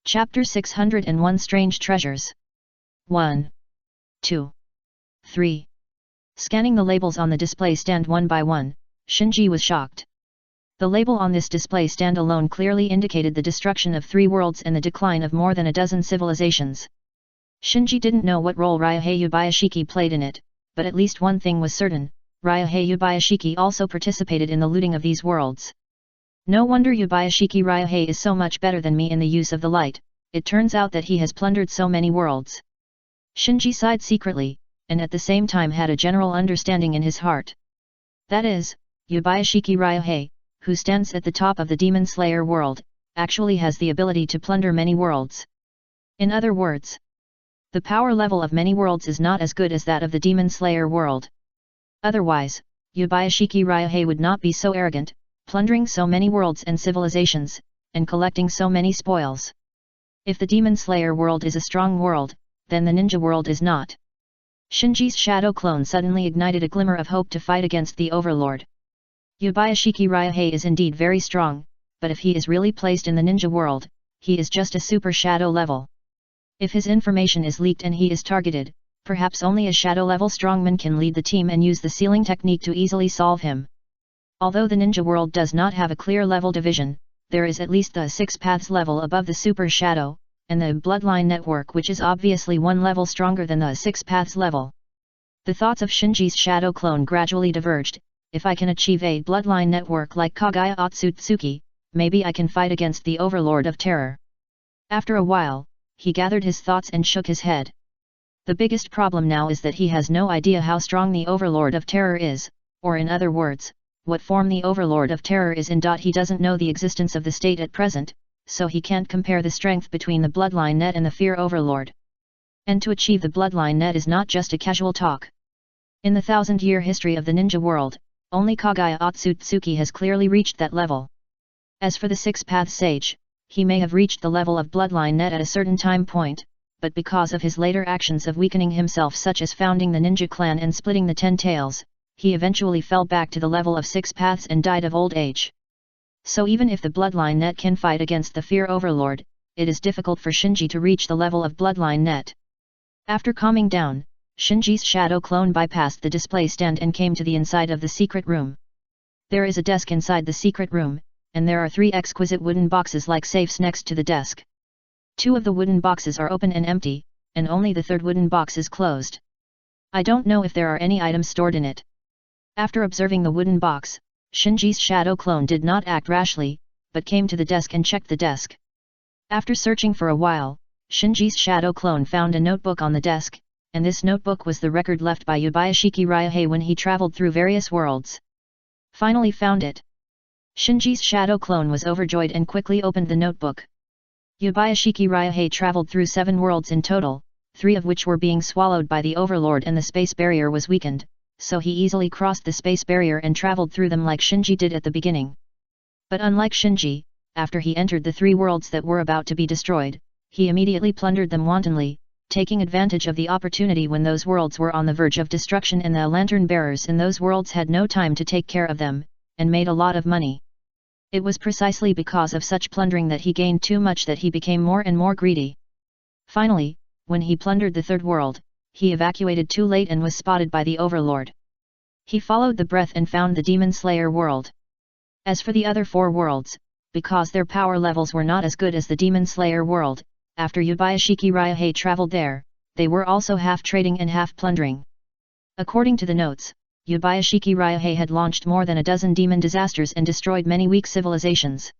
Chapter 601 Strange Treasures. 1, 2, 3. Scanning the labels on the display stand one by one, Shinji was shocked. The label on this display stand alone clearly indicated the destruction of 3 worlds and the decline of more than a dozen civilizations. Shinji didn't know what role Ryuhei Yubayashiki played in it, but at least one thing was certain: Ryuhei Yubayashiki also participated in the looting of these worlds. No wonder Yubayashiki Ryuhei is so much better than me in the use of the light. It turns out that he has plundered so many worlds. Shinji sighed secretly, and at the same time had a general understanding in his heart. That is, Yubayashiki Ryuhei, who stands at the top of the Demon Slayer world, actually has the ability to plunder many worlds. In other words, the power level of many worlds is not as good as that of the Demon Slayer world. Otherwise, Yubayashiki Ryuhei would not be so arrogant, plundering so many worlds and civilizations, and collecting so many spoils. If the Demon Slayer world is a strong world, then the ninja world is not. Shinji's shadow clone suddenly ignited a glimmer of hope to fight against the Overlord. Yubayashiki Ryuhei is indeed very strong, but if he is really placed in the ninja world, he is just a super shadow level. If his information is leaked and he is targeted, perhaps only a shadow level strongman can lead the team and use the sealing technique to easily solve him. Although the ninja world does not have a clear level division, there is at least the 6 paths level above the super shadow, and the bloodline network, which is obviously 1 level stronger than the 6 paths level. The thoughts of Shinji's shadow clone gradually diverged: if I can achieve a bloodline network like Kagaya Otsutsuki, maybe I can fight against the Overlord of Terror. After a while, he gathered his thoughts and shook his head. The biggest problem now is that he has no idea how strong the Overlord of Terror is, or in other words, what form the Overlord of Terror is in. He doesn't know the existence of the state at present, so he can't compare the strength between the bloodline net and the fear Overlord. And to achieve the bloodline net is not just a casual talk. In the 1000-year history of the ninja world, only Kagaya Otsutsuki has clearly reached that level. As for the 6-path sage, he may have reached the level of bloodline net at a certain time point, but because of his later actions of weakening himself, such as founding the ninja clan and splitting the 10 tails, he eventually fell back to the level of 6 paths and died of old age. So even if the bloodline net can fight against the fear Overlord, it is difficult for Shinji to reach the level of bloodline net. After calming down, Shinji's shadow clone bypassed the display stand and came to the inside of the secret room. There is a desk inside the secret room, and there are 3 exquisite wooden boxes like safes next to the desk. 2 of the wooden boxes are open and empty, and only the 3rd wooden box is closed. I don't know if there are any items stored in it. After observing the wooden box, Shinji's shadow clone did not act rashly, but came to the desk and checked the desk. After searching for a while, Shinji's shadow clone found a notebook on the desk, and this notebook was the record left by Yubayashiki Ryuhei when he traveled through various worlds. Finally found it. Shinji's shadow clone was overjoyed and quickly opened the notebook. Yubayashiki Ryuhei traveled through 7 worlds in total, 3 of which were being swallowed by the Overlord and the space barrier was weakened, so he easily crossed the space barrier and traveled through them like Shinji did at the beginning. But unlike Shinji, after he entered the 3 worlds that were about to be destroyed, he immediately plundered them wantonly, taking advantage of the opportunity when those worlds were on the verge of destruction and the lantern bearers in those worlds had no time to take care of them, and made a lot of money. It was precisely because of such plundering that he gained too much that he became more and more greedy. Finally, when he plundered the 3rd world, he evacuated too late and was spotted by the Overlord. He followed the breath and found the Demon Slayer world. As for the other 4 worlds, because their power levels were not as good as the Demon Slayer world, after Yubayashiki Ryuhei traveled there, they were also half trading and half plundering. According to the notes, Yubayashiki Ryuhei had launched more than a dozen demon disasters and destroyed many weak civilizations.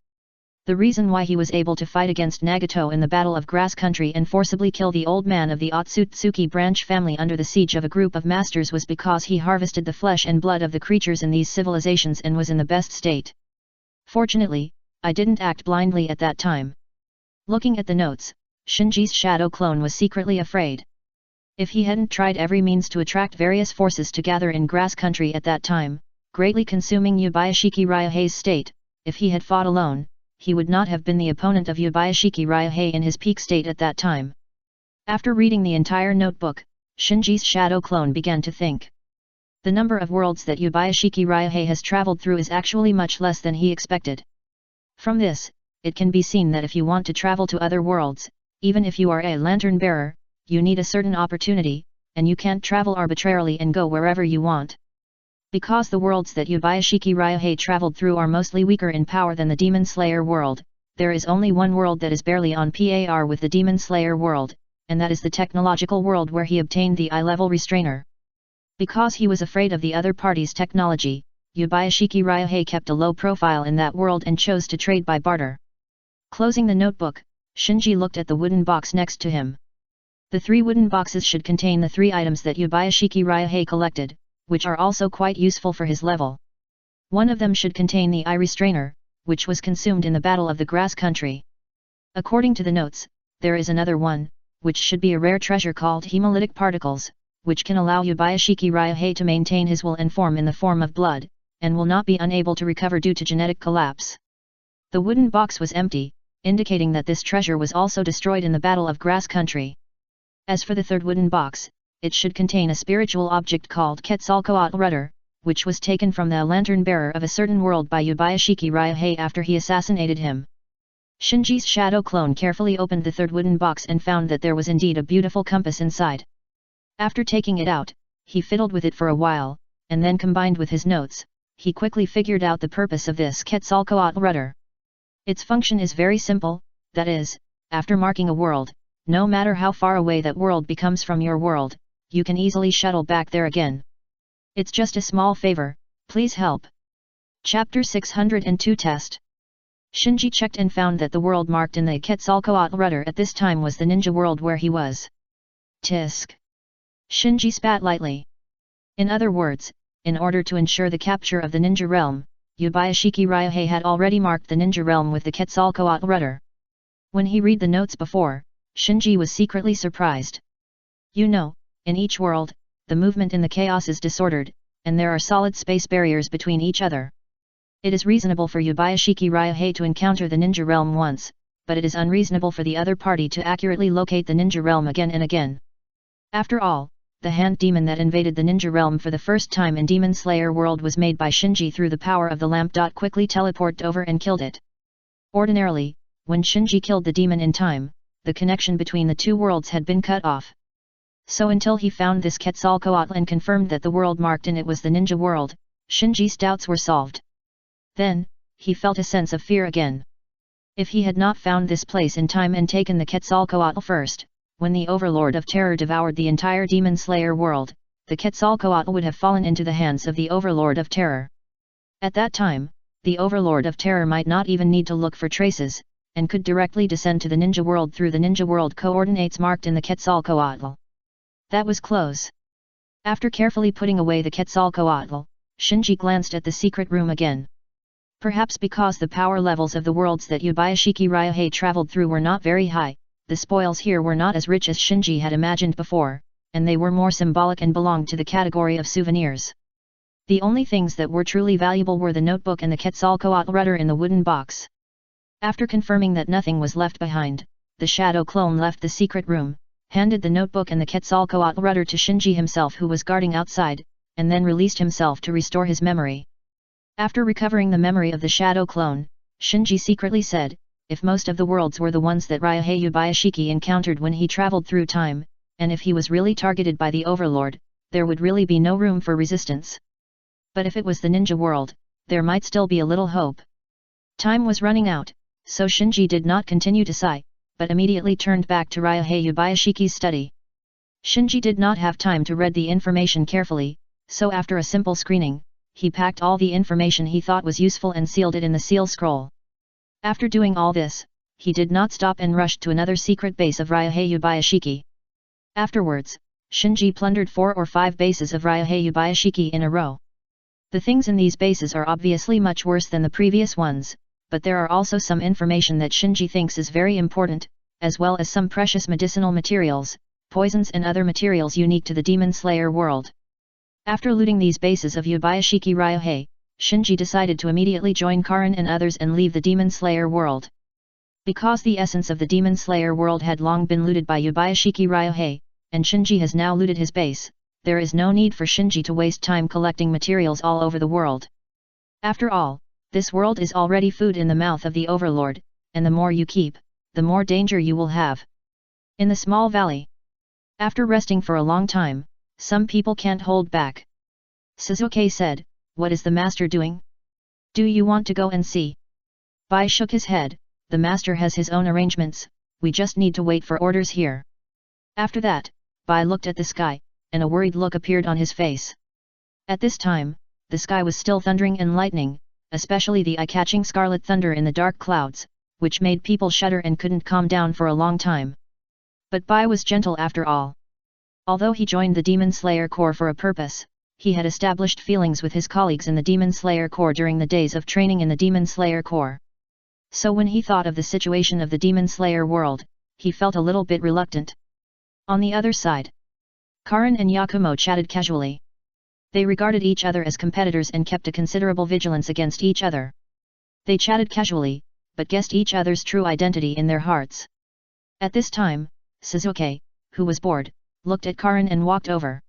The reason why he was able to fight against Nagato in the Battle of Grass Country and forcibly kill the old man of the Otsutsuki branch family under the siege of a group of masters was because he harvested the flesh and blood of the creatures in these civilizations and was in the best state. Fortunately, I didn't act blindly at that time. Looking at the notes, Shinji's shadow clone was secretly afraid. If he hadn't tried every means to attract various forces to gather in Grass Country at that time, greatly consuming Yubayashiki Ryuhei's state, if he had fought alone, he would not have been the opponent of Yubayashiki Ryuhei in his peak state at that time. After reading the entire notebook, Shinji's shadow clone began to think. The number of worlds that Yubayashiki Ryuhei has traveled through is actually much less than he expected. From this, it can be seen that if you want to travel to other worlds, even if you are a lantern bearer, you need a certain opportunity, and you can't travel arbitrarily and go wherever you want. Because the worlds that Yubayashiki Ryuhei traveled through are mostly weaker in power than the Demon Slayer world, there is only one world that is barely on par with the Demon Slayer world, and that is the technological world where he obtained the eye-level restrainer. Because he was afraid of the other party's technology, Yubayashiki Ryuhei kept a low profile in that world and chose to trade by barter. Closing the notebook, Shinji looked at the wooden box next to him. The 3 wooden boxes should contain the 3 items that Yubayashiki Ryuhei collected, which are also quite useful for his level. One of them should contain the eye restrainer, which was consumed in the Battle of the Grass Country. According to the notes, there is another one, which should be a rare treasure called hemolytic particles, which can allow Yubayashiki Ryuhei to maintain his will and form in the form of blood, and will not be unable to recover due to genetic collapse. The wooden box was empty, indicating that this treasure was also destroyed in the Battle of Grass Country. As for the 3rd wooden box, it should contain a spiritual object called Quetzalcoatl Rudder, which was taken from the lantern bearer of a certain world by Yubayashiki Ryuhei after he assassinated him. Shinji's shadow clone carefully opened the 3rd wooden box and found that there was indeed a beautiful compass inside. After taking it out, he fiddled with it for a while, and then combined with his notes, he quickly figured out the purpose of this Quetzalcoatl Rudder. Its function is very simple, that is, after marking a world, no matter how far away that world becomes from your world, you can easily shuttle back there again. It's just a small favor, please help. Chapter 602 Test. Shinji checked and found that the world marked in the Quetzalcoatl Rudder at this time was the ninja world where he was. Tisk. Shinji spat lightly. In other words, in order to ensure the capture of the ninja realm, Yubayashiki Ryuhei had already marked the ninja realm with the Quetzalcoatl Rudder. When he read the notes before, Shinji was secretly surprised. You know, in each world, the movement in the chaos is disordered, and there are solid space barriers between each other. It is reasonable for Yubayashiki Ryuhei to encounter the ninja realm once, but it is unreasonable for the other party to accurately locate the ninja realm again and again. After all, the hand demon that invaded the ninja realm for the first time in Demon Slayer world was made by Shinji through the power of the lamp. Quickly teleported over and killed it. Ordinarily, when Shinji killed the demon in time, the connection between the 2 worlds had been cut off. So until he found this Quetzalcoatl and confirmed that the world marked in it was the ninja world, Shinji's doubts were solved. Then, he felt a sense of fear again. If he had not found this place in time and taken the Quetzalcoatl first, when the Overlord of Terror devoured the entire Demon Slayer world, the Quetzalcoatl would have fallen into the hands of the Overlord of Terror. At that time, the Overlord of Terror might not even need to look for traces, and could directly descend to the ninja world through the ninja world coordinates marked in the Quetzalcoatl. That was close. After carefully putting away the Quetzalcoatl, Shinji glanced at the secret room again. Perhaps because the power levels of the worlds that Yubayashiki Ryuhei traveled through were not very high, the spoils here were not as rich as Shinji had imagined before, and they were more symbolic and belonged to the category of souvenirs. The only things that were truly valuable were the notebook and the Quetzalcoatl Rudder in the wooden box. After confirming that nothing was left behind, the shadow clone left the secret room, handed the notebook and the Quetzalcoatl Rudder to Shinji himself, who was guarding outside, and then released himself to restore his memory. After recovering the memory of the shadow clone, Shinji secretly said, if most of the worlds were the ones that Ryuhei Yubayashiki encountered when he traveled through time, and if he was really targeted by the Overlord, there would really be no room for resistance. But if it was the ninja world, there might still be a little hope. Time was running out, so Shinji did not continue to sigh, but immediately turned back to Ryuhei Yubayashiki's study. Shinji did not have time to read the information carefully, so after a simple screening, he packed all the information he thought was useful and sealed it in the seal scroll. After doing all this, he did not stop and rushed to another secret base of Ryuhei Yubayashiki. Afterwards, Shinji plundered 4 or 5 bases of Ryuhei Yubayashiki in a row. The things in these bases are obviously much worse than the previous ones, but there are also some information that Shinji thinks is very important, as well as some precious medicinal materials, poisons and other materials unique to the Demon Slayer world. After looting these bases of Yubayashiki Ryuhei, Shinji decided to immediately join Karin and others and leave the Demon Slayer world. Because the essence of the Demon Slayer world had long been looted by Yubayashiki Ryuhei, and Shinji has now looted his base, there is no need for Shinji to waste time collecting materials all over the world. After all, this world is already food in the mouth of the Overlord, and the more you keep, the more danger you will have. In the small valley. After resting for a long time, some people can't hold back. Suzuki said, "What is the master doing? Do you want to go and see?" Bai shook his head, "The master has his own arrangements, we just need to wait for orders here." After that, Bai looked at the sky, and a worried look appeared on his face. At this time, the sky was still thundering and lightning, especially the eye-catching scarlet thunder in the dark clouds, which made people shudder and couldn't calm down for a long time. But Bai was gentle after all. Although he joined the Demon Slayer Corps for a purpose, he had established feelings with his colleagues in the Demon Slayer Corps during the days of training in the Demon Slayer Corps. So when he thought of the situation of the Demon Slayer world, he felt a little bit reluctant. On the other side, Karin and Yakumo chatted casually. They regarded each other as competitors and kept a considerable vigilance against each other. They chatted casually, but guessed each other's true identity in their hearts. At this time, Suzuki, who was bored, looked at Karin and walked over.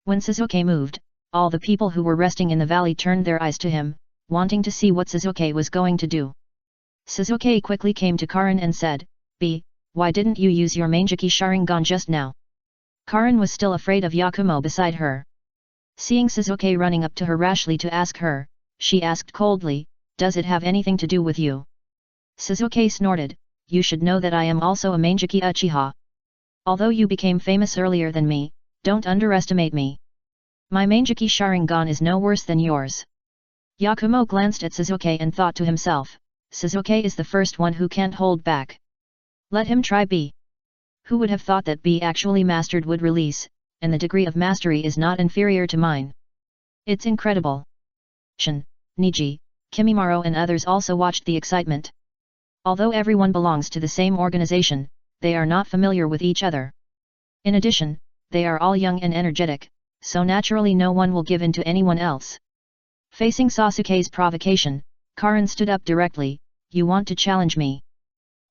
When Suzuki moved, all the people who were resting in the valley turned their eyes to him, wanting to see what Suzuki was going to do. Suzuki quickly came to Karin and said, "B, why didn't you use your Mangeki Sharingan just now?" Karin was still afraid of Yakumo beside her. Seeing Suzuki running up to her rashly to ask her, she asked coldly, "Does it have anything to do with you?" Suzuki snorted, "You should know that I am also a Mangeki Uchiha. Although you became famous earlier than me, don't underestimate me. My Mangeki Sharingan is no worse than yours." Yakumo glanced at Suzuki and thought to himself, "Suzuki is the first one who can't hold back. Let him try B." Who would have thought that B actually mastered wood release, and the degree of mastery is not inferior to mine. It's incredible. Shin, Niji, Kimimaro and others also watched the excitement. Although everyone belongs to the same organization, they are not familiar with each other. In addition, they are all young and energetic, so naturally no one will give in to anyone else. Facing Sasuke's provocation, Karin stood up directly, "You want to challenge me?"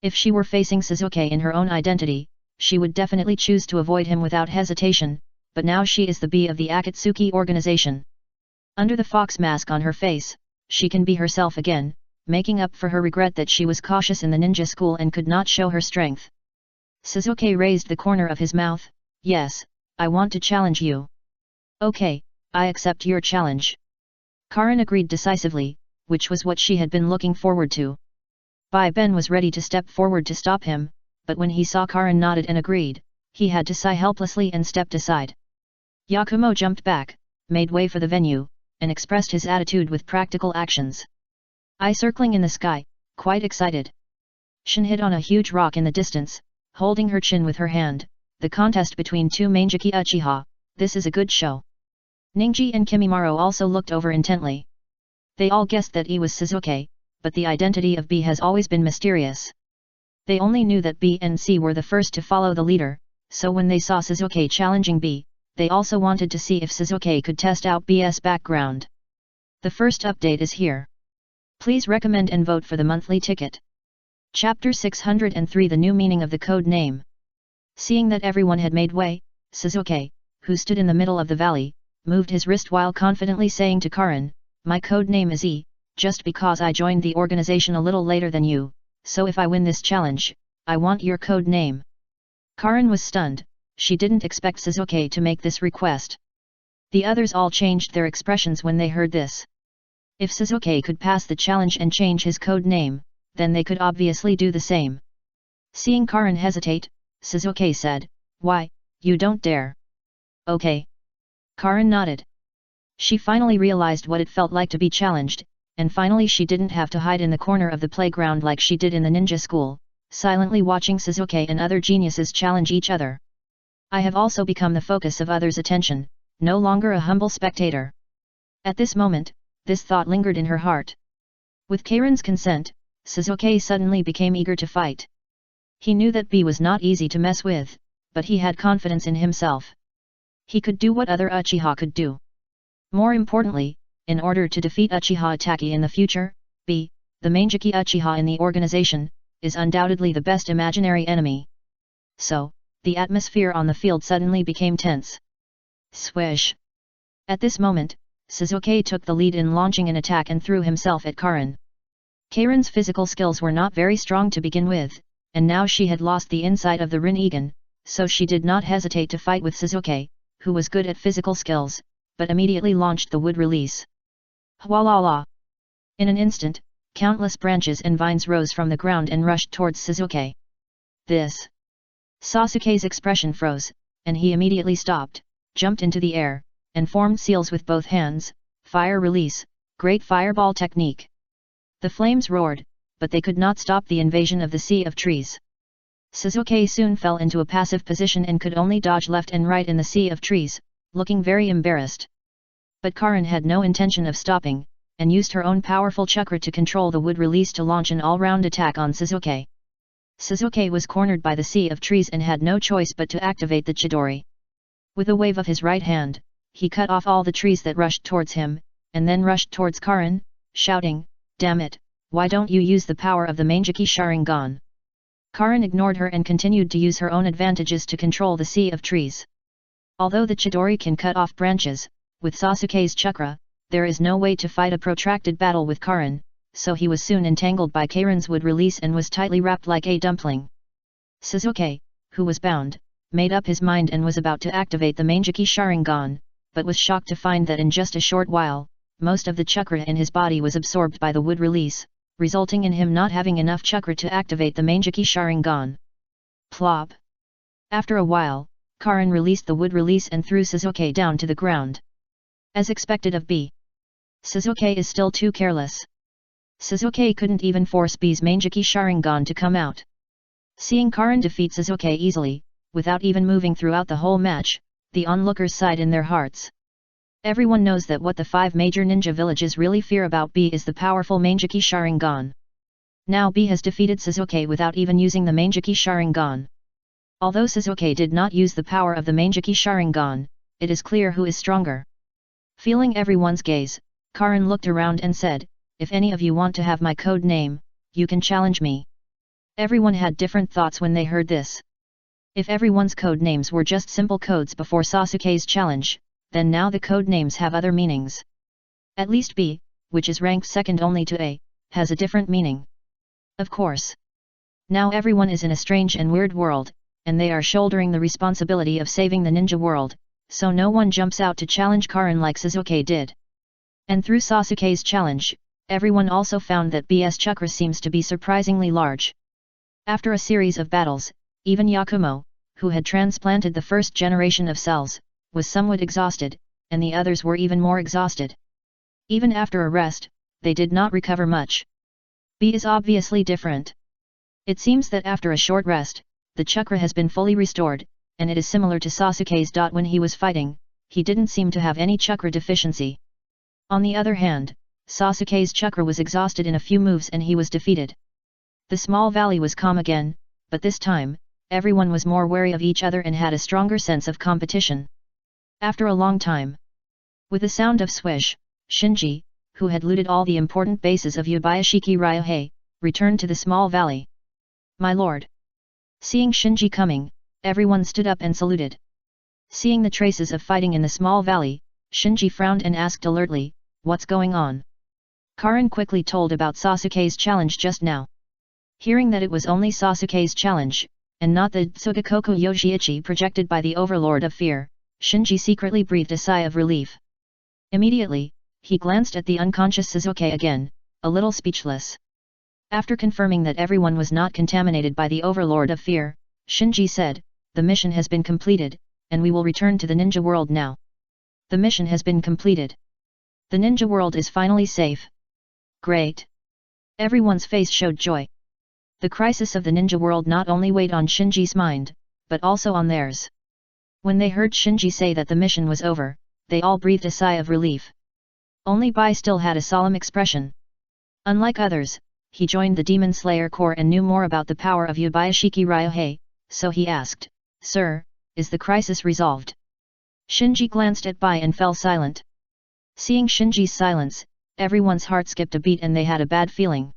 If she were facing Suzuki in her own identity, she would definitely choose to avoid him without hesitation, but now she is the B of the Akatsuki organization. Under the fox mask on her face, she can be herself again, making up for her regret that she was cautious in the ninja school and could not show her strength. Suzuki raised the corner of his mouth, "Yes, I want to challenge you." "Okay, I accept your challenge." Karin agreed decisively, which was what she had been looking forward to. Bai Ben was ready to step forward to stop him, but when he saw Karin nodded and agreed, he had to sigh helplessly and stepped aside. Yakumo jumped back, made way for the venue, and expressed his attitude with practical actions. Eye circling in the sky, quite excited. Shin hid on a huge rock in the distance, holding her chin with her hand, "The contest between two Mangeki Uchiha, this is a good show." Ningji and Kimimaro also looked over intently. They all guessed that E was Suzuki, but the identity of B has always been mysterious. They only knew that B and C were the first to follow the leader, so when they saw Suzuki challenging B, they also wanted to see if Suzuki could test out B's background. The first update is here. Please recommend and vote for the monthly ticket. Chapter 603 The New Meaning of the Code Name. Seeing that everyone had made way, Suzuki, who stood in the middle of the valley, moved his wrist while confidently saying to Karin, "My code name is E, just because I joined the organization a little later than you, so if I win this challenge, I want your code name." Karin was stunned, she didn't expect Suzuki to make this request. The others all changed their expressions when they heard this. If Suzuki could pass the challenge and change his code name, then they could obviously do the same. Seeing Karin hesitate, Suzuki said, "Why, you don't dare." "Okay." Karin nodded. She finally realized what it felt like to be challenged, and finally she didn't have to hide in the corner of the playground like she did in the ninja school, silently watching Suzuki and other geniuses challenge each other. "I have also become the focus of others' attention, no longer a humble spectator." At this moment, this thought lingered in her heart. With Karin's consent, Suzuki suddenly became eager to fight. He knew that B was not easy to mess with, but he had confidence in himself. He could do what other Uchiha could do. More importantly, in order to defeat Uchiha Itaki in the future, B, the Mangeki Uchiha in the organization, is undoubtedly the best imaginary enemy. So, the atmosphere on the field suddenly became tense. Swish! At this moment, Suzuki took the lead in launching an attack and threw himself at Karin. Karen's physical skills were not very strong to begin with, and now she had lost the insight of the Rinnegan, so she did not hesitate to fight with Suzuki, who was good at physical skills, but immediately launched the wood release. Hwalala! In an instant, countless branches and vines rose from the ground and rushed towards Suzuki. This! Sasuke's expression froze, and he immediately stopped, jumped into the air, and formed seals with both hands, fire release, great fireball technique. The flames roared, but they could not stop the invasion of the sea of trees. Suzuki soon fell into a passive position and could only dodge left and right in the sea of trees, looking very embarrassed. But Karen had no intention of stopping, and used her own powerful chakra to control the wood release to launch an all-round attack on Suzuki. Suzuki was cornered by the sea of trees and had no choice but to activate the Chidori. With a wave of his right hand, he cut off all the trees that rushed towards him, and then rushed towards Karen, shouting, "Damn it, why don't you use the power of the Manjiki Sharingan?" Karen ignored her and continued to use her own advantages to control the sea of trees. Although the Chidori can cut off branches, with Sasuke's chakra, there is no way to fight a protracted battle with Karen, so he was soon entangled by Karen's wood release and was tightly wrapped like a dumpling. Suzuki, who was bound, made up his mind and was about to activate the Manjiki Sharingan, but was shocked to find that in just a short while, most of the chakra in his body was absorbed by the wood release, resulting in him not having enough chakra to activate the Manjiki Sharingan. Plop! After a while, Karen released the wood release and threw Suzuki down to the ground. As expected of B. Suzuki is still too careless. Suzuki couldn't even force B's Manjiki Sharingan to come out. Seeing Karen defeat Suzuki easily, without even moving throughout the whole match, the onlookers sighed in their hearts. Everyone knows that what the 5 major ninja villages really fear about B is the powerful Manjiki Sharingan. Now B has defeated Suzuki without even using the Manjiki Sharingan. Although Suzuki did not use the power of the Manjiki Sharingan, it is clear who is stronger. Feeling everyone's gaze, Karen looked around and said, "If any of you want to have my code name, you can challenge me." Everyone had different thoughts when they heard this. If everyone's code names were just simple codes before Sasuke's challenge, then now the code names have other meanings. At least B, which is ranked second only to A, has a different meaning. Of course. Now everyone is in a strange and weird world, and they are shouldering the responsibility of saving the ninja world, so no one jumps out to challenge Karen like Suzuki did. And through Sasuke's challenge, everyone also found that B's chakra seems to be surprisingly large. After a series of battles, even Yakumo, who had transplanted the first generation of cells, was somewhat exhausted, and the others were even more exhausted. Even after a rest, they did not recover much. B is obviously different. It seems that after a short rest, the chakra has been fully restored, and it is similar to Sasuke's. When he was fighting, he didn't seem to have any chakra deficiency. On the other hand, Sasuke's chakra was exhausted in a few moves and he was defeated. The small valley was calm again, but this time, everyone was more wary of each other and had a stronger sense of competition. After a long time, with the sound of swish, Shinji, who had looted all the important bases of Yabayashiki Ryohei, returned to the small valley. "My lord!" Seeing Shinji coming, everyone stood up and saluted. Seeing the traces of fighting in the small valley, Shinji frowned and asked alertly, "What's going on?" Karen quickly told about Sasuke's challenge just now. Hearing that it was only Sasuke's challenge, and not the Tsugakoku Yoshiichi projected by the Overlord of Fear, Shinji secretly breathed a sigh of relief. Immediately, he glanced at the unconscious Suzuki again, a little speechless. After confirming that everyone was not contaminated by the Overlord of Fear, Shinji said, "The mission has been completed, and we will return to the ninja world now." The mission has been completed. The ninja world is finally safe. Great! Everyone's face showed joy. The crisis of the ninja world not only weighed on Shinji's mind, but also on theirs. When they heard Shinji say that the mission was over, they all breathed a sigh of relief. Only Bai still had a solemn expression. Unlike others, he joined the Demon Slayer Corps and knew more about the power of Yabayashiki Ryohei, so he asked, "Sir, is the crisis resolved?" Shinji glanced at Bai and fell silent. Seeing Shinji's silence, everyone's heart skipped a beat and they had a bad feeling.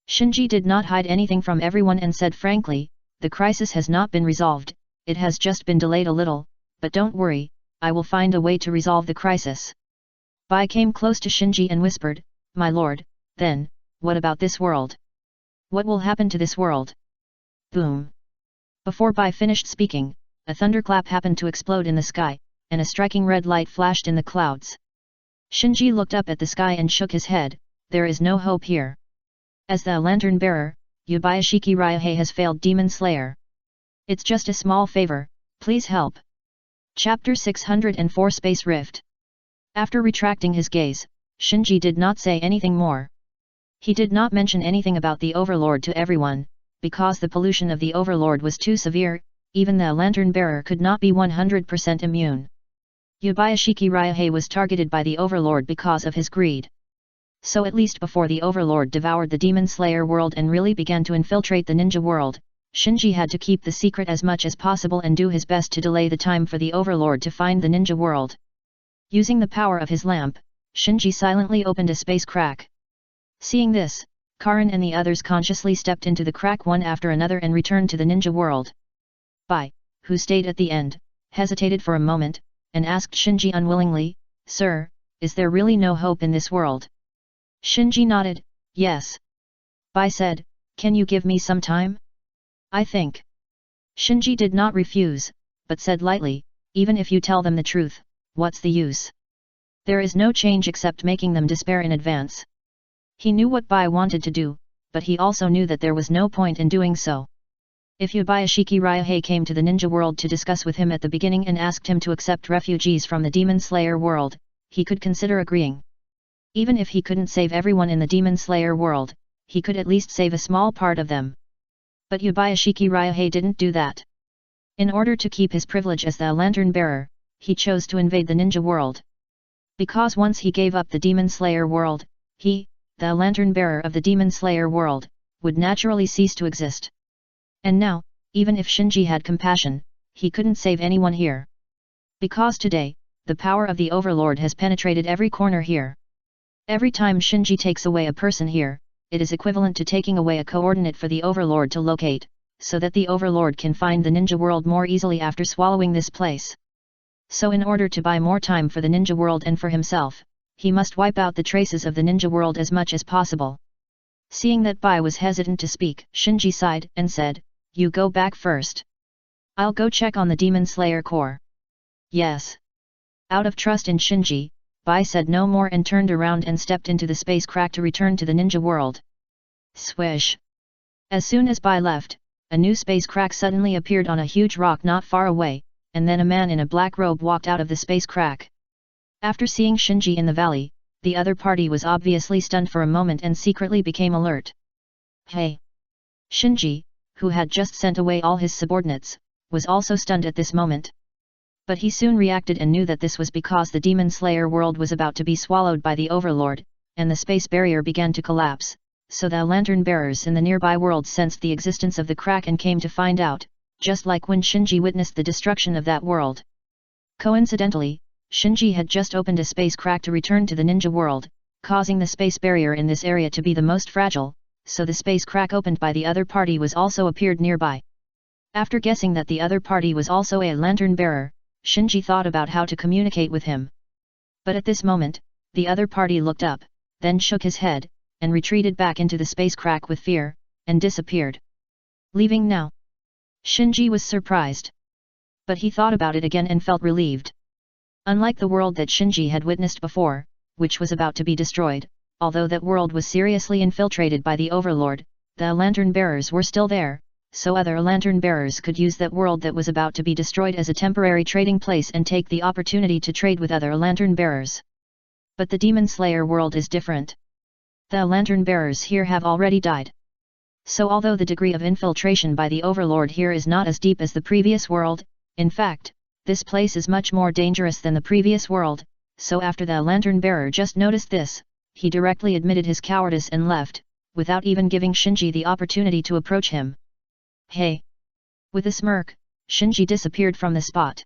Shinji did not hide anything from everyone and said frankly, "The crisis has not been resolved, it has just been delayed a little, but don't worry, I will find a way to resolve the crisis." Bai came close to Shinji and whispered, "My lord, then, what about this world? What will happen to this world? Boom! Before Bai finished speaking, a thunderclap happened to explode in the sky, and a striking red light flashed in the clouds. Shinji looked up at the sky and shook his head. There is no hope here. As the lantern bearer, Yubayashiki Ryuhei has failed Demon Slayer. It's just a small favor, please help. Chapter 604 Space Rift. After retracting his gaze, Shinji did not say anything more. He did not mention anything about the Overlord to everyone, because the pollution of the Overlord was too severe, even the lantern bearer could not be 100% immune. Yubayashiki Ryuhei was targeted by the Overlord because of his greed. So at least before the Overlord devoured the Demon Slayer world and really began to infiltrate the ninja world, Shinji had to keep the secret as much as possible and do his best to delay the time for the Overlord to find the ninja world. Using the power of his lamp, Shinji silently opened a space crack. Seeing this, Karin and the others consciously stepped into the crack one after another and returned to the ninja world. Bai, who stayed at the end, hesitated for a moment, and asked Shinji unwillingly, "Sir, is there really no hope in this world?" Shinji nodded, "Yes." Bai said, "Can you give me some time? I think." Shinji did not refuse, but said lightly, "Even if you tell them the truth, what's the use? There is no change except making them despair in advance." He knew what Bai wanted to do, but he also knew that there was no point in doing so. If Yubayashiki Ryuhei came to the ninja world to discuss with him at the beginning and asked him to accept refugees from the Demon Slayer world, he could consider agreeing. Even if he couldn't save everyone in the Demon Slayer world, he could at least save a small part of them. But Yubayashiki Ryuhei didn't do that. In order to keep his privilege as the lantern bearer, he chose to invade the ninja world. Because once he gave up the Demon Slayer world, he, the lantern bearer of the Demon Slayer world, would naturally cease to exist. And now, even if Shinji had compassion, he couldn't save anyone here. Because today, the power of the Overlord has penetrated every corner here. Every time Shinji takes away a person here, it is equivalent to taking away a coordinate for the Overlord to locate, so that the Overlord can find the ninja world more easily after swallowing this place. So in order to buy more time for the ninja world and for himself, he must wipe out the traces of the ninja world as much as possible. Seeing that Bai was hesitant to speak, Shinji sighed and said, "You go back first. I'll go check on the Demon Slayer core." "Yes." Out of trust in Shinji, Bai said no more and turned around and stepped into the space crack to return to the ninja world. Swish! As soon as Bai left, a new space crack suddenly appeared on a huge rock not far away, and then a man in a black robe walked out of the space crack. After seeing Shinji in the valley, the other party was obviously stunned for a moment and secretly became alert. "Hey!" Shinji, who had just sent away all his subordinates, was also stunned at this moment. But he soon reacted and knew that this was because the Demon Slayer world was about to be swallowed by the Overlord, and the space barrier began to collapse, so the lantern bearers in the nearby world sensed the existence of the crack and came to find out, just like when Shinji witnessed the destruction of that world. Coincidentally, Shinji had just opened a space crack to return to the ninja world, causing the space barrier in this area to be the most fragile, so the space crack opened by the other party was also appeared nearby. After guessing that the other party was also a lantern bearer, Shinji thought about how to communicate with him. But at this moment, the other party looked up, then shook his head, and retreated back into the space crack with fear, and disappeared. Leaving now? Shinji was surprised. But he thought about it again and felt relieved. Unlike the world that Shinji had witnessed before, which was about to be destroyed, although that world was seriously infiltrated by the Overlord, the lantern bearers were still there, so other lantern bearers could use that world that was about to be destroyed as a temporary trading place and take the opportunity to trade with other lantern bearers. But the Demon Slayer world is different. The lantern bearers here have already died. So although the degree of infiltration by the Overlord here is not as deep as the previous world, in fact, this place is much more dangerous than the previous world, so after the lantern bearer just noticed this, he directly admitted his cowardice and left, without even giving Shinji the opportunity to approach him. "Hey!" With a smirk, Shinji disappeared from the spot.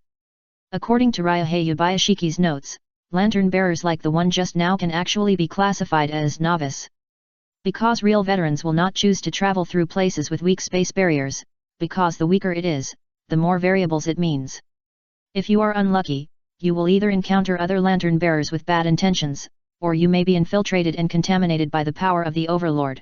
According to Ryuhei Yubayashiki's notes, lantern bearers like the one just now can actually be classified as novice. Because real veterans will not choose to travel through places with weak space barriers, because the weaker it is, the more variables it means. If you are unlucky, you will either encounter other lantern bearers with bad intentions, or you may be infiltrated and contaminated by the power of the Overlord.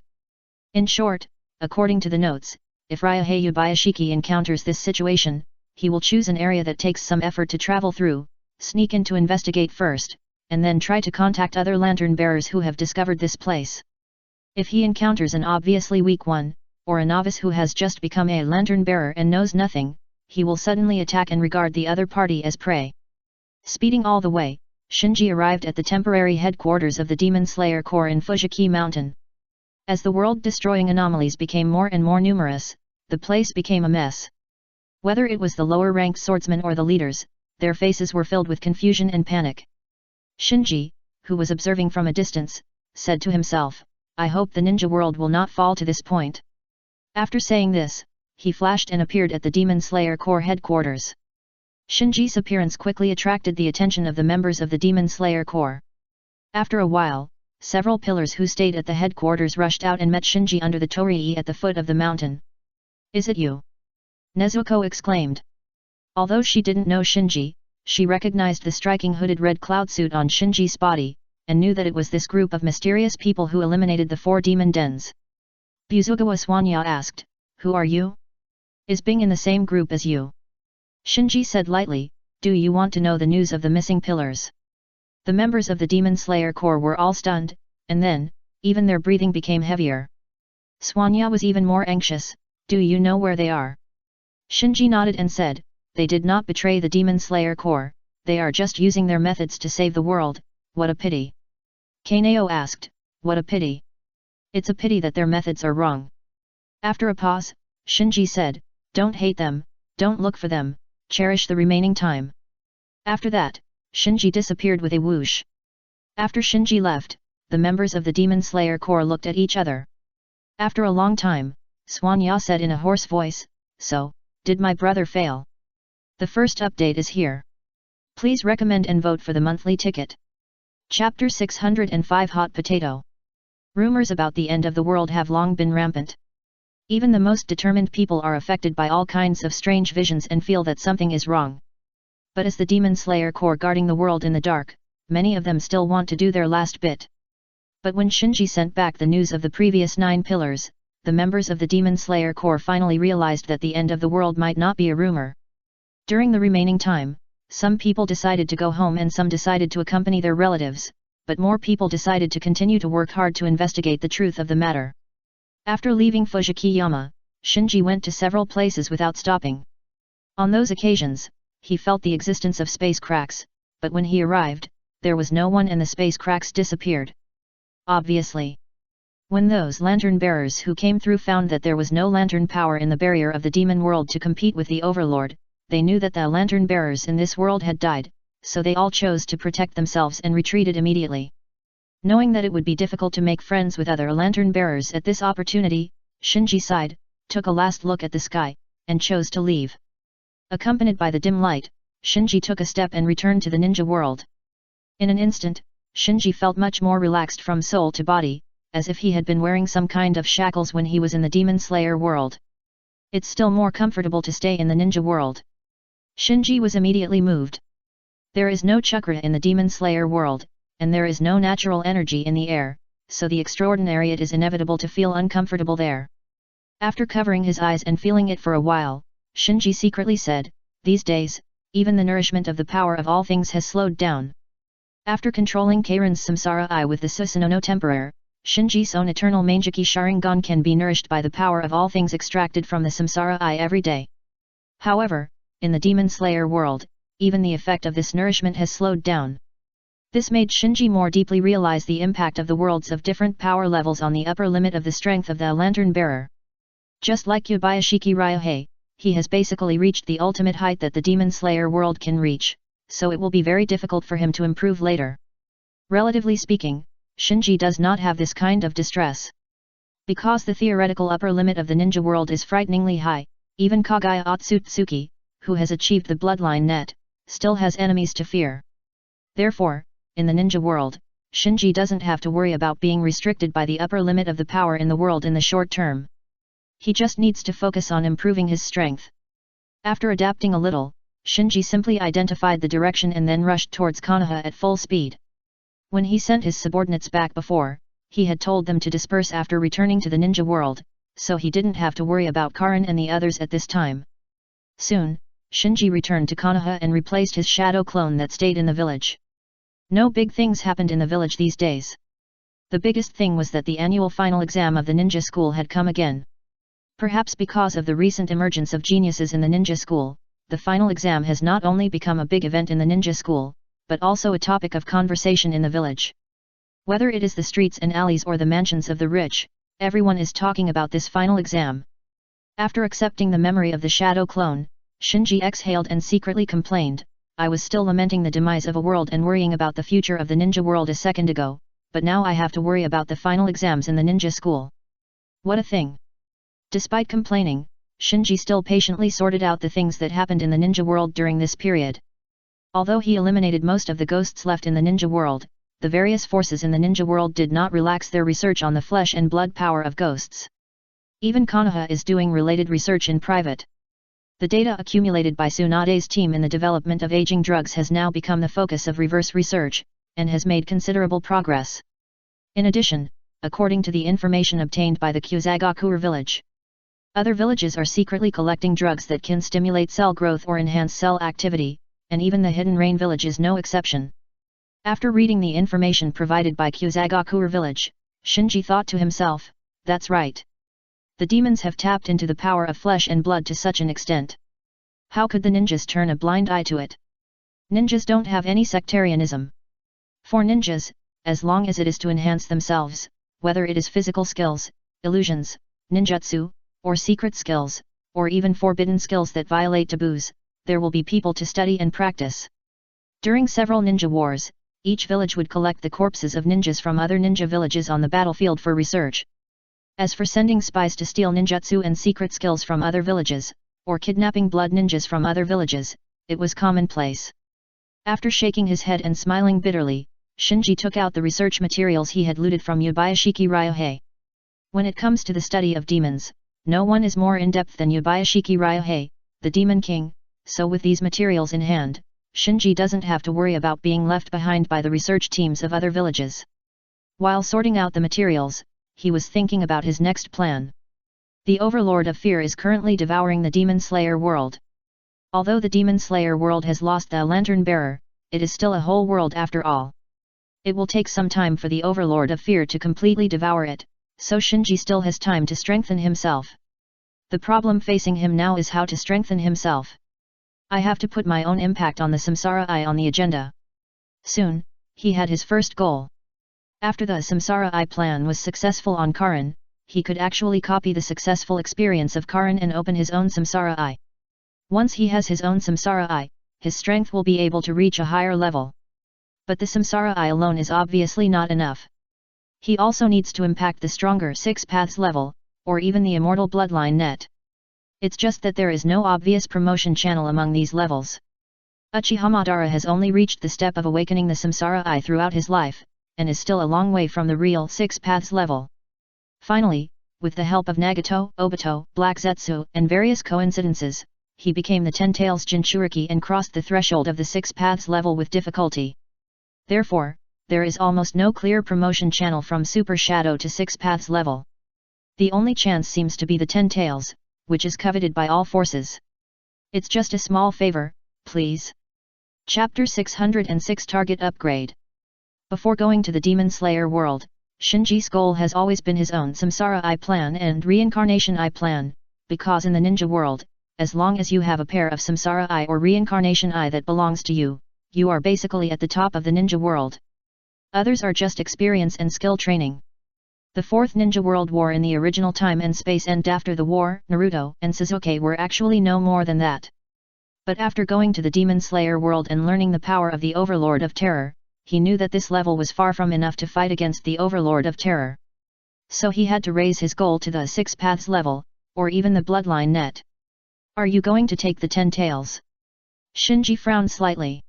In short, according to the notes, if Ryuhei Yubayashiki encounters this situation, he will choose an area that takes some effort to travel through, sneak in to investigate first, and then try to contact other lantern bearers who have discovered this place. If he encounters an obviously weak one, or a novice who has just become a lantern bearer and knows nothing, he will suddenly attack and regard the other party as prey. Speeding all the way, Shinji arrived at the temporary headquarters of the Demon Slayer Corps in Fujiki Mountain. As the world-destroying anomalies became more and more numerous, the place became a mess. Whether it was the lower-ranked swordsmen or the leaders, their faces were filled with confusion and panic. Shinji, who was observing from a distance, said to himself, "I hope the ninja world will not fall to this point." After saying this, he flashed and appeared at the Demon Slayer Corps headquarters. Shinji's appearance quickly attracted the attention of the members of the Demon Slayer Corps. After a while, several pillars who stayed at the headquarters rushed out and met Shinji under the torii at the foot of the mountain. "Is it you?" Nezuko exclaimed. Although she didn't know Shinji, she recognized the striking hooded red cloud suit on Shinji's body, and knew that it was this group of mysterious people who eliminated the 4 demon dens. Buzugawa Swanya asked, "Who are you? Is Bing in the same group as you?" Shinji said lightly, "Do you want to know the news of the missing pillars?" The members of the Demon Slayer Corps were all stunned, and then, even their breathing became heavier. Swanya was even more anxious, "Do you know where they are?" Shinji nodded and said, "They did not betray the Demon Slayer Corps, they are just using their methods to save the world, what a pity." Kaneo asked, "What a pity?" "It's a pity that their methods are wrong." After a pause, Shinji said, "Don't hate them, don't look for them, cherish the remaining time." After that, Shinji disappeared with a whoosh. After Shinji left, the members of the Demon Slayer Corps looked at each other. After a long time, Swanya said in a hoarse voice, "So, did my brother fail? The first update is here. Please recommend and vote for the monthly ticket." Chapter 605 Hot Potato. Rumors about the end of the world have long been rampant. Even the most determined people are affected by all kinds of strange visions and feel that something is wrong. But as the Demon Slayer Corps guarding the world in the dark, many of them still want to do their last bit. But when Shinji sent back the news of the previous 9 pillars, the members of the Demon Slayer Corps finally realized that the end of the world might not be a rumor. During the remaining time, some people decided to go home and some decided to accompany their relatives, but more people decided to continue to work hard to investigate the truth of the matter. After leaving Fujikiyama, Shinji went to several places without stopping. On those occasions, he felt the existence of space cracks, but when he arrived, there was no one and the space cracks disappeared. Obviously. When those lantern bearers who came through found that there was no lantern power in the barrier of the demon world to compete with the Overlord, they knew that the lantern bearers in this world had died, so they all chose to protect themselves and retreated immediately. Knowing that it would be difficult to make friends with other lantern bearers at this opportunity, Shinji sighed, took a last look at the sky, and chose to leave. Accompanied by the dim light, Shinji took a step and returned to the ninja world. In an instant, Shinji felt much more relaxed from soul to body, as if he had been wearing some kind of shackles when he was in the Demon Slayer world. It's still more comfortable to stay in the ninja world. Shinji was immediately moved. There is no chakra in the Demon Slayer world, and there is no natural energy in the air, so the extraordinary it is inevitable to feel uncomfortable there. After covering his eyes and feeling it for a while, Shinji secretly said, "These days, even the nourishment of the power of all things has slowed down." After controlling Kairin's Samsara Eye with the Susanoo no Temporare, Shinji's own eternal Mangeki Sharingan can be nourished by the power of all things extracted from the Samsara Eye every day. However, in the Demon Slayer world, even the effect of this nourishment has slowed down. This made Shinji more deeply realize the impact of the worlds of different power levels on the upper limit of the strength of the lantern bearer. Just like Yubayashiki Ryuhei, he has basically reached the ultimate height that the Demon Slayer world can reach, so it will be very difficult for him to improve later. Relatively speaking, Shinji does not have this kind of distress. Because the theoretical upper limit of the ninja world is frighteningly high, even Kagaya Otsutsuki, who has achieved the bloodline net, still has enemies to fear. Therefore, in the ninja world, Shinji doesn't have to worry about being restricted by the upper limit of the power in the world in the short term. He just needs to focus on improving his strength. After adapting a little, Shinji simply identified the direction and then rushed towards Konoha at full speed. When he sent his subordinates back before, he had told them to disperse after returning to the ninja world, so he didn't have to worry about Karin and the others at this time. Soon, Shinji returned to Konoha and replaced his shadow clone that stayed in the village. No big things happened in the village these days. The biggest thing was that the annual final exam of the ninja school had come again. Perhaps because of the recent emergence of geniuses in the ninja school, the final exam has not only become a big event in the ninja school, but also a topic of conversation in the village. Whether it is the streets and alleys or the mansions of the rich, everyone is talking about this final exam. After accepting the memory of the shadow clone, Shinji exhaled and secretly complained, I was still lamenting the demise of a world and worrying about the future of the ninja world a second ago, but now I have to worry about the final exams in the ninja school. What a thing! Despite complaining, Shinji still patiently sorted out the things that happened in the ninja world during this period. Although he eliminated most of the ghosts left in the ninja world, the various forces in the ninja world did not relax their research on the flesh and blood power of ghosts. Even Konoha is doing related research in private. The data accumulated by Tsunade's team in the development of aging drugs has now become the focus of reverse research, and has made considerable progress. In addition, according to the information obtained by the Kusagakure village, other villages are secretly collecting drugs that can stimulate cell growth or enhance cell activity, and even the Hidden Rain village is no exception. After reading the information provided by Kusagakure village, Shinji thought to himself, that's right. The demons have tapped into the power of flesh and blood to such an extent. How could the ninjas turn a blind eye to it? Ninjas don't have any sectarianism. For ninjas, as long as it is to enhance themselves, whether it is physical skills, illusions, ninjutsu, or secret skills, or even forbidden skills that violate taboos, there will be people to study and practice. During several ninja wars, each village would collect the corpses of ninjas from other ninja villages on the battlefield for research. As for sending spies to steal ninjutsu and secret skills from other villages, or kidnapping blood ninjas from other villages, it was commonplace. After shaking his head and smiling bitterly, Shinji took out the research materials he had looted from Yubayashiki Ryohei. When it comes to the study of demons, no one is more in-depth than Yubayashiki Ryohei, the Demon King, so with these materials in hand, Shinji doesn't have to worry about being left behind by the research teams of other villages. While sorting out the materials, he was thinking about his next plan. The Overlord of Fear is currently devouring the Demon Slayer world. Although the Demon Slayer world has lost the Lantern Bearer, it is still a whole world after all. It will take some time for the Overlord of Fear to completely devour it, so Shinji still has time to strengthen himself. The problem facing him now is how to strengthen himself. I have to put my own impact on the Samsara Eye on the agenda. Soon, he had his first goal. After the Samsara Eye plan was successful on Karin, he could actually copy the successful experience of Karin and open his own Samsara Eye. Once he has his own Samsara Eye, his strength will be able to reach a higher level. But the Samsara Eye alone is obviously not enough. He also needs to impact the stronger Six Paths level, or even the Immortal Bloodline net. It's just that there is no obvious promotion channel among these levels. Uchiha Madara has only reached the step of awakening the Samsara Eye throughout his life, and is still a long way from the real Six Paths level. Finally, with the help of Nagato, Obito, Black Zetsu, and various coincidences, he became the Ten Tails Jinchuriki and crossed the threshold of the Six Paths level with difficulty. Therefore, there is almost no clear promotion channel from Super Shadow to Six Paths level. The only chance seems to be the Ten Tails, which is coveted by all forces. It's just a small favor, please. Chapter 606 Target Upgrade. Before going to the Demon Slayer world, Shinji's goal has always been his own Samsara Eye plan and Reincarnation Eye plan, because in the ninja world, as long as you have a pair of Samsara Eye or Reincarnation Eye that belongs to you, you are basically at the top of the ninja world. Others are just experience and skill training. The Fourth Ninja World War in the original time and space and after the war, Naruto and Sasuke were actually no more than that. But after going to the Demon Slayer world and learning the power of the Overlord of Terror, he knew that this level was far from enough to fight against the Overlord of Terror. So he had to raise his goal to the Six Paths level, or even the Bloodline net. Are you going to take the Ten Tails? Shinji frowned slightly.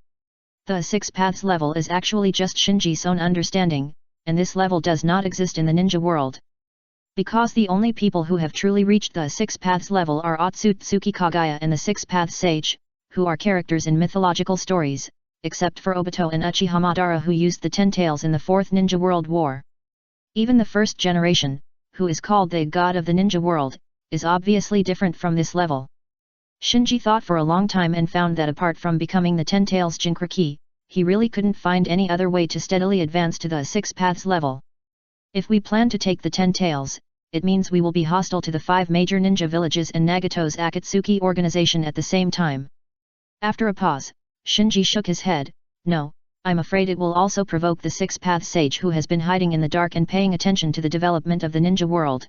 The Six Paths level is actually just Shinji's own understanding, and this level does not exist in the ninja world. Because the only people who have truly reached the Six Paths level are Otsutsuki Kagaya and the Six Paths Sage, who are characters in mythological stories, except for Obito and Uchiha Madara, who used the 10 tails in the 4th Ninja World War. Even the first generation, who is called the God of the Ninja World, is obviously different from this level. Shinji thought for a long time and found that apart from becoming the 10 tails Jinchuriki, he really couldn't find any other way to steadily advance to the 6 paths level. If we plan to take the 10 tails, it means we will be hostile to the 5 major ninja villages and Nagato's Akatsuki organization at the same time. After a pause, Shinji shook his head. No, I'm afraid it will also provoke the 6 path sage who has been hiding in the dark and paying attention to the development of the ninja world.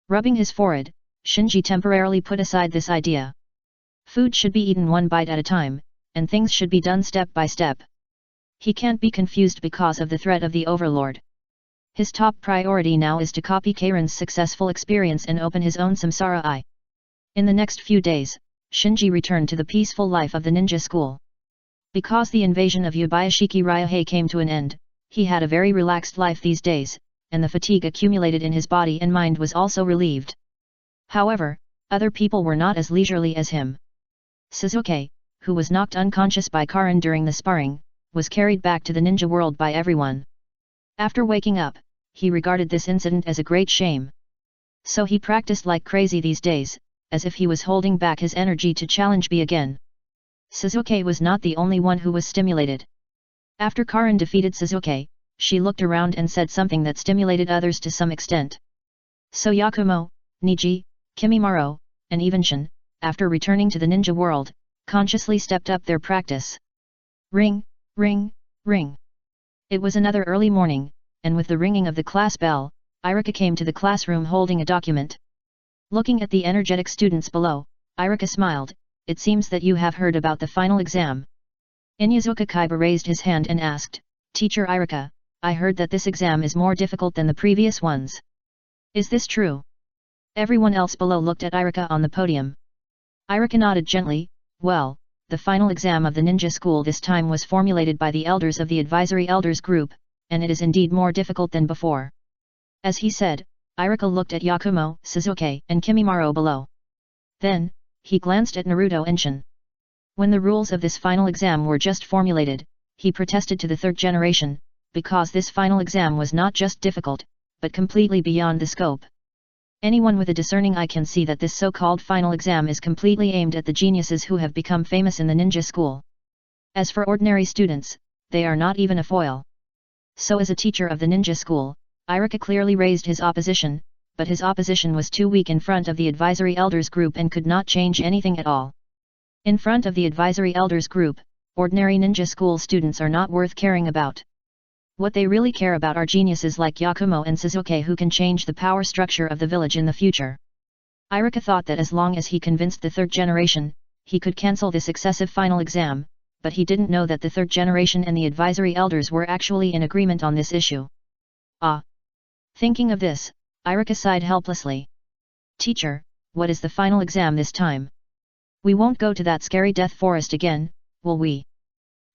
Rubbing his forehead, Shinji temporarily put aside this idea. Food should be eaten one bite at a time, and things should be done step by step. He can't be confused because of the threat of the Overlord. His top priority now is to copy Karen's successful experience and open his own samsara eye. In the next few days, Shinji returned to the peaceful life of the ninja school. Because the invasion of Yabayashiki Ryuhei came to an end, he had a very relaxed life these days, and the fatigue accumulated in his body and mind was also relieved. However, other people were not as leisurely as him. Suzuki, who was knocked unconscious by Karen during the sparring, was carried back to the ninja world by everyone. After waking up, he regarded this incident as a great shame. So he practiced like crazy these days, as if he was holding back his energy to challenge B again. Suzuki was not the only one who was stimulated. After Karen defeated Suzuki, she looked around and said something that stimulated others to some extent. So Yakumo, Niji, Kimimaro, and even Shin, after returning to the ninja world, consciously stepped up their practice. Ring, ring, ring. It was another early morning, and with the ringing of the class bell, Irika came to the classroom holding a document. Looking at the energetic students below, Irika smiled. It seems that you have heard about the final exam. Inyazuka Kaiba raised his hand and asked, Teacher Irika, I heard that this exam is more difficult than the previous ones. Is this true? Everyone else below looked at Irika on the podium. Irika nodded gently. Well, the final exam of the ninja school this time was formulated by the elders of the advisory elders group, and it is indeed more difficult than before. As he said, Irika looked at Yakumo, Suzuki, and Kimimaro below. Then, he glanced at Naruto and Shin. When the rules of this final exam were just formulated, he protested to the 3rd generation, because this final exam was not just difficult, but completely beyond the scope. Anyone with a discerning eye can see that this so-called final exam is completely aimed at the geniuses who have become famous in the ninja school. As for ordinary students, they are not even a foil. So as a teacher of the ninja school, Irika clearly raised his opposition, but his opposition was too weak in front of the advisory elders group and could not change anything at all. In front of the advisory elders group, ordinary ninja school students are not worth caring about. What they really care about are geniuses like Yakumo and Suzuki who can change the power structure of the village in the future. Irika thought that as long as he convinced the 3rd generation, he could cancel this excessive final exam, but he didn't know that the 3rd generation and the advisory elders were actually in agreement on this issue. Ah! Thinking of this, Irika sighed helplessly. Teacher, what is the final exam this time? We won't go to that scary death forest again, will we?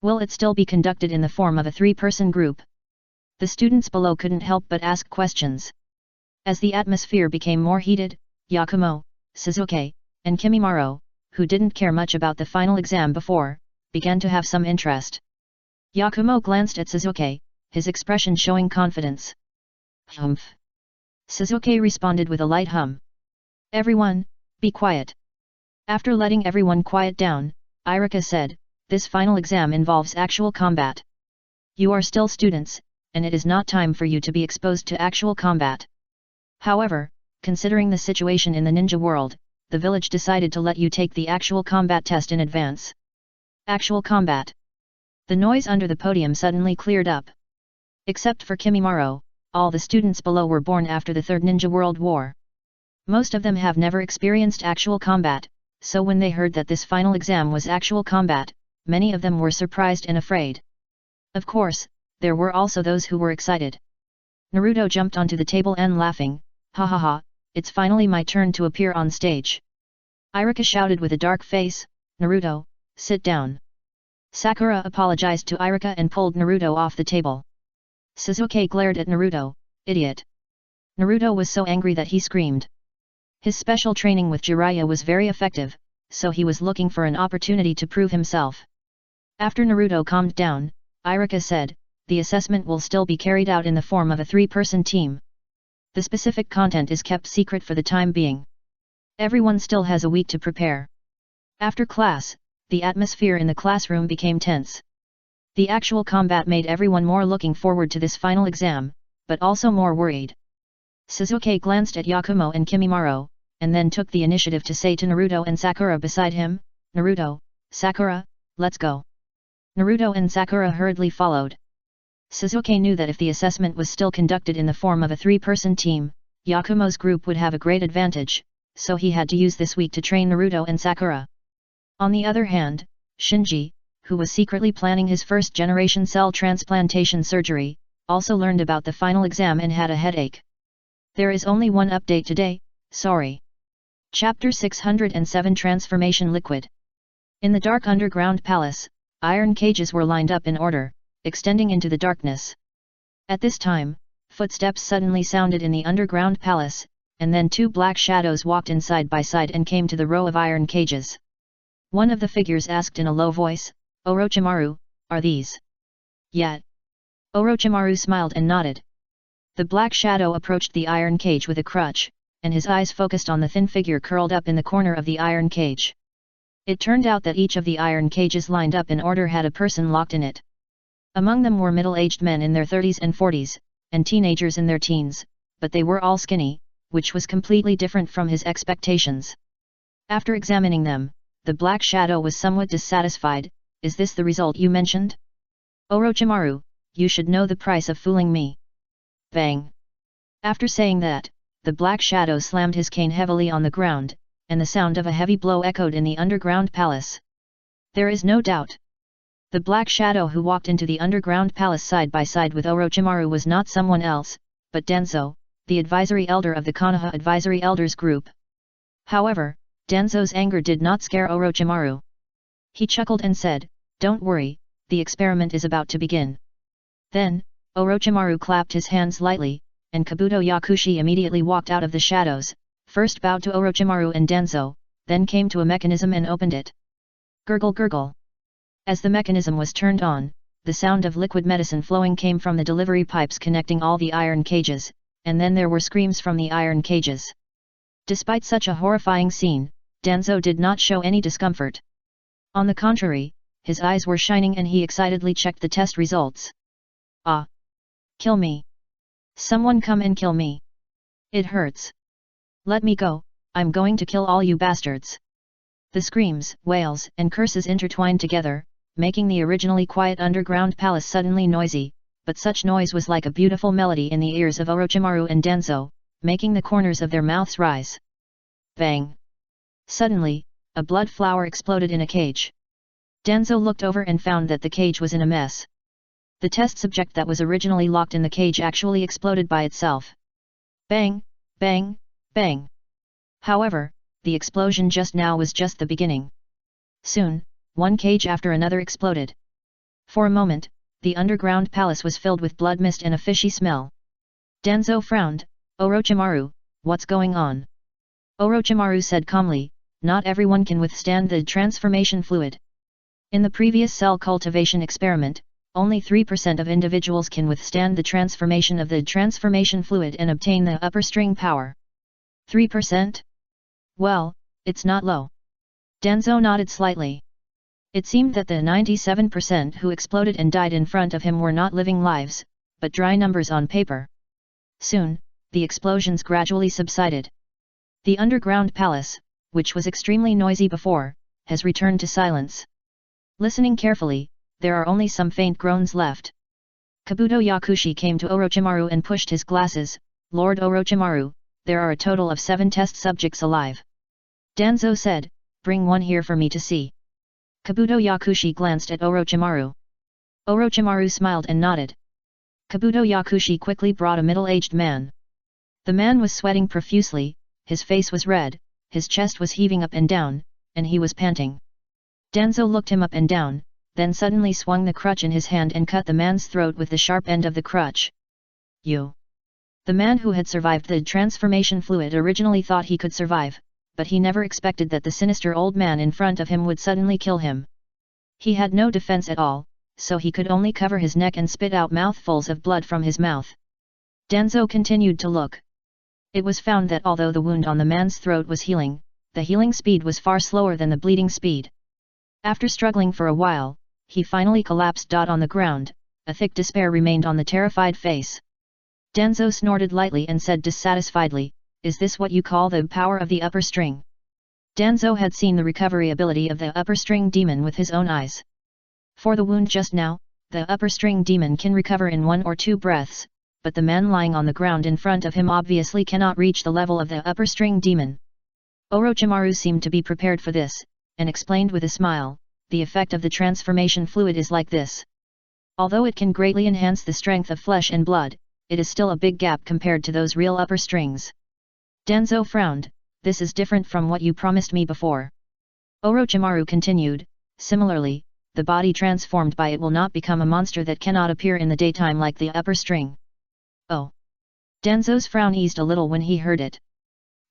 Will it still be conducted in the form of a 3-person group? The students below couldn't help but ask questions. As the atmosphere became more heated, Yakumo, Suzuki, and Kimimaro, who didn't care much about the final exam before, began to have some interest. Yakumo glanced at Suzuki, his expression showing confidence. Humph. Suzuki responded with a light hum. Everyone, be quiet. After letting everyone quiet down, Irika said, this final exam involves actual combat. You are still students, and it is not time for you to be exposed to actual combat. However, considering the situation in the ninja world, the village decided to let you take the actual combat test in advance. Actual combat. The noise under the podium suddenly cleared up. Except for Kimimaro, all the students below were born after the 3rd Ninja World War. Most of them have never experienced actual combat, so when they heard that this final exam was actual combat, many of them were surprised and afraid. Of course, there were also those who were excited. Naruto jumped onto the table and laughing, ha ha ha, it's finally my turn to appear on stage. Irika shouted with a dark face, Naruto, sit down. Sakura apologized to Irika and pulled Naruto off the table. Suzuki glared at Naruto, idiot. Naruto was so angry that he screamed. His special training with Jiraiya was very effective, so he was looking for an opportunity to prove himself. After Naruto calmed down, Irika said, the assessment will still be carried out in the form of a 3-person team. The specific content is kept secret for the time being. Everyone still has a week to prepare. After class, the atmosphere in the classroom became tense. The actual combat made everyone more looking forward to this final exam, but also more worried. Sasuke glanced at Yakumo and Kimimaro, and then took the initiative to say to Naruto and Sakura beside him, Naruto, Sakura, let's go. Naruto and Sakura hurriedly followed. Sasuke knew that if the assessment was still conducted in the form of a 3-person team, Yakumo's group would have a great advantage, so he had to use this week to train Naruto and Sakura. On the other hand, Shinji, who was secretly planning his first-generation cell transplantation surgery, also learned about the final exam and had a headache. There is only one update today, sorry. Chapter 607 Transformation Liquid. In the dark underground palace, iron cages were lined up in order, extending into the darkness. At this time, footsteps suddenly sounded in the underground palace, and then 2 black shadows walked in side by side and came to the row of iron cages. One of the figures asked in a low voice, Orochimaru, are these yet? Orochimaru smiled and nodded. The black shadow approached the iron cage with a crutch, and his eyes focused on the thin figure curled up in the corner of the iron cage. It turned out that each of the iron cages lined up in order had a person locked in it. Among them were middle-aged men in their 30s and 40s, and teenagers in their teens, but they were all skinny, which was completely different from his expectations. After examining them, the black shadow was somewhat dissatisfied. Is this the result you mentioned? Orochimaru, you should know the price of fooling me. Bang! After saying that, the black shadow slammed his cane heavily on the ground, and the sound of a heavy blow echoed in the underground palace. There is no doubt. The black shadow who walked into the underground palace side by side with Orochimaru was not someone else, but Danzo, the advisory elder of the Konoha Advisory Elders group. However, Danzo's anger did not scare Orochimaru. He chuckled and said, don't worry, the experiment is about to begin. Then, Orochimaru clapped his hands lightly, and Kabuto Yakushi immediately walked out of the shadows, first bowed to Orochimaru and Danzo, then came to a mechanism and opened it. Gurgle gurgle. As the mechanism was turned on, the sound of liquid medicine flowing came from the delivery pipes connecting all the iron cages, and then there were screams from the iron cages. Despite such a horrifying scene, Danzo did not show any discomfort. On the contrary, his eyes were shining and he excitedly checked the test results. Ah! Kill me! Someone come and kill me! It hurts! Let me go, I'm going to kill all you bastards! The screams, wails, and curses intertwined together, making the originally quiet underground palace suddenly noisy, but such noise was like a beautiful melody in the ears of Orochimaru and Danzo, making the corners of their mouths rise. Bang! Suddenly, a blood flower exploded in a cage. Danzo looked over and found that the cage was in a mess. The test subject that was originally locked in the cage actually exploded by itself. Bang, bang, bang. However, the explosion just now was just the beginning. Soon, one cage after another exploded. For a moment, the underground palace was filled with blood mist and a fishy smell. Danzo frowned. Orochimaru, what's going on? Orochimaru said calmly, not everyone can withstand the transformation fluid. In the previous cell cultivation experiment, only 3% of individuals can withstand the transformation of the transformation fluid and obtain the upper string power. 3%? Well, it's not low. Danzo nodded slightly. It seemed that the 97% who exploded and died in front of him were not living lives, but dry numbers on paper. Soon, the explosions gradually subsided. The underground palace, which was extremely noisy before, has returned to silence. Listening carefully, there are only some faint groans left. Kabuto Yakushi came to Orochimaru and pushed his glasses. Lord Orochimaru, there are a total of 7 test subjects alive. Danzo said, bring one here for me to see. Kabuto Yakushi glanced at Orochimaru. Orochimaru smiled and nodded. Kabuto Yakushi quickly brought a middle-aged man. The man was sweating profusely, his face was red, his chest was heaving up and down, and he was panting. Danzo looked him up and down, then suddenly swung the crutch in his hand and cut the man's throat with the sharp end of the crutch. You! The man who had survived the transformation fluid originally thought he could survive, but he never expected that the sinister old man in front of him would suddenly kill him. He had no defense at all, so he could only cover his neck and spit out mouthfuls of blood from his mouth. Danzo continued to look. It was found that although the wound on the man's throat was healing, the healing speed was far slower than the bleeding speed. After struggling for a while, he finally collapsed. On the ground, a thick despair remained on the terrified face. Danzo snorted lightly and said dissatisfiedly, "Is this what you call the power of the upper string?" Danzo had seen the recovery ability of the upper string demon with his own eyes. For the wound just now, the upper string demon can recover in 1 or 2 breaths, but the man lying on the ground in front of him obviously cannot reach the level of the upper string demon. Orochimaru seemed to be prepared for this, and explained with a smile, "The effect of the transformation fluid is like this. Although it can greatly enhance the strength of flesh and blood, it is still a big gap compared to those real upper strings." Danzo frowned, "This is different from what you promised me before." Orochimaru continued, "Similarly, the body transformed by it will not become a monster that cannot appear in the daytime like the upper string." Oh! Danzo's frown eased a little when he heard it.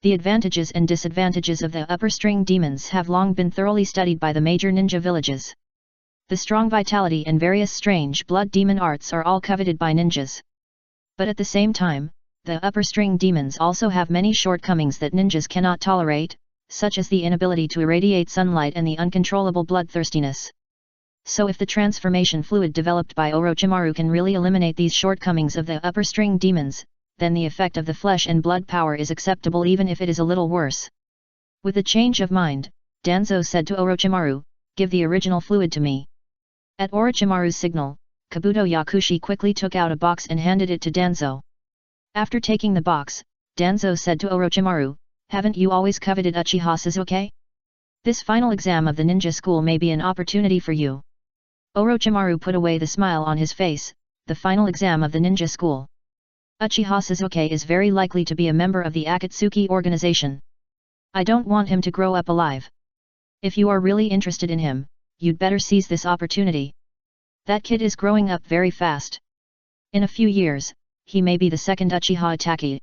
The advantages and disadvantages of the upper string demons have long been thoroughly studied by the major ninja villages. The strong vitality and various strange blood demon arts are all coveted by ninjas. But at the same time, the upper string demons also have many shortcomings that ninjas cannot tolerate, such as the inability to irradiate sunlight and the uncontrollable bloodthirstiness. So if the transformation fluid developed by Orochimaru can really eliminate these shortcomings of the upper string demons, then the effect of the flesh and blood power is acceptable even if it is a little worse. With a change of mind, Danzo said to Orochimaru, "Give the original fluid to me." At Orochimaru's signal, Kabuto Yakushi quickly took out a box and handed it to Danzo. After taking the box, Danzo said to Orochimaru, "Haven't you always coveted Uchiha Sasuke? This final exam of the ninja school may be an opportunity for you." Orochimaru put away the smile on his face, "The final exam of the ninja school. Uchiha Sasuke is very likely to be a member of the Akatsuki organization. I don't want him to grow up alive. If you are really interested in him, you'd better seize this opportunity. That kid is growing up very fast. In a few years, he may be the second Uchiha Itachi."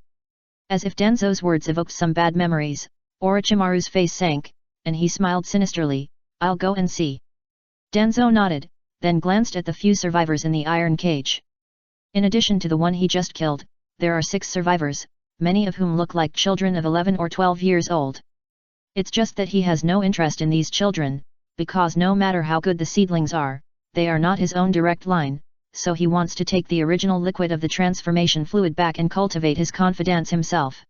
As if Danzo's words evoked some bad memories, Orochimaru's face sank, and he smiled sinisterly, "I'll go and see." Danzo nodded, then glanced at the few survivors in the iron cage. In addition to the one he just killed, there are 6 survivors, many of whom look like children of 11 or 12 years old. It's just that he has no interest in these children, because no matter how good the seedlings are, they are not his own direct line, so he wants to take the original liquid of the transformation fluid back and cultivate his confidence himself.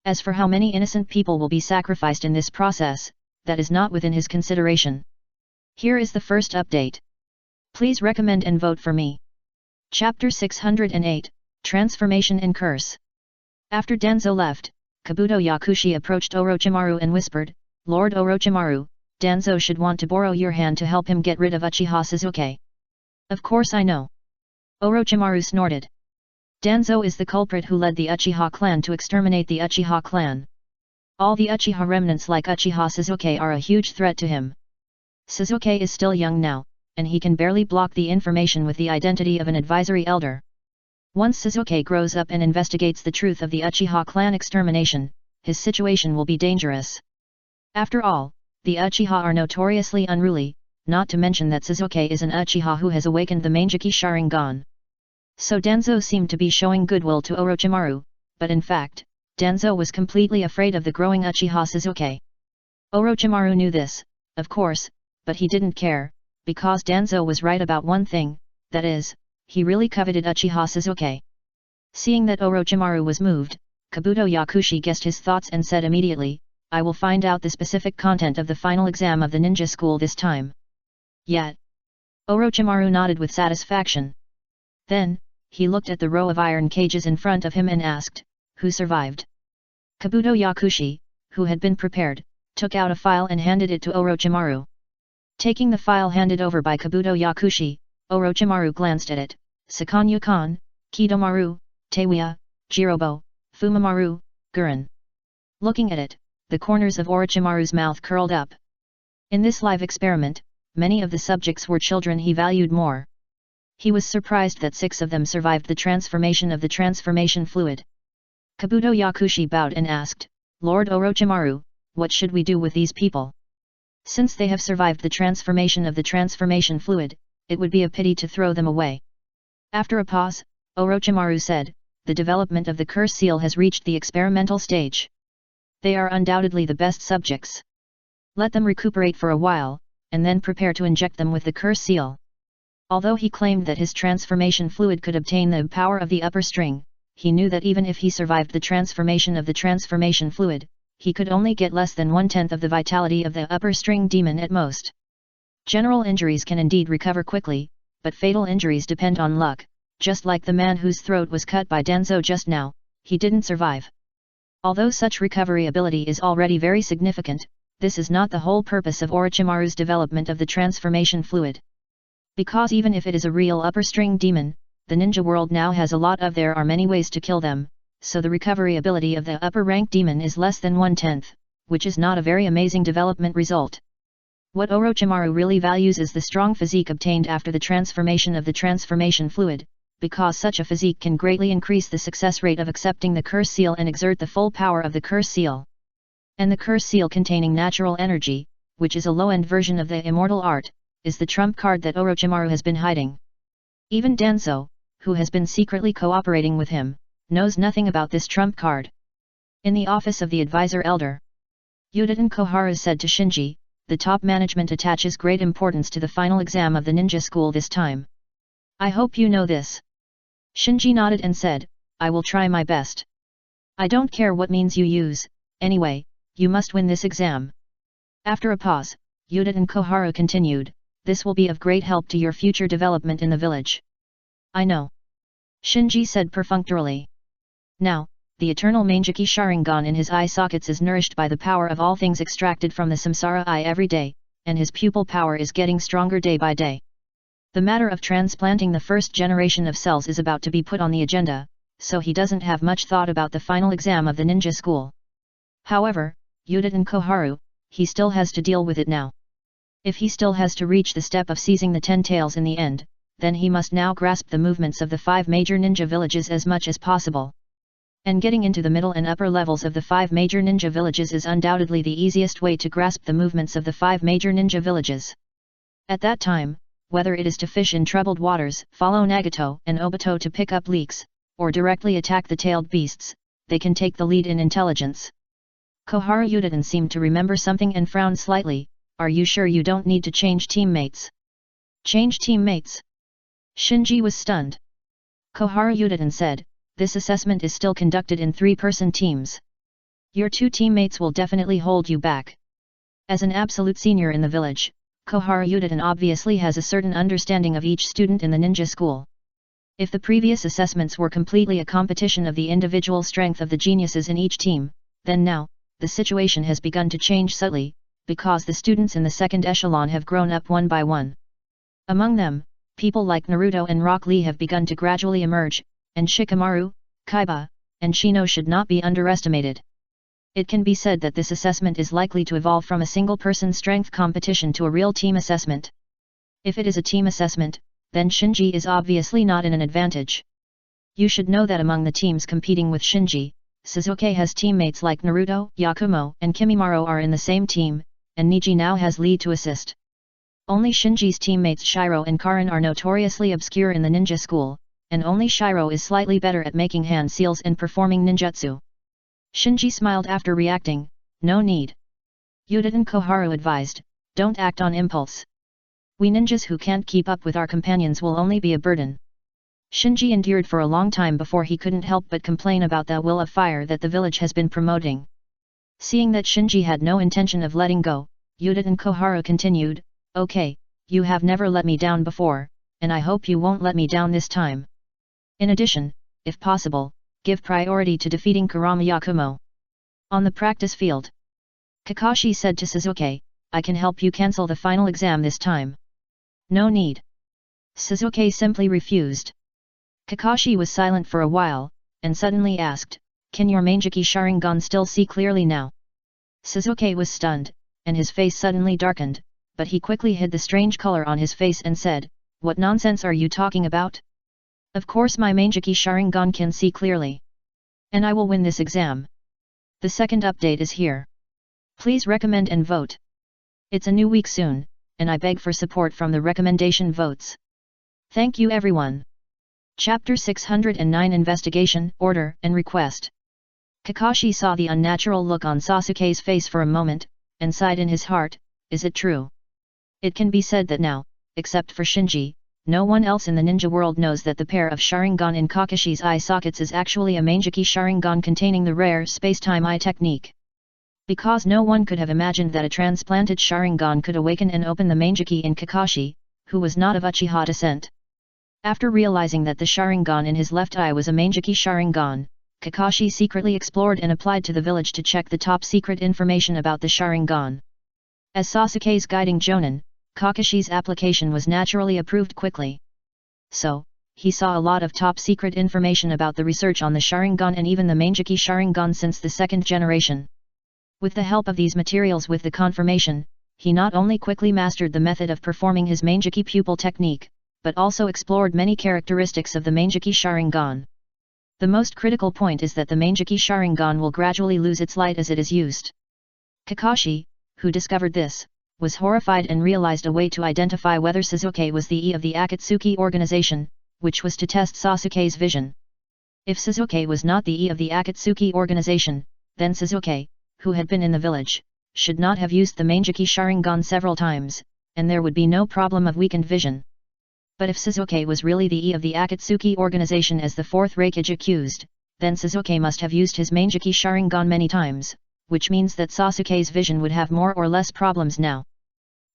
As for how many innocent people will be sacrificed in this process, that is not within his consideration. Here is the first update. Please recommend and vote for me. Chapter 608, Transformation and Curse. After Danzo left, Kabuto Yakushi approached Orochimaru and whispered, "Lord Orochimaru, Danzo should want to borrow your hand to help him get rid of Uchiha Sasuke." "Of course I know." Orochimaru snorted. "Danzo is the culprit who led the Uchiha clan to exterminate the Uchiha clan. All the Uchiha remnants like Uchiha Sasuke are a huge threat to him. Sasuke is still young now, and he can barely block the information with the identity of an advisory elder. Once Sasuke grows up and investigates the truth of the Uchiha clan extermination, his situation will be dangerous. After all, the Uchiha are notoriously unruly, not to mention that Sasuke is an Uchiha who has awakened the Mangeki Sharingan." So Danzo seemed to be showing goodwill to Orochimaru, but in fact, Danzo was completely afraid of the growing Uchiha Sasuke. Orochimaru knew this, of course, but he didn't care, because Danzo was right about one thing, that is, he really coveted Uchiha Sasuke. Seeing that Orochimaru was moved, Kabuto Yakushi guessed his thoughts and said immediately, "I will find out the specific content of the final exam of the ninja school this time." Yet, Orochimaru nodded with satisfaction. Then, he looked at the row of iron cages in front of him and asked, "Who survived?" Kabuto Yakushi, who had been prepared, took out a file and handed it to Orochimaru. Taking the file handed over by Kabuto Yakushi, Orochimaru glanced at it. Sakanyu-kan, Kidomaru, Teiwa, Jirobo, Fumimaru, Guren. Looking at it, the corners of Orochimaru's mouth curled up. In this live experiment, many of the subjects were children he valued more. He was surprised that 6 of them survived the transformation of the transformation fluid. Kabuto Yakushi bowed and asked, "Lord Orochimaru, what should we do with these people?" Since they have survived the transformation of the transformation fluid, it would be a pity to throw them away. After a pause, Orochimaru said, the development of the curse seal has reached the experimental stage. They are undoubtedly the best subjects. Let them recuperate for a while, and then prepare to inject them with the curse seal. Although he claimed that his transformation fluid could obtain the power of the upper string, he knew that even if he survived the transformation of the transformation fluid, he could only get less than 1/10 of the vitality of the upper string demon at most. General injuries can indeed recover quickly, but fatal injuries depend on luck, just like the man whose throat was cut by Danzo just now, he didn't survive. Although such recovery ability is already very significant, this is not the whole purpose of Orochimaru's development of the transformation fluid. Because even if it is a real upper string demon, the ninja world now has a lot of there are many ways to kill them, so the recovery ability of the upper rank demon is less than 1/10, which is not a very amazing development result. What Orochimaru really values is the strong physique obtained after the transformation of the transformation fluid, because such a physique can greatly increase the success rate of accepting the curse seal and exert the full power of the curse seal. And the curse seal containing natural energy, which is a low-end version of the immortal art, is the trump card that Orochimaru has been hiding. Even Danzo, who has been secretly cooperating with him, knows nothing about this trump card. In the office of the advisor elder, Uchiha Koharu said to Shinji, the top management attaches great importance to the final exam of the ninja school this time. I hope you know this. Shinji nodded and said, I will try my best. I don't care what means you use, anyway, you must win this exam. After a pause, Uchiha Koharu continued, this will be of great help to your future development in the village. I know. Shinji said perfunctorily. Now, the eternal Manjiki Sharingan in his eye sockets is nourished by the power of all things extracted from the Samsara eye every day, and his pupil power is getting stronger day by day. The matter of transplanting the first generation of cells is about to be put on the agenda, so he doesn't have much thought about the final exam of the ninja school. However, Uchiha Koharu, he still has to deal with it now. If he still has to reach the step of seizing the 10 tails in the end, then he must now grasp the movements of the 5 major ninja villages as much as possible. And getting into the middle and upper levels of the 5 major ninja villages is undoubtedly the easiest way to grasp the movements of the 5 major ninja villages. At that time, whether it is to fish in troubled waters, follow Nagato and Obito to pick up leaks, or directly attack the tailed beasts, they can take the lead in intelligence. Koharu Uchiha seemed to remember something and frowned slightly, are you sure you don't need to change teammates? Change teammates? Shinji was stunned. Koharu Uchiha said, this assessment is still conducted in 3-person teams. Your 2 teammates will definitely hold you back. As an absolute senior in the village, Koharu Uchiha obviously has a certain understanding of each student in the ninja school. If the previous assessments were completely a competition of the individual strength of the geniuses in each team, then now, the situation has begun to change subtly, because the students in the second echelon have grown up one by one. Among them, people like Naruto and Rock Lee have begun to gradually emerge, and Shikamaru, Kaiba, and Shino should not be underestimated. It can be said that this assessment is likely to evolve from a single-person strength competition to a real team assessment. If it is a team assessment, then Shinji is obviously not in an advantage. You should know that among the teams competing with Shinji, Sasuke has teammates like Naruto, Yakumo, and Kimimaro are in the same team, and Niji now has Lee to assist. Only Shinji's teammates Shiro and Karin are notoriously obscure in the ninja school, and only Shiro is slightly better at making hand seals and performing ninjutsu. Shinji smiled after reacting, no need. Uchiha Koharu advised, don't act on impulse. We ninjas who can't keep up with our companions will only be a burden. Shinji endured for a long time before he couldn't help but complain about the will of fire that the village has been promoting. Seeing that Shinji had no intention of letting go, Uchiha Koharu continued, okay, you have never let me down before, and I hope you won't let me down this time. In addition, if possible, give priority to defeating Kurama Yakumo. On the practice field, Kakashi said to Sasuke, I can help you cancel the final exam this time. No need. Sasuke simply refused. Kakashi was silent for a while, and suddenly asked, can your Manjiki Sharingan still see clearly now? Sasuke was stunned, and his face suddenly darkened, but he quickly hid the strange color on his face and said, what nonsense are you talking about? Of course my Manjiki Sharingan can see clearly. And I will win this exam. The second update is here. Please recommend and vote. It's a new week soon, and I beg for support from the recommendation votes. Thank you everyone. Chapter 609 Investigation, Order, and Request. Kakashi saw the unnatural look on Sasuke's face for a moment, and sighed in his heart, is it true? It can be said that now, except for Shinji, no one else in the ninja world knows that the pair of Sharingan in Kakashi's eye sockets is actually a Mangeki Sharingan containing the rare space-time eye technique. Because no one could have imagined that a transplanted Sharingan could awaken and open the Mangeki in Kakashi, who was not of Uchiha descent. After realizing that the Sharingan in his left eye was a Mangeki Sharingan, Kakashi secretly explored and applied to the village to check the top-secret information about the Sharingan. As Sasuke's guiding Jonin, Kakashi's application was naturally approved quickly. So, he saw a lot of top-secret information about the research on the Sharingan and even the Mangeki Sharingan since the second generation. With the help of these materials with the confirmation, he not only quickly mastered the method of performing his Mangeki pupil technique, but also explored many characteristics of the Mangeki Sharingan. The most critical point is that the Mangeki Sharingan will gradually lose its light as it is used. Kakashi, who discovered this, was horrified and realized a way to identify whether Sasuke was the E of the Akatsuki organization, which was to test Sasuke's vision. If Sasuke was not the E of the Akatsuki organization, then Sasuke, who had been in the village, should not have used the Mangeki Sharingan several times, and there would be no problem of weakened vision. But if Sasuke was really the E of the Akatsuki organization as the fourth Raikage accused, then Sasuke must have used his Mangeki Sharingan many times, which means that Sasuke's vision would have more or less problems now.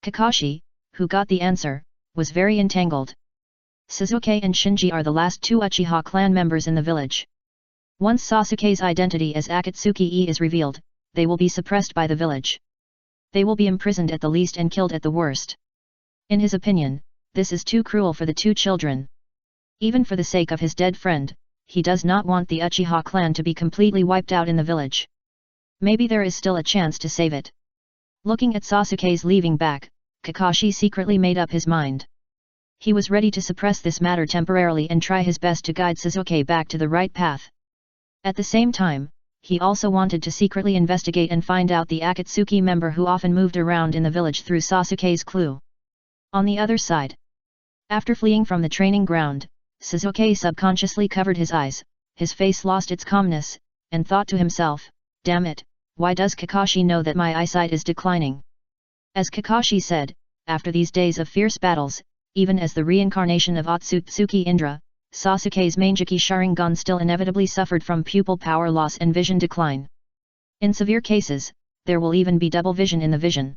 Kakashi, who got the answer, was very entangled. Sasuke and Shinji are the last two Uchiha clan members in the village. Once Sasuke's identity as Akatsuki is revealed, they will be suppressed by the village. They will be imprisoned at the least and killed at the worst. In his opinion, this is too cruel for the two children. Even for the sake of his dead friend, he does not want the Uchiha clan to be completely wiped out in the village. Maybe there is still a chance to save it. Looking at Sasuke's leaving back, Kakashi secretly made up his mind. He was ready to suppress this matter temporarily and try his best to guide Sasuke back to the right path. At the same time, he also wanted to secretly investigate and find out the Akatsuki member who often moved around in the village through Sasuke's clue. On the other side, after fleeing from the training ground, Sasuke subconsciously covered his eyes, his face lost its calmness, and thought to himself, damn it, why does Kakashi know that my eyesight is declining? As Kakashi said, after these days of fierce battles, even as the reincarnation of Otsutsuki Indra, Sasuke's Mangeki Sharingan still inevitably suffered from pupil power loss and vision decline. In severe cases, there will even be double vision in the vision.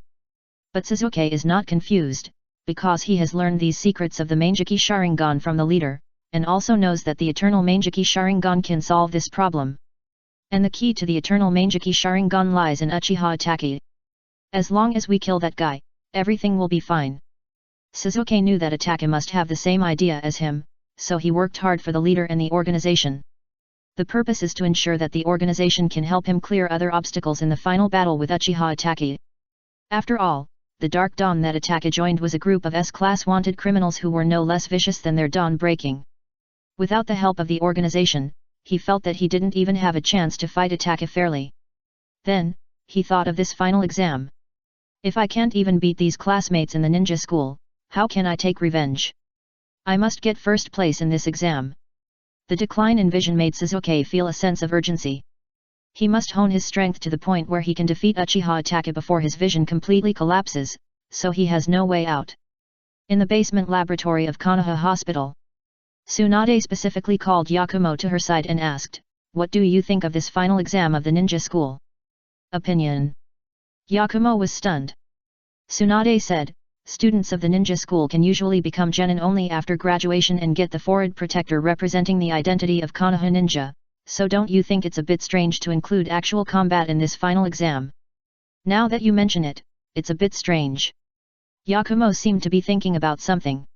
But Sasuke is not confused, because he has learned these secrets of the Mangeki Sharingan from the leader, and also knows that the eternal Mangeki Sharingan can solve this problem. And the key to the eternal Mangeki Sharingan lies in Uchiha Itachi. As long as we kill that guy, everything will be fine. Sasuke knew that Itachi must have the same idea as him, so he worked hard for the leader and the organization. The purpose is to ensure that the organization can help him clear other obstacles in the final battle with Uchiha Itachi. After all, the Dark Dawn that Itachi joined was a group of S-class wanted criminals who were no less vicious than their dawn-breaking. Without the help of the organization, he felt that he didn't even have a chance to fight Itachi fairly. Then, he thought of this final exam. If I can't even beat these classmates in the ninja school, how can I take revenge? I must get first place in this exam. The decline in vision made Sasuke feel a sense of urgency. He must hone his strength to the point where he can defeat Uchiha Itachi before his vision completely collapses, so he has no way out. In the basement laboratory of Konoha Hospital, Tsunade specifically called Yakumo to her side and asked, "What do you think of this final exam of the ninja school?" Opinion. Yakumo was stunned. Tsunade said, "Students of the ninja school can usually become genin only after graduation and get the forehead protector representing the identity of Konoha ninja, so don't you think it's a bit strange to include actual combat in this final exam? Now that you mention it, it's a bit strange." Yakumo seemed to be thinking about something.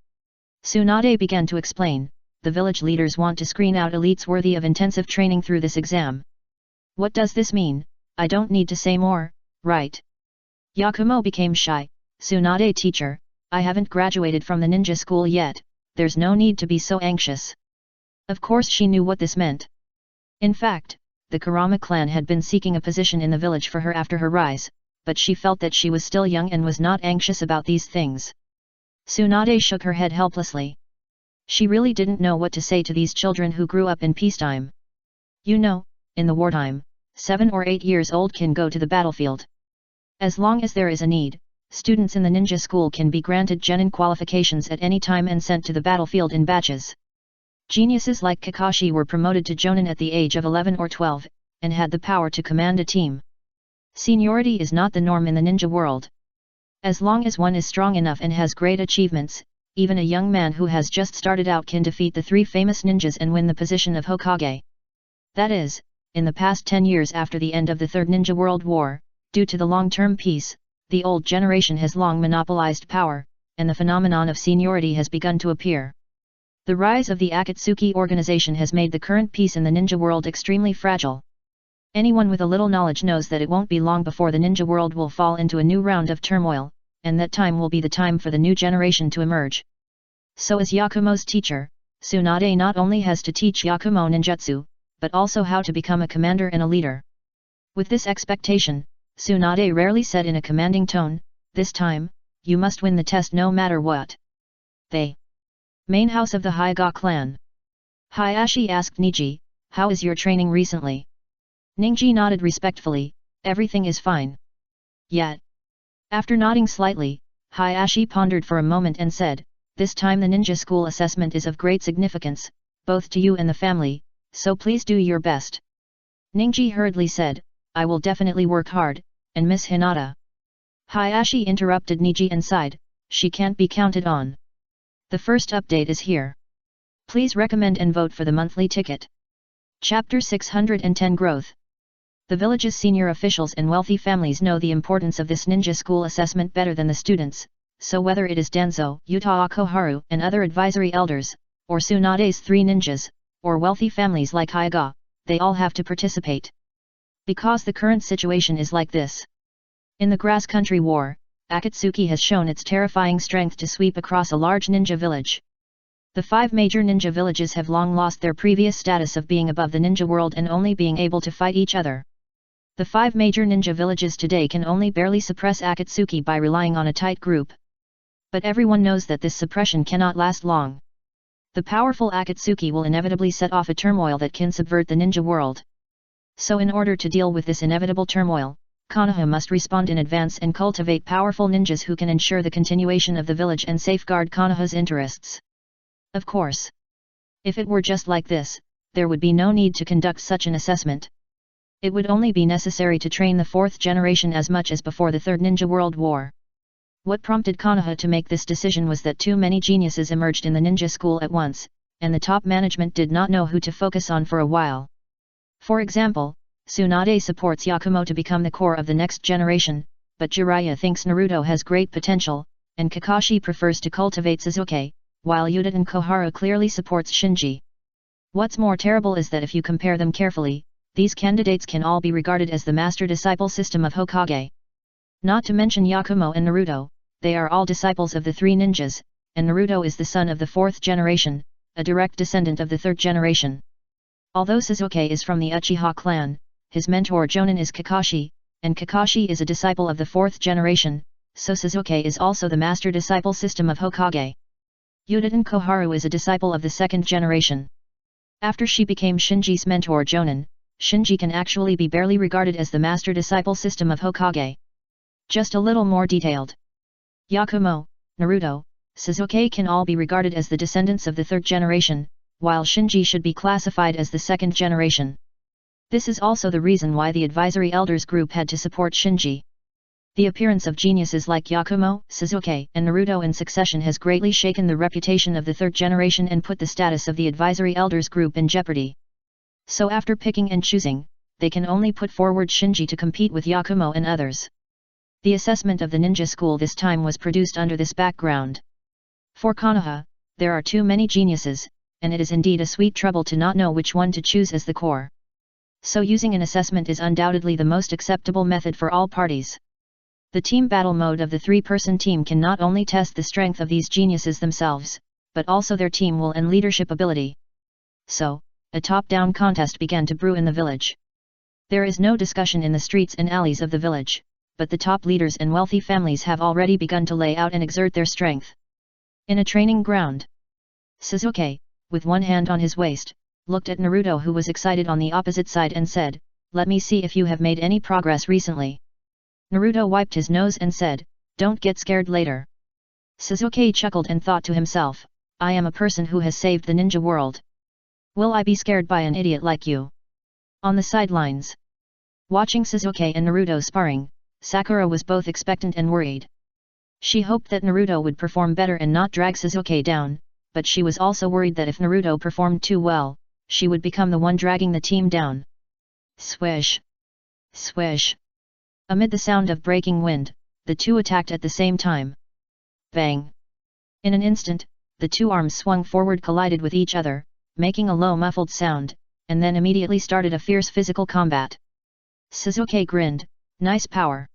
Tsunade began to explain, "The village leaders want to screen out elites worthy of intensive training through this exam." "What does this mean? I don't need to say more, right?" Yakumo became shy. "Tsunade teacher, I haven't graduated from the ninja school yet, there's no need to be so anxious." Of course she knew what this meant. In fact, the Kurama clan had been seeking a position in the village for her after her rise, but she felt that she was still young and was not anxious about these things. Tsunade shook her head helplessly. She really didn't know what to say to these children who grew up in peacetime. You know, in the wartime, 7 or 8 years old can go to the battlefield. As long as there is a need, students in the ninja school can be granted genin qualifications at any time and sent to the battlefield in batches. Geniuses like Kakashi were promoted to jonin at the age of 11 or 12, and had the power to command a team. Seniority is not the norm in the ninja world. As long as one is strong enough and has great achievements, even a young man who has just started out can defeat the 3 famous ninjas and win the position of Hokage. That is, in the past 10 years after the end of the Third Ninja World War, due to the long-term peace, the old generation has long monopolized power, and the phenomenon of seniority has begun to appear. The rise of the Akatsuki organization has made the current peace in the ninja world extremely fragile. Anyone with a little knowledge knows that it won't be long before the ninja world will fall into a new round of turmoil, and that time will be the time for the new generation to emerge. So as Yakumo's teacher, Tsunade not only has to teach Yakumo ninjutsu, but also how to become a commander and a leader. With this expectation, Tsunade rarely said in a commanding tone, "This time, you must win the test no matter what." The main house of the Hyuga clan. Hayashi asked Niji, "How is your training recently?" Ningji nodded respectfully, "Everything is fine." Yet, after nodding slightly, Hayashi pondered for a moment and said, "This time the ninja school assessment is of great significance, both to you and the family, so please do your best." Ningji hurriedly said, "I will definitely work hard," and Miss Hinata. Hayashi interrupted Niji and sighed, "She can't be counted on. The first update is here. Please recommend and vote for the monthly ticket." Chapter 610 Growth. The village's senior officials and wealthy families know the importance of this ninja school assessment better than the students, so whether it is Danzo, Uchiha Koharu and other advisory elders, or Tsunade's 3 ninjas, or wealthy families like Hyuga, they all have to participate. Because the current situation is like this. In the Grass Country War, Akatsuki has shown its terrifying strength to sweep across a large ninja village. The 5 major ninja villages have long lost their previous status of being above the ninja world and only being able to fight each other. The 5 major ninja villages today can only barely suppress Akatsuki by relying on a tight group. But everyone knows that this suppression cannot last long. The powerful Akatsuki will inevitably set off a turmoil that can subvert the ninja world. So in order to deal with this inevitable turmoil, Konoha must respond in advance and cultivate powerful ninjas who can ensure the continuation of the village and safeguard Konoha's interests. Of course. If it were just like this, there would be no need to conduct such an assessment. It would only be necessary to train the 4th generation as much as before the Third Ninja World War. What prompted Konoha to make this decision was that too many geniuses emerged in the ninja school at once, and the top management did not know who to focus on for a while. For example, Tsunade supports Yakumo to become the core of the next generation, but Jiraiya thinks Naruto has great potential, and Kakashi prefers to cultivate Sasuke, while Yuta and Koharu clearly supports Shinji. What's more terrible is that if you compare them carefully, these candidates can all be regarded as the master-disciple system of Hokage. Not to mention Yakumo and Naruto, they are all disciples of the 3 ninjas, and Naruto is the son of the 4th generation, a direct descendant of the 3rd generation. Although Sasuke is from the Uchiha clan, his mentor Jonin is Kakashi, and Kakashi is a disciple of the 4th generation, so Sasuke is also the master-disciple system of Hokage. Yuta Koharu is a disciple of the 2nd generation. After she became Shinji's mentor Jonin, Shinji can actually be barely regarded as the master-disciple system of Hokage. Just a little more detailed. Yakumo, Naruto, Sasuke can all be regarded as the descendants of the 3rd generation, while Shinji should be classified as the 2nd generation. This is also the reason why the advisory elders group had to support Shinji. The appearance of geniuses like Yakumo, Sasuke, and Naruto in succession has greatly shaken the reputation of the 3rd generation and put the status of the advisory elders group in jeopardy. So after picking and choosing, they can only put forward Shinji to compete with Yakumo and others. The assessment of the ninja school this time was produced under this background. For Konoha, there are too many geniuses, and it is indeed a sweet trouble to not know which one to choose as the core. So using an assessment is undoubtedly the most acceptable method for all parties. The team battle mode of the 3-person team can not only test the strength of these geniuses themselves, but also their team will and leadership ability. So, a top-down contest began to brew in the village. There is no discussion in the streets and alleys of the village, but the top leaders and wealthy families have already begun to lay out and exert their strength. In a training ground, Sasuke, with one hand on his waist, looked at Naruto, who was excited on the opposite side, and said, "Let me see if you have made any progress recently." Naruto wiped his nose and said, "Don't get scared later." Sasuke chuckled and thought to himself, "I am a person who has saved the ninja world. Will I be scared by an idiot like you?" On the sidelines, watching Sasuke and Naruto sparring, Sakura was both expectant and worried. She hoped that Naruto would perform better and not drag Sasuke down, but she was also worried that if Naruto performed too well, she would become the one dragging the team down. Swish! Swish! Amid the sound of breaking wind, the two attacked at the same time. Bang! In an instant, the two arms swung forward, collided with each other, making a low muffled sound, and then immediately started a fierce physical combat. Sasuke grinned, "Nice power."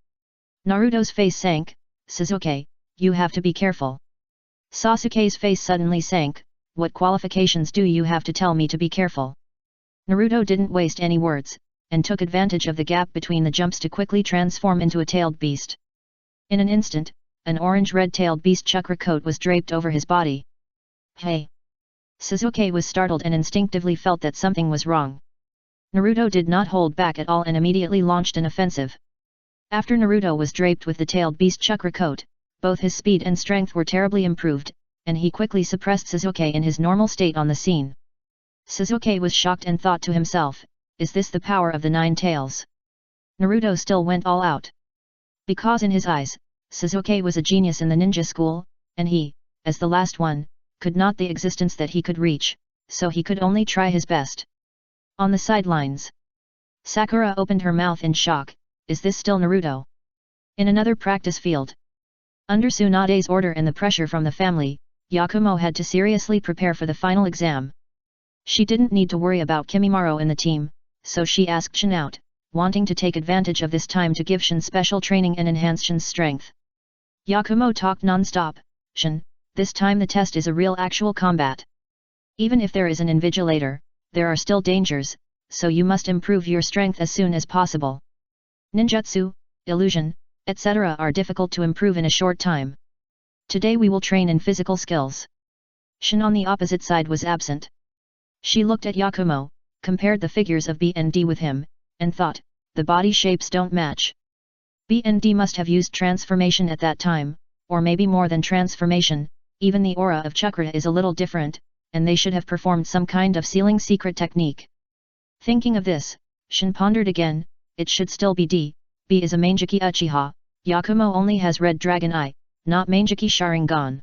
Naruto's face sank. "Sasuke, you have to be careful." Sasuke's face suddenly sank. "What qualifications do you have to tell me to be careful?" Naruto didn't waste any words, and took advantage of the gap between the jumps to quickly transform into a tailed beast. In an instant, an orange-red tailed beast chakra coat was draped over his body. "Hey!" Sasuke was startled and instinctively felt that something was wrong. Naruto did not hold back at all and immediately launched an offensive. After Naruto was draped with the tailed beast chakra coat, both his speed and strength were terribly improved, and he quickly suppressed Sasuke in his normal state on the scene. Sasuke was shocked and thought to himself, "Is this the power of the Nine Tails?" Naruto still went all out. Because in his eyes, Sasuke was a genius in the ninja school, and he, as the last one, could not the existence that he could reach, so he could only try his best. On the sidelines, Sakura opened her mouth in shock. Is this still Naruto? In another practice field, under Tsunade's order and the pressure from the family, Yakumo had to seriously prepare for the final exam. She didn't need to worry about Kimimaro and the team, so she asked Shin out, wanting to take advantage of this time to give Shin special training and enhance Shin's strength. Yakumo talked non-stop, "Shin, this time the test is a real actual combat. Even if there is an invigilator, there are still dangers, so you must improve your strength as soon as possible. Ninjutsu, illusion, etc. are difficult to improve in a short time. Today we will train in physical skills." Shin on the opposite side was absent. She looked at Yakumo, compared the figures of B and D with him, and thought, the body shapes don't match. B and D must have used transformation at that time, or maybe more than transformation, even the aura of chakra is a little different, and they should have performed some kind of sealing secret technique. Thinking of this, Shin pondered again, it should still be D. B is a Manjiki Uchiha, Yakumo only has Red Dragon Eye, not Manjiki Sharingan.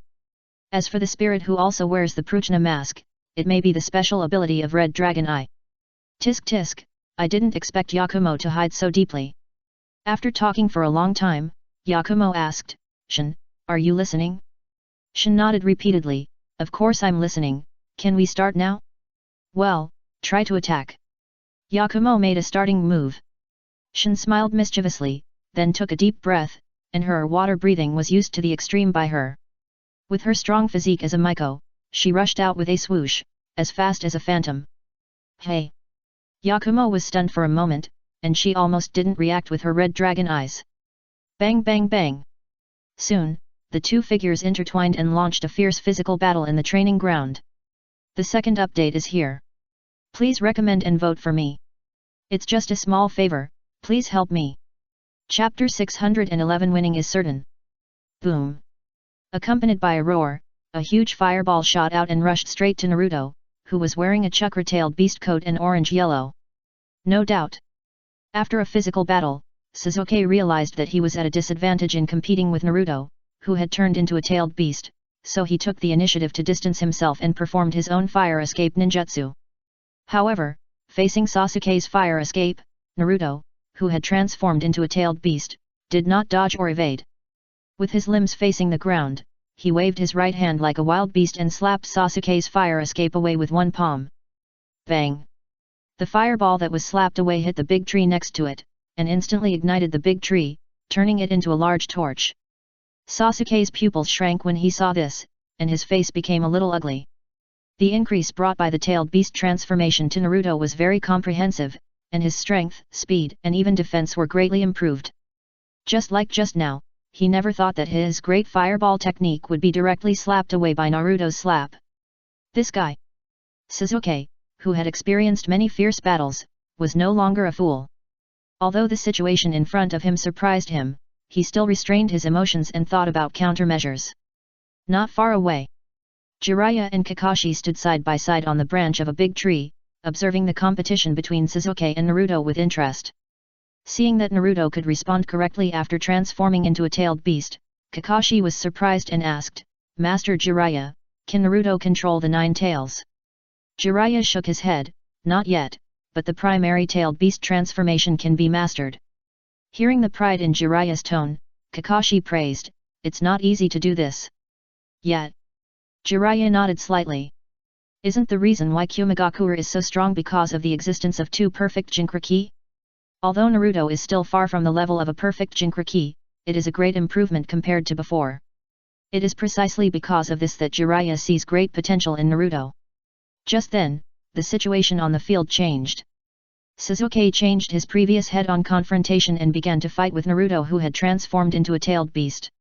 As for the spirit who also wears the Pruchna mask, it may be the special ability of Red Dragon Eye. Tisk tisk, I didn't expect Yakumo to hide so deeply. After talking for a long time, Yakumo asked, "Shin, are you listening?" Shin nodded repeatedly, "Of course I'm listening, can we start now?" "Well, try to attack." Yakumo made a starting move. Shin smiled mischievously, then took a deep breath, and her water breathing was used to the extreme by her. With her strong physique as a Miko, she rushed out with a swoosh, as fast as a phantom. "Hey!" Yakumo was stunned for a moment, and she almost didn't react with her red dragon eyes. Bang bang bang! Soon, the two figures intertwined and launched a fierce physical battle in the training ground. The second update is here. Please recommend and vote for me. It's just a small favor, please help me. Chapter 611 Winning is certain. Boom! Accompanied by a roar, a huge fireball shot out and rushed straight to Naruto, who was wearing a chakra-tailed beast coat and orange-yellow. No doubt. After a physical battle, Sasuke realized that he was at a disadvantage in competing with Naruto, who had turned into a tailed beast, so he took the initiative to distance himself and performed his own fire escape ninjutsu. However, facing Sasuke's fire escape, Naruto, who had transformed into a tailed beast, did not dodge or evade. With his limbs facing the ground, he waved his right hand like a wild beast and slapped Sasuke's fire escape away with one palm. Bang! The fireball that was slapped away hit the big tree next to it, and instantly ignited the big tree, turning it into a large torch. Sasuke's pupils shrank when he saw this, and his face became a little ugly. The increase brought by the tailed beast transformation to Naruto was very comprehensive, and his strength, speed and even defense were greatly improved. Just like just now, he never thought that his great fireball technique would be directly slapped away by Naruto's slap. This guy, Sasuke, who had experienced many fierce battles, was no longer a fool. Although the situation in front of him surprised him, he still restrained his emotions and thought about countermeasures. Not far away, Jiraiya and Kakashi stood side by side on the branch of a big tree, observing the competition between Sasuke and Naruto with interest. Seeing that Naruto could respond correctly after transforming into a tailed beast, Kakashi was surprised and asked, "Master Jiraiya, can Naruto control the 9 tails?" Jiraiya shook his head, "Not yet, but the primary tailed beast transformation can be mastered." Hearing the pride in Jiraiya's tone, Kakashi praised, "It's not easy to do this." Yet, Jiraiya nodded slightly. Isn't the reason why Kumagakure is so strong because of the existence of 2 perfect Jinchuriki? Although Naruto is still far from the level of a perfect Jinchuriki, it is a great improvement compared to before. It is precisely because of this that Jiraiya sees great potential in Naruto. Just then, the situation on the field changed. Sasuke changed his previous head-on confrontation and began to fight with Naruto, who had transformed into a tailed beast.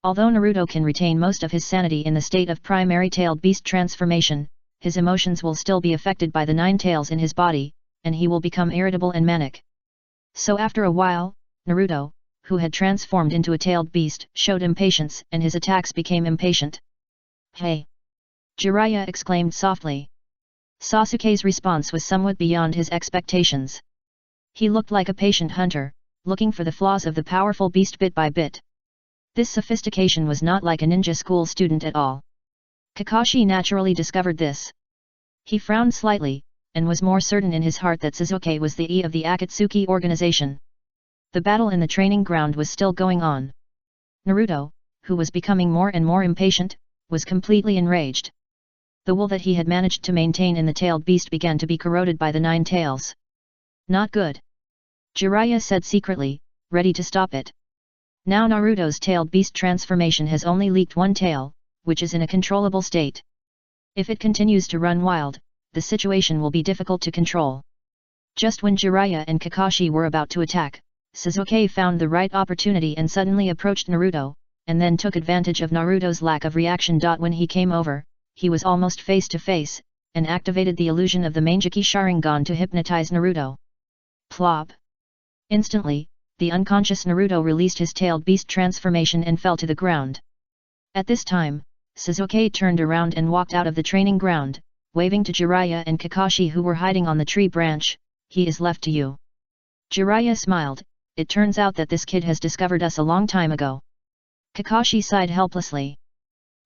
Although Naruto can retain most of his sanity in the state of primary tailed beast transformation, his emotions will still be affected by the 9 tails in his body, and he will become irritable and manic. So after a while, Naruto, who had transformed into a tailed beast, showed impatience and his attacks became impatient. "Hey!" Jiraiya exclaimed softly. Sasuke's response was somewhat beyond his expectations. He looked like a patient hunter, looking for the flaws of the powerful beast bit by bit. This sophistication was not like a ninja school student at all. Kakashi naturally discovered this. He frowned slightly, and was more certain in his heart that Sasuke was the E of the Akatsuki organization. The battle in the training ground was still going on. Naruto, who was becoming more and more impatient, was completely enraged. The wool that he had managed to maintain in the tailed beast began to be corroded by the 9 tails. "Not good," Jiraiya said secretly, ready to stop it. Now Naruto's tailed beast transformation has only leaked 1 tail, which is in a controllable state. If it continues to run wild, the situation will be difficult to control. Just when Jiraiya and Kakashi were about to attack, Sasuke found the right opportunity and suddenly approached Naruto, and then took advantage of Naruto's lack of reaction. When he came over, he was almost face to face, and activated the illusion of the Manjiki Sharingan to hypnotize Naruto. Plop! Instantly, the unconscious Naruto released his tailed beast transformation and fell to the ground. At this time, Sasuke turned around and walked out of the training ground, waving to Jiraiya and Kakashi, who were hiding on the tree branch. "He is left to you." Jiraiya smiled. "It turns out that this kid has discovered us a long time ago." Kakashi sighed helplessly.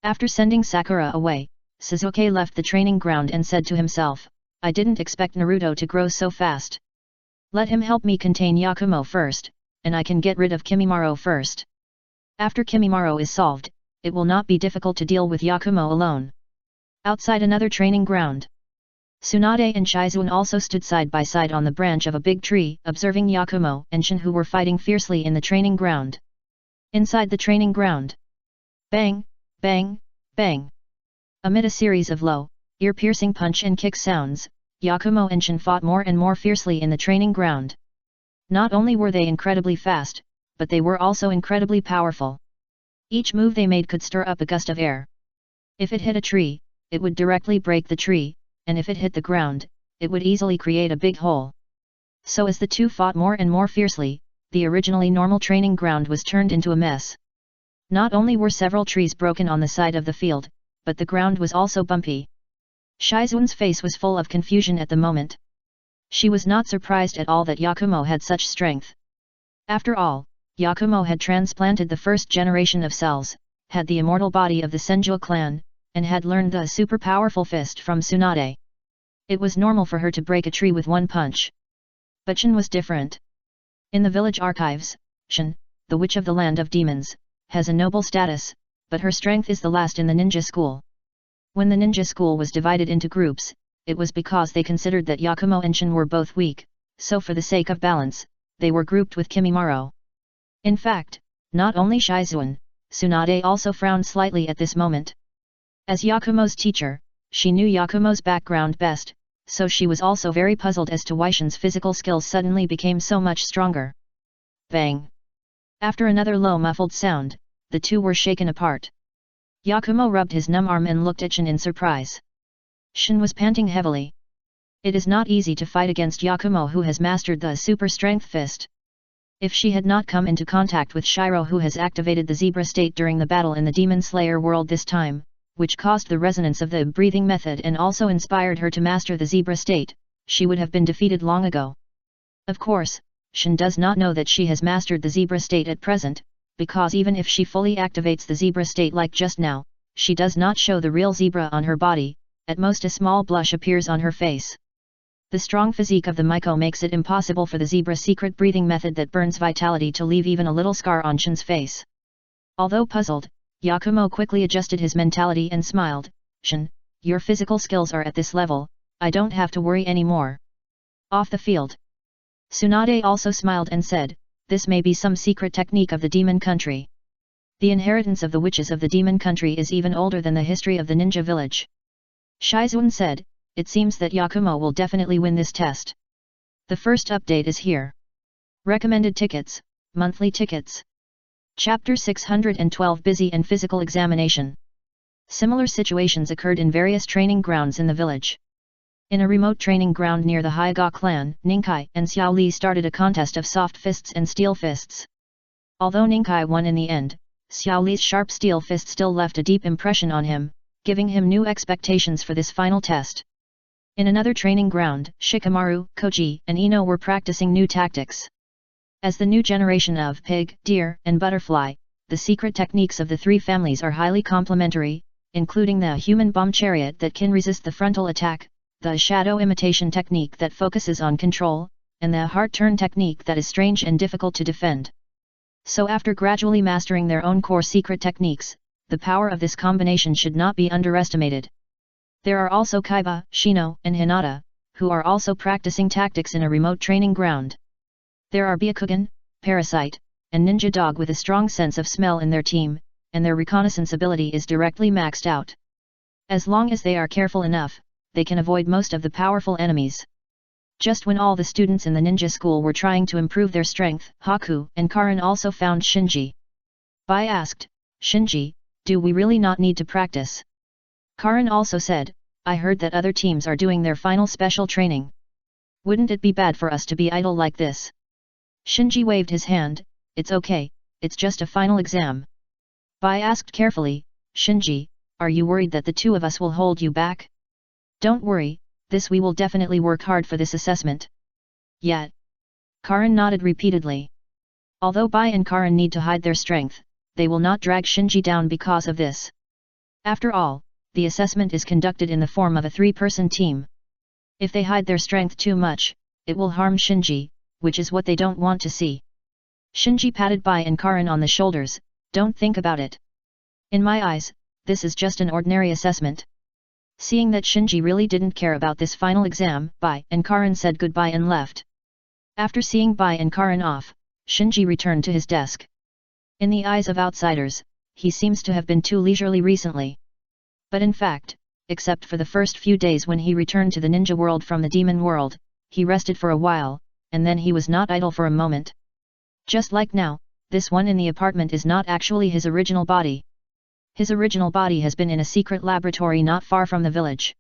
After sending Sakura away, Sasuke left the training ground and said to himself, "I didn't expect Naruto to grow so fast. Let him help me contain Yakumo first, and I can get rid of Kimimaro first. After Kimimaro is solved, it will not be difficult to deal with Yakumo alone." Outside another training ground, Tsunade and Shizuan also stood side by side on the branch of a big tree, observing Yakumo and Shin, who were fighting fiercely in the training ground. Inside the training ground, bang, bang, bang. Amid a series of low, ear-piercing punch and kick sounds, Yakumo and Shin fought more and more fiercely in the training ground. Not only were they incredibly fast, but they were also incredibly powerful. Each move they made could stir up a gust of air. If it hit a tree, it would directly break the tree, and if it hit the ground, it would easily create a big hole. So as the two fought more and more fiercely, the originally normal training ground was turned into a mess. Not only were several trees broken on the side of the field, but the ground was also bumpy. Shizuan's face was full of confusion at the moment. She was not surprised at all that Yakumo had such strength. After all, Yakumo had transplanted the first generation of cells, had the immortal body of the Senju clan, and had learned the super powerful fist from Tsunade. It was normal for her to break a tree with 1 punch. But Shin was different. In the village archives, Shin, the witch of the land of demons, has a noble status, but her strength is the last in the ninja school. When the ninja school was divided into groups, it was because they considered that Yakumo and Shin were both weak, so for the sake of balance, they were grouped with Kimimaro. In fact, not only Shizuan, Tsunade also frowned slightly at this moment. As Yakumo's teacher, she knew Yakumo's background best, so she was also very puzzled as to why Shin's physical skills suddenly became so much stronger. Bang! After another low muffled sound, the two were shaken apart. Yakumo rubbed his numb arm and looked at Shin in surprise. Shin was panting heavily. It is not easy to fight against Yakumo, who has mastered the super strength fist. If she had not come into contact with Shiro, who has activated the zebra state during the battle in the Demon Slayer world this time, which caused the resonance of the breathing method and also inspired her to master the zebra state, she would have been defeated long ago. Of course, Shin does not know that she has mastered the zebra state at present, because even if she fully activates the zebra state like just now, she does not show the real zebra on her body, at most a small blush appears on her face. The strong physique of the Miko makes it impossible for the zebra secret breathing method that burns vitality to leave even a little scar on Shin's face. Although puzzled, Yakumo quickly adjusted his mentality and smiled. Shin, your physical skills are at this level, I don't have to worry anymore. Off the field. Tsunade also smiled and said, this may be some secret technique of the demon country. The inheritance of the witches of the demon country is even older than the history of the ninja village. Shizuan said, it seems that Yakumo will definitely win this test. The first update is here. Recommended tickets, monthly tickets. Chapter 612 Busy and Physical Examination. Similar situations occurred in various training grounds in the village. In a remote training ground near the Hyuga clan, Ninkai and Xiao Li started a contest of soft fists and steel fists. Although Ninkai won in the end, Xiao Li's sharp steel fist still left a deep impression on him, giving him new expectations for this final test. In another training ground, Shikamaru, Koji, and Ino were practicing new tactics. As the new generation of pig, deer, and butterfly, the secret techniques of the three families are highly complementary, including the human bomb chariot that can resist the frontal attack, the shadow imitation technique that focuses on control, and the heart turn technique that is strange and difficult to defend. So after gradually mastering their own core secret techniques, the power of this combination should not be underestimated. There are also Kaiba, Shino, and Hinata, who are also practicing tactics in a remote training ground. There are Byakugan, Parasite, and Ninja Dog with a strong sense of smell in their team, and their reconnaissance ability is directly maxed out. As long as they are careful enough, they can avoid most of the powerful enemies. Just when all the students in the ninja school were trying to improve their strength, Haku and Karin also found Shinji. Bai asked, Shinji, do we really not need to practice? Karin also said, I heard that other teams are doing their final special training. Wouldn't it be bad for us to be idle like this? Shinji waved his hand, it's okay, it's just a final exam. Bai asked carefully, Shinji, are you worried that the two of us will hold you back? Don't worry, we will definitely work hard for this assessment. Yet. Karin nodded repeatedly. Although Bai and Karin need to hide their strength, they will not drag Shinji down because of this. After all, the assessment is conducted in the form of a three-person team. If they hide their strength too much, it will harm Shinji, which is what they don't want to see. Shinji patted Bai and Karin on the shoulders, don't think about it. In my eyes, this is just an ordinary assessment. Seeing that Shinji really didn't care about this final exam, Bai and Karin said goodbye and left. After seeing Bai and Karin off, Shinji returned to his desk. In the eyes of outsiders, he seems to have been too leisurely recently. But in fact, except for the first few days when he returned to the ninja world from the demon world, he rested for a while, and then he was not idle for a moment. Just like now, this one in the apartment is not actually his original body. His original body has been in a secret laboratory not far from the village.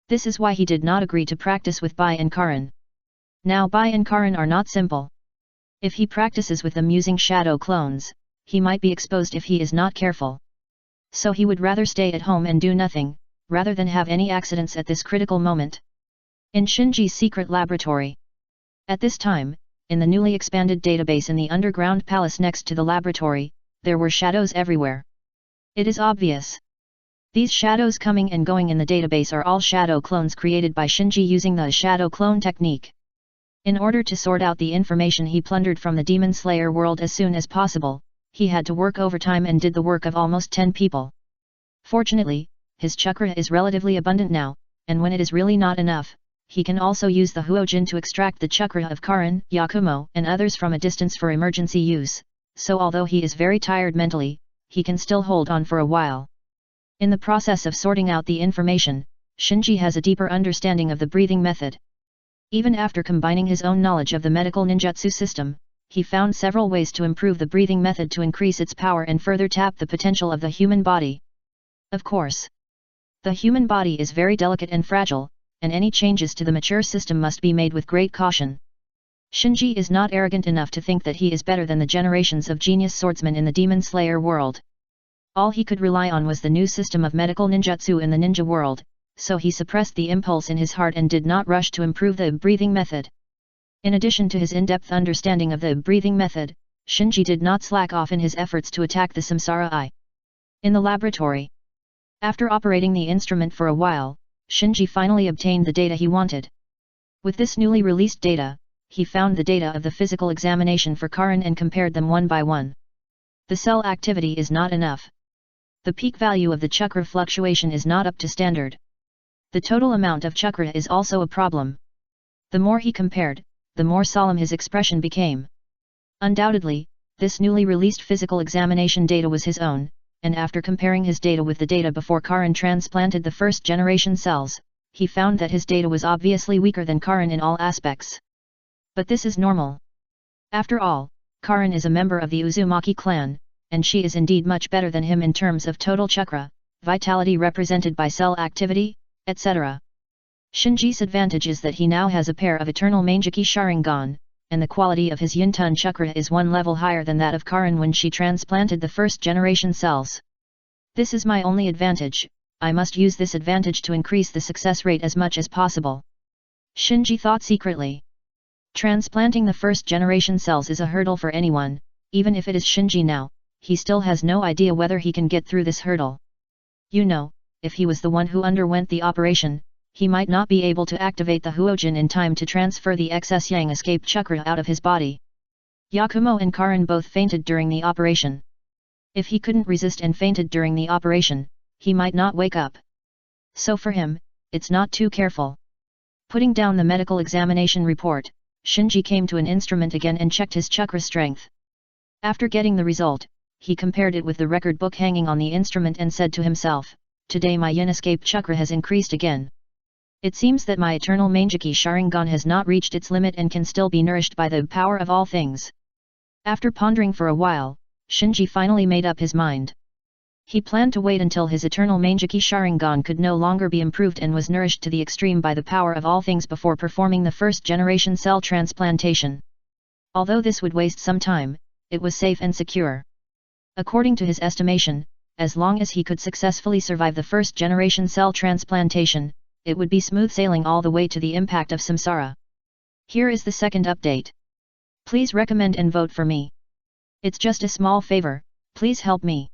This is why he did not agree to practice with Bai and Karin. Now Bai and Karin are not simple. If he practices with them using shadow clones, he might be exposed if he is not careful. So he would rather stay at home and do nothing, rather than have any accidents at this critical moment. In Shinji's secret laboratory. At this time, in the newly expanded database in the underground palace next to the laboratory, there were shadows everywhere. It is obvious. These shadows coming and going in the database are all shadow clones created by Shinji using the shadow clone technique. In order to sort out the information he plundered from the Demon Slayer world as soon as possible, he had to work overtime and did the work of almost 10 people. Fortunately, his chakra is relatively abundant now, and when it is really not enough, he can also use the Huojin to extract the chakra of Karin, Yakumo, and others from a distance for emergency use, so although he is very tired mentally, he can still hold on for a while. In the process of sorting out the information, Shinji has a deeper understanding of the breathing method. Even after combining his own knowledge of the medical ninjutsu system, he found several ways to improve the breathing method to increase its power and further tap the potential of the human body. Of course, the human body is very delicate and fragile, and any changes to the mature system must be made with great caution. Shinji is not arrogant enough to think that he is better than the generations of genius swordsmen in the Demon Slayer world. All he could rely on was the new system of medical ninjutsu in the ninja world, so he suppressed the impulse in his heart and did not rush to improve the breathing method. In addition to his in-depth understanding of the breathing method, Shinji did not slack off in his efforts to attack the samsara eye. In the laboratory, after operating the instrument for a while, Shinji finally obtained the data he wanted. With this newly released data, he found the data of the physical examination for Karin and compared them one by one. The cell activity is not enough. The peak value of the chakra fluctuation is not up to standard. The total amount of chakra is also a problem. The more he compared, the more solemn his expression became. Undoubtedly, this newly released physical examination data was his own, and after comparing his data with the data before Karin transplanted the first-generation cells, he found that his data was obviously weaker than Karin in all aspects. But this is normal. After all, Karin is a member of the Uzumaki clan, and she is indeed much better than him in terms of total chakra, vitality represented by cell activity, etc. Shinji's advantage is that he now has a pair of eternal Mangeki Sharingan, and the quality of his Yintun chakra is one level higher than that of Karin when she transplanted the first-generation cells. This is my only advantage, I must use this advantage to increase the success rate as much as possible. Shinji thought secretly. Transplanting the first-generation cells is a hurdle for anyone, even if it is Shinji now, he still has no idea whether he can get through this hurdle. You know, if he was the one who underwent the operation, he might not be able to activate the Huojin in time to transfer the excess Yang escaped chakra out of his body. Yakumo and Karin both fainted during the operation. If he couldn't resist and fainted during the operation, he might not wake up. So for him, it's not too careful. Putting down the medical examination report, Shinji came to an instrument again and checked his chakra strength. After getting the result, he compared it with the record book hanging on the instrument and said to himself, "Today my Yin escape chakra has increased again. It seems that my eternal Mangeki Sharingan has not reached its limit and can still be nourished by the power of all things." After pondering for a while, Shinji finally made up his mind. He planned to wait until his eternal Mangeki Sharingan could no longer be improved and was nourished to the extreme by the power of all things before performing the first-generation cell transplantation. Although this would waste some time, it was safe and secure. According to his estimation, as long as he could successfully survive the first-generation cell transplantation, it would be smooth sailing all the way to the impact of samsara. Here is the second update. Please recommend and vote for me. It's just a small favor, please help me.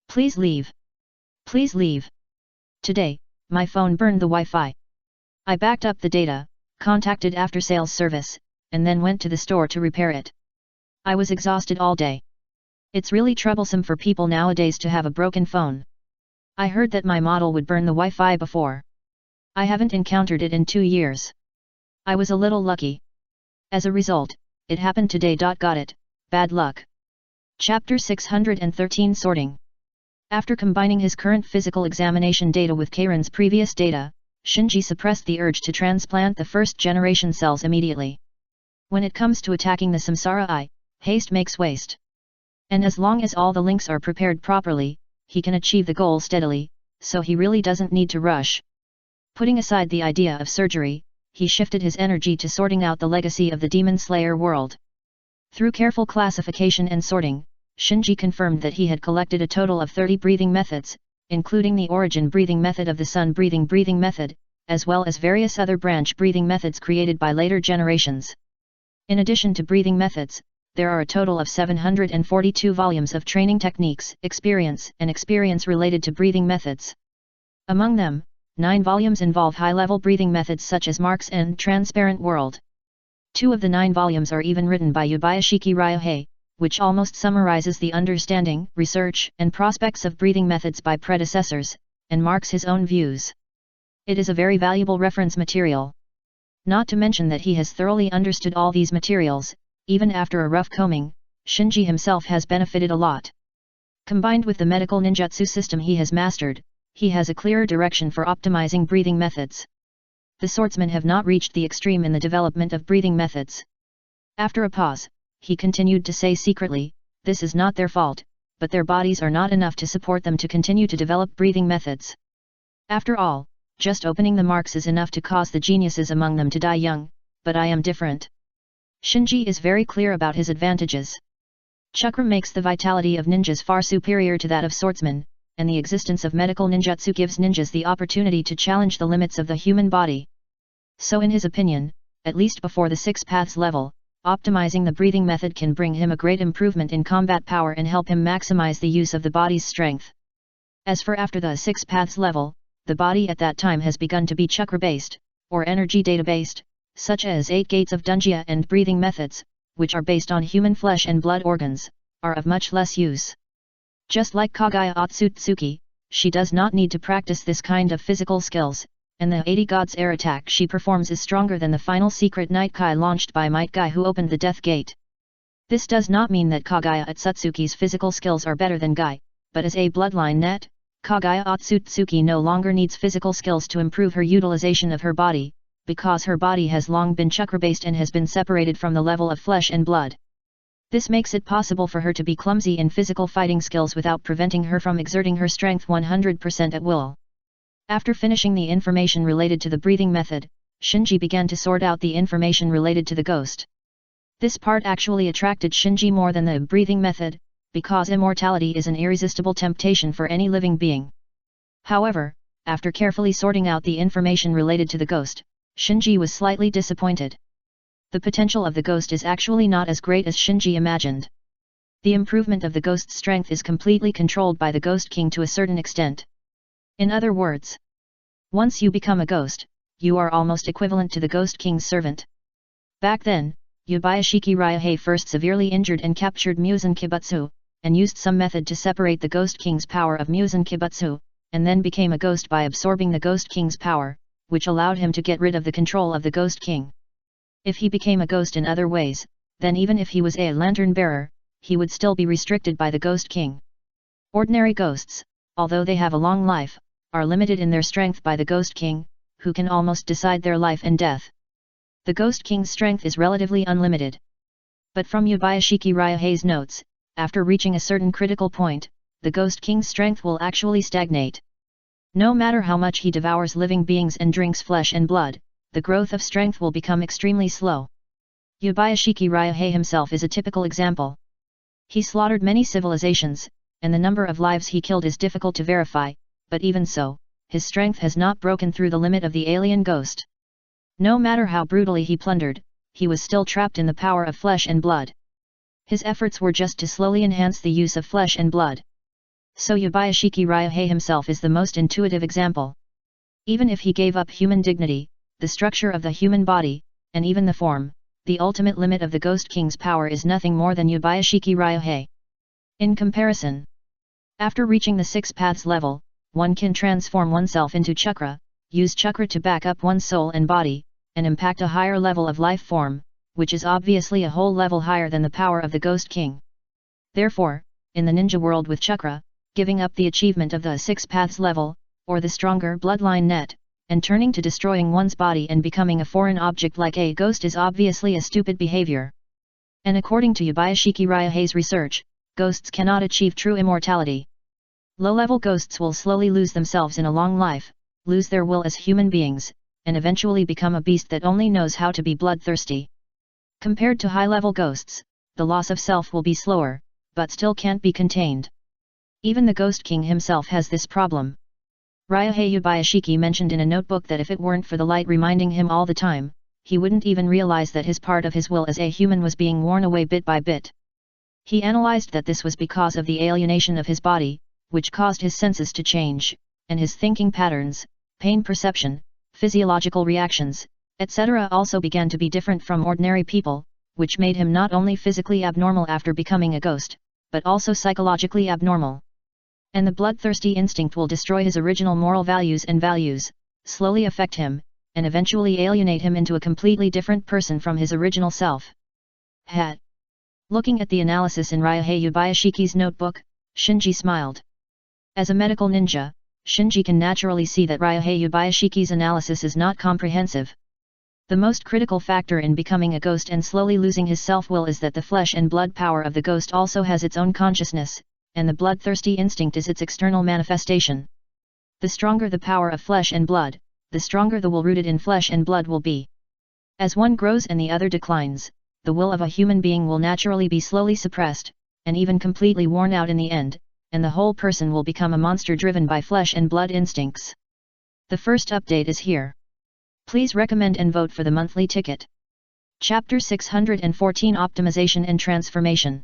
Please leave. Please leave. Today, my phone burned the Wi-Fi. I backed up the data, contacted after-sales service, and then went to the store to repair it. I was exhausted all day. It's really troublesome for people nowadays to have a broken phone. I heard that my model would burn the Wi-Fi before. I haven't encountered it in 2 years. I was a little lucky. As a result, it happened today. Got it, bad luck. Chapter 613 Sorting. After combining his current physical examination data with Karin's previous data, Shinji suppressed the urge to transplant the first-generation cells immediately. When it comes to attacking the samsara eye, haste makes waste. And as long as all the links are prepared properly, he can achieve the goal steadily, so he really doesn't need to rush. Putting aside the idea of surgery, he shifted his energy to sorting out the legacy of the Demon Slayer world. Through careful classification and sorting, Shinji confirmed that he had collected a total of 30 breathing methods, including the origin breathing method of the sun breathing method, as well as various other branch breathing methods created by later generations. In addition to breathing methods, there are a total of 742 volumes of training techniques, experience related to breathing methods. Among them, 9 volumes involve high-level breathing methods such as marks and transparent world. 2 of the 9 volumes are even written by Yubayashiki Ryohei, which almost summarizes the understanding, research, and prospects of breathing methods by predecessors, and marks his own views. It is a very valuable reference material. Not to mention that he has thoroughly understood all these materials, even after a rough combing, Shinji himself has benefited a lot. Combined with the medical ninjutsu system he has mastered, he has a clearer direction for optimizing breathing methods. The swordsmen have not reached the extreme in the development of breathing methods. After a pause, he continued to say secretly, this is not their fault, but their bodies are not enough to support them to continue to develop breathing methods. After all, just opening the marks is enough to cause the geniuses among them to die young, but I am different. Shinji is very clear about his advantages. Chakra makes the vitality of ninjas far superior to that of swordsmen, and the existence of medical ninjutsu gives ninjas the opportunity to challenge the limits of the human body. So in his opinion, at least before the 6 paths level, optimizing the breathing method can bring him a great improvement in combat power and help him maximize the use of the body's strength. As for after the 6 paths level, the body at that time has begun to be chakra-based, or energy data-based, such as 8 gates of Dunjia and breathing methods, which are based on human flesh and blood organs, are of much less use. Just like Kagaya Otsutsuki, she does not need to practice this kind of physical skills, and the 80 Gods air attack she performs is stronger than the final secret Night Kai launched by Might Guy who opened the Death Gate. This does not mean that Kagaya Otsutsuki's physical skills are better than Guy, but as a bloodline net, Kagaya Otsutsuki no longer needs physical skills to improve her utilization of her body, because her body has long been chakra-based and has been separated from the level of flesh and blood. This makes it possible for her to be clumsy in physical fighting skills without preventing her from exerting her strength 100% at will. After finishing the information related to the breathing method, Shinji began to sort out the information related to the ghost. This part actually attracted Shinji more than the breathing method, because immortality is an irresistible temptation for any living being. However, after carefully sorting out the information related to the ghost, Shinji was slightly disappointed. The potential of the ghost is actually not as great as Shinji imagined. The improvement of the ghost's strength is completely controlled by the Ghost King to a certain extent. In other words, once you become a ghost, you are almost equivalent to the Ghost King's servant. Back then, Yubiashiki Ryuhei first severely injured and captured Muzan Kibutsu, and used some method to separate the Ghost King's power of Muzan Kibutsu, and then became a ghost by absorbing the Ghost King's power, which allowed him to get rid of the control of the Ghost King. If he became a ghost in other ways, then even if he was a lantern bearer, he would still be restricted by the Ghost King. Ordinary ghosts, although they have a long life, are limited in their strength by the Ghost King, who can almost decide their life and death. The Ghost King's strength is relatively unlimited. But from Yubiashiki Ryuhei's notes, after reaching a certain critical point, the Ghost King's strength will actually stagnate. No matter how much he devours living beings and drinks flesh and blood, the growth of strength will become extremely slow. Yubiashiki Ryuhei himself is a typical example. He slaughtered many civilizations, and the number of lives he killed is difficult to verify, but even so, his strength has not broken through the limit of the alien ghost. No matter how brutally he plundered, he was still trapped in the power of flesh and blood. His efforts were just to slowly enhance the use of flesh and blood. So Yubiashiki Ryuhei himself is the most intuitive example. Even if he gave up human dignity, the structure of the human body, and even the form, the ultimate limit of the Ghost King's power is nothing more than Yubiashiki Ryuhei. In comparison, after reaching the 6 paths level, one can transform oneself into chakra, use chakra to back up one's soul and body, and impact a higher level of life form, which is obviously a whole level higher than the power of the Ghost King. Therefore, in the ninja world with chakra, giving up the achievement of the 6 paths level, or the stronger bloodline net, and turning to destroying one's body and becoming a foreign object like a ghost is obviously a stupid behavior. And according to Yubiashiki Ryuhei's research, ghosts cannot achieve true immortality. Low-level ghosts will slowly lose themselves in a long life, lose their will as human beings, and eventually become a beast that only knows how to be bloodthirsty. Compared to high-level ghosts, the loss of self will be slower, but still can't be contained. Even the Ghost King himself has this problem. Ryuhei Yubiashiki mentioned in a notebook that if it weren't for the light reminding him all the time, he wouldn't even realize that his part of his will as a human was being worn away bit by bit. He analyzed that this was because of the alienation of his body, which caused his senses to change, and his thinking patterns, pain perception, physiological reactions, etc. also began to be different from ordinary people, which made him not only physically abnormal after becoming a ghost, but also psychologically abnormal. And the bloodthirsty instinct will destroy his original moral values and values, slowly affect him, and eventually alienate him into a completely different person from his original self. Looking at the analysis in Ryuhei Yubiashiki's notebook, Shinji smiled. As a medical ninja, Shinji can naturally see that Ryuhei Yubiashiki's analysis is not comprehensive. The most critical factor in becoming a ghost and slowly losing his self-will is that the flesh and blood power of the ghost also has its own consciousness, and the bloodthirsty instinct is its external manifestation. The stronger the power of flesh and blood, the stronger the will rooted in flesh and blood will be. As one grows and the other declines, the will of a human being will naturally be slowly suppressed, and even completely worn out in the end, and the whole person will become a monster driven by flesh and blood instincts. The first update is here. Please recommend and vote for the monthly ticket. Chapter 614 Optimization and Transformation.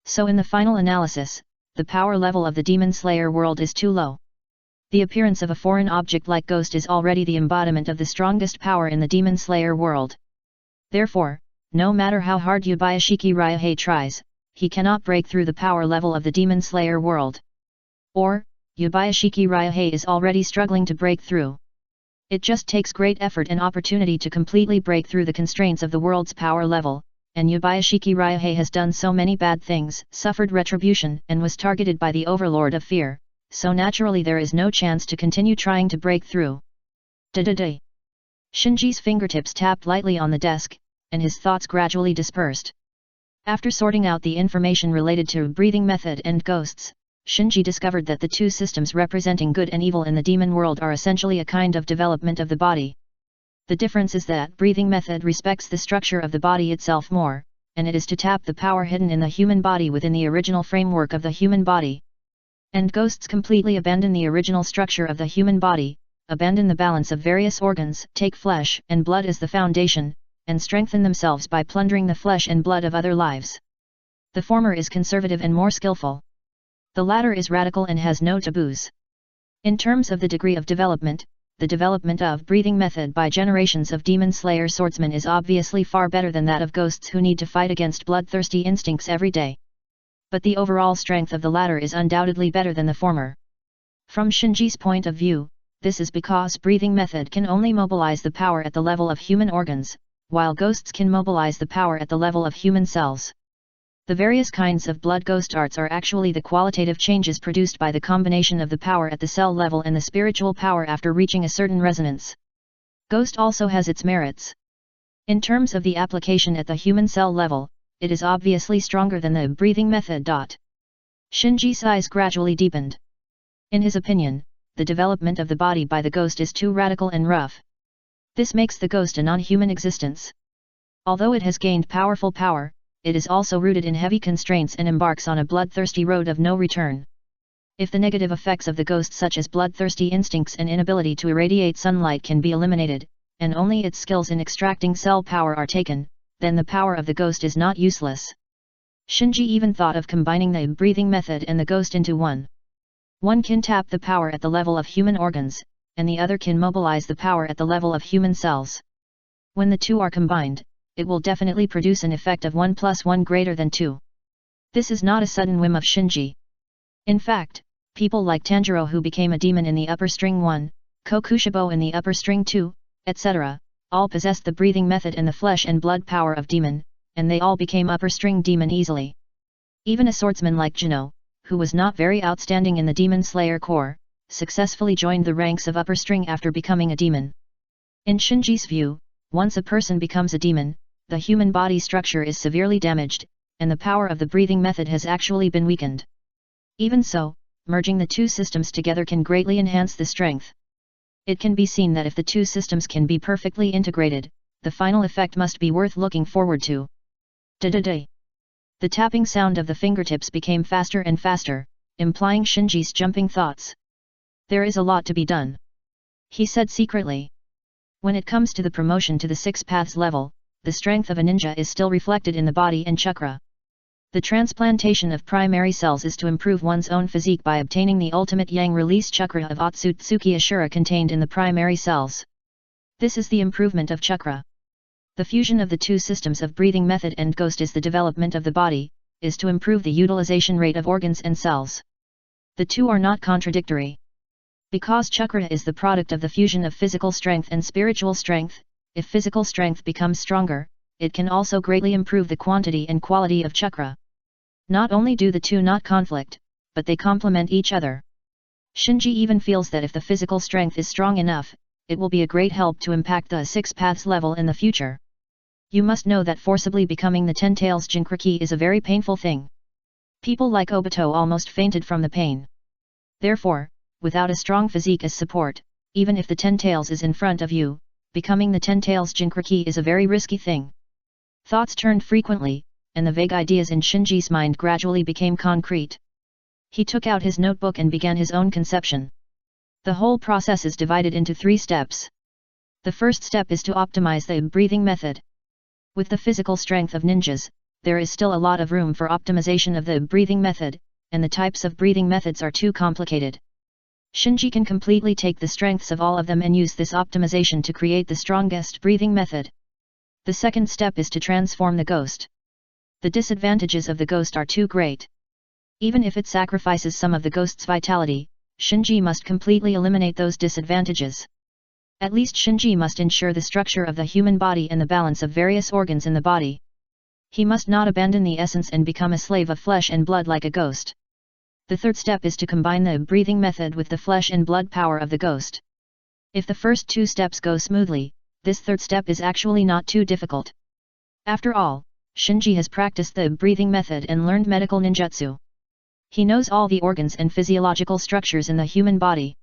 So in the final analysis, the power level of the Demon Slayer world is too low. The appearance of a foreign object like Ghost is already the embodiment of the strongest power in the Demon Slayer world. Therefore, no matter how hard Yubayashiki Ryuhei tries, he cannot break through the power level of the Demon Slayer world. Or, Yubayashiki Ryuhei is already struggling to break through. It just takes great effort and opportunity to completely break through the constraints of the world's power level, and Yubayashiki Ryuhei has done so many bad things, suffered retribution, and was targeted by the overlord of fear, so naturally there is no chance to continue trying to break through. Da-da-da. Shinji's fingertips tapped lightly on the desk, and his thoughts gradually dispersed. After sorting out the information related to breathing method and ghosts, Shinji discovered that the two systems representing good and evil in the demon world are essentially a kind of development of the body. The difference is that breathing method respects the structure of the body itself more, and it is to tap the power hidden in the human body within the original framework of the human body. And ghosts completely abandon the original structure of the human body, abandon the balance of various organs, take flesh and blood as the foundation, and strengthen themselves by plundering the flesh and blood of other lives. The former is conservative and more skillful. The latter is radical and has no taboos. In terms of the degree of development, the development of breathing method by generations of demon slayer swordsmen is obviously far better than that of ghosts who need to fight against bloodthirsty instincts every day. But the overall strength of the latter is undoubtedly better than the former. From Shinji's point of view, this is because breathing method can only mobilize the power at the level of human organs, while ghosts can mobilize the power at the level of human cells. The various kinds of blood ghost arts are actually the qualitative changes produced by the combination of the power at the cell level and the spiritual power after reaching a certain resonance. Ghost also has its merits. In terms of the application at the human cell level, it is obviously stronger than the breathing method. Shinji's eyes gradually deepened. In his opinion, the development of the body by the ghost is too radical and rough. This makes the ghost a non-human existence. Although it has gained powerful power, it is also rooted in heavy constraints and embarks on a bloodthirsty road of no return. If the negative effects of the ghost such as bloodthirsty instincts and inability to irradiate sunlight can be eliminated, and only its skills in extracting cell power are taken, then the power of the ghost is not useless. Shinji even thought of combining the breathing method and the ghost into one. One can tap the power at the level of human organs, and the other can mobilize the power at the level of human cells. When the two are combined, it will definitely produce an effect of 1 + 1 greater than 2. This is not a sudden whim of Shinji. In fact, people like Tanjiro who became a demon in the upper string 1, Kokushibo in the upper string 2, etc., all possessed the breathing method and the flesh and blood power of demon, and they all became upper string demon easily. Even a swordsman like Jino, who was not very outstanding in the demon slayer corps, successfully joined the ranks of upper string after becoming a demon. In Shinji's view, once a person becomes a demon, the human body structure is severely damaged, and the power of the breathing method has actually been weakened. Even so, merging the two systems together can greatly enhance the strength. It can be seen that if the two systems can be perfectly integrated, the final effect must be worth looking forward to. Da-da-da. The tapping sound of the fingertips became faster and faster, implying Shinji's jumping thoughts. There is a lot to be done, he said secretly. When it comes to the promotion to the 6 paths level, the strength of a ninja is still reflected in the body and chakra. The transplantation of primary cells is to improve one's own physique by obtaining the ultimate yang release chakra of Otsutsuki Ashura contained in the primary cells. This is the improvement of chakra. The fusion of the two systems of breathing method and ghost is the development of the body, is to improve the utilization rate of organs and cells. The two are not contradictory. Because chakra is the product of the fusion of physical strength and spiritual strength, if physical strength becomes stronger, it can also greatly improve the quantity and quality of chakra. Not only do the two not conflict, but they complement each other. Shinji even feels that if the physical strength is strong enough, it will be a great help to impact the 6 paths level in the future. You must know that forcibly becoming the 10 tails Jinkriki is a very painful thing. People like Obito almost fainted from the pain. Therefore, without a strong physique as support, even if the 10 tails is in front of you, becoming the 10 tails Jinkriki is a very risky thing. Thoughts turned frequently, and the vague ideas in Shinji's mind gradually became concrete. He took out his notebook and began his own conception. The whole process is divided into 3 steps. The first step is to optimize the breathing method. With the physical strength of ninjas, there is still a lot of room for optimization of the breathing method, and the types of breathing methods are too complicated. Shinji can completely take the strengths of all of them and use this optimization to create the strongest breathing method. The second step is to transform the ghost. The disadvantages of the ghost are too great. Even if it sacrifices some of the ghost's vitality, Shinji must completely eliminate those disadvantages. At least Shinji must ensure the structure of the human body and the balance of various organs in the body. He must not abandon the essence and become a slave of flesh and blood like a ghost. The third step is to combine the breathing method with the flesh and blood power of the ghost. If the first 2 steps go smoothly, this third step is actually not too difficult. After all, Shinji has practiced the breathing method and learned medical ninjutsu. He knows all the organs and physiological structures in the human body.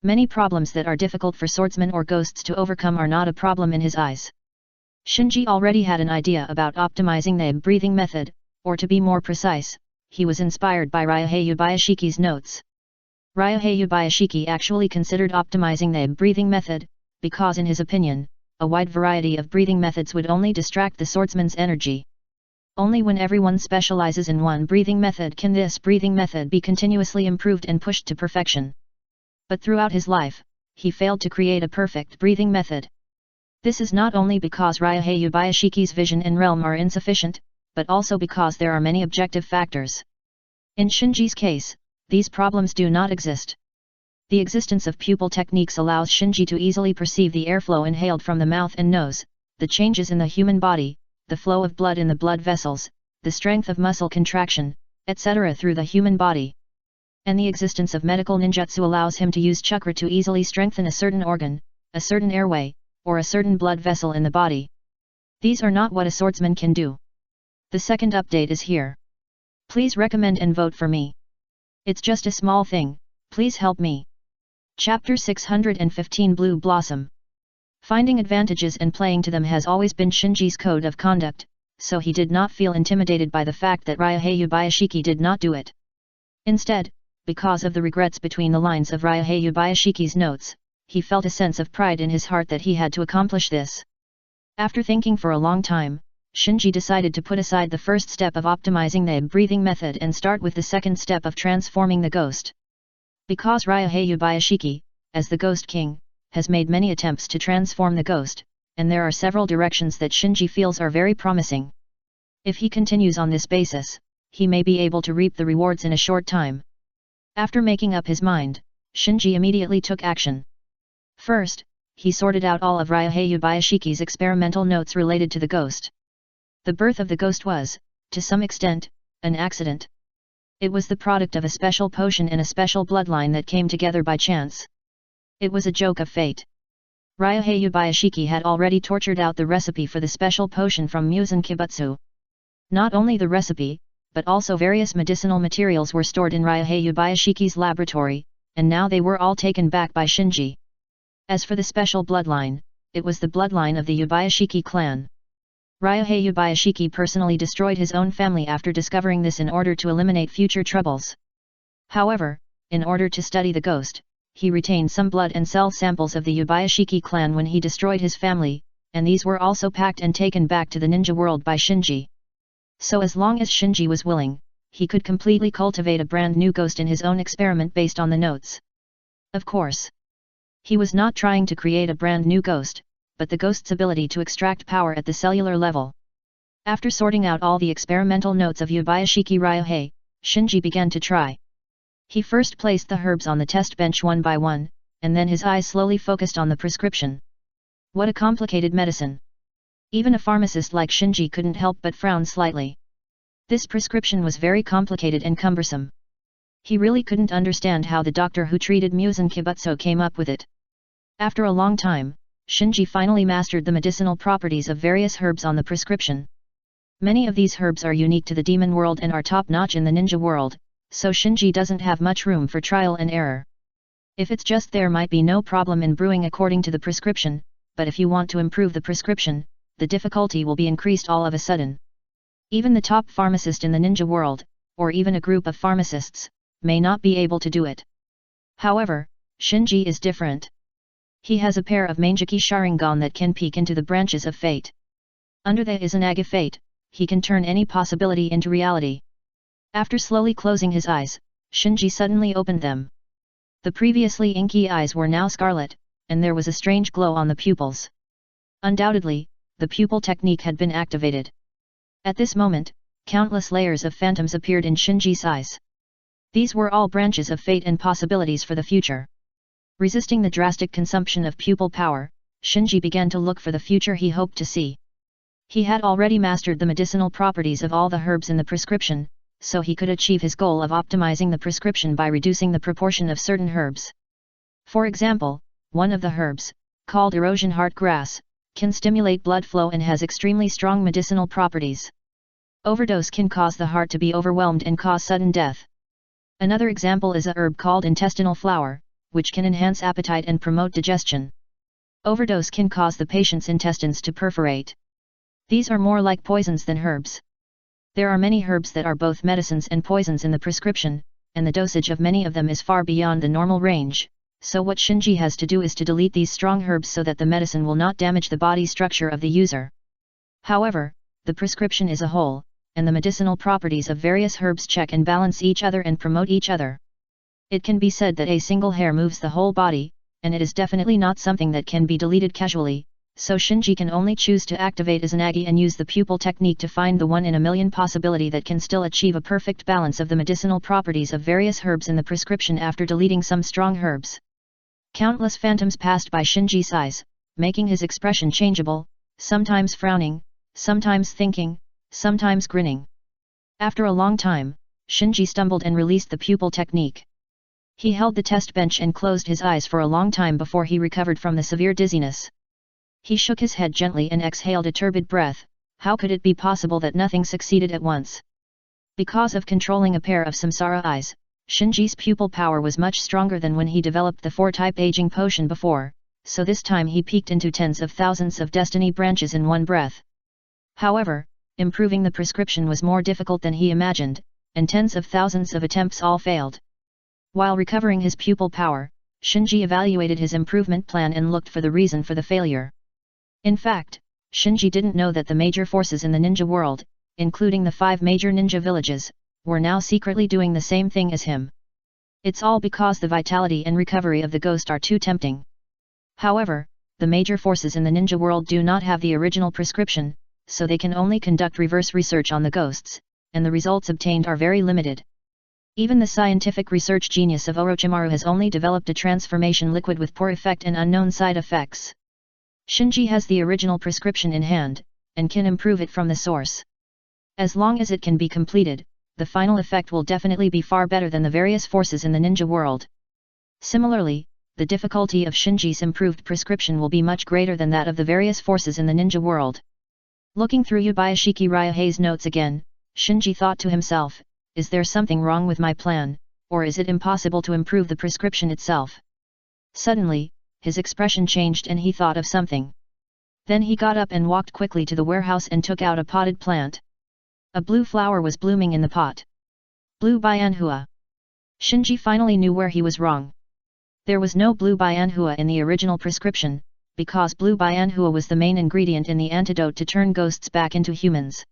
Many problems that are difficult for swordsmen or ghosts to overcome are not a problem in his eyes. Shinji already had an idea about optimizing the breathing method, or to be more precise, he was inspired by Ryohei Ubayashiki's notes. Ryohei Ubayashiki actually considered optimizing the breathing method, because in his opinion, a wide variety of breathing methods would only distract the swordsman's energy. Only when everyone specializes in one breathing method can this breathing method be continuously improved and pushed to perfection. But throughout his life, he failed to create a perfect breathing method. This is not only because Ryohei Ubayashiki's vision and realm are insufficient, but also because there are many objective factors. In Shinji's case, these problems do not exist. The existence of pupil techniques allows Shinji to easily perceive the airflow inhaled from the mouth and nose, the changes in the human body, the flow of blood in the blood vessels, the strength of muscle contraction, etc. through the human body. And the existence of medical ninjutsu allows him to use chakra to easily strengthen a certain organ, a certain airway, or a certain blood vessel in the body. These are not what a swordsman can do. The second update is here. Please recommend and vote for me. It's just a small thing, please help me. Chapter 615 Blue Blossom. Finding advantages and playing to them has always been Shinji's code of conduct, so he did not feel intimidated by the fact that Ryohei Ubayashiki did not do it. Instead, because of the regrets between the lines of Ryohei Ubayashiki's notes, he felt a sense of pride in his heart that he had to accomplish this. After thinking for a long time, Shinji decided to put aside the first step of optimizing the breathing method and start with the second step of transforming the ghost. Because Ryohei Ubayashiki, as the Ghost King, has made many attempts to transform the ghost, and there are several directions that Shinji feels are very promising. If he continues on this basis, he may be able to reap the rewards in a short time. After making up his mind, Shinji immediately took action. First, he sorted out all of Ryohei Ubayashiki's experimental notes related to the ghost. The birth of the ghost was, to some extent, an accident. It was the product of a special potion and a special bloodline that came together by chance. It was a joke of fate. Ryohei Ubayashiki had already tortured out the recipe for the special potion from Musen Kibutsu. Not only the recipe, but also various medicinal materials were stored in Ryohei Ubayashiki's laboratory, and now they were all taken back by Shinji. As for the special bloodline, it was the bloodline of the Ubayashiki clan. Ryohei Ubayashiki personally destroyed his own family after discovering this in order to eliminate future troubles. However, in order to study the ghost, he retained some blood and cell samples of the Ubayashiki clan when he destroyed his family, and these were also packed and taken back to the ninja world by Shinji. So as long as Shinji was willing, he could completely cultivate a brand new ghost in his own experiment based on the notes. Of course, he was not trying to create a brand new ghost, but the ghost's ability to extract power at the cellular level. After sorting out all the experimental notes of Ubayashiki Ryohei, Shinji began to try. He first placed the herbs on the test bench one by one, and then his eyes slowly focused on the prescription. What a complicated medicine! Even a pharmacist like Shinji couldn't help but frown slightly. This prescription was very complicated and cumbersome. He really couldn't understand how the doctor who treated Musen Kibutsu came up with it. After a long time, Shinji finally mastered the medicinal properties of various herbs on the prescription. Many of these herbs are unique to the demon world and are top-notch in the ninja world, so Shinji doesn't have much room for trial and error. If it's just there might be no problem in brewing according to the prescription, but if you want to improve the prescription, the difficulty will be increased all of a sudden. Even the top pharmacist in the ninja world, or even a group of pharmacists, may not be able to do it. However, Shinji is different. He has a pair of Manjiki Sharingan that can peek into the branches of fate. Under the Izanagi fate, he can turn any possibility into reality. After slowly closing his eyes, Shinji suddenly opened them. The previously inky eyes were now scarlet, and there was a strange glow on the pupils. Undoubtedly, the pupil technique had been activated. At this moment, countless layers of phantoms appeared in Shinji's eyes. These were all branches of fate and possibilities for the future. Resisting the drastic consumption of pupil power, Shinji began to look for the future he hoped to see. He had already mastered the medicinal properties of all the herbs in the prescription, so he could achieve his goal of optimizing the prescription by reducing the proportion of certain herbs. For example, one of the herbs, called erosion heart grass, can stimulate blood flow and has extremely strong medicinal properties. Overdose can cause the heart to be overwhelmed and cause sudden death. Another example is a herb called intestinal flower, which can enhance appetite and promote digestion. Overdose can cause the patient's intestines to perforate. These are more like poisons than herbs. There are many herbs that are both medicines and poisons in the prescription, and the dosage of many of them is far beyond the normal range, so what Shinji has to do is to delete these strong herbs so that the medicine will not damage the body structure of the user. However, the prescription is a whole, and the medicinal properties of various herbs check and balance each other and promote each other. It can be said that a single hair moves the whole body, and it is definitely not something that can be deleted casually, so Shinji can only choose to activate Izanagi and use the pupil technique to find the 1 in a million possibility that can still achieve a perfect balance of the medicinal properties of various herbs in the prescription after deleting some strong herbs. Countless phantoms passed by Shinji's eyes, making his expression changeable, sometimes frowning, sometimes thinking, sometimes grinning. After a long time, Shinji stumbled and released the pupil technique. He held the test bench and closed his eyes for a long time before he recovered from the severe dizziness. He shook his head gently and exhaled a turbid breath. How could it be possible that nothing succeeded at once? Because of controlling a pair of samsara eyes, Shinji's pupil power was much stronger than when he developed the 4-type aging potion before, so this time he peeked into tens of thousands of destiny branches in one breath. However, improving the prescription was more difficult than he imagined, and tens of thousands of attempts all failed. While recovering his pupil power, Shinji evaluated his improvement plan and looked for the reason for the failure. In fact, Shinji didn't know that the major forces in the ninja world, including the 5 major ninja villages, were now secretly doing the same thing as him. It's all because the vitality and recovery of the ghost are too tempting. However, the major forces in the ninja world do not have the original prescription, so they can only conduct reverse research on the ghosts, and the results obtained are very limited. Even the scientific research genius of Orochimaru has only developed a transformation liquid with poor effect and unknown side effects. Shinji has the original prescription in hand, and can improve it from the source. As long as it can be completed, the final effect will definitely be far better than the various forces in the ninja world. Similarly, the difficulty of Shinji's improved prescription will be much greater than that of the various forces in the ninja world. Looking through Yubiashiki Ryuhei's notes again, Shinji thought to himself, is there something wrong with my plan, or is it impossible to improve the prescription itself? Suddenly, his expression changed and he thought of something. Then he got up and walked quickly to the warehouse and took out a potted plant. A blue flower was blooming in the pot. Blue Bianhua. Shinji finally knew where he was wrong. There was no blue Bianhua in the original prescription, because blue Bianhua was the main ingredient in the antidote to turn ghosts back into humans.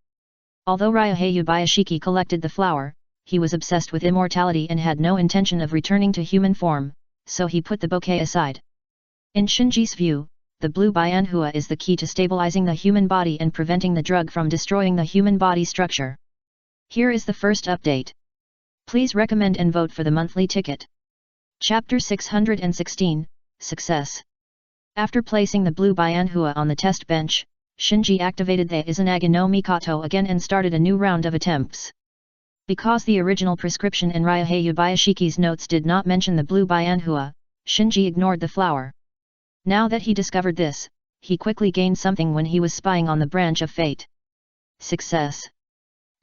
Although Ryuhei Yubiashiki collected the flower, he was obsessed with immortality and had no intention of returning to human form, so he put the bouquet aside. In Shinji's view, the blue Bianhua is the key to stabilizing the human body and preventing the drug from destroying the human body structure. Here is the first update. Please recommend and vote for the monthly ticket. Chapter 616, Success. After placing the blue Bianhua on the test bench, Shinji activated the Izanagi no Mikoto again and started a new round of attempts. Because the original prescription in Ryuhei Yubiashiki's notes did not mention the blue Bianhua, Shinji ignored the flower. Now that he discovered this, he quickly gained something when he was spying on the branch of fate. Success.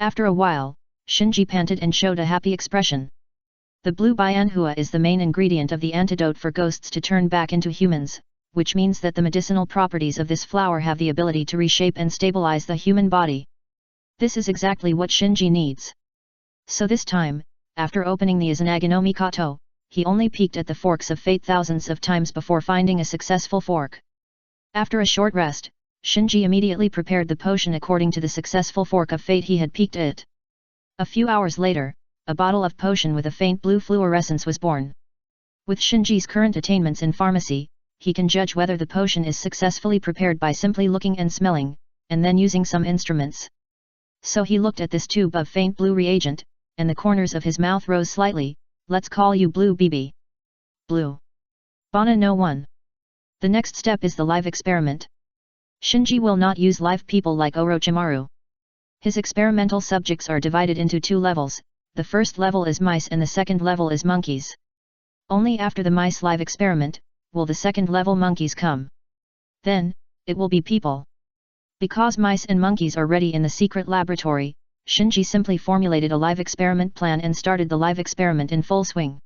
After a while, Shinji panted and showed a happy expression. The blue Bianhua is the main ingredient of the antidote for ghosts to turn back into humans, which means that the medicinal properties of this flower have the ability to reshape and stabilize the human body. This is exactly what Shinji needs. So this time, after opening the Izanagi no Mikoto, he only peeked at the forks of fate thousands of times before finding a successful fork. After a short rest, Shinji immediately prepared the potion according to the successful fork of fate he had peeked at. A few hours later, a bottle of potion with a faint blue fluorescence was born. With Shinji's current attainments in pharmacy, he can judge whether the potion is successfully prepared by simply looking and smelling, and then using some instruments. So he looked at this tube of faint blue reagent, and the corners of his mouth rose slightly. Let's call you Blue BB. Blue. Bana no 1. The next step is the live experiment. Shinji will not use live people like Orochimaru. His experimental subjects are divided into two levels, the first level is mice and the second level is monkeys. Only after the mice live experiment, will the second level monkeys come. Then, it will be people. Because mice and monkeys are ready in the secret laboratory, Shinji simply formulated a live experiment plan and started the live experiment in full swing.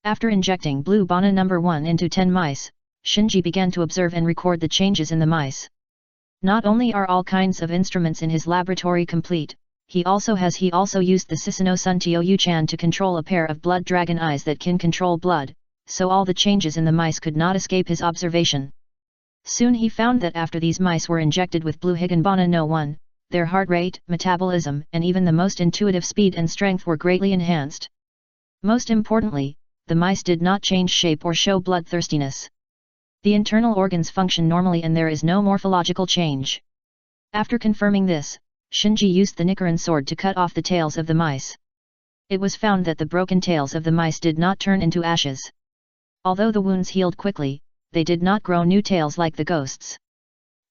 After injecting blue Bana number 1 into 10 mice, Shinji began to observe and record the changes in the mice. Not only are all kinds of instruments in his laboratory complete, he also used the Susanoo Sun Tio Yuchan to control a pair of blood dragon eyes that can control blood, so all the changes in the mice could not escape his observation. Soon he found that after these mice were injected with blue Higanbana no 1, their heart rate, metabolism and even the most intuitive speed and strength were greatly enhanced. Most importantly, the mice did not change shape or show bloodthirstiness. The internal organs function normally and there is no morphological change. After confirming this, Shinji used the Nichiren sword to cut off the tails of the mice. It was found that the broken tails of the mice did not turn into ashes. Although the wounds healed quickly, they did not grow new tails like the ghosts.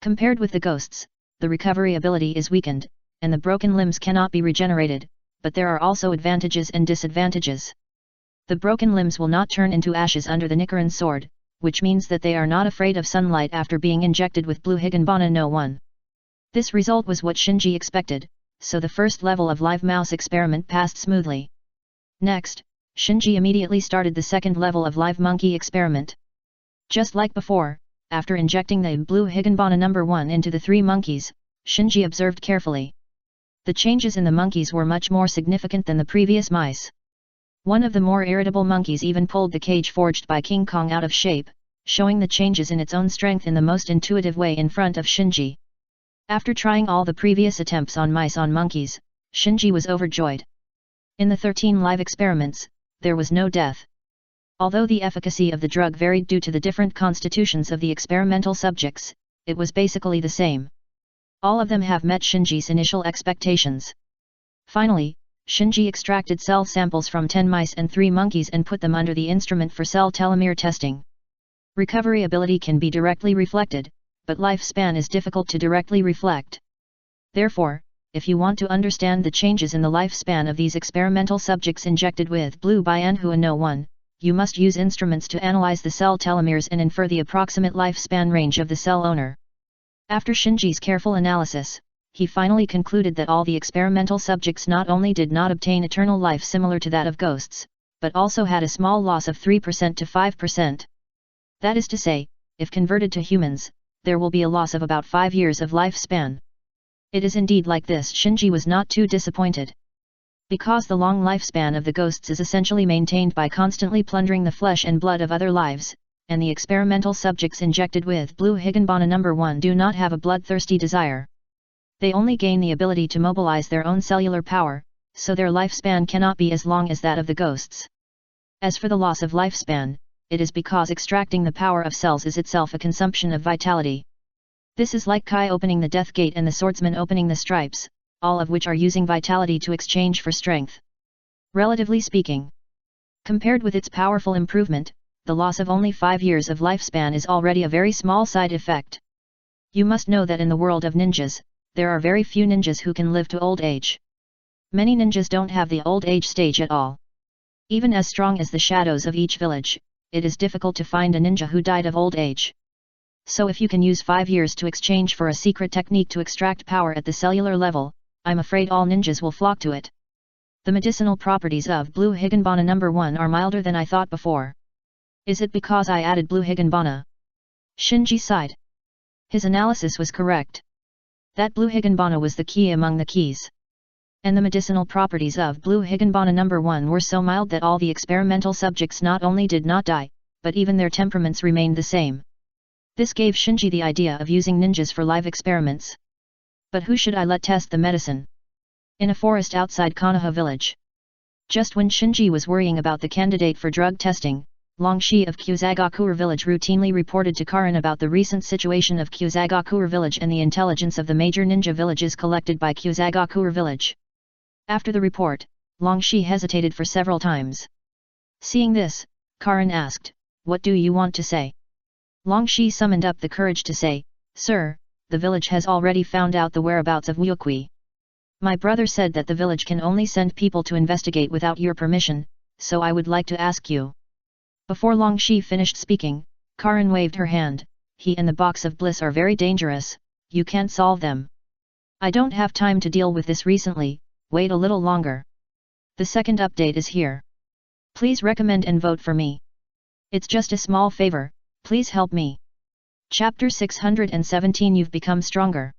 Compared with the ghosts, the recovery ability is weakened, and the broken limbs cannot be regenerated, but there are also advantages and disadvantages. The broken limbs will not turn into ashes under the Nichiren sword, which means that they are not afraid of sunlight after being injected with blue Higanbana no 1. This result was what Shinji expected, so the first level of live mouse experiment passed smoothly. Next, Shinji immediately started the second level of live monkey experiment. Just like before, after injecting the blue Higanbana number 1 into the 3 monkeys, Shinji observed carefully. The changes in the monkeys were much more significant than the previous mice. One of the more irritable monkeys even pulled the cage forged by King Kong out of shape, showing the changes in its own strength in the most intuitive way in front of Shinji. After trying all the previous attempts on mice on monkeys, Shinji was overjoyed. In the 13 live experiments, there was no death. Although the efficacy of the drug varied due to the different constitutions of the experimental subjects, it was basically the same. All of them have met Shinji's initial expectations. Finally, Shinji extracted cell samples from 10 mice and 3 monkeys and put them under the instrument for cell telomere testing. Recovery ability can be directly reflected, but lifespan is difficult to directly reflect. Therefore, if you want to understand the changes in the lifespan of these experimental subjects injected with blue Bianhua no 1, you must use instruments to analyze the cell telomeres and infer the approximate lifespan range of the cell owner. After Shinji's careful analysis, he finally concluded that all the experimental subjects not only did not obtain eternal life similar to that of ghosts, but also had a small loss of 3% to 5%. That is to say, if converted to humans, there will be a loss of about 5 years of lifespan. It is indeed like this. Shinji was not too disappointed. Because the long lifespan of the ghosts is essentially maintained by constantly plundering the flesh and blood of other lives, and the experimental subjects injected with blue Higanbana number 1 do not have a bloodthirsty desire. They only gain the ability to mobilize their own cellular power, so their lifespan cannot be as long as that of the ghosts. As for the loss of lifespan, it is because extracting the power of cells is itself a consumption of vitality. This is like Kai opening the death gate and the swordsman opening the stripes, all of which are using vitality to exchange for strength. Relatively speaking, compared with its powerful improvement, the loss of only 5 years of lifespan is already a very small side effect. You must know that in the world of ninjas, there are very few ninjas who can live to old age. Many ninjas don't have the old age stage at all. Even as strong as the shadows of each village, it is difficult to find a ninja who died of old age. So if you can use 5 years to exchange for a secret technique to extract power at the cellular level, I'm afraid all ninjas will flock to it. The medicinal properties of Blue Higanbana No. 1 are milder than I thought before. Is it because I added Blue Higanbana? Shinji sighed. His analysis was correct. That Blue Higanbana was the key among the keys. And the medicinal properties of Blue Higanbana No. 1 were so mild that all the experimental subjects not only did not die, but even their temperaments remained the same. This gave Shinji the idea of using ninjas for live experiments. But who should I let test the medicine? In a forest outside Konoha village. Just when Shinji was worrying about the candidate for drug testing, Longshi of Kyuzagakure village routinely reported to Karin about the recent situation of Kyuzagakure village and the intelligence of the major ninja villages collected by Kyuzagakure village. After the report, Longshi hesitated for several times. Seeing this, Karin asked, "What do you want to say?" Longshi summoned up the courage to say, "Sir, the village has already found out the whereabouts of Ryukui. My brother said that the village can only send people to investigate without your permission, so I would like to ask you." Before Longshi finished speaking, Karin waved her hand. "He and the box of bliss are very dangerous, you can't solve them. I don't have time to deal with this recently, wait a little longer. The second update is here. Please recommend and vote for me. It's just a small favor, please help me." Chapter 617 You've become stronger.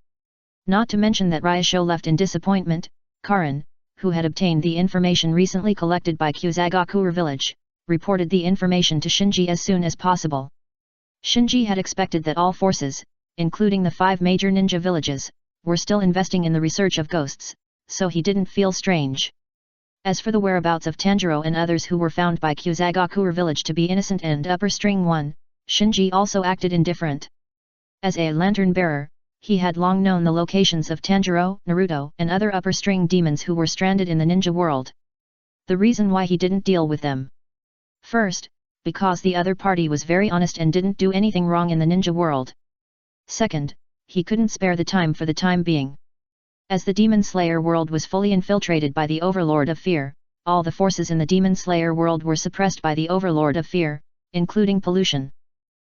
Not to mention that Ryosho left in disappointment, Karin, who had obtained the information recently collected by Kyuzagakure village, reported the information to Shinji as soon as possible. Shinji had expected that all forces, including the 5 major ninja villages, were still investing in the research of ghosts, so he didn't feel strange. As for the whereabouts of Tanjiro and others who were found by Kyuzagakure village to be innocent and upper string 1, Shinji also acted indifferent. As a lantern bearer, he had long known the locations of Tanjiro, Naruto and other upper string demons who were stranded in the ninja world. The reason why he didn't deal with them. First, because the other party was very honest and didn't do anything wrong in the ninja world. Second, he couldn't spare the time for the time being. As the Demon Slayer world was fully infiltrated by the Overlord of Fear, all the forces in the Demon Slayer world were suppressed by the Overlord of Fear, including pollution.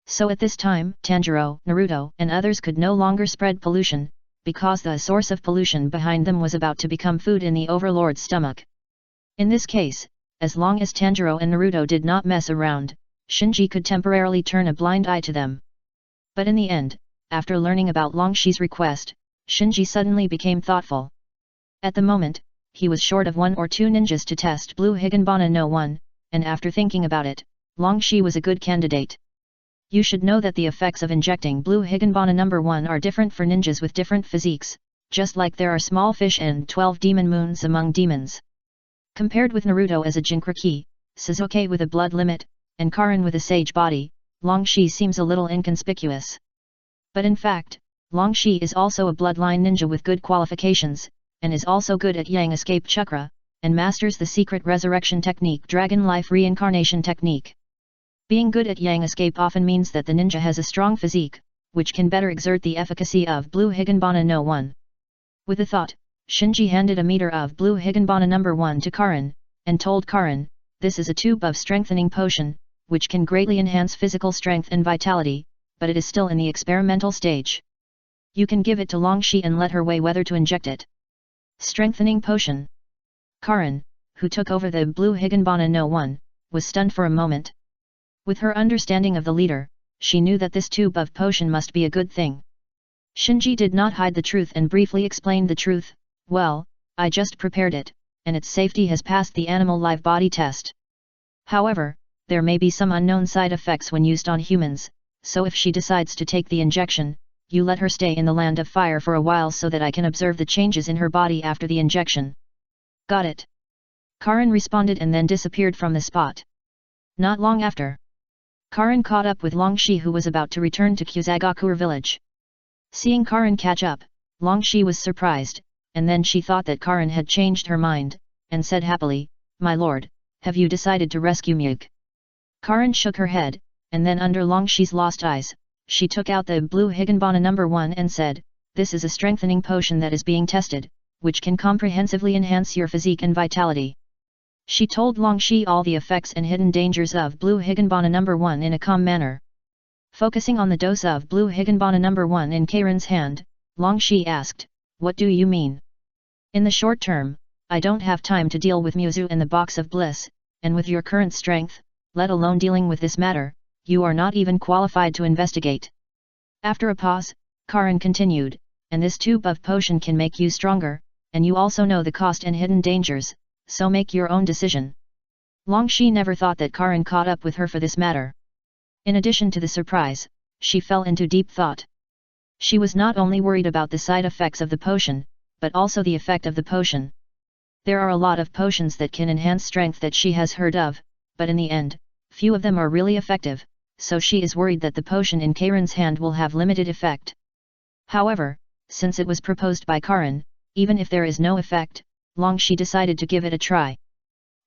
So at this time, Tanjiro, Naruto and others could no longer spread pollution, because the source of pollution behind them was about to become food in the Overlord's stomach. In this case, as long as Tanjiro and Naruto did not mess around, Shinji could temporarily turn a blind eye to them. But in the end, after learning about Longshi's request, Shinji suddenly became thoughtful. At the moment, he was short of 1 or 2 ninjas to test Blue Higanbana No. 1, and after thinking about it, Longshi was a good candidate. You should know that the effects of injecting Blue Higanbana No. 1 are different for ninjas with different physiques, just like there are small fish and 12 demon moons among demons. Compared with Naruto as a Jinchuriki, Sasuke with a blood limit, and Karin with a sage body, Longshi seems a little inconspicuous. But in fact, Longshi is also a bloodline ninja with good qualifications, and is also good at Yang Escape Chakra, and masters the secret resurrection technique Dragon Life Reincarnation Technique. Being good at Yang Escape often means that the ninja has a strong physique, which can better exert the efficacy of Blue Higanbana No. 1. With a thought, Shinji handed a meter of Blue Higanbana No. 1 to Karin, and told Karin, "This is a tube of strengthening potion, which can greatly enhance physical strength and vitality, but it is still in the experimental stage. You can give it to Longshi and let her weigh whether to inject it." Strengthening potion. Karin, who took over the Blue Higanbana No. 1, was stunned for a moment. With her understanding of the leader, she knew that this tube of potion must be a good thing. Shinji did not hide the truth and briefly explained the truth. "Well, I just prepared it, and its safety has passed the animal live body test. However, there may be some unknown side effects when used on humans, so if she decides to take the injection, you let her stay in the land of fire for a while so that I can observe the changes in her body after the injection." "Got it." Karin responded and then disappeared from the spot. Not long after, Karin caught up with Longshi who was about to return to Kyuzagakure village. Seeing Karin catch up, Longshi was surprised, and then she thought that Karin had changed her mind, and said happily, "My lord, have you decided to rescue Mug?" Karin shook her head, and then under Longshi's lost eyes, she took out the Blue Higanbana No. 1 and said, "This is a strengthening potion that is being tested, which can comprehensively enhance your physique and vitality." She told Longshi all the effects and hidden dangers of Blue Higanbana No. 1 in a calm manner. Focusing on the dose of blue higanbana number 1 in Karen's hand, Long Shi asked, "What do you mean?" "In the short term, I don't have time to deal with Muzu and the box of bliss, and with your current strength, let alone dealing with this matter, you are not even qualified to investigate." After a pause, Karen continued, "And this tube of potion can make you stronger, and you also know the cost and hidden dangers, so make your own decision." Long Shi never thought that Karen caught up with her for this matter. In addition to the surprise, she fell into deep thought. She was not only worried about the side effects of the potion, but also the effect of the potion. There are a lot of potions that can enhance strength that she has heard of, but in the end, few of them are really effective, so she is worried that the potion in Karen's hand will have limited effect. However, since it was proposed by Karen, even if there is no effect, Long Shi decided to give it a try.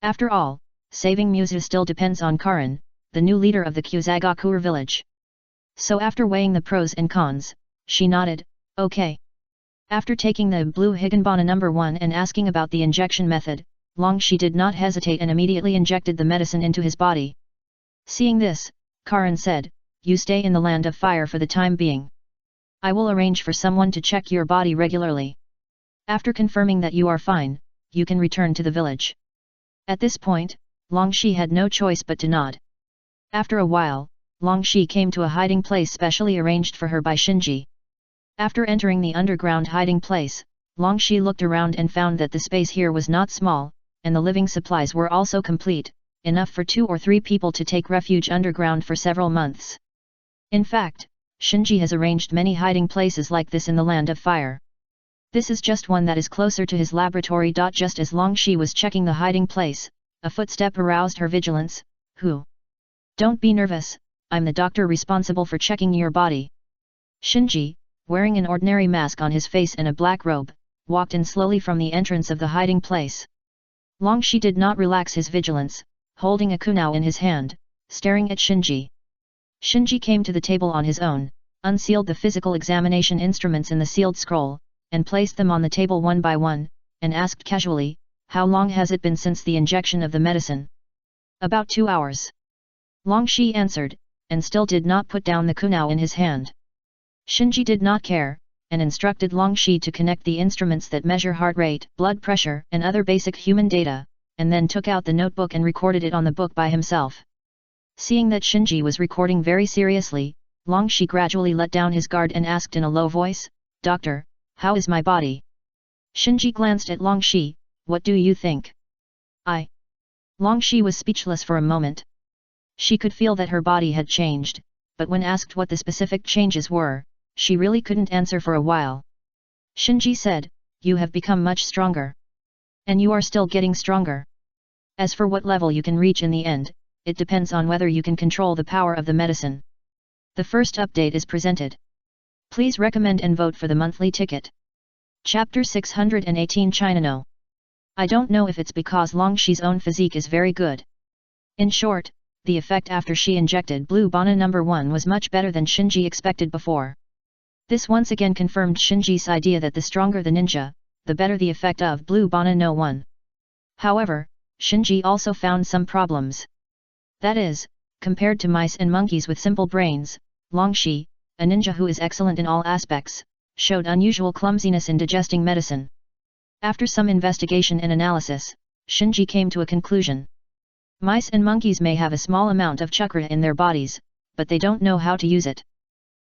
After all, saving Muzu still depends on Karen, the new leader of the Kusagakur village. So after weighing the pros and cons, she nodded, "Okay." After taking the blue higanbana number 1 and asking about the injection method, Long Shi did not hesitate and immediately injected the medicine into his body. Seeing this, Karen said, "You stay in the land of fire for the time being. I will arrange for someone to check your body regularly. After confirming that you are fine, you can return to the village." At this point, Long Shi had no choice but to nod. After a while, Long Shi came to a hiding place specially arranged for her by Shinji. After entering the underground hiding place, Long Shi looked around and found that the space here was not small, and the living supplies were also complete, enough for 2 or 3 people to take refuge underground for several months. In fact, Shinji has arranged many hiding places like this in the Land of Fire. This is just one that is closer to his laboratory. Just as Long Shi was checking the hiding place, a footstep aroused her vigilance. "Who?" "Don't be nervous, I'm the doctor responsible for checking your body." Shinji, wearing an ordinary mask on his face and a black robe, walked in slowly from the entrance of the hiding place. Long Shi did not relax his vigilance, holding a kunao in his hand, staring at Shinji. Shinji came to the table on his own, unsealed the physical examination instruments in the sealed scroll, and placed them on the table one by one, and asked casually, "How long has it been since the injection of the medicine?" "About 2 hours." Long Shi answered, and still did not put down the kunao in his hand. Shinji did not care, and instructed Long Shi to connect the instruments that measure heart rate, blood pressure, and other basic human data, and then took out the notebook and recorded it on the book by himself. Seeing that Shinji was recording very seriously, Long Shi gradually let down his guard and asked in a low voice, "Doctor, how is my body?" Shinji glanced at Long Shi, "What do you think?" Long Shi was speechless for a moment. She could feel that her body had changed, but when asked what the specific changes were, she really couldn't answer for a while. Shinji said, "You have become much stronger. And you are still getting stronger. As for what level you can reach in the end, it depends on whether you can control the power of the medicine." The first update is presented. Please recommend and vote for the monthly ticket. Chapter 618 Chinano. I don't know if it's because Long Shi's own physique is very good. In short, the effect after she injected blue bana number 1 was much better than Shinji expected before. This once again confirmed Shinji's idea that the stronger the ninja, the better the effect of blue bana no 1. However, Shinji also found some problems. That is, compared to mice and monkeys with simple brains, Long Shi, a ninja who is excellent in all aspects, showed unusual clumsiness in digesting medicine. After some investigation and analysis, Shinji came to a conclusion. Mice and monkeys may have a small amount of chakra in their bodies, but they don't know how to use it.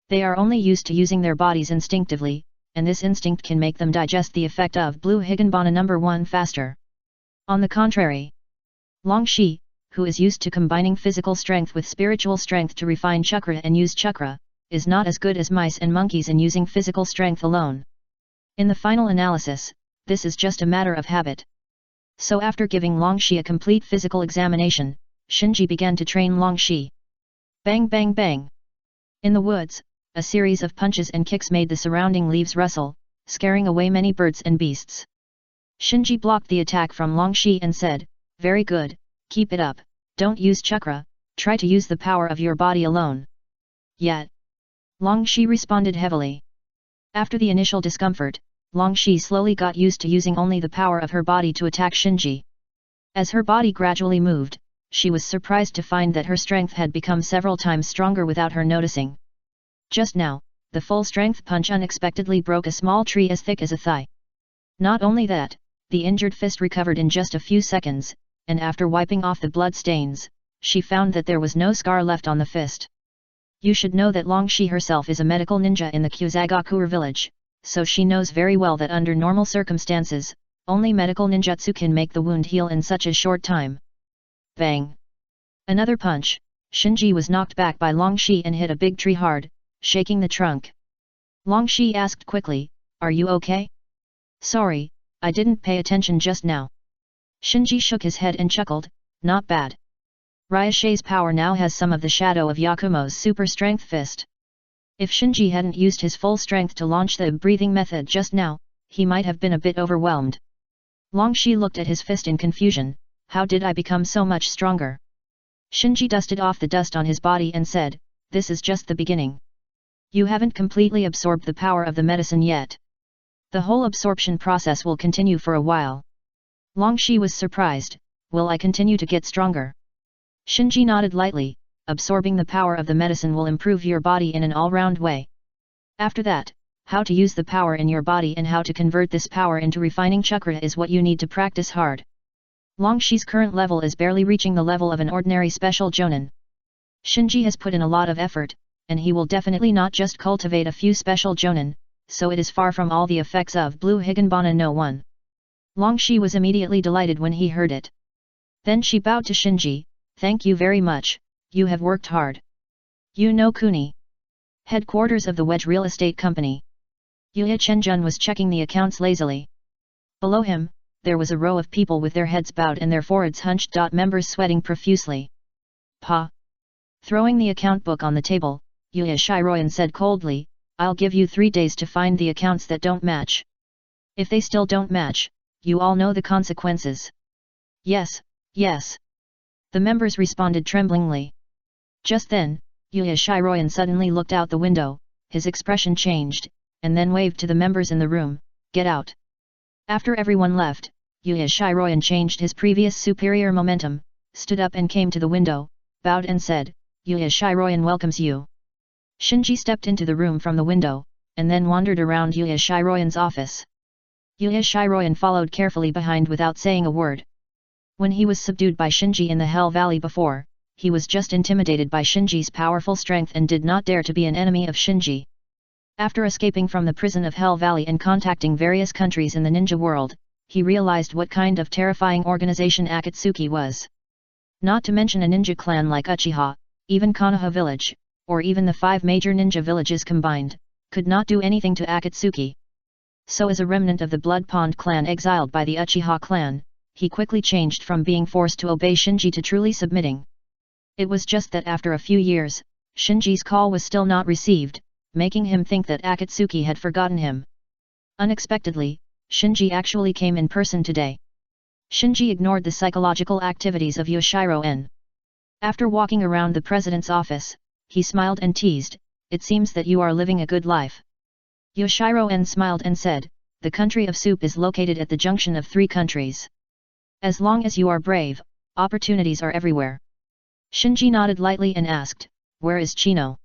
They are only used to using their bodies instinctively, and this instinct can make them digest the effect of blue higanbana number 1 faster. On the contrary, Long Shi, who is used to combining physical strength with spiritual strength to refine chakra and use chakra, is not as good as mice and monkeys in using physical strength alone. In the final analysis, this is just a matter of habit. So after giving Long Shi a complete physical examination, Shinji began to train Long Shi. Bang bang bang! In the woods, a series of punches and kicks made the surrounding leaves rustle, scaring away many birds and beasts. Shinji blocked the attack from Long Shi and said, "Very good, keep it up, don't use chakra, try to use the power of your body alone." Yet, Long Shi responded heavily. After the initial discomfort, Long Shi slowly got used to using only the power of her body to attack Shinji. As her body gradually moved, she was surprised to find that her strength had become several times stronger without her noticing. Just now, the full-strength punch unexpectedly broke a small tree as thick as a thigh. Not only that, the injured fist recovered in just a few seconds, and after wiping off the blood stains, she found that there was no scar left on the fist. You should know that Longxi herself is a medical ninja in the Kyuzagakuer village, so she knows very well that under normal circumstances, only medical ninjutsu can make the wound heal in such a short time. Bang! Another punch. Shinji was knocked back by Longxi and hit a big tree hard, shaking the trunk. Longxi asked quickly, "Are you okay?" "Sorry, I didn't pay attention just now." Shinji shook his head and chuckled, "Not bad. Ryushi's power now has some of the shadow of Yakumo's super strength fist." If Shinji hadn't used his full strength to launch the breathing method just now, he might have been a bit overwhelmed. Longxi looked at his fist in confusion. "How did I become so much stronger?" Shinji dusted off the dust on his body and said, "This is just the beginning. You haven't completely absorbed the power of the medicine yet. The whole absorption process will continue for a while." Longxi was surprised. "Will I continue to get stronger?" Shinji nodded lightly. "Absorbing the power of the medicine will improve your body in an all-round way. After that, how to use the power in your body and how to convert this power into refining chakra is what you need to practice hard." Longxi's current level is barely reaching the level of an ordinary special jonin. Shinji has put in a lot of effort, and he will definitely not just cultivate a few special jonin, so it is far from all the effects of Blue Higanbana no 1. Longxi was immediately delighted when he heard it. Then she bowed to Shinji, "Thank you very much, you have worked hard." You know Kuni. Headquarters of the Wedge Real Estate Company. Yuya Chenjun was checking the accounts lazily. Below him, there was a row of people with their heads bowed and their foreheads hunched. Members sweating profusely. "Pa." Throwing the account book on the table, Yuya Shiroyan said coldly, "I'll give you 3 days to find the accounts that don't match. If they still don't match, you all know the consequences." "Yes, yes." The members responded tremblingly. Just then, Yuya Shiroyan suddenly looked out the window, his expression changed, and then waved to the members in the room, "Get out." After everyone left, Yuya Shiroyan changed his previous superior momentum, stood up and came to the window, bowed and said, "Yuya Shiroyan welcomes you." Shinji stepped into the room from the window, and then wandered around Yuya Shiroyan's office. Yuya Shiroyan followed carefully behind without saying a word. When he was subdued by Shinji in the Hell Valley before, he was just intimidated by Shinji's powerful strength and did not dare to be an enemy of Shinji. After escaping from the prison of Hell Valley and contacting various countries in the ninja world, he realized what kind of terrifying organization Akatsuki was. Not to mention a ninja clan like Uchiha, even Konoha village, or even the 5 major ninja villages combined, could not do anything to Akatsuki. So as a remnant of the Blood Pond clan exiled by the Uchiha clan, he quickly changed from being forced to obey Shinji to truly submitting. It was just that after a few years, Shinji's call was still not received, making him think that Akatsuki had forgotten him. Unexpectedly, Shinji actually came in person today. Shinji ignored the psychological activities of Yoshiro-en. After walking around the president's office, he smiled and teased, "It seems that you are living a good life." Yoshiro-en smiled and said, "The country of soup is located at the junction of 3 countries. As long as you are brave, opportunities are everywhere." Shinji nodded lightly and asked, "Where is Chino?"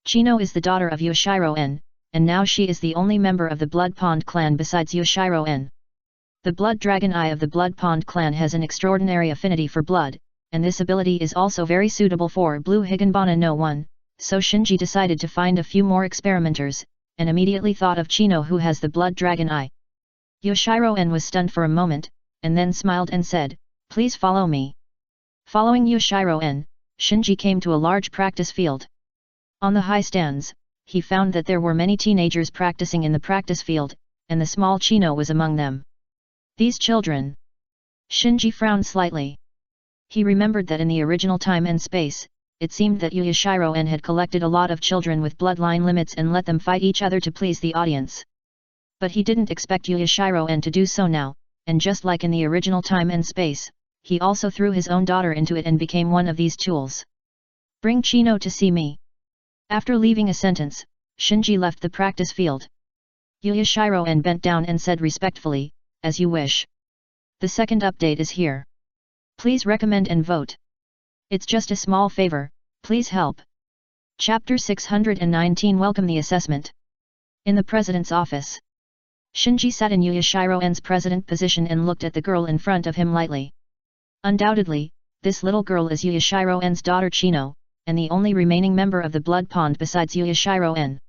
Chino is the daughter of Yoshiro-en, and now she is the only member of the Blood Pond clan besides Yoshiro-en. The Blood Dragon Eye of the Blood Pond clan has an extraordinary affinity for blood, and this ability is also very suitable for Blue Higanbana no 1, so Shinji decided to find a few more experimenters, and immediately thought of Chino who has the Blood Dragon Eye. Yoshiro-en was stunned for a moment, and then smiled and said, "Please follow me." Following Yoshiro-en, Shinji came to a large practice field. On the high stands, he found that there were many teenagers practicing in the practice field, and the small Chino was among them. These children. Shinji frowned slightly. He remembered that in the original time and space, it seemed that Yoshiro-en had collected a lot of children with bloodline limits and let them fight each other to please the audience. But he didn't expect Yoshiro-en to do so now, and just like in the original time and space, he also threw his own daughter into it and became one of these tools. "Bring Chino to see me." After leaving a sentence, Shinji left the practice field. Yoshiro-en bent down and said respectfully, "As you wish." The second update is here. Please recommend and vote. It's just a small favor, please help. Chapter 619 Welcome the Assessment. In the President's Office. Shinji sat in Yuyashiro En's president position and looked at the girl in front of him lightly. Undoubtedly, this little girl is Yuyashiro En's daughter Chino, and the only remaining member of the blood pond besides Yuyashiro En.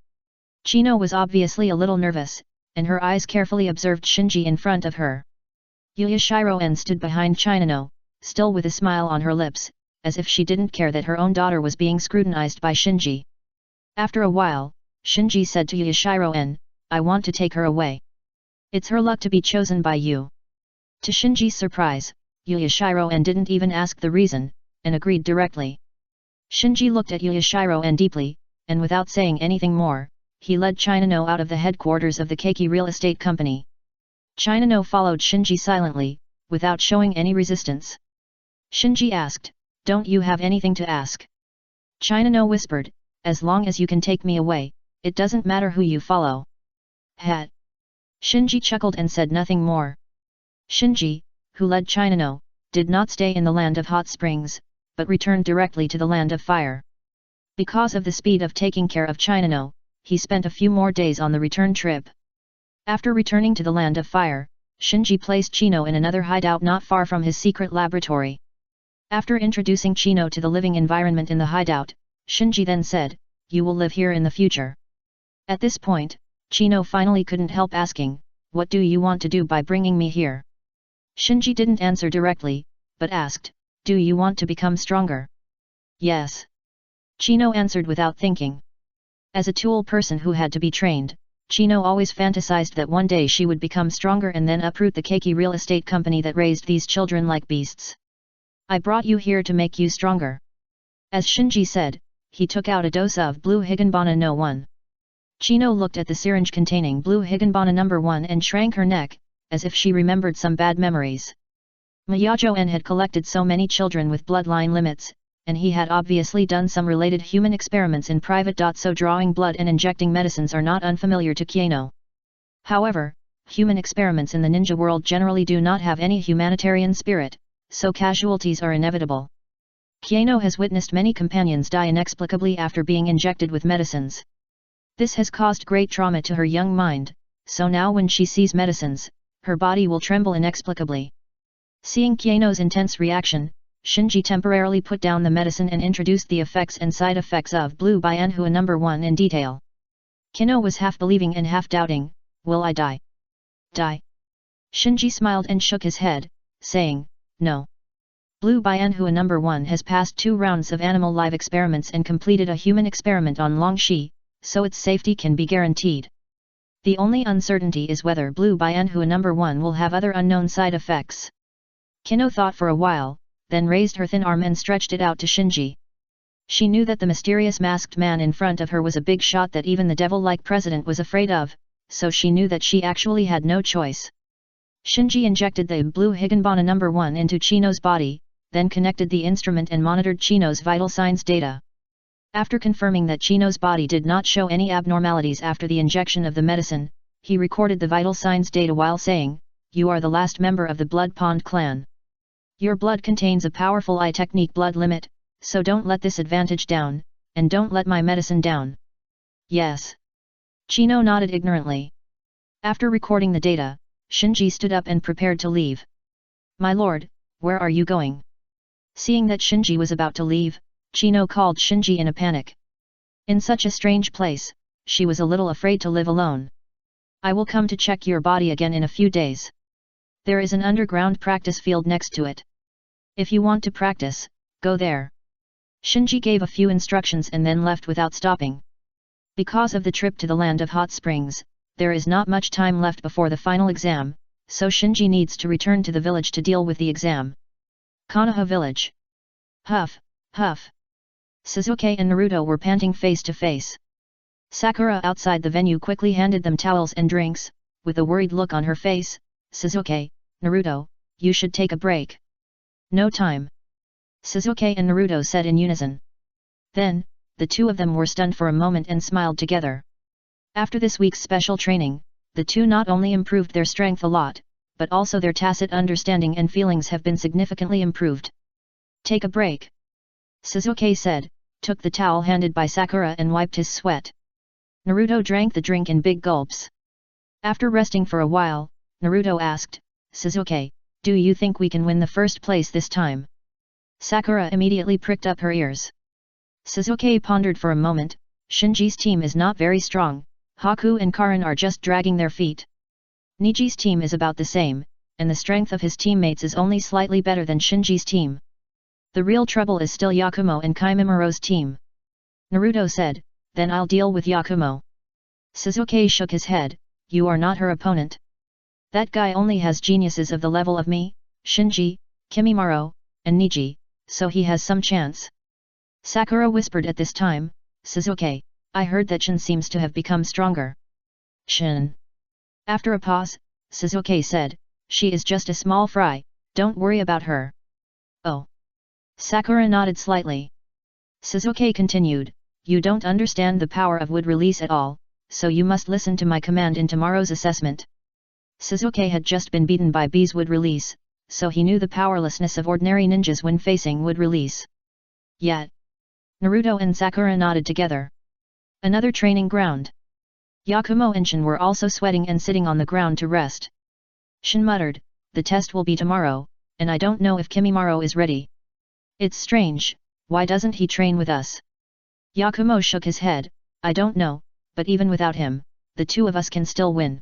Chino was obviously a little nervous, and her eyes carefully observed Shinji in front of her. Yuyashiro En stood behind Chinano, still with a smile on her lips, as if she didn't care that her own daughter was being scrutinized by Shinji. After a while, Shinji said to Yuyashiro En, I want to take her away. It's her luck to be chosen by you. To Shinji's surprise, Yuyashiro En didn't even ask the reason, and agreed directly. Shinji looked at Yuyashiro En deeply, and without saying anything more, he led Chinano out of the headquarters of the Keiki Real Estate Company. Chinano followed Shinji silently, without showing any resistance. Shinji asked, Don't you have anything to ask? Chinano whispered, As long as you can take me away, it doesn't matter who you follow. Hat. Shinji chuckled and said nothing more. Shinji, who led Chinano, did not stay in the land of hot springs, but returned directly to the land of fire. Because of the speed of taking care of Chinano, he spent a few more days on the return trip. After returning to the land of fire, Shinji placed Chino in another hideout not far from his secret laboratory. After introducing Chino to the living environment in the hideout, Shinji then said, You will live here in the future. At this point, Chino finally couldn't help asking, What do you want to do by bringing me here? Shinji didn't answer directly, but asked, Do you want to become stronger? Yes. Chino answered without thinking. As a tool person who had to be trained, Chino always fantasized that one day she would become stronger and then uproot the Keiki Real Estate Company that raised these children like beasts. I brought you here to make you stronger. As Shinji said, he took out a dose of blue Higanbana No. 1. Chino looked at the syringe containing blue Higanbana No. 1 and shrank her neck, as if she remembered some bad memories. Miyajo-en had collected so many children with bloodline limits, and he had obviously done some related human experiments in private. So drawing blood and injecting medicines are not unfamiliar to Kieno. However, human experiments in the ninja world generally do not have any humanitarian spirit, so casualties are inevitable. Kieno has witnessed many companions die inexplicably after being injected with medicines. This has caused great trauma to her young mind, so now when she sees medicines, her body will tremble inexplicably. Seeing Kieno's intense reaction, Shinji temporarily put down the medicine and introduced the effects and side effects of Blue Bianhua No. 1 in detail. Kieno was half believing and half doubting, Will I die? Die? Shinji smiled and shook his head, saying, No. Blue Bianhua No. 1 has passed 2 rounds of animal live experiments and completed a human experiment on Longxi, so its safety can be guaranteed. The only uncertainty is whether Blue Bianhua No. 1 will have other unknown side effects. Kieno thought for a while, then raised her thin arm and stretched it out to Shinji. She knew that the mysterious masked man in front of her was a big shot that even the devil-like president was afraid of, so she knew that she actually had no choice. Shinji injected the blue Higanbana No. 1 into Chino's body, then connected the instrument and monitored Chino's vital signs data. After confirming that Chino's body did not show any abnormalities after the injection of the medicine, he recorded the vital signs data while saying, You are the last member of the Blood Pond clan. Your blood contains a powerful I-technique blood limit, so don't let this advantage down, and don't let my medicine down. Yes. Chino nodded ignorantly. After recording the data, Shinji stood up and prepared to leave. My lord, where are you going? Seeing that Shinji was about to leave, Chino called Shinji in a panic. In such a strange place, she was a little afraid to live alone. I will come to check your body again in a few days. There is an underground practice field next to it. If you want to practice, go there. Shinji gave a few instructions and then left without stopping. Because of the trip to the land of hot springs, there is not much time left before the final exam, so Shinji needs to return to the village to deal with the exam. Konoha village. Huff, huff. Sasuke and Naruto were panting face to face. Sakura outside the venue quickly handed them towels and drinks, with a worried look on her face. Sasuke, Naruto, you should take a break. No time. Sasuke and Naruto said in unison. Then, the two of them were stunned for a moment and smiled together. After this week's special training, the two not only improved their strength a lot, but also their tacit understanding and feelings have been significantly improved. Take a break. Suzuki said, took the towel handed by Sakura and wiped his sweat. Naruto drank the drink in big gulps. After resting for a while, Naruto asked, Suzuki, do you think we can win the first place this time? Sakura immediately pricked up her ears. Suzuki pondered for a moment, Shinji's team is not very strong, Haku and Karin are just dragging their feet. Niji's team is about the same, and the strength of his teammates is only slightly better than Shinji's team. The real trouble is still Yakumo and Kimimoto's team. Naruto said, then I'll deal with Yakumo. Suzuki shook his head, you are not her opponent. That guy only has geniuses of the level of me, Shinji, Kimimaro, and Niji, so he has some chance. Sakura whispered at this time, Suzuki, I heard that Shin seems to have become stronger. Shin. After a pause, Suzuki said, she is just a small fry, don't worry about her. Oh. Sakura nodded slightly. Suzuki continued, you don't understand the power of wood release at all, so you must listen to my command in tomorrow's assessment. Suzuki had just been beaten by B's wood release, so he knew the powerlessness of ordinary ninjas when facing wood release. Yet. Naruto and Sakura nodded together. Another training ground. Yakumo and Shin were also sweating and sitting on the ground to rest. Shin muttered, the test will be tomorrow, and I don't know if Kimimaro is ready. It's strange, why doesn't he train with us? Yakumo shook his head, I don't know, but even without him, the two of us can still win.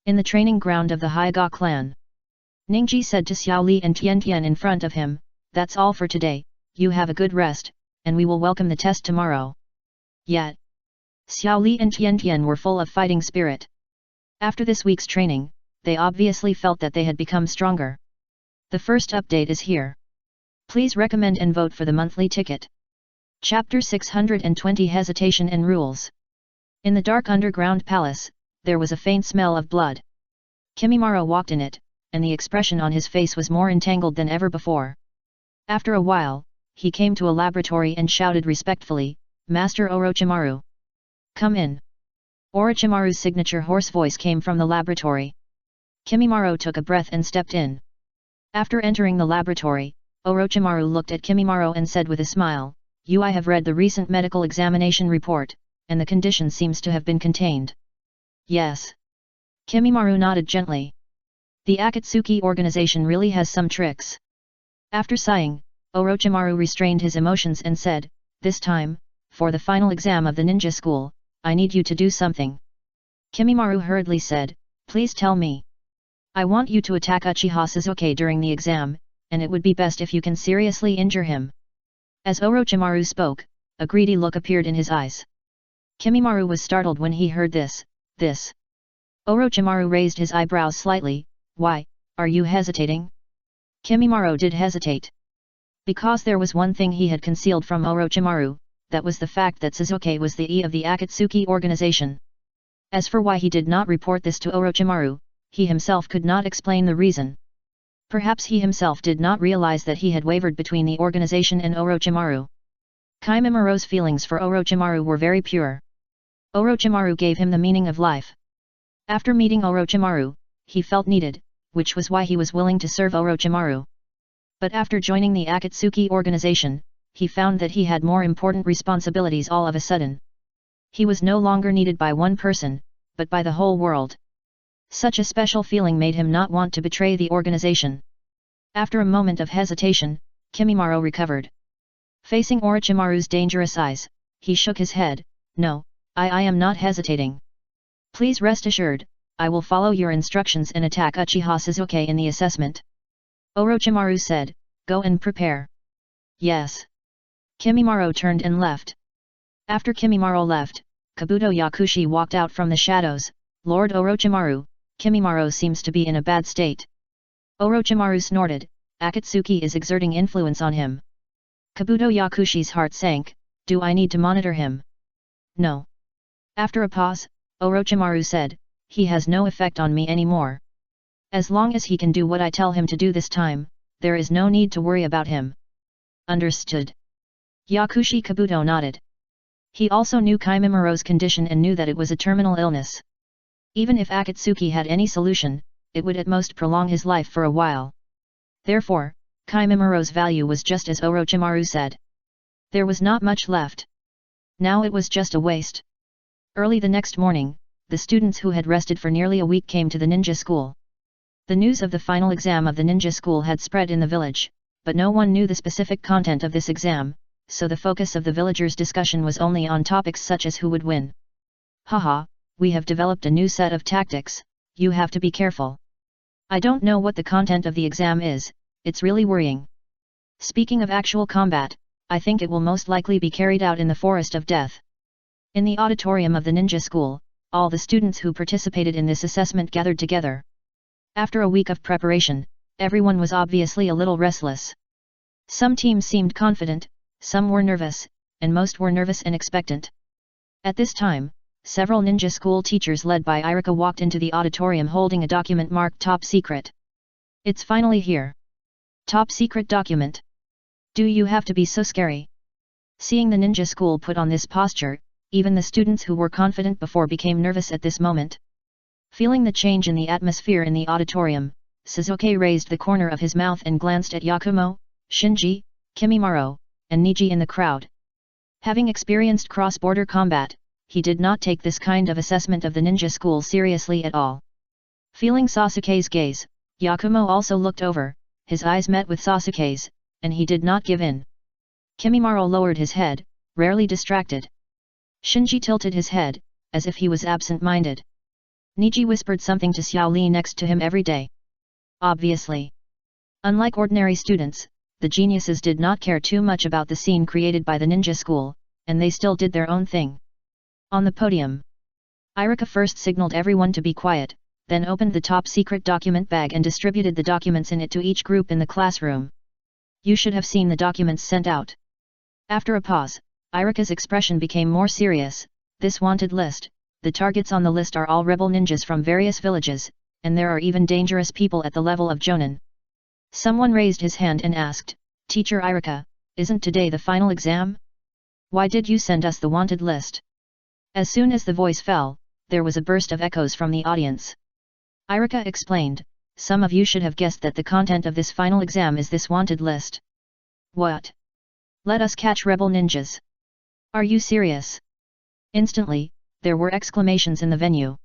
In the training ground of the Hyuga clan. Ningji said to Xiao Li and Tian Tian in front of him, that's all for today, you have a good rest, and we will welcome the test tomorrow. Yet. Xiao Li and Tian Tian were full of fighting spirit. After this week's training, they obviously felt that they had become stronger. The first update is here. Please recommend and vote for the monthly ticket. Chapter 620 Hesitation and Rules. In the dark underground palace, there was a faint smell of blood. Kimimaro walked in it, and the expression on his face was more entangled than ever before. After a while, he came to a laboratory and shouted respectfully, Master Orochimaru. Come in. Orochimaru's signature hoarse voice came from the laboratory. Kimimaro took a breath and stepped in. After entering the laboratory, Orochimaru looked at Kimimaro and said with a smile, I have read the recent medical examination report, and the condition seems to have been contained. Yes. Kimimaro nodded gently. The Akatsuki organization really has some tricks. After sighing, Orochimaru restrained his emotions and said, this time, for the final exam of the ninja school, I need you to do something. Kimimaro hurriedly said, please tell me. I want you to attack Uchiha Suzuki during the exam, and it would be best if you can seriously injure him. As Orochimaru spoke, a greedy look appeared in his eyes. Kimimaro was startled when he heard this. Orochimaru raised his eyebrows slightly, why, are you hesitating? Kimimaro did hesitate. Because there was one thing he had concealed from Orochimaru, that was the fact that Suzuki was the E of the Akatsuki organization. As for why he did not report this to Orochimaru, he himself could not explain the reason. Perhaps he himself did not realize that he had wavered between the organization and Orochimaru. Kimimoto's feelings for Orochimaru were very pure. Orochimaru gave him the meaning of life. After meeting Orochimaru, he felt needed, which was why he was willing to serve Orochimaru. But after joining the Akatsuki organization, he found that he had more important responsibilities all of a sudden. He was no longer needed by one person, but by the whole world. Such a special feeling made him not want to betray the organization. After a moment of hesitation, Kimimaro recovered. Facing Orochimaru's dangerous eyes, he shook his head, no, I am not hesitating. Please rest assured, I will follow your instructions and attack Uchiha Suzuki in the assessment. Orochimaru said, go and prepare. Yes. Kimimaro turned and left. After Kimimaro left, Kabuto Yakushi walked out from the shadows, Lord Orochimaru, Kimimaro seems to be in a bad state. Orochimaru snorted, Akatsuki is exerting influence on him. Kabuto Yakushi's heart sank, do I need to monitor him? No. After a pause, Orochimaru said, he has no effect on me anymore. As long as he can do what I tell him to do this time, there is no need to worry about him. Understood. Yakushi Kabuto nodded. He also knew Kimimoto's condition and knew that it was a terminal illness. Even if Akatsuki had any solution, it would at most prolong his life for a while. Therefore, Kimimoto's value was just as Orochimaru said. There was not much left. Now it was just a waste. Early the next morning, the students who had rested for nearly a week came to the ninja school. The news of the final exam of the ninja school had spread in the village, but no one knew the specific content of this exam, so the focus of the villagers' discussion was only on topics such as who would win. Haha, we have developed a new set of tactics, you have to be careful. I don't know what the content of the exam is, it's really worrying. Speaking of actual combat, I think it will most likely be carried out in the Forest of Death. In the auditorium of the ninja school, all the students who participated in this assessment gathered together. After a week of preparation, everyone was obviously a little restless. Some teams seemed confident, some were nervous, and most were nervous and expectant. At this time, several ninja school teachers led by Irika walked into the auditorium holding a document marked Top Secret. It's finally here. Top Secret document. Do you have to be so scary? Seeing the ninja school put on this posture, even the students who were confident before became nervous at this moment. Feeling the change in the atmosphere in the auditorium, Suzuki raised the corner of his mouth and glanced at Yakumo, Shinji, Kimimaro, and Niji in the crowd. Having experienced cross-border combat, he did not take this kind of assessment of the ninja school seriously at all. Feeling Sasuke's gaze, Yakumo also looked over, his eyes met with Sasuke's, and he did not give in. Kimimaro lowered his head, rarely distracted. Shinji tilted his head, as if he was absent-minded. Niji whispered something to Xiao Li next to him every day. Obviously. Unlike ordinary students, the geniuses did not care too much about the scene created by the ninja school, and they still did their own thing. On the podium, Irika first signaled everyone to be quiet, then opened the top secret document bag and distributed the documents in it to each group in the classroom. You should have seen the documents sent out. After a pause, Irika's expression became more serious. This wanted list, the targets on the list are all rebel ninjas from various villages, and there are even dangerous people at the level of Jonin. Someone raised his hand and asked, Teacher Irika, isn't today the final exam? Why did you send us the wanted list? As soon as the voice fell, there was a burst of echoes from the audience. Irika explained, some of you should have guessed that the content of this final exam is this wanted list. What? Let us catch rebel ninjas. Are you serious? Instantly, there were exclamations in the venue.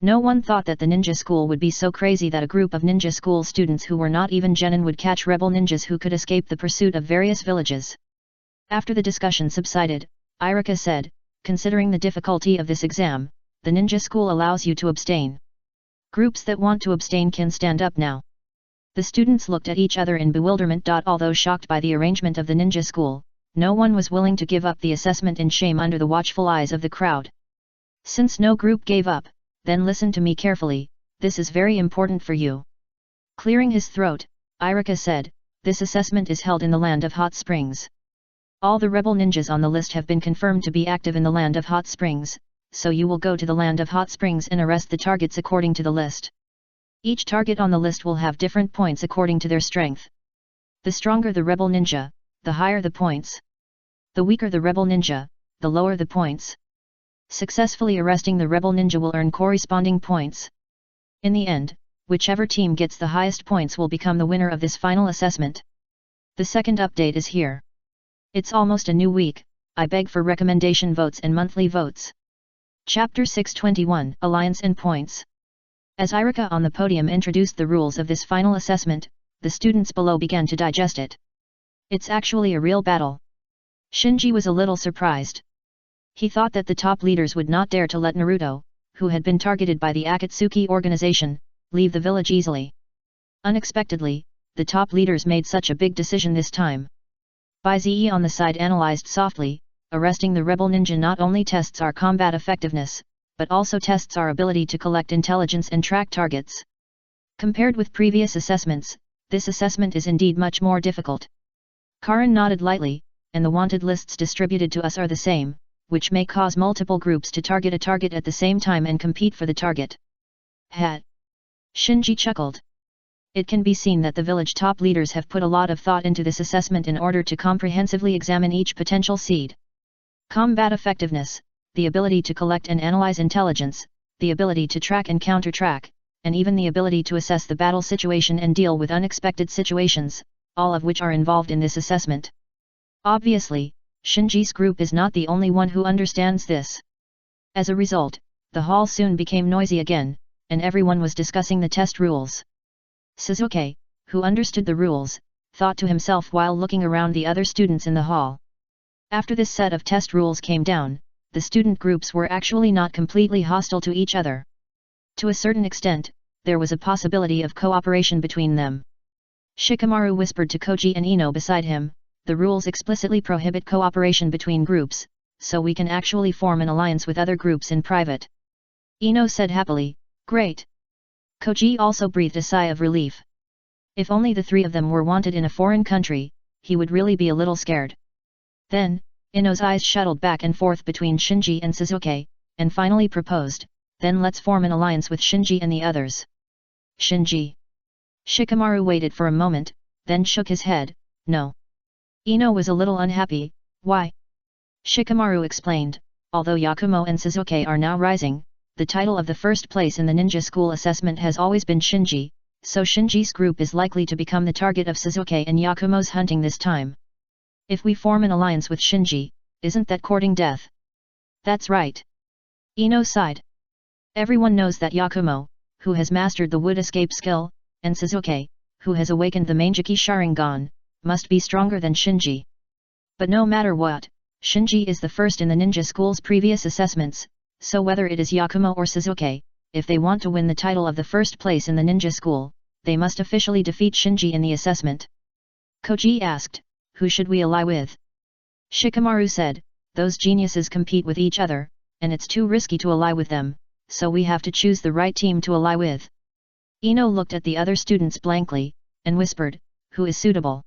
No one thought that the ninja school would be so crazy that a group of ninja school students who were not even genin would catch rebel ninjas who could escape the pursuit of various villages. After the discussion subsided, Irika said, considering the difficulty of this exam, the ninja school allows you to abstain. Groups that want to abstain can stand up now. The students looked at each other in bewilderment. Although shocked by the arrangement of the ninja school, no one was willing to give up the assessment in shame under the watchful eyes of the crowd. Since no group gave up, then listen to me carefully, this is very important for you. Clearing his throat, Irika said, this assessment is held in the land of hot springs. All the rebel ninjas on the list have been confirmed to be active in the land of hot springs, so you will go to the land of hot springs and arrest the targets according to the list. Each target on the list will have different points according to their strength. The stronger the rebel ninja, the higher the points. The weaker the rebel ninja, the lower the points. Successfully arresting the rebel ninja will earn corresponding points. In the end, whichever team gets the highest points will become the winner of this final assessment. The second update is here. It's almost a new week, I beg for recommendation votes and monthly votes. Chapter 621, Alliance and Points. As Irika on the podium introduced the rules of this final assessment, the students below began to digest it. It's actually a real battle. Shinji was a little surprised. He thought that the top leaders would not dare to let Naruto, who had been targeted by the Akatsuki organization, leave the village easily. Unexpectedly, the top leaders made such a big decision this time. Baize on the side analyzed softly, arresting the rebel ninja not only tests our combat effectiveness, but also tests our ability to collect intelligence and track targets. Compared with previous assessments, this assessment is indeed much more difficult. Karin nodded lightly, and the wanted lists distributed to us are the same, which may cause multiple groups to target a target at the same time and compete for the target. Hat. Shinji chuckled. It can be seen that the village top leaders have put a lot of thought into this assessment in order to comprehensively examine each potential seed. Combat effectiveness, the ability to collect and analyze intelligence, the ability to track and counter-track, and even the ability to assess the battle situation and deal with unexpected situations, all of which are involved in this assessment. Obviously, Shinji's group is not the only one who understands this. As a result, the hall soon became noisy again, and everyone was discussing the test rules. Suzuki, who understood the rules, thought to himself while looking around the other students in the hall. After this set of test rules came down, the student groups were actually not completely hostile to each other. To a certain extent, there was a possibility of cooperation between them. Shikamaru whispered to Koji and Ino beside him, "The rules explicitly prohibit cooperation between groups, so we can actually form an alliance with other groups in private." Ino said happily, "Great." Koji also breathed a sigh of relief. If only the three of them were wanted in a foreign country, he would really be a little scared. Then, Ino's eyes shuttled back and forth between Shinji and Suzuki, and finally proposed, "Then let's form an alliance with Shinji and the others." Shinji. Shikamaru waited for a moment, then shook his head, "No." Ino was a little unhappy, "Why?" Shikamaru explained, "Although Yakumo and Suzuki are now rising, the title of the first place in the ninja school assessment has always been Shinji, so Shinji's group is likely to become the target of Suzuki and Yakumo's hunting this time. If we form an alliance with Shinji, isn't that courting death?" "That's right." Ino sighed. Everyone knows that Yakumo, who has mastered the wood escape skill, and Suzuki, who has awakened the Mangeki Sharingan, must be stronger than Shinji. But no matter what, Shinji is the first in the ninja school's previous assessments, so whether it is Yakumo or Suzuki, if they want to win the title of the first place in the ninja school, they must officially defeat Shinji in the assessment. Koji asked, "Who should we ally with?" Shikamaru said, "Those geniuses compete with each other, and it's too risky to ally with them, so we have to choose the right team to ally with." Ino looked at the other students blankly, and whispered, "Who is suitable?"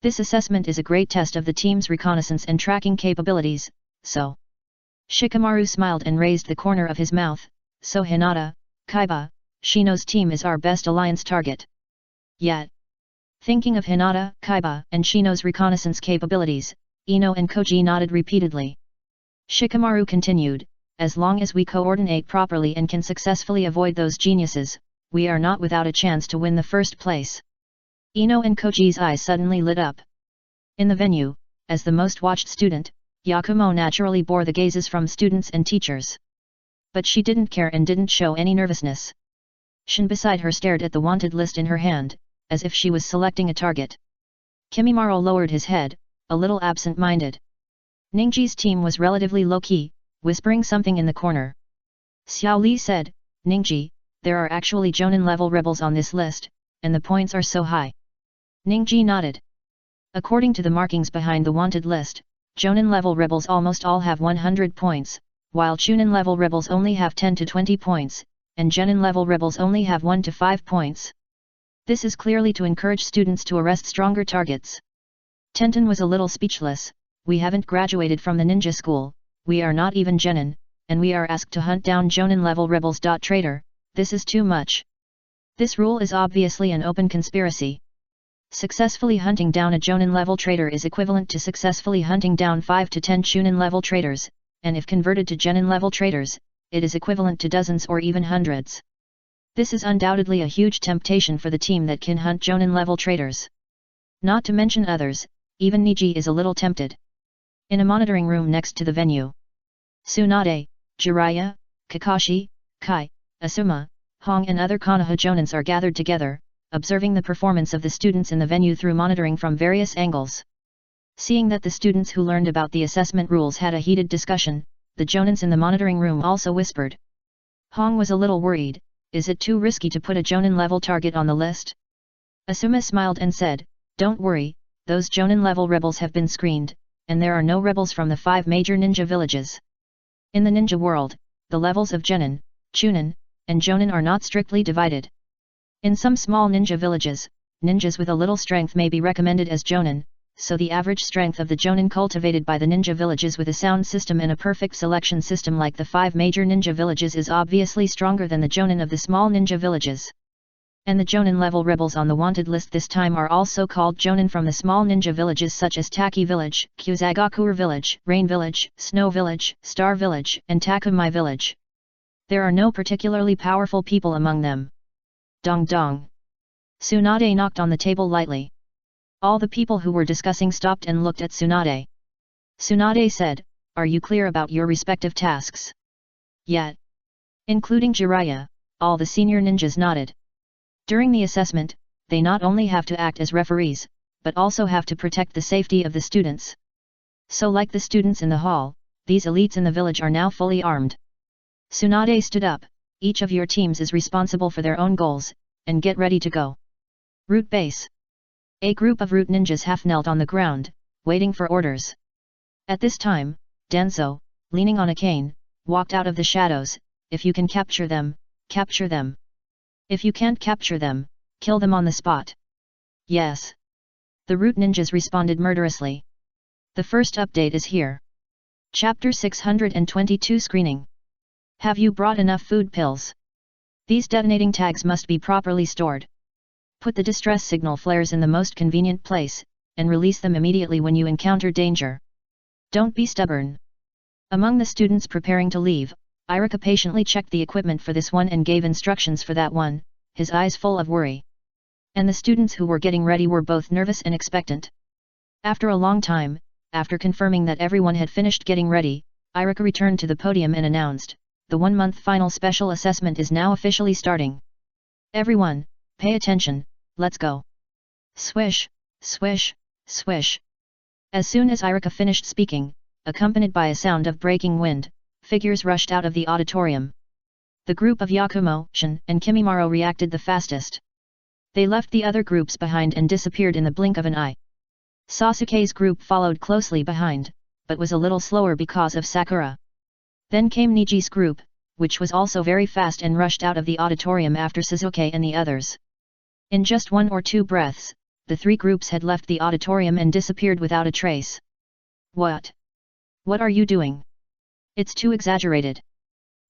This assessment is a great test of the team's reconnaissance and tracking capabilities, so... Shikamaru smiled and raised the corner of his mouth, "So Hinata, Kaiba, Shino's team is our best alliance target." Yet, thinking of Hinata, Kaiba, and Shino's reconnaissance capabilities, Ino and Koji nodded repeatedly. Shikamaru continued, "As long as we coordinate properly and can successfully avoid those geniuses, we are not without a chance to win the first place." Ino and Koji's eyes suddenly lit up. In the venue, as the most watched student, Yakumo naturally bore the gazes from students and teachers. But she didn't care and didn't show any nervousness. Shin beside her stared at the wanted list in her hand, as if she was selecting a target. Kimimaro lowered his head, a little absent-minded. Ningji's team was relatively low-key, whispering something in the corner. Xiao Li said, "Ningji, there are actually Jonin-level rebels on this list, and the points are so high." Ningji nodded. According to the markings behind the wanted list, Jonin-level rebels almost all have 100 points, while Chunin-level rebels only have 10 to 20 points, and Genin-level rebels only have 1 to 5 points. This is clearly to encourage students to arrest stronger targets. Tenten was a little speechless. "We haven't graduated from the ninja school, we are not even Genin, and we are asked to hunt down Jonin-level rebels. Traitor, this is too much. This rule is obviously an open conspiracy. Successfully hunting down a Jonin-level traitor is equivalent to successfully hunting down 5 to 10 Chunin-level traitors, and if converted to Genin-level traitors, it is equivalent to dozens or even hundreds. This is undoubtedly a huge temptation for the team that can hunt Jonin-level traitors. Not to mention others, even Niji is a little tempted." In a monitoring room next to the venue, Tsunade, Jiraiya, Kakashi, Kai, Asuma, Hong and other Konoha Jonins are gathered together, observing the performance of the students in the venue through monitoring from various angles. Seeing that the students who learned about the assessment rules had a heated discussion, the Jonins in the monitoring room also whispered. Hong was a little worried, "Is it too risky to put a Jonin-level target on the list?" Asuma smiled and said, "Don't worry, those Jonin-level rebels have been screened, and there are no rebels from the 5 major ninja villages. In the ninja world, the levels of Genin, Chunin, and Jonin are not strictly divided. In some small ninja villages, ninjas with a little strength may be recommended as Jonin, so the average strength of the Jonin cultivated by the ninja villages with a sound system and a perfect selection system like the 5 major ninja villages is obviously stronger than the Jonin of the small ninja villages. And the Jonin-level rebels on the wanted list this time are also called Jonin from the small ninja villages such as Taki Village, Kyuzagakur Village, Rain Village, Snow Village, Star Village, and Takumai Village. There are no particularly powerful people among them." Dong dong. Tsunade knocked on the table lightly. All the people who were discussing stopped and looked at Tsunade. Tsunade said, "Are you clear about your respective tasks?" "Yet." Including Jiraiya, all the senior ninjas nodded. During the assessment, they not only have to act as referees, but also have to protect the safety of the students. So like the students in the hall, these elites in the village are now fully armed. Tsunade stood up, "Each of your teams is responsible for their own goals, and get ready to go." Root base. A group of root ninjas half knelt on the ground, waiting for orders. At this time, Danzo, leaning on a cane, walked out of the shadows. "If you can capture them, capture them. If you can't capture them, kill them on the spot." "Yes." The root ninjas responded murderously. The first update is here. Chapter 622 Screening. Have you brought enough food pills? These detonating tags must be properly stored. Put the distress signal flares in the most convenient place, and release them immediately when you encounter danger. Don't be stubborn. Among the students preparing to leave, Irika patiently checked the equipment for this one and gave instructions for that one, his eyes full of worry. And the students who were getting ready were both nervous and expectant. After a long time, after confirming that everyone had finished getting ready, Irika returned to the podium and announced, "The 1-month final special assessment is now officially starting. Everyone, pay attention, let's go." Swish, swish, swish. As soon as Irika finished speaking, accompanied by a sound of breaking wind, figures rushed out of the auditorium. The group of Yakumo, Shin, and Kimimaro reacted the fastest. They left the other groups behind and disappeared in the blink of an eye. Sasuke's group followed closely behind, but was a little slower because of Sakura. Then came Niji's group, which was also very fast and rushed out of the auditorium after Sasuke and the others. In just 1 or 2 breaths, the 3 groups had left the auditorium and disappeared without a trace. "What? What are you doing? It's too exaggerated."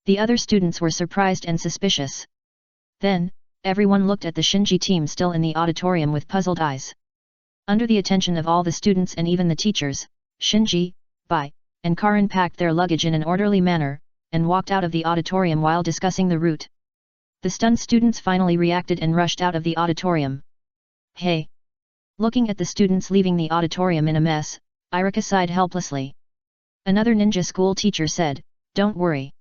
The other students were surprised and suspicious. Then, everyone looked at the Shinji team still in the auditorium with puzzled eyes. Under the attention of all the students and even the teachers, Shinji, Bai, and Karin packed their luggage in an orderly manner, and walked out of the auditorium while discussing the route. The stunned students finally reacted and rushed out of the auditorium. "Hey!" Looking at the students leaving the auditorium in a mess, Irika sighed helplessly. Another ninja school teacher said, "Don't worry.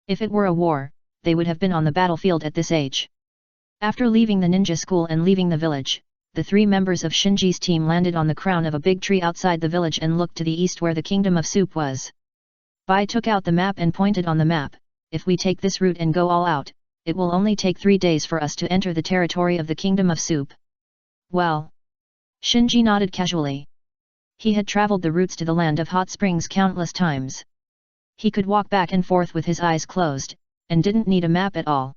If it were a war, they would have been on the battlefield at this age." After leaving the ninja school and leaving the village, the 3 members of Shinji's team landed on the crown of a big tree outside the village and looked to the east where the Kingdom of Soup was. Bai took out the map and pointed on the map, "If we take this route and go all out, it will only take 3 days for us to enter the territory of the Kingdom of Soup." "Well." Shinji nodded casually. He had traveled the routes to the land of hot springs countless times. He could walk back and forth with his eyes closed, and didn't need a map at all.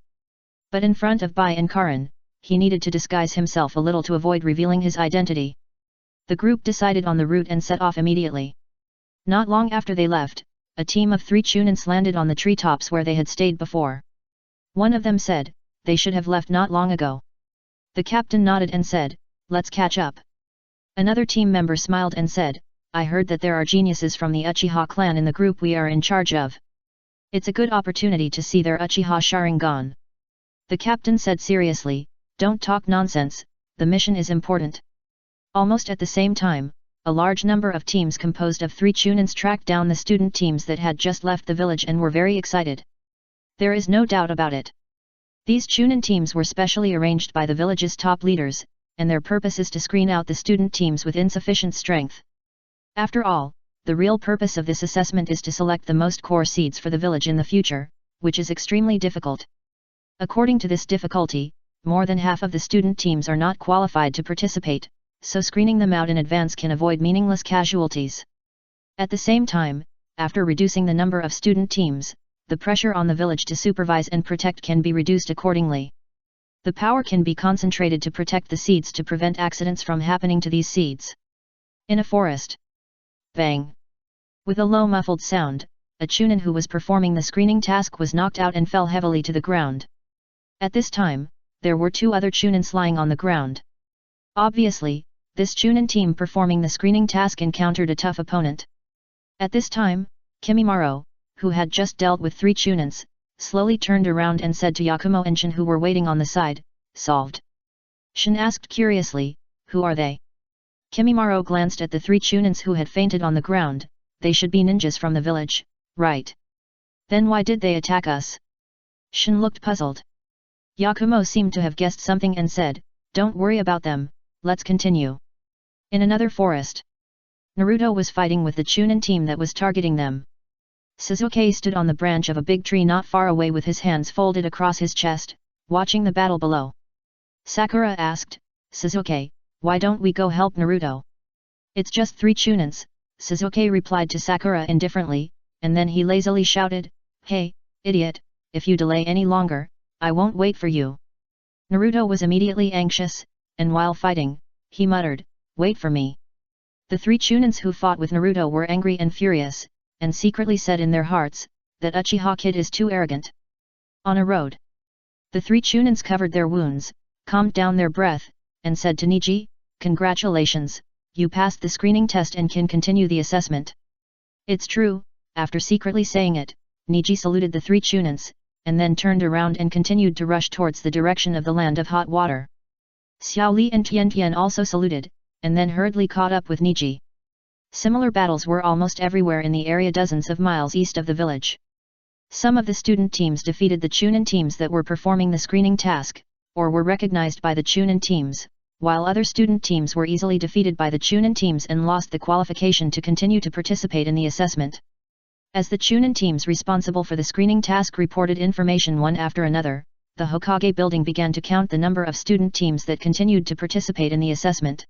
But in front of Bai and Karin, he needed to disguise himself a little to avoid revealing his identity. The group decided on the route and set off immediately. Not long after they left, a team of 3 Chunins landed on the treetops where they had stayed before. One of them said, "They should have left not long ago." The captain nodded and said, "Let's catch up." Another team member smiled and said, "I heard that there are geniuses from the Uchiha clan in the group we are in charge of. It's a good opportunity to see their Uchiha Sharingan." The captain said seriously, "Don't talk nonsense, the mission is important." Almost at the same time, a large number of teams composed of 3 Chunins tracked down the student teams that had just left the village and were very excited. There is no doubt about it. These Chunin teams were specially arranged by the village's top leaders, and their purpose is to screen out the student teams with insufficient strength. After all, the real purpose of this assessment is to select the most core seeds for the village in the future, which is extremely difficult. According to this difficulty, more than half of the student teams are not qualified to participate, so screening them out in advance can avoid meaningless casualties. At the same time, after reducing the number of student teams, the pressure on the village to supervise and protect can be reduced accordingly. The power can be concentrated to protect the seeds to prevent accidents from happening to these seeds. In a forest. Bang! With a low muffled sound, a Chunin who was performing the screening task was knocked out and fell heavily to the ground. At this time, there were 2 other Chunins lying on the ground. Obviously, this Chunin team performing the screening task encountered a tough opponent. At this time, Kimimaro, who had just dealt with 3 Chunins, slowly turned around and said to Yakumo and Shin who were waiting on the side, "Solved." Shin asked curiously, "Who are they?" Kimimaro glanced at the 3 Chunins who had fainted on the ground, they should be ninjas from the village, right? Then why did they attack us? Shin looked puzzled. Yakumo seemed to have guessed something and said, don't worry about them, let's continue. In another forest, Naruto was fighting with the Chunin team that was targeting them. Sasuke stood on the branch of a big tree not far away with his hands folded across his chest, watching the battle below. Sakura asked, Sasuke, why don't we go help Naruto? It's just 3 Chunins, Sasuke replied to Sakura indifferently, and then he lazily shouted, hey, idiot, if you delay any longer, I won't wait for you. Naruto was immediately anxious, and while fighting, he muttered, wait for me. The 3 Chunins who fought with Naruto were angry and furious, and secretly said in their hearts, that Uchiha kid is too arrogant. On a road, the 3 Chunins covered their wounds, calmed down their breath, and said to Niji, congratulations, you passed the screening test and can continue the assessment. It's true, after secretly saying it, Niji saluted the 3 Chunins, and then turned around and continued to rush towards the direction of the land of hot water. Xiao Li and Tian Tian also saluted, and then hurriedly caught up with Niji. Similar battles were almost everywhere in the area dozens of miles east of the village. Some of the student teams defeated the Chunin teams that were performing the screening task, or were recognized by the Chunin teams, while other student teams were easily defeated by the Chunin teams and lost the qualification to continue to participate in the assessment. As the Chunin teams responsible for the screening task reported information one after another, the Hokage building began to count the number of student teams that continued to participate in the assessment.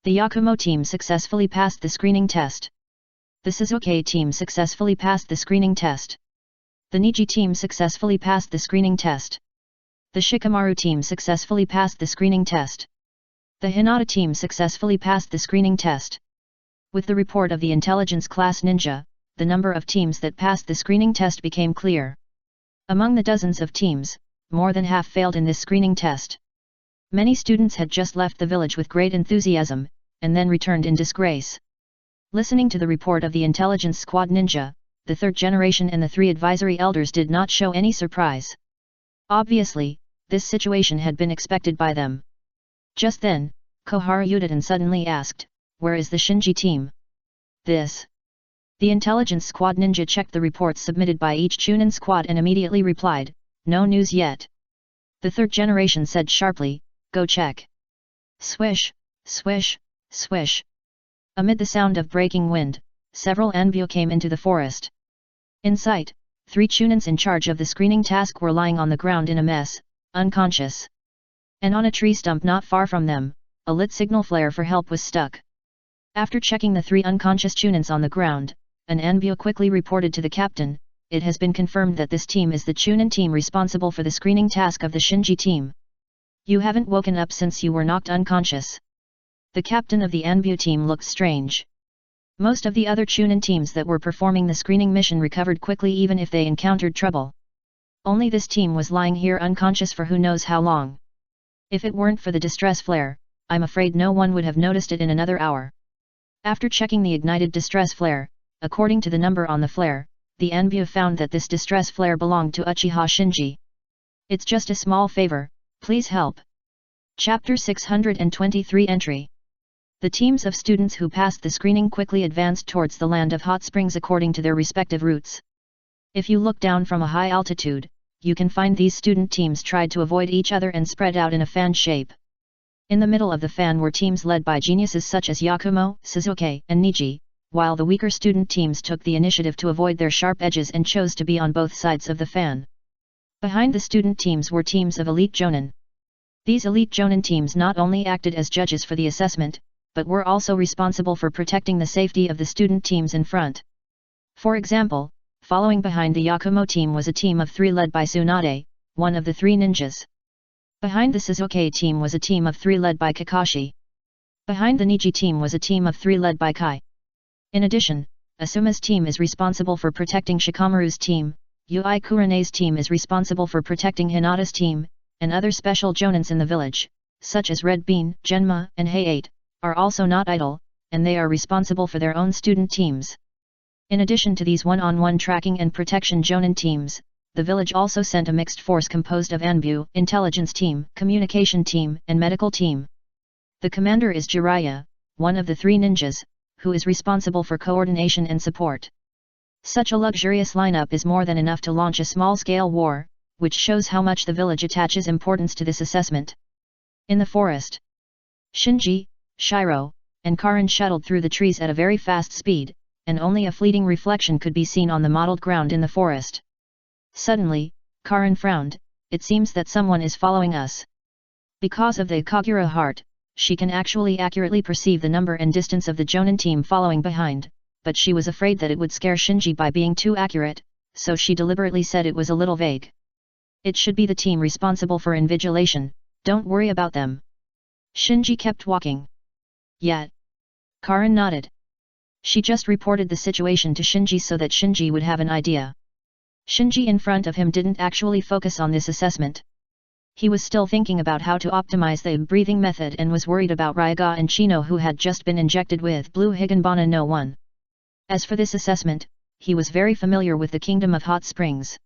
The Yakumo team successfully passed the screening test. The Sasuke team successfully passed the screening test. The Niji team successfully passed the screening test. The Shikamaru team successfully passed the screening test. The Hinata team successfully passed the screening test. With the report of the intelligence class ninja, the number of teams that passed the screening test became clear. Among the dozens of teams, more than half failed in this screening test. Many students had just left the village with great enthusiasm, and then returned in disgrace. Listening to the report of the intelligence squad ninja, the 3rd generation and the 3 advisory elders did not show any surprise. Obviously, this situation had been expected by them. Just then, Koharu Yudatan suddenly asked, where is the Shinji team? The intelligence squad ninja checked the reports submitted by each Chunin squad and immediately replied, no news yet. The 3rd generation said sharply, go check. Swish, swish, swish. Amid the sound of breaking wind, several Anbu came into the forest. In sight, 3 Chunins in charge of the screening task were lying on the ground in a mess, unconscious. And on a tree stump not far from them, a lit signal flare for help was stuck. After checking the 3 unconscious Chunins on the ground, an Anbu quickly reported to the captain, it has been confirmed that this team is the Chunin team responsible for the screening task of the Shinji team. You haven't woken up since you were knocked unconscious. The captain of the Anbu team looked strange. Most of the other Chunin teams that were performing the screening mission recovered quickly even if they encountered trouble. Only this team was lying here unconscious for who knows how long. If it weren't for the distress flare, I'm afraid no one would have noticed it in another hour. After checking the ignited distress flare, according to the number on the flare, the Anbu found that this distress flare belonged to Uchiha Shinji. It's just a small favor, please help. Chapter 623 Entry. The teams of students who passed the screening quickly advanced towards the land of hot springs according to their respective routes. If you look down from a high altitude, you can find these student teams tried to avoid each other and spread out in a fan shape. In the middle of the fan were teams led by geniuses such as Yakumo, Sasuke, and Niji, while the weaker student teams took the initiative to avoid their sharp edges and chose to be on both sides of the fan. Behind the student teams were teams of elite jonin. These elite jonin teams not only acted as judges for the assessment, but were also responsible for protecting the safety of the student teams in front. For example, following behind the Yakumo team was a team of 3 led by Tsunade, one of the 3 ninjas. Behind the Sasuke team was a team of 3 led by Kakashi. Behind the Niji team was a team of 3 led by Kai. In addition, Asuma's team is responsible for protecting Shikamaru's team, Yui Kurene's team is responsible for protecting Hinata's team, and other special jonins in the village, such as Red Bean, Genma, and Hay-8, are also not idle, and they are responsible for their own student teams. In addition to these one-on-one tracking and protection jonin teams, the village also sent a mixed force composed of Anbu, intelligence team, communication team, and medical team. The commander is Jiraiya, one of the 3 ninjas, who is responsible for coordination and support. Such a luxurious lineup is more than enough to launch a small-scale war, which shows how much the village attaches importance to this assessment. In the forest, Shinji, Shiro, and Karin shuttled through the trees at a very fast speed, and only a fleeting reflection could be seen on the mottled ground in the forest. Suddenly, Karin frowned. It seems that someone is following us. Because of the Kagura heart, she can actually accurately perceive the number and distance of the Jonin team following behind, but she was afraid that it would scare Shinji by being too accurate, so she deliberately said it was a little vague. It should be the team responsible for invigilation, don't worry about them. Shinji kept walking. Yet. Karin nodded. She just reported the situation to Shinji so that Shinji would have an idea. Shinji in front of him didn't actually focus on this assessment. He was still thinking about how to optimize the breathing method and was worried about Ryoga and Chino who had just been injected with blue Higanbana no 1. As for this assessment, he was very familiar with the Kingdom of Hot Springs.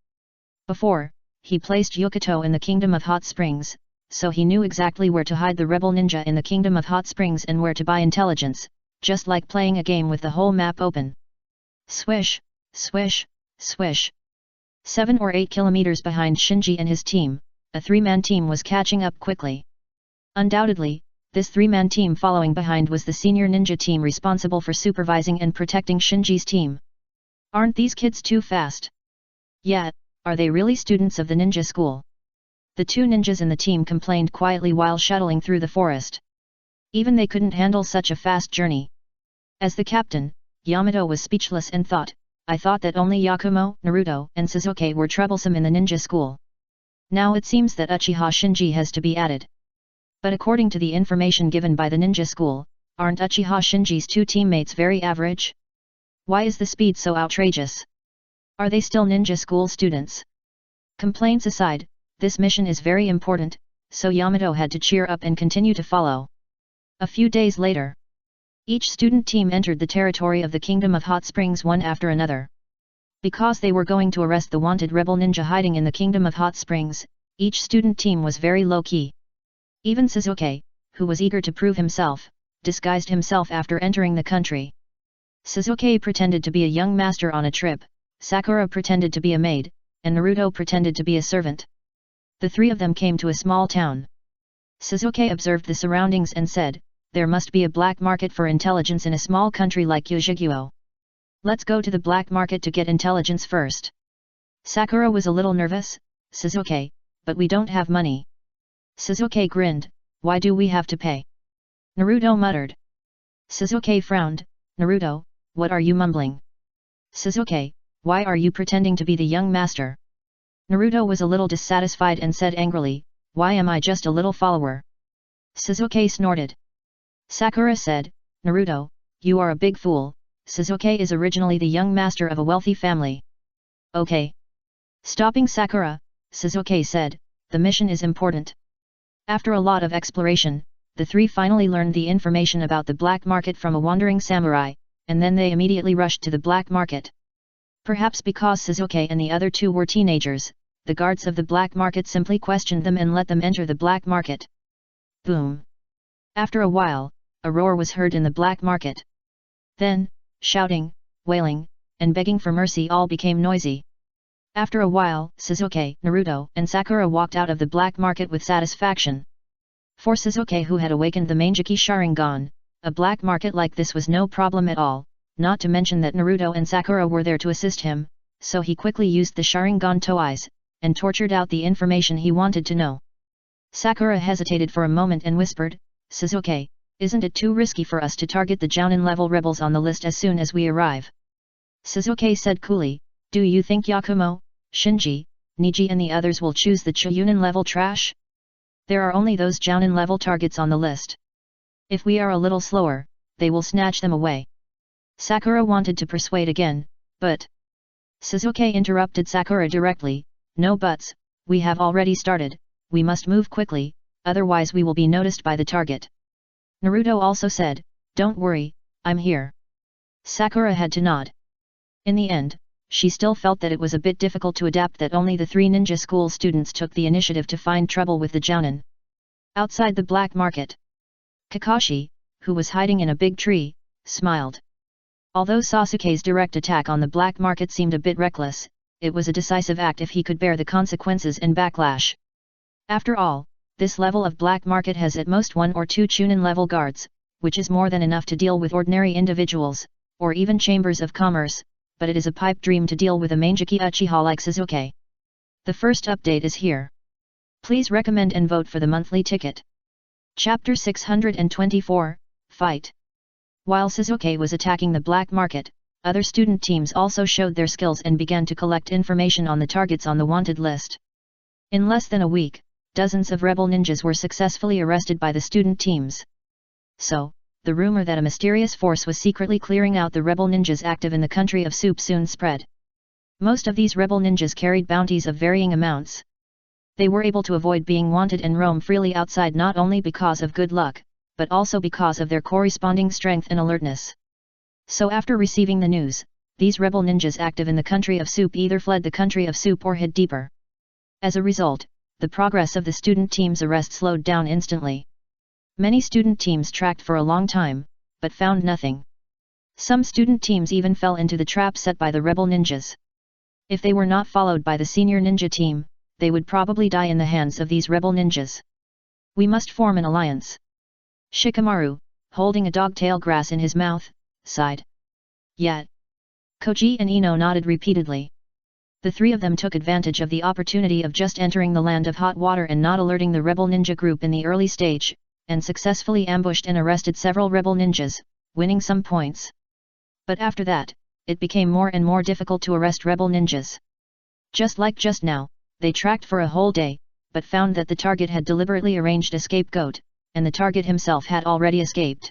Before, he placed Yokoto in the Kingdom of Hot Springs, so he knew exactly where to hide the rebel ninja in the Kingdom of Hot Springs and where to buy intelligence, just like playing a game with the whole map open. Swish, swish, swish. 7 or 8 kilometers behind Shinji and his team, a 3-man team was catching up quickly. Undoubtedly, this 3-man team following behind was the senior ninja team responsible for supervising and protecting Shinji's team. Aren't these kids too fast? Yet, are they really students of the ninja school? The 2 ninjas in the team complained quietly while shuttling through the forest. Even they couldn't handle such a fast journey. As the captain, Yamato was speechless and thought, I thought that only Yakumo, Naruto, and Sasuke were troublesome in the ninja school. Now it seems that Uchiha Shinji has to be added. But according to the information given by the ninja school, aren't Uchiha Shinji's 2 teammates very average? Why is the speed so outrageous? Are they still ninja school students? Complaints aside, this mission is very important, so Yamato had to cheer up and continue to follow. A few days later, each student team entered the territory of the Kingdom of Hot Springs one after another. Because they were going to arrest the wanted rebel ninja hiding in the Kingdom of Hot Springs, each student team was very low-key. Even Sasuke, who was eager to prove himself, disguised himself after entering the country. Sasuke pretended to be a young master on a trip, Sakura pretended to be a maid, and Naruto pretended to be a servant. The 3 of them came to a small town. Sasuke observed the surroundings and said, there must be a black market for intelligence in a small country like Uchiha. Let's go to the black market to get intelligence first. Sakura was a little nervous, Sasuke, but we don't have money. Sasuke grinned, why do we have to pay? Naruto muttered. Sasuke frowned, Naruto, what are you mumbling? Sasuke, why are you pretending to be the young master? Naruto was a little dissatisfied and said angrily, why am I just a little follower? Sasuke snorted. Sakura said, Naruto, you are a big fool, Sasuke is originally the young master of a wealthy family. Okay. Stopping Sakura, Sasuke said, the mission is important. After a lot of exploration, the 3 finally learned the information about the black market from a wandering samurai, and then they immediately rushed to the black market. Perhaps because Sasuke and the other 2 were teenagers, the guards of the black market simply questioned them and let them enter the black market. Boom. After a while, a roar was heard in the black market. Then, shouting, wailing, and begging for mercy all became noisy. After a while, Sasuke, Naruto, and Sakura walked out of the black market with satisfaction. For Sasuke, who had awakened the Manjiki Sharingan, a black market like this was no problem at all, not to mention that Naruto and Sakura were there to assist him, so he quickly used the Sharingan Toi's, and tortured out the information he wanted to know. Sakura hesitated for a moment and whispered, Sasuke, isn't it too risky for us to target the Jounin-level rebels on the list as soon as we arrive? Sasuke said coolly, do you think Yakumo, Shinji, Niji and the others will choose the Chunin-level trash? There are only those Jounin-level targets on the list. If we are a little slower, they will snatch them away. Sakura wanted to persuade again, but Sasuke interrupted Sakura directly, no buts, we have already started, we must move quickly, otherwise we will be noticed by the target. Naruto also said, don't worry, I'm here. Sakura had to nod. In the end, she still felt that it was a bit difficult to adapt that only the 3 ninja school students took the initiative to find trouble with the Jounin. Outside the black market, Kakashi, who was hiding in a big tree, smiled. Although Sasuke's direct attack on the black market seemed a bit reckless, it was a decisive act if he could bear the consequences and backlash. After all, this level of black market has at most 1 or 2 Chunin level guards, which is more than enough to deal with ordinary individuals, or even chambers of commerce, but it is a pipe dream to deal with a Mangeki Uchiha like Sasuke. The first update is here. Please recommend and vote for the monthly ticket. Chapter 624, Fight. While Sasuke was attacking the black market, other student teams also showed their skills and began to collect information on the targets on the wanted list. In less than a week, dozens of rebel ninjas were successfully arrested by the student teams. So, the rumor that a mysterious force was secretly clearing out the rebel ninjas active in the country of Soup soon spread. Most of these rebel ninjas carried bounties of varying amounts. They were able to avoid being wanted and roam freely outside not only because of good luck, but also because of their corresponding strength and alertness. So after receiving the news, these rebel ninjas active in the country of Soup either fled the country of Soup or hid deeper. As a result, the progress of the student team's arrest slowed down instantly. Many student teams tracked for a long time, but found nothing. Some student teams even fell into the trap set by the rebel ninjas. If they were not followed by the senior ninja team, they would probably die in the hands of these rebel ninjas. We must form an alliance. Shikamaru, holding a dogtail grass in his mouth, sighed. Yet. Koji and Ino nodded repeatedly. The three of them took advantage of the opportunity of just entering the land of hot water and not alerting the rebel ninja group in the early stage, and successfully ambushed and arrested several rebel ninjas, winning some points. But after that, it became more and more difficult to arrest rebel ninjas. Just like just now, they tracked for a whole day, but found that the target had deliberately arranged a scapegoat, and the target himself had already escaped.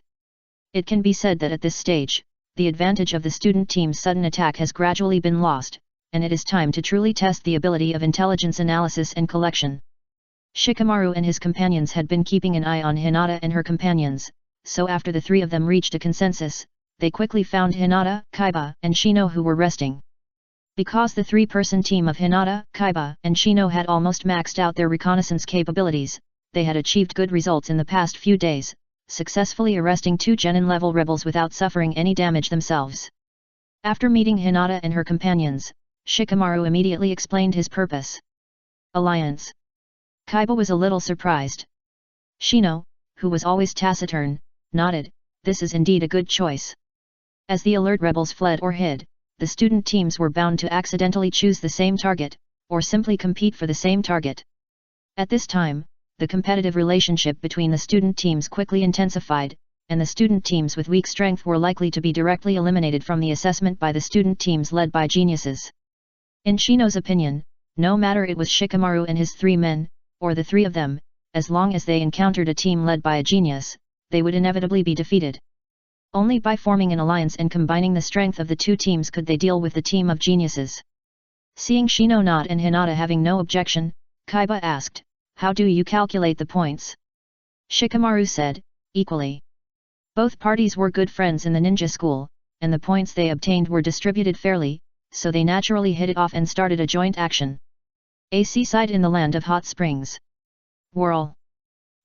It can be said that at this stage, the advantage of the student team's sudden attack has gradually been lost, and it is time to truly test the ability of intelligence analysis and collection. Shikamaru and his companions had been keeping an eye on Hinata and her companions, so after the three of them reached a consensus, they quickly found Hinata, Kaiba, and Shino who were resting. Because the three-person team of Hinata, Kaiba, and Shino had almost maxed out their reconnaissance capabilities, they had achieved good results in the past few days, successfully arresting 2 Genin-level rebels without suffering any damage themselves. After meeting Hinata and her companions, Shikamaru immediately explained his purpose. Alliance. Kaiba was a little surprised. Shino, who was always taciturn, nodded, this is indeed a good choice. As the alert rebels fled or hid, the student teams were bound to accidentally choose the same target, or simply compete for the same target. At this time, the competitive relationship between the student teams quickly intensified, and the student teams with weak strength were likely to be directly eliminated from the assessment by the student teams led by geniuses. In Shino's opinion, no matter it was Shikamaru and his 3 men, or the 3 of them, as long as they encountered a team led by a genius, they would inevitably be defeated. Only by forming an alliance and combining the strength of the 2 teams could they deal with the team of geniuses. Seeing Shino nod and Hinata having no objection, Kaiba asked, how do you calculate the points? Shikamaru said, equally. Both parties were good friends in the ninja school, and the points they obtained were distributed fairly, so they naturally hit it off and started a joint action. A seaside in the land of hot springs. Whirl.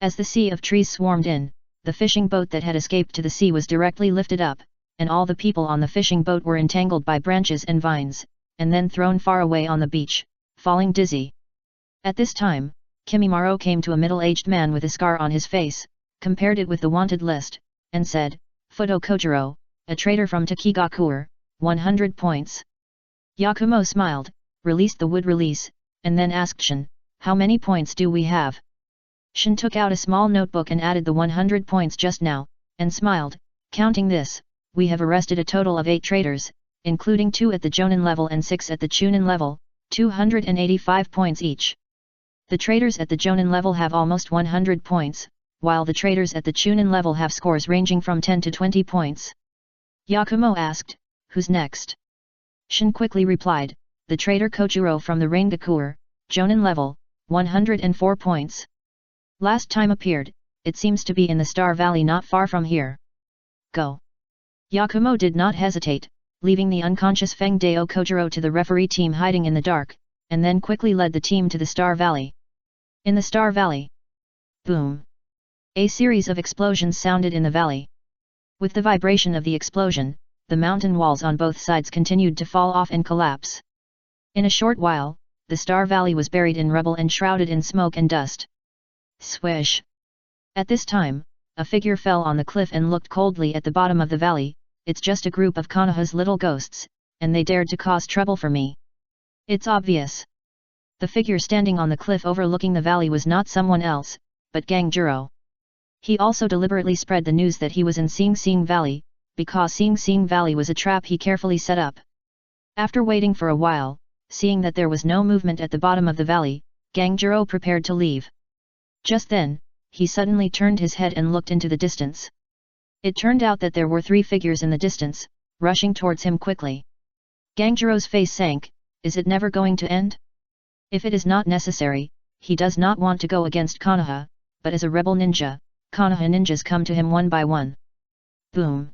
As the sea of trees swarmed in, the fishing boat that had escaped to the sea was directly lifted up, and all the people on the fishing boat were entangled by branches and vines, and then thrown far away on the beach, falling dizzy. At this time, Kimimaro came to a middle-aged man with a scar on his face, compared it with the wanted list, and said, Fudo Kojiro, a traitor from Takigakure, 100 points. Yakumo smiled, released the wood release, and then asked Shin, how many points do we have? Shin took out a small notebook and added the 100 points just now, and smiled, counting this, we have arrested a total of 8 traitors, including 2 at the Jonin level and 6 at the Chunin level, 285 points each. The traitors at the Jonin level have almost 100 points, while the traitors at the Chunin level have scores ranging from 10 to 20 points. Yakumo asked, who's next? Shin quickly replied, the traitor Kojiro from the Rangakure, Jonin level, 104 points. Last time appeared, it seems to be in the Star Valley not far from here. Go. Yakumo did not hesitate, leaving the unconscious Feng Dao Kojiro to the referee team hiding in the dark, and then quickly led the team to the Star Valley. In the Star Valley. Boom. A series of explosions sounded in the valley. With the vibration of the explosion, the mountain walls on both sides continued to fall off and collapse. In a short while, the Star Valley was buried in rubble and shrouded in smoke and dust. Swish! At this time, a figure fell on the cliff and looked coldly at the bottom of the valley. It's just a group of Konoha's little ghosts, and they dared to cause trouble for me. It's obvious. The figure standing on the cliff overlooking the valley was not someone else, but Gangjiro. He also deliberately spread the news that he was in Sing Sing Valley, because Sing Sing Valley was a trap he carefully set up. After waiting for a while, seeing that there was no movement at the bottom of the valley, Gangjiro prepared to leave. Just then, he suddenly turned his head and looked into the distance. It turned out that there were 3 figures in the distance, rushing towards him quickly. Gangjiro's face sank. Is it never going to end? If it is not necessary, he does not want to go against Konoha, but as a rebel ninja, Konoha ninjas come to him one by one. Boom!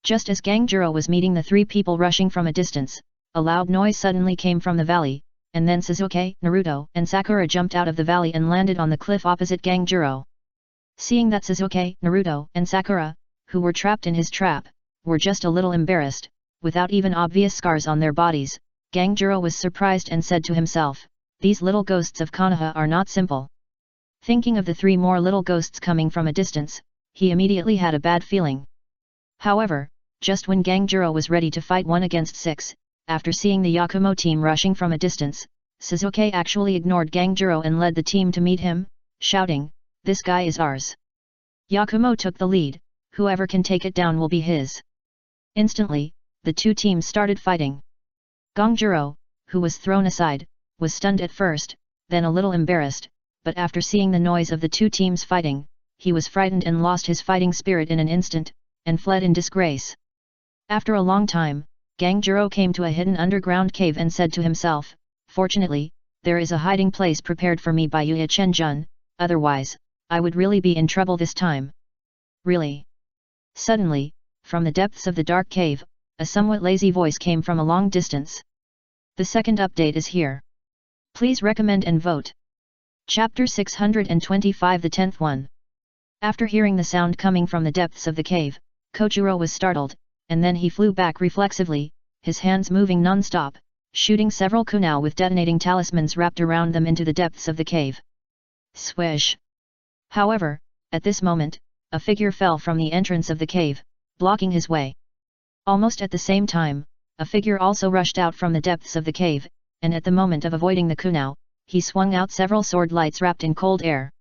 Just as Gangjiro was meeting the 3 people rushing from a distance, a loud noise suddenly came from the valley, and then Sasuke, Naruto, and Sakura jumped out of the valley and landed on the cliff opposite Gangjiro. Seeing that Sasuke, Naruto, and Sakura, who were trapped in his trap, were just a little embarrassed, without even obvious scars on their bodies, Gangjiro was surprised and said to himself, "These little ghosts of Konoha are not simple." Thinking of the 3 more little ghosts coming from a distance, he immediately had a bad feeling. However, just when Gangjiro was ready to fight 1 against 6, after seeing the Yakumo team rushing from a distance, Sasuke actually ignored Gangjiro and led the team to meet him, shouting, "This guy is ours." Yakumo took the lead, "Whoever can take it down will be his." Instantly, the 2 teams started fighting. Gangjiro, who was thrown aside, was stunned at first, then a little embarrassed, but after seeing the noise of the 2 teams fighting, he was frightened and lost his fighting spirit in an instant, and fled in disgrace. After a long time, Gangjiro came to a hidden underground cave and said to himself, "Fortunately, there is a hiding place prepared for me by Yuya Chenjun, otherwise, I would really be in trouble this time." Really? Suddenly, from the depths of the dark cave, a somewhat lazy voice came from a long distance. The second update is here. Please recommend and vote. Chapter 625, the 10th one. After hearing the sound coming from the depths of the cave, Kojiro was startled, and then he flew back reflexively, his hands moving non-stop, shooting several kunai with detonating talismans wrapped around them into the depths of the cave. Swish! However, at this moment, a figure fell from the entrance of the cave, blocking his way. Almost at the same time, a figure also rushed out from the depths of the cave, and at the moment of avoiding the kunai, he swung out several sword lights wrapped in cold air.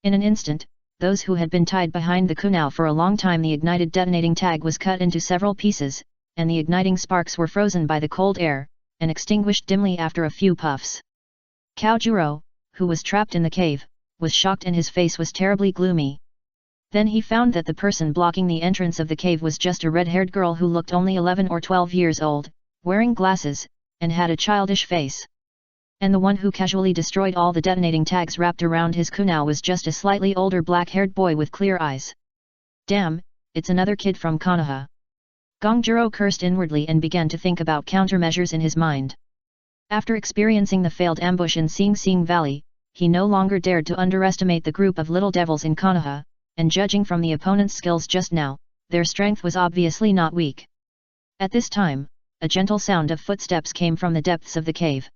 In an instant, those who had been tied behind the kunai for a long time, the ignited detonating tag was cut into several pieces, and the igniting sparks were frozen by the cold air, and extinguished dimly after a few puffs. Kojiro, who was trapped in the cave, was shocked and his face was terribly gloomy. Then he found that the person blocking the entrance of the cave was just a red-haired girl who looked only 11 or 12 years old, wearing glasses, and had a childish face. And the one who casually destroyed all the detonating tags wrapped around his kunai was just a slightly older black-haired boy with clear eyes. Damn, it's another kid from Konoha. Gangjiro cursed inwardly and began to think about countermeasures in his mind. After experiencing the failed ambush in Sing Sing Valley, he no longer dared to underestimate the group of little devils in Konoha, and judging from the opponent's skills just now, their strength was obviously not weak. At this time, a gentle sound of footsteps came from the depths of the cave.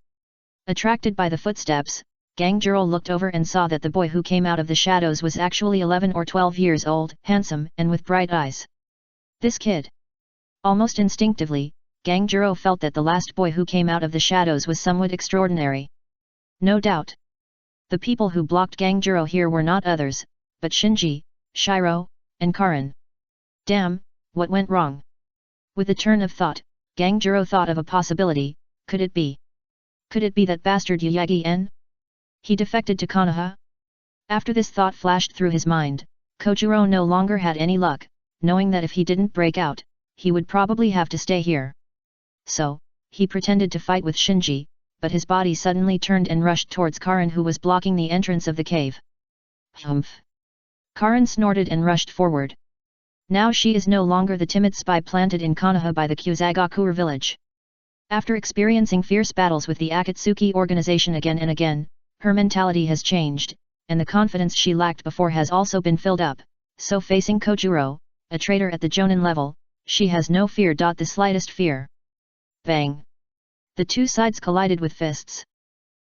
Attracted by the footsteps, Gangjiro looked over and saw that the boy who came out of the shadows was actually 11 or 12 years old, handsome and with bright eyes. This kid. Almost instinctively, Gangjiro felt that the last boy who came out of the shadows was somewhat extraordinary. No doubt. The people who blocked Gangjiro here were not others, but Shinji, Shiro, and Karin. Damn, what went wrong? With a turn of thought, Gangjiro thought of a possibility. Could it be that bastard Yuyagi-en? He defected to Konoha? After this thought flashed through his mind, Kojiro no longer had any luck, knowing that if he didn't break out, he would probably have to stay here. So, he pretended to fight with Shinji, but his body suddenly turned and rushed towards Karin, who was blocking the entrance of the cave. Humph! Karin snorted and rushed forward. Now she is no longer the timid spy planted in Konoha by the Kusagakure village. After experiencing fierce battles with the Akatsuki organization again and again, her mentality has changed, and the confidence she lacked before has also been filled up, so facing Kojiro, a traitor at the Jonin level, She has no fear. The slightest fear. Bang! The two sides collided with fists.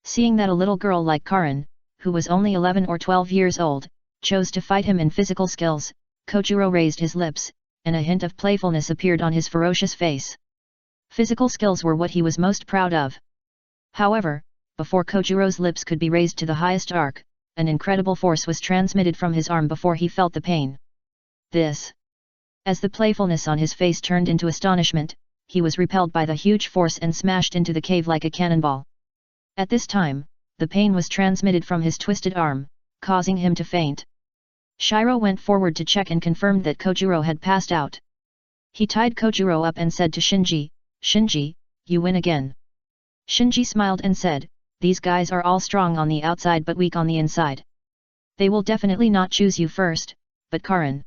Seeing that a little girl like Karin, who was only 11 or 12 years old, chose to fight him in physical skills, Kojuro raised his lips, and a hint of playfulness appeared on his ferocious face. Physical skills were what he was most proud of. However, before Kojuro's lips could be raised to the highest arc, an incredible force was transmitted from his arm before he felt the pain. This. As the playfulness on his face turned into astonishment, he was repelled by the huge force and smashed into the cave like a cannonball. At this time, the pain was transmitted from his twisted arm, causing him to faint. Shiro went forward to check and confirmed that Kojuro had passed out. He tied Kojuro up and said to Shinji, "Shinji, you win again." Shinji smiled and said, "These guys are all strong on the outside but weak on the inside. They will definitely not choose you first, but Karin."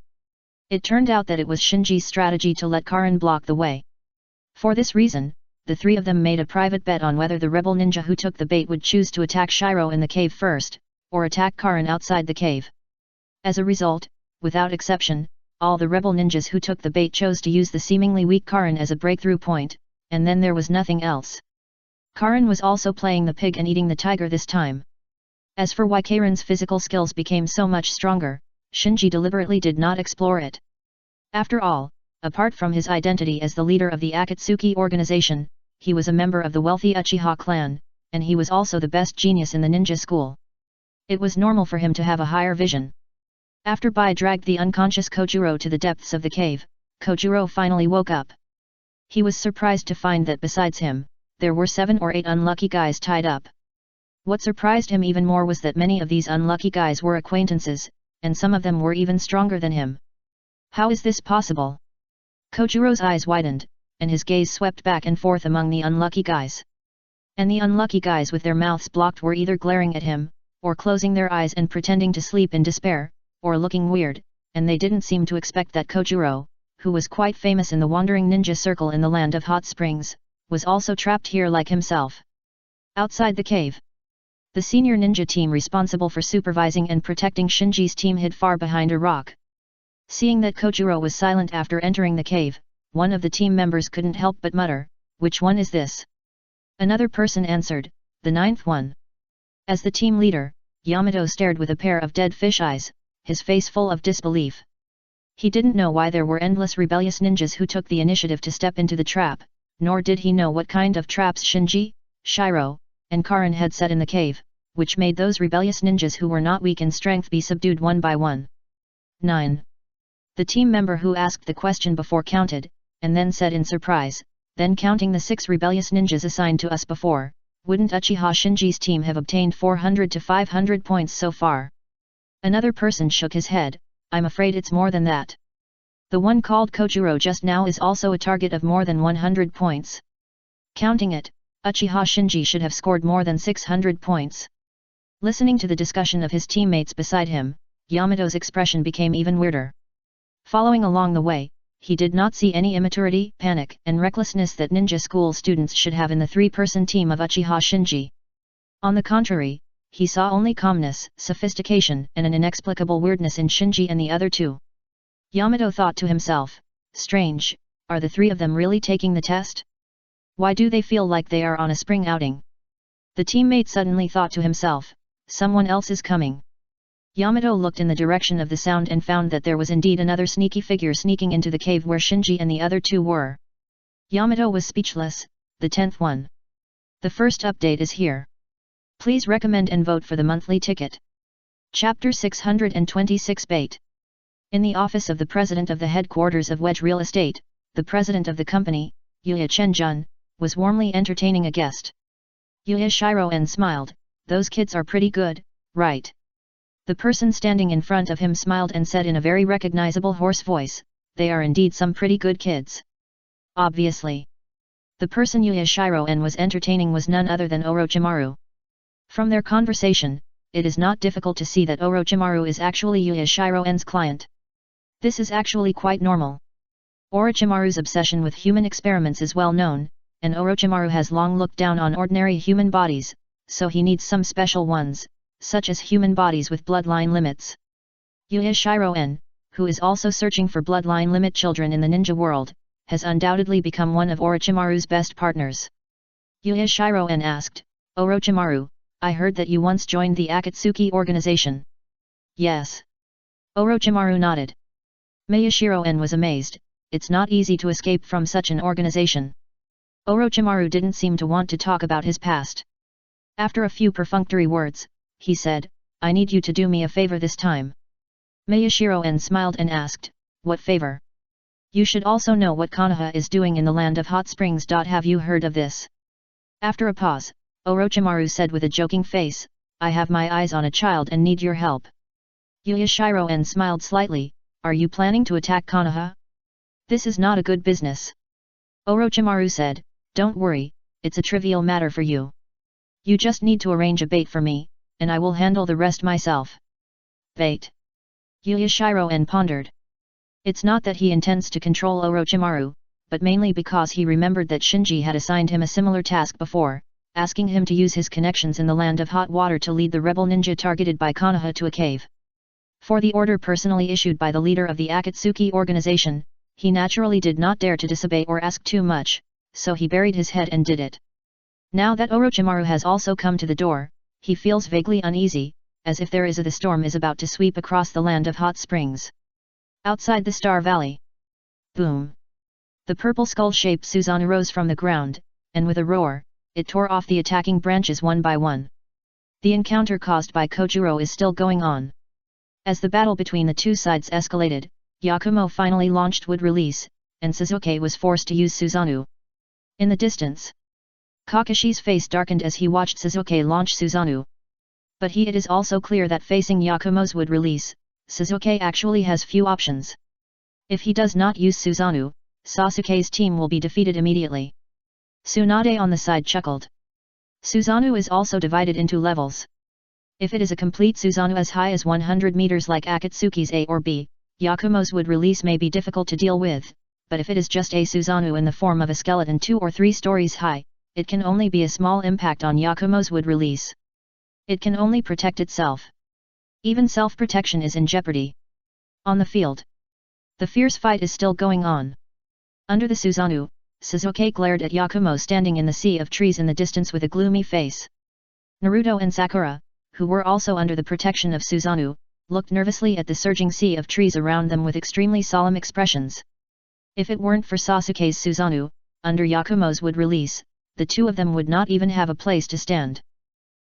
It turned out that it was Shinji's strategy to let Karin block the way. For this reason, the three of them made a private bet on whether the rebel ninja who took the bait would choose to attack Shiro in the cave first, or attack Karin outside the cave. As a result, without exception, all the rebel ninjas who took the bait chose to use the seemingly weak Karin as a breakthrough point, and then there was nothing else. Karin was also playing the pig and eating the tiger this time. As for why Karin's physical skills became so much stronger, Shinji deliberately did not explore it. After all, apart from his identity as the leader of the Akatsuki organization, he was a member of the wealthy Uchiha clan, and he was also the best genius in the ninja school. It was normal for him to have a higher vision. After Bai dragged the unconscious Kojuro to the depths of the cave, Kojuro finally woke up. He was surprised to find that besides him, there were 7 or 8 unlucky guys tied up. What surprised him even more was that many of these unlucky guys were acquaintances, and some of them were even stronger than him. How is this possible? Kojuro's eyes widened, and his gaze swept back and forth among the unlucky guys. And the unlucky guys with their mouths blocked were either glaring at him, or closing their eyes and pretending to sleep in despair, or looking weird, and they didn't seem to expect that Kojuro, who was quite famous in the wandering ninja circle in the land of hot springs, was also trapped here like himself. Outside the cave, the senior ninja team responsible for supervising and protecting Shinji's team hid far behind a rock. Seeing that Kojuro was silent after entering the cave, one of the team members couldn't help but mutter, "Which one is this?" Another person answered, "The 9th one." As the team leader, Yamato stared with a pair of dead fish eyes, his face full of disbelief. He didn't know why there were endless rebellious ninjas who took the initiative to step into the trap, nor did he know what kind of traps Shinji, Shiro, and Karin had set in the cave, which made those rebellious ninjas who were not weak in strength be subdued one by one. 9. The team member who asked the question before counted, and then said in surprise, "Then counting the 6 rebellious ninjas assigned to us before, wouldn't Uchiha Shinji's team have obtained 400 to 500 points so far?" Another person shook his head, "I'm afraid it's more than that. The one called Kojuro just now is also a target of more than 100 points. Counting it, Uchiha Shinji should have scored more than 600 points." Listening to the discussion of his teammates beside him, Yamato's expression became even weirder. Following along the way, he did not see any immaturity, panic, and recklessness that ninja school students should have in the 3-person team of Uchiha Shinji. On the contrary, he saw only calmness, sophistication, and an inexplicable weirdness in Shinji and the other two. Yamato thought to himself, "Strange, are the 3 of them really taking the test? Why do they feel like they are on a spring outing?" The teammate suddenly thought to himself, "Someone else is coming." Yamato looked in the direction of the sound and found that there was indeed another sneaky figure sneaking into the cave where Shinji and the other 2 were. Yamato was speechless. The 10th one. The first update is here. Please recommend and vote for the monthly ticket. Chapter 626 Bait. In the office of the president of the headquarters of Wedge Real Estate, the president of the company, Yuya Chenjun, was warmly entertaining a guest. Yuya Shiroen smiled, "Those kids are pretty good, right?" The person standing in front of him smiled and said in a very recognizable hoarse voice, "They are indeed some pretty good kids." Obviously. The person Yuya Shiroen was entertaining was none other than Orochimaru. From their conversation, it is not difficult to see that Orochimaru is actually Yuya Shiroen's client. This is actually quite normal. Orochimaru's obsession with human experiments is well known, and Orochimaru has long looked down on ordinary human bodies, so he needs some special ones, such as human bodies with bloodline limits. Yuya Shiroen, who is also searching for bloodline limit children in the ninja world, has undoubtedly become one of Orochimaru's best partners. Yashiro-en asked, Orochimaru, I heard that you once joined the Akatsuki organization. Yes. Orochimaru nodded. Miyashiro-en was amazed, it's not easy to escape from such an organization. Orochimaru didn't seem to want to talk about his past. After a few perfunctory words, he said, I need you to do me a favor this time. Miyashiro-en smiled and asked, what favor? You should also know what Konoha is doing in the land of hot springs. Have you heard of this? After a pause, Orochimaru said with a joking face, I have my eyes on a child and need your help. Yashiro-en smiled slightly, are you planning to attack Konoha? This is not a good business. Orochimaru said, don't worry, it's a trivial matter for you. You just need to arrange a bait for me, and I will handle the rest myself. Bait? Yashiro-en pondered. It's not that he intends to control Orochimaru, but mainly because he remembered that Shinji had assigned him a similar task before, asking him to use his connections in the land of hot water to lead the rebel ninja targeted by Konoha to a cave. For the order personally issued by the leader of the Akatsuki organization, he naturally did not dare to disobey or ask too much, so he buried his head and did it. Now that Orochimaru has also come to the door, he feels vaguely uneasy, as if the storm is about to sweep across the land of hot springs. Outside the Star Valley. Boom! The purple skull-shaped Susanoo rose from the ground, and with a roar, it tore off the attacking branches one by one. The encounter caused by Kojuro is still going on. As the battle between the two sides escalated, Yakumo finally launched Wood Release, and Sasuke was forced to use Susanoo. In the distance, Kakashi's face darkened as he watched Sasuke launch Susanoo. But it is also clear that facing Yakumo's Wood Release, Sasuke actually has few options. If he does not use Susanoo, Sasuke's team will be defeated immediately. Tsunade on the side chuckled. Susanoo is also divided into levels. If it is a complete Susanoo as high as 100 meters like Akatsuki's A or B, Yakumo's Wood Release may be difficult to deal with, but if it is just a Susanoo in the form of a skeleton 2 or 3 stories high, it can only be a small impact on Yakumo's Wood Release. It can only protect itself. Even self-protection is in jeopardy. On the field, the fierce fight is still going on. Under the Susanoo, Sasuke glared at Yakumo standing in the sea of trees in the distance with a gloomy face. Naruto and Sakura, who were also under the protection of Susanoo, looked nervously at the surging sea of trees around them with extremely solemn expressions. If it weren't for Sasuke's Susanoo, under Yakumo's Wood Release, the two of them would not even have a place to stand.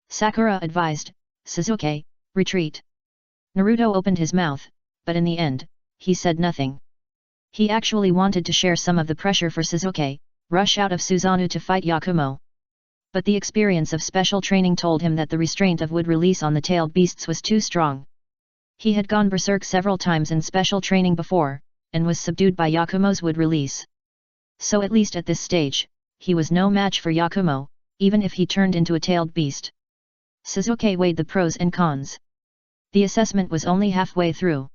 Sakura advised, Sasuke, retreat. Naruto opened his mouth, but in the end, he said nothing. He actually wanted to share some of the pressure for Sasuke, rush out of Susanoo to fight Yakumo. But the experience of special training told him that the restraint of Wood Release on the tailed beasts was too strong. He had gone berserk several times in special training before, and was subdued by Yakumo's Wood Release. So at least at this stage, he was no match for Yakumo, even if he turned into a tailed beast. Sasuke weighed the pros and cons. The assessment was only halfway through.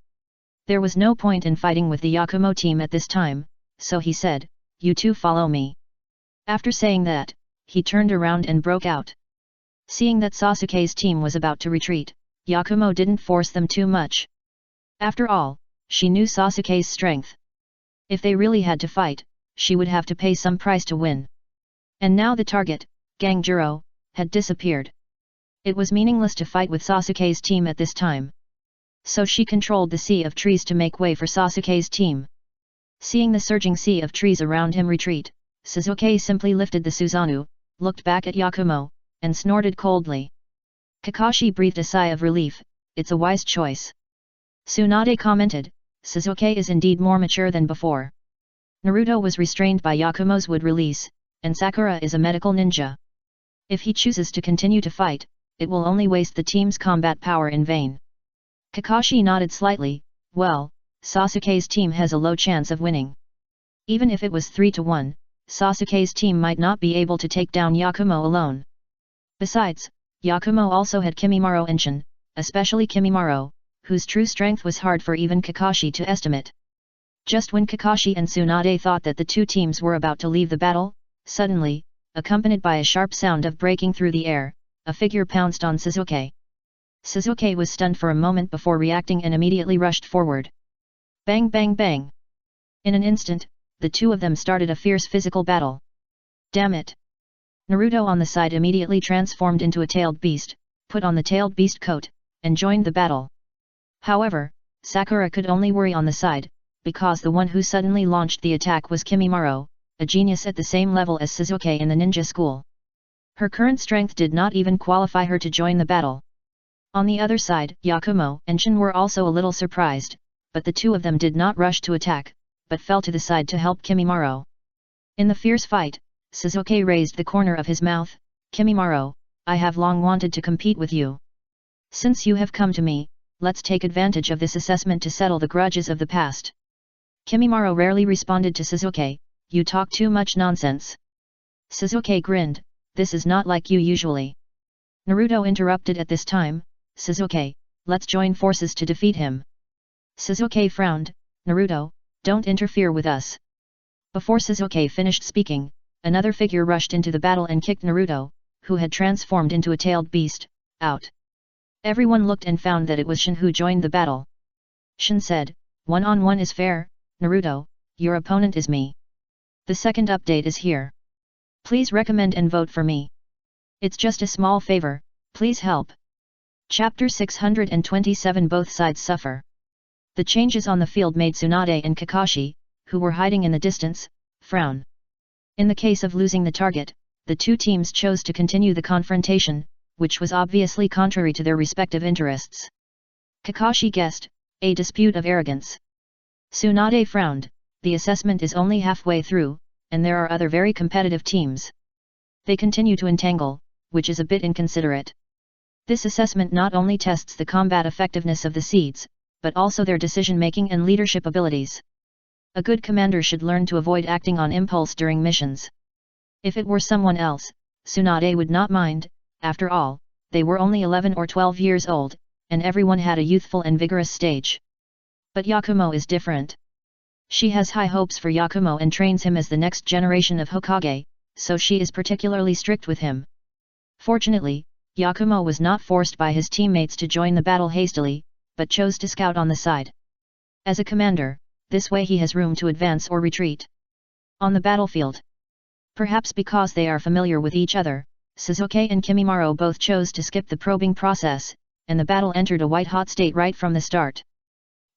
There was no point in fighting with the Yakumo team at this time, so he said, you two follow me. After saying that, he turned around and broke out. Seeing that Sasuke's team was about to retreat, Yakumo didn't force them too much. After all, she knew Sasuke's strength. If they really had to fight, she would have to pay some price to win. And now the target, Ganjuro, had disappeared. It was meaningless to fight with Sasuke's team at this time. So she controlled the sea of trees to make way for Sasuke's team. Seeing the surging sea of trees around him retreat, Sasuke simply lifted the Susanoo, looked back at Yakumo, and snorted coldly. Kakashi breathed a sigh of relief, it's a wise choice. Tsunade commented, Sasuke is indeed more mature than before. Naruto was restrained by Yakumo's Wood Release, and Sakura is a medical ninja. If he chooses to continue to fight, it will only waste the team's combat power in vain. Kakashi nodded slightly, well, Sasuke's team has a low chance of winning. Even if it was 3-1, Sasuke's team might not be able to take down Yakumo alone. Besides, Yakumo also had Kimimaro Enshin, especially Kimimaro, whose true strength was hard for even Kakashi to estimate. Just when Kakashi and Tsunade thought that the two teams were about to leave the battle, suddenly, accompanied by a sharp sound of breaking through the air, a figure pounced on Sasuke. Sasuke was stunned for a moment before reacting and immediately rushed forward. Bang bang bang! In an instant, the two of them started a fierce physical battle. Damn it! Naruto on the side immediately transformed into a tailed beast, put on the tailed beast coat, and joined the battle. However, Sakura could only worry on the side, because the one who suddenly launched the attack was Kimimaro, a genius at the same level as Sasuke in the ninja school. Her current strength did not even qualify her to join the battle. On the other side, Yakumo and Shin were also a little surprised, but the two of them did not rush to attack, but fell to the side to help Kimimaro. In the fierce fight, Sasuke raised the corner of his mouth, "Kimimaro, I have long wanted to compete with you. Since you have come to me, let's take advantage of this assessment to settle the grudges of the past." Kimimaro rarely responded to Sasuke, "You talk too much nonsense." Sasuke grinned, "This is not like you usually." Naruto interrupted at this time, "Sasuke, let's join forces to defeat him." Sasuke frowned, "Naruto, don't interfere with us." Before Sasuke finished speaking, another figure rushed into the battle and kicked Naruto, who had transformed into a tailed beast, out. Everyone looked and found that it was Shin who joined the battle. Shin said, "One-on-one is fair, Naruto, your opponent is me. The second update is here. Please recommend and vote for me. It's just a small favor, please help." Chapter 627 Both sides suffer. The changes on the field made Tsunade and Kakashi, who were hiding in the distance, frown. In the case of losing the target, the two teams chose to continue the confrontation, which was obviously contrary to their respective interests. Kakashi guessed, a dispute of arrogance. Tsunade frowned, the assessment is only halfway through, and there are other very competitive teams. They continue to entangle, which is a bit inconsiderate. This assessment not only tests the combat effectiveness of the seeds, but also their decision-making and leadership abilities. A good commander should learn to avoid acting on impulse during missions. If it were someone else, Tsunade would not mind, after all, they were only 11 or 12 years old, and everyone had a youthful and vigorous stage. But Yakumo is different. She has high hopes for Yakumo and trains him as the next generation of Hokage, so she is particularly strict with him. Fortunately, Yakumo was not forced by his teammates to join the battle hastily, but chose to scout on the side. As a commander, this way he has room to advance or retreat. On the battlefield. Perhaps because they are familiar with each other, Sasuke and Kimimaro both chose to skip the probing process, and the battle entered a white-hot state right from the start.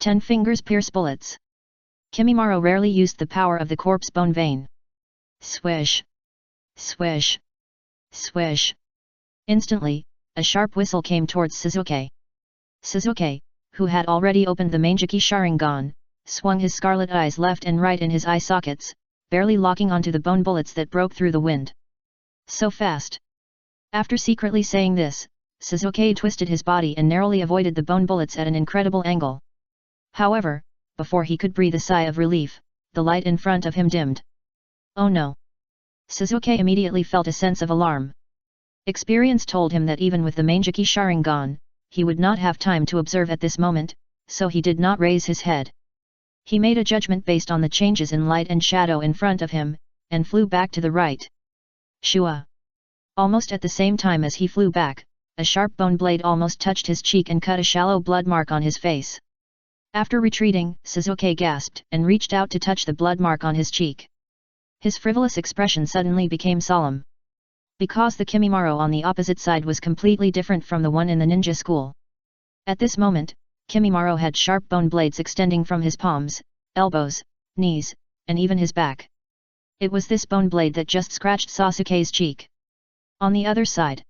10 fingers pierce bullets. Kimimaro rarely used the power of the corpse bone vein. Swish! Swish! Swish! Instantly, a sharp whistle came towards Sasuke. Sasuke, who had already opened the Manjiki Sharingan, swung his scarlet eyes left and right in his eye sockets, barely locking onto the bone bullets that broke through the wind. So fast! After secretly saying this, Sasuke twisted his body and narrowly avoided the bone bullets at an incredible angle. However, before he could breathe a sigh of relief, the light in front of him dimmed. Oh no! Sasuke immediately felt a sense of alarm. Experience told him that even with the Manjiki Sharingan, he would not have time to observe at this moment, so he did not raise his head. He made a judgment based on the changes in light and shadow in front of him, and flew back to the right. Shua! Almost at the same time as he flew back, a sharp bone blade almost touched his cheek and cut a shallow blood mark on his face. After retreating, Sasuke gasped and reached out to touch the blood mark on his cheek. His frivolous expression suddenly became solemn. Because the Kimimaro on the opposite side was completely different from the one in the ninja school. At this moment, Kimimaro had sharp bone blades extending from his palms, elbows, knees, and even his back. It was this bone blade that just scratched Sasuke's cheek. On the other side,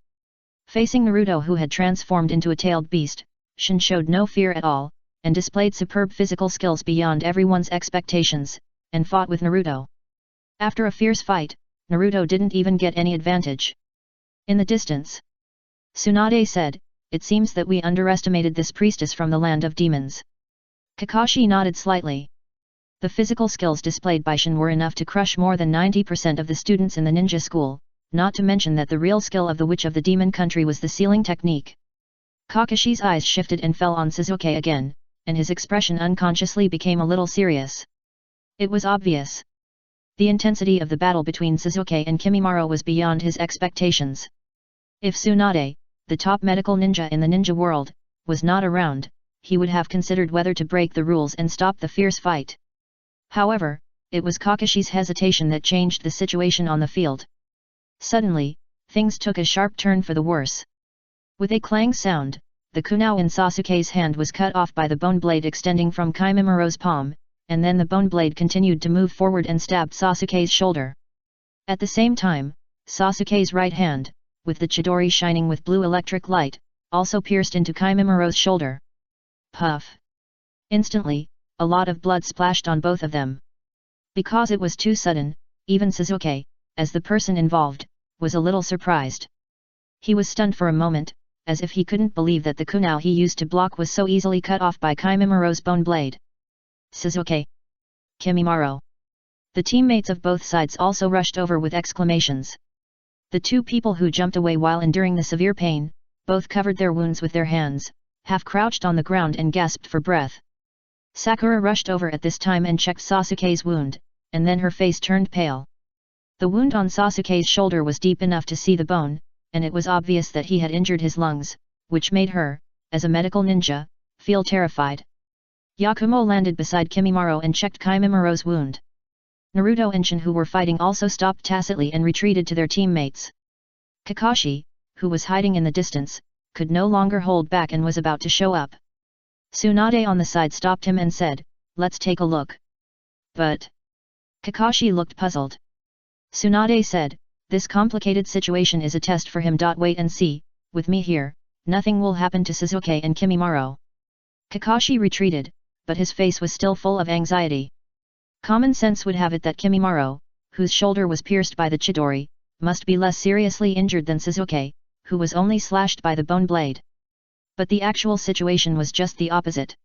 facing Naruto, who had transformed into a tailed beast, Shin showed no fear at all, and displayed superb physical skills beyond everyone's expectations, and fought with Naruto. After a fierce fight, Naruto didn't even get any advantage. In the distance, Tsunade said, "It seems that we underestimated this priestess from the land of demons." Kakashi nodded slightly. The physical skills displayed by Shin were enough to crush more than 90% of the students in the ninja school, not to mention that the real skill of the witch of the demon country was the sealing technique. Kakashi's eyes shifted and fell on Sasuke again, and his expression unconsciously became a little serious. It was obvious. The intensity of the battle between Sasuke and Kimimaro was beyond his expectations. If Tsunade, the top medical ninja in the ninja world, was not around, he would have considered whether to break the rules and stop the fierce fight. However, it was Kakashi's hesitation that changed the situation on the field. Suddenly, things took a sharp turn for the worse. With a clang sound, the kunao in Sasuke's hand was cut off by the bone blade extending from Kimimura's palm, and then the bone blade continued to move forward and stabbed Sasuke's shoulder. At the same time, Sasuke's right hand, with the chidori shining with blue electric light, also pierced into Kimimura's shoulder. Puff! Instantly, a lot of blood splashed on both of them. Because it was too sudden, even Sasuke, as the person involved, was a little surprised. He was stunned for a moment, as if he couldn't believe that the kunao he used to block was so easily cut off by Kimimura's bone blade. Sasuke! Kimimaro! The teammates of both sides also rushed over with exclamations. The two people who jumped away while enduring the severe pain, both covered their wounds with their hands, half crouched on the ground and gasped for breath. Sakura rushed over at this time and checked Sasuke's wound, and then her face turned pale. The wound on Sasuke's shoulder was deep enough to see the bone, and it was obvious that he had injured his lungs, which made her, as a medical ninja, feel terrified. Yakumo landed beside Kimimaro and checked Kimimura's wound. Naruto and Shin, who were fighting, also stopped tacitly and retreated to their teammates. Kakashi, who was hiding in the distance, could no longer hold back and was about to show up. Tsunade on the side stopped him and said, "Let's take a look." But Kakashi looked puzzled. Tsunade said, "This complicated situation is a test for him. Wait and see, with me here, nothing will happen to Sasuke and Kimimaro." Kakashi retreated, but his face was still full of anxiety. Common sense would have it that Kimimaro, whose shoulder was pierced by the chidori, must be less seriously injured than Sasuke, who was only slashed by the bone blade. But the actual situation was just the opposite.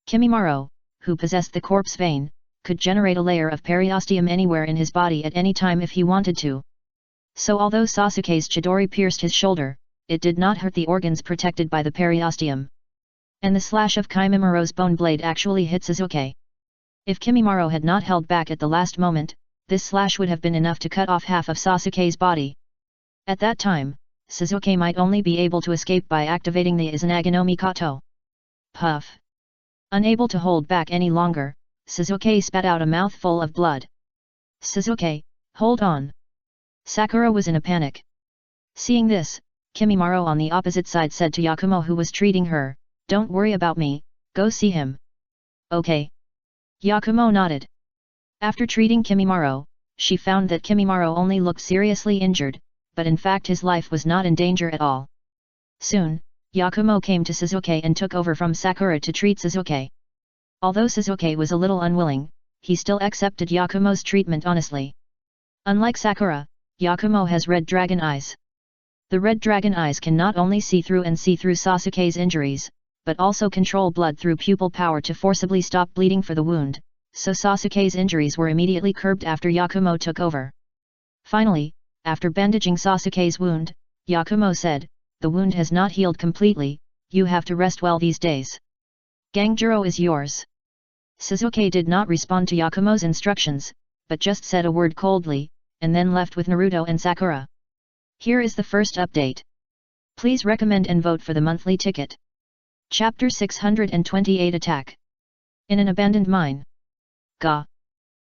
Kimimaro, who possessed the corpse vein, could generate a layer of periosteum anywhere in his body at any time if he wanted to. So although Sasuke's chidori pierced his shoulder, it did not hurt the organs protected by the periosteum. And the slash of Kimimura's bone blade actually hit Sasuke. If Kimimaro had not held back at the last moment, this slash would have been enough to cut off half of Sasuke's body. At that time, Sasuke might only be able to escape by activating the Izanagi no Mikoto. Puff! Unable to hold back any longer, Sasuke spat out a mouthful of blood. "Sasuke, hold on!" Sakura was in a panic. Seeing this, Kimimaro on the opposite side said to Yakumo, who was treating her, "Don't worry about me, go see him." "Okay." Yakumo nodded. After treating Kimimaro, she found that Kimimaro only looked seriously injured, but in fact his life was not in danger at all. Soon, Yakumo came to Sasuke and took over from Sakura to treat Sasuke. Although Sasuke was a little unwilling, he still accepted Yakumo's treatment honestly. Unlike Sakura, Yakumo has red dragon eyes. The red dragon eyes can not only see through Sasuke's injuries, but also control blood through pupil power to forcibly stop bleeding for the wound, so Sasuke's injuries were immediately curbed after Yakumo took over. Finally, after bandaging Sasuke's wound, Yakumo said, "The wound has not healed completely, you have to rest well these days. Ganjiro is yours." Sasuke did not respond to Yakumo's instructions, but just said a word coldly, and then left with Naruto and Sakura. Here is the first update. Please recommend and vote for the monthly ticket. Chapter 628 Attack. In an abandoned mine. Ga.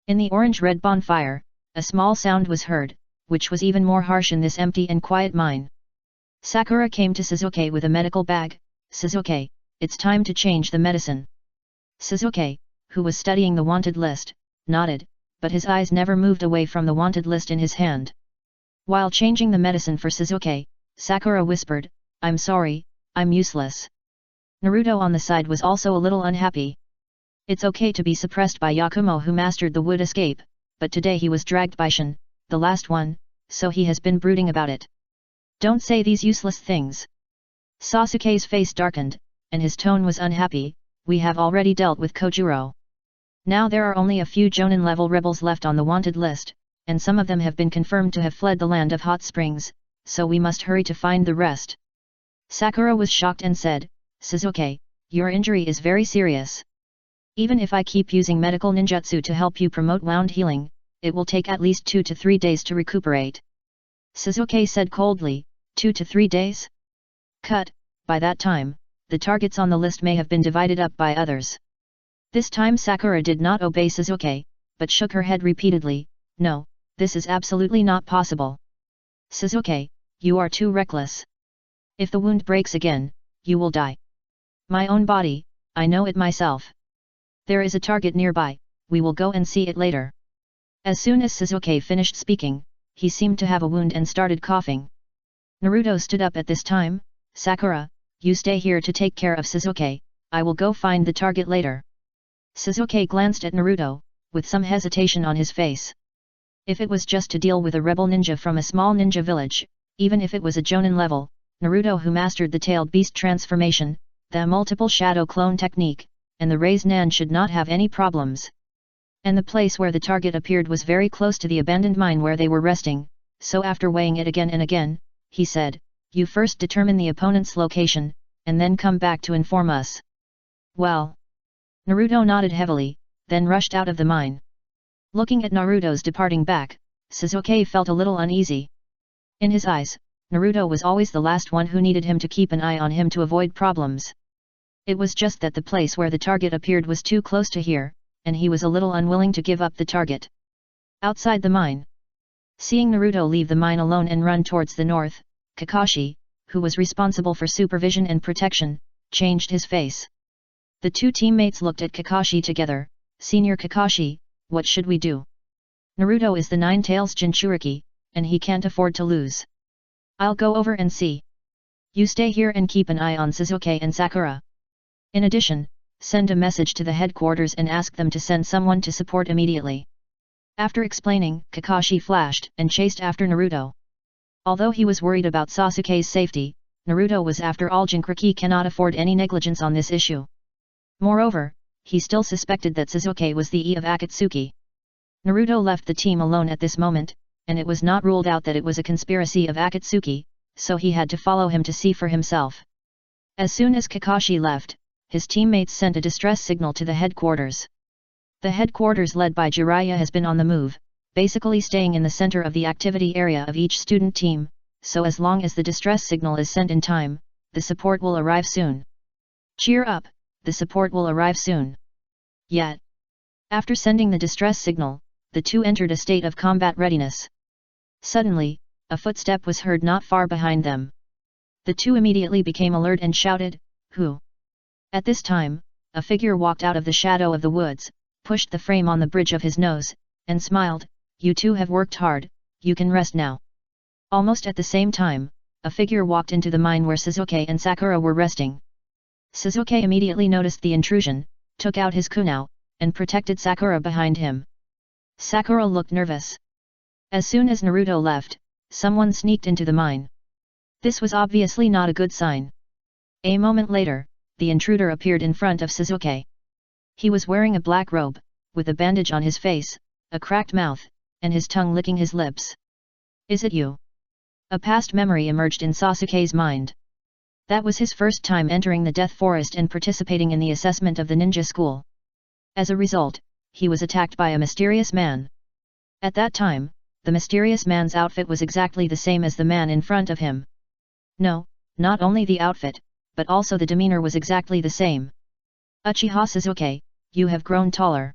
In the orange-red bonfire, a small sound was heard, which was even more harsh in this empty and quiet mine. Sakura came to Sasuke with a medical bag. "Sasuke, it's time to change the medicine." Sasuke, who was studying the wanted list, nodded, but his eyes never moved away from the wanted list in his hand. While changing the medicine for Sasuke, Sakura whispered, "I'm sorry, I'm useless." Naruto on the side was also a little unhappy. It's okay to be suppressed by Yakumo, who mastered the wood escape, but today he was dragged by Shin, the last one, so he has been brooding about it. "Don't say these useless things." Sasuke's face darkened, and his tone was unhappy. "We have already dealt with Kojuro. Now there are only a few Jonin-level rebels left on the wanted list, and some of them have been confirmed to have fled the land of hot springs, so we must hurry to find the rest." Sakura was shocked and said, "Sasuke, your injury is very serious. Even if I keep using medical ninjutsu to help you promote wound healing, it will take at least 2 to 3 days to recuperate." Sasuke said coldly, 2 to 3 days? Cut, by that time, the targets on the list may have been divided up by others. This time Sakura did not obey Shizuke, but shook her head repeatedly. No, this is absolutely not possible. Shizuke, you are too reckless. If the wound breaks again, you will die. My own body, I know it myself. There is a target nearby, we will go and see it later. As soon as Shizuke finished speaking, he seemed to have a wound and started coughing. Naruto stood up at this time. Sakura, you stay here to take care of Shizuke, I will go find the target later. Shizuke glanced at Naruto, with some hesitation on his face. If it was just to deal with a rebel ninja from a small ninja village, even if it was a Jonin level, Naruto who mastered the tailed beast transformation, the multiple shadow clone technique, and the raised Nan should not have any problems. And the place where the target appeared was very close to the abandoned mine where they were resting, so after weighing it again and again, he said, you first determine the opponent's location, and then come back to inform us. Well. Naruto nodded heavily, then rushed out of the mine. Looking at Naruto's departing back, Shizuke felt a little uneasy. In his eyes, Naruto was always the last one who needed him to keep an eye on him to avoid problems. It was just that the place where the target appeared was too close to here, and he was a little unwilling to give up the target. Outside the mine. Seeing Naruto leave the mine alone and run towards the north, Kakashi, who was responsible for supervision and protection, changed his face. The two teammates looked at Kakashi together. Senior Kakashi, what should we do? Naruto is the Nine Tails Jinchuriki, and he can't afford to lose. I'll go over and see. You stay here and keep an eye on Shizuke and Sakura. In addition, send a message to the headquarters and ask them to send someone to support immediately. After explaining, Kakashi flashed and chased after Naruto. Although he was worried about Sasuke's safety, Naruto was after all Jinchuriki cannot afford any negligence on this issue. Moreover, he still suspected that Shizuke was the E of Akatsuki. Naruto left the team alone at this moment, and it was not ruled out that it was a conspiracy of Akatsuki, so he had to follow him to see for himself. As soon as Kakashi left, his teammates sent a distress signal to the headquarters. The headquarters led by Jiraiya has been on the move, basically staying in the center of the activity area of each student team, so as long as the distress signal is sent in time, the support will arrive soon. Cheer up, the support will arrive soon. Yet. After sending the distress signal, the two entered a state of combat readiness. Suddenly, a footstep was heard not far behind them. The two immediately became alert and shouted, "Who?" At this time, a figure walked out of the shadow of the woods, pushed the frame on the bridge of his nose, and smiled, "You two have worked hard, you can rest now." Almost at the same time, a figure walked into the mine where Shizuke and Sakura were resting. Shizuke immediately noticed the intrusion, took out his kunao, and protected Sakura behind him. Sakura looked nervous. As soon as Naruto left, someone sneaked into the mine. This was obviously not a good sign. A moment later, the intruder appeared in front of Shizuke. He was wearing a black robe, with a bandage on his face, a cracked mouth, and his tongue licking his lips. "Is it you?" A past memory emerged in Sasuke's mind. That was his first time entering the Death Forest and participating in the assessment of the ninja school. As a result, he was attacked by a mysterious man. At that time, the mysterious man's outfit was exactly the same as the man in front of him. No, not only the outfit, but also the demeanor was exactly the same. "Uchiha Shizuke, you have grown taller."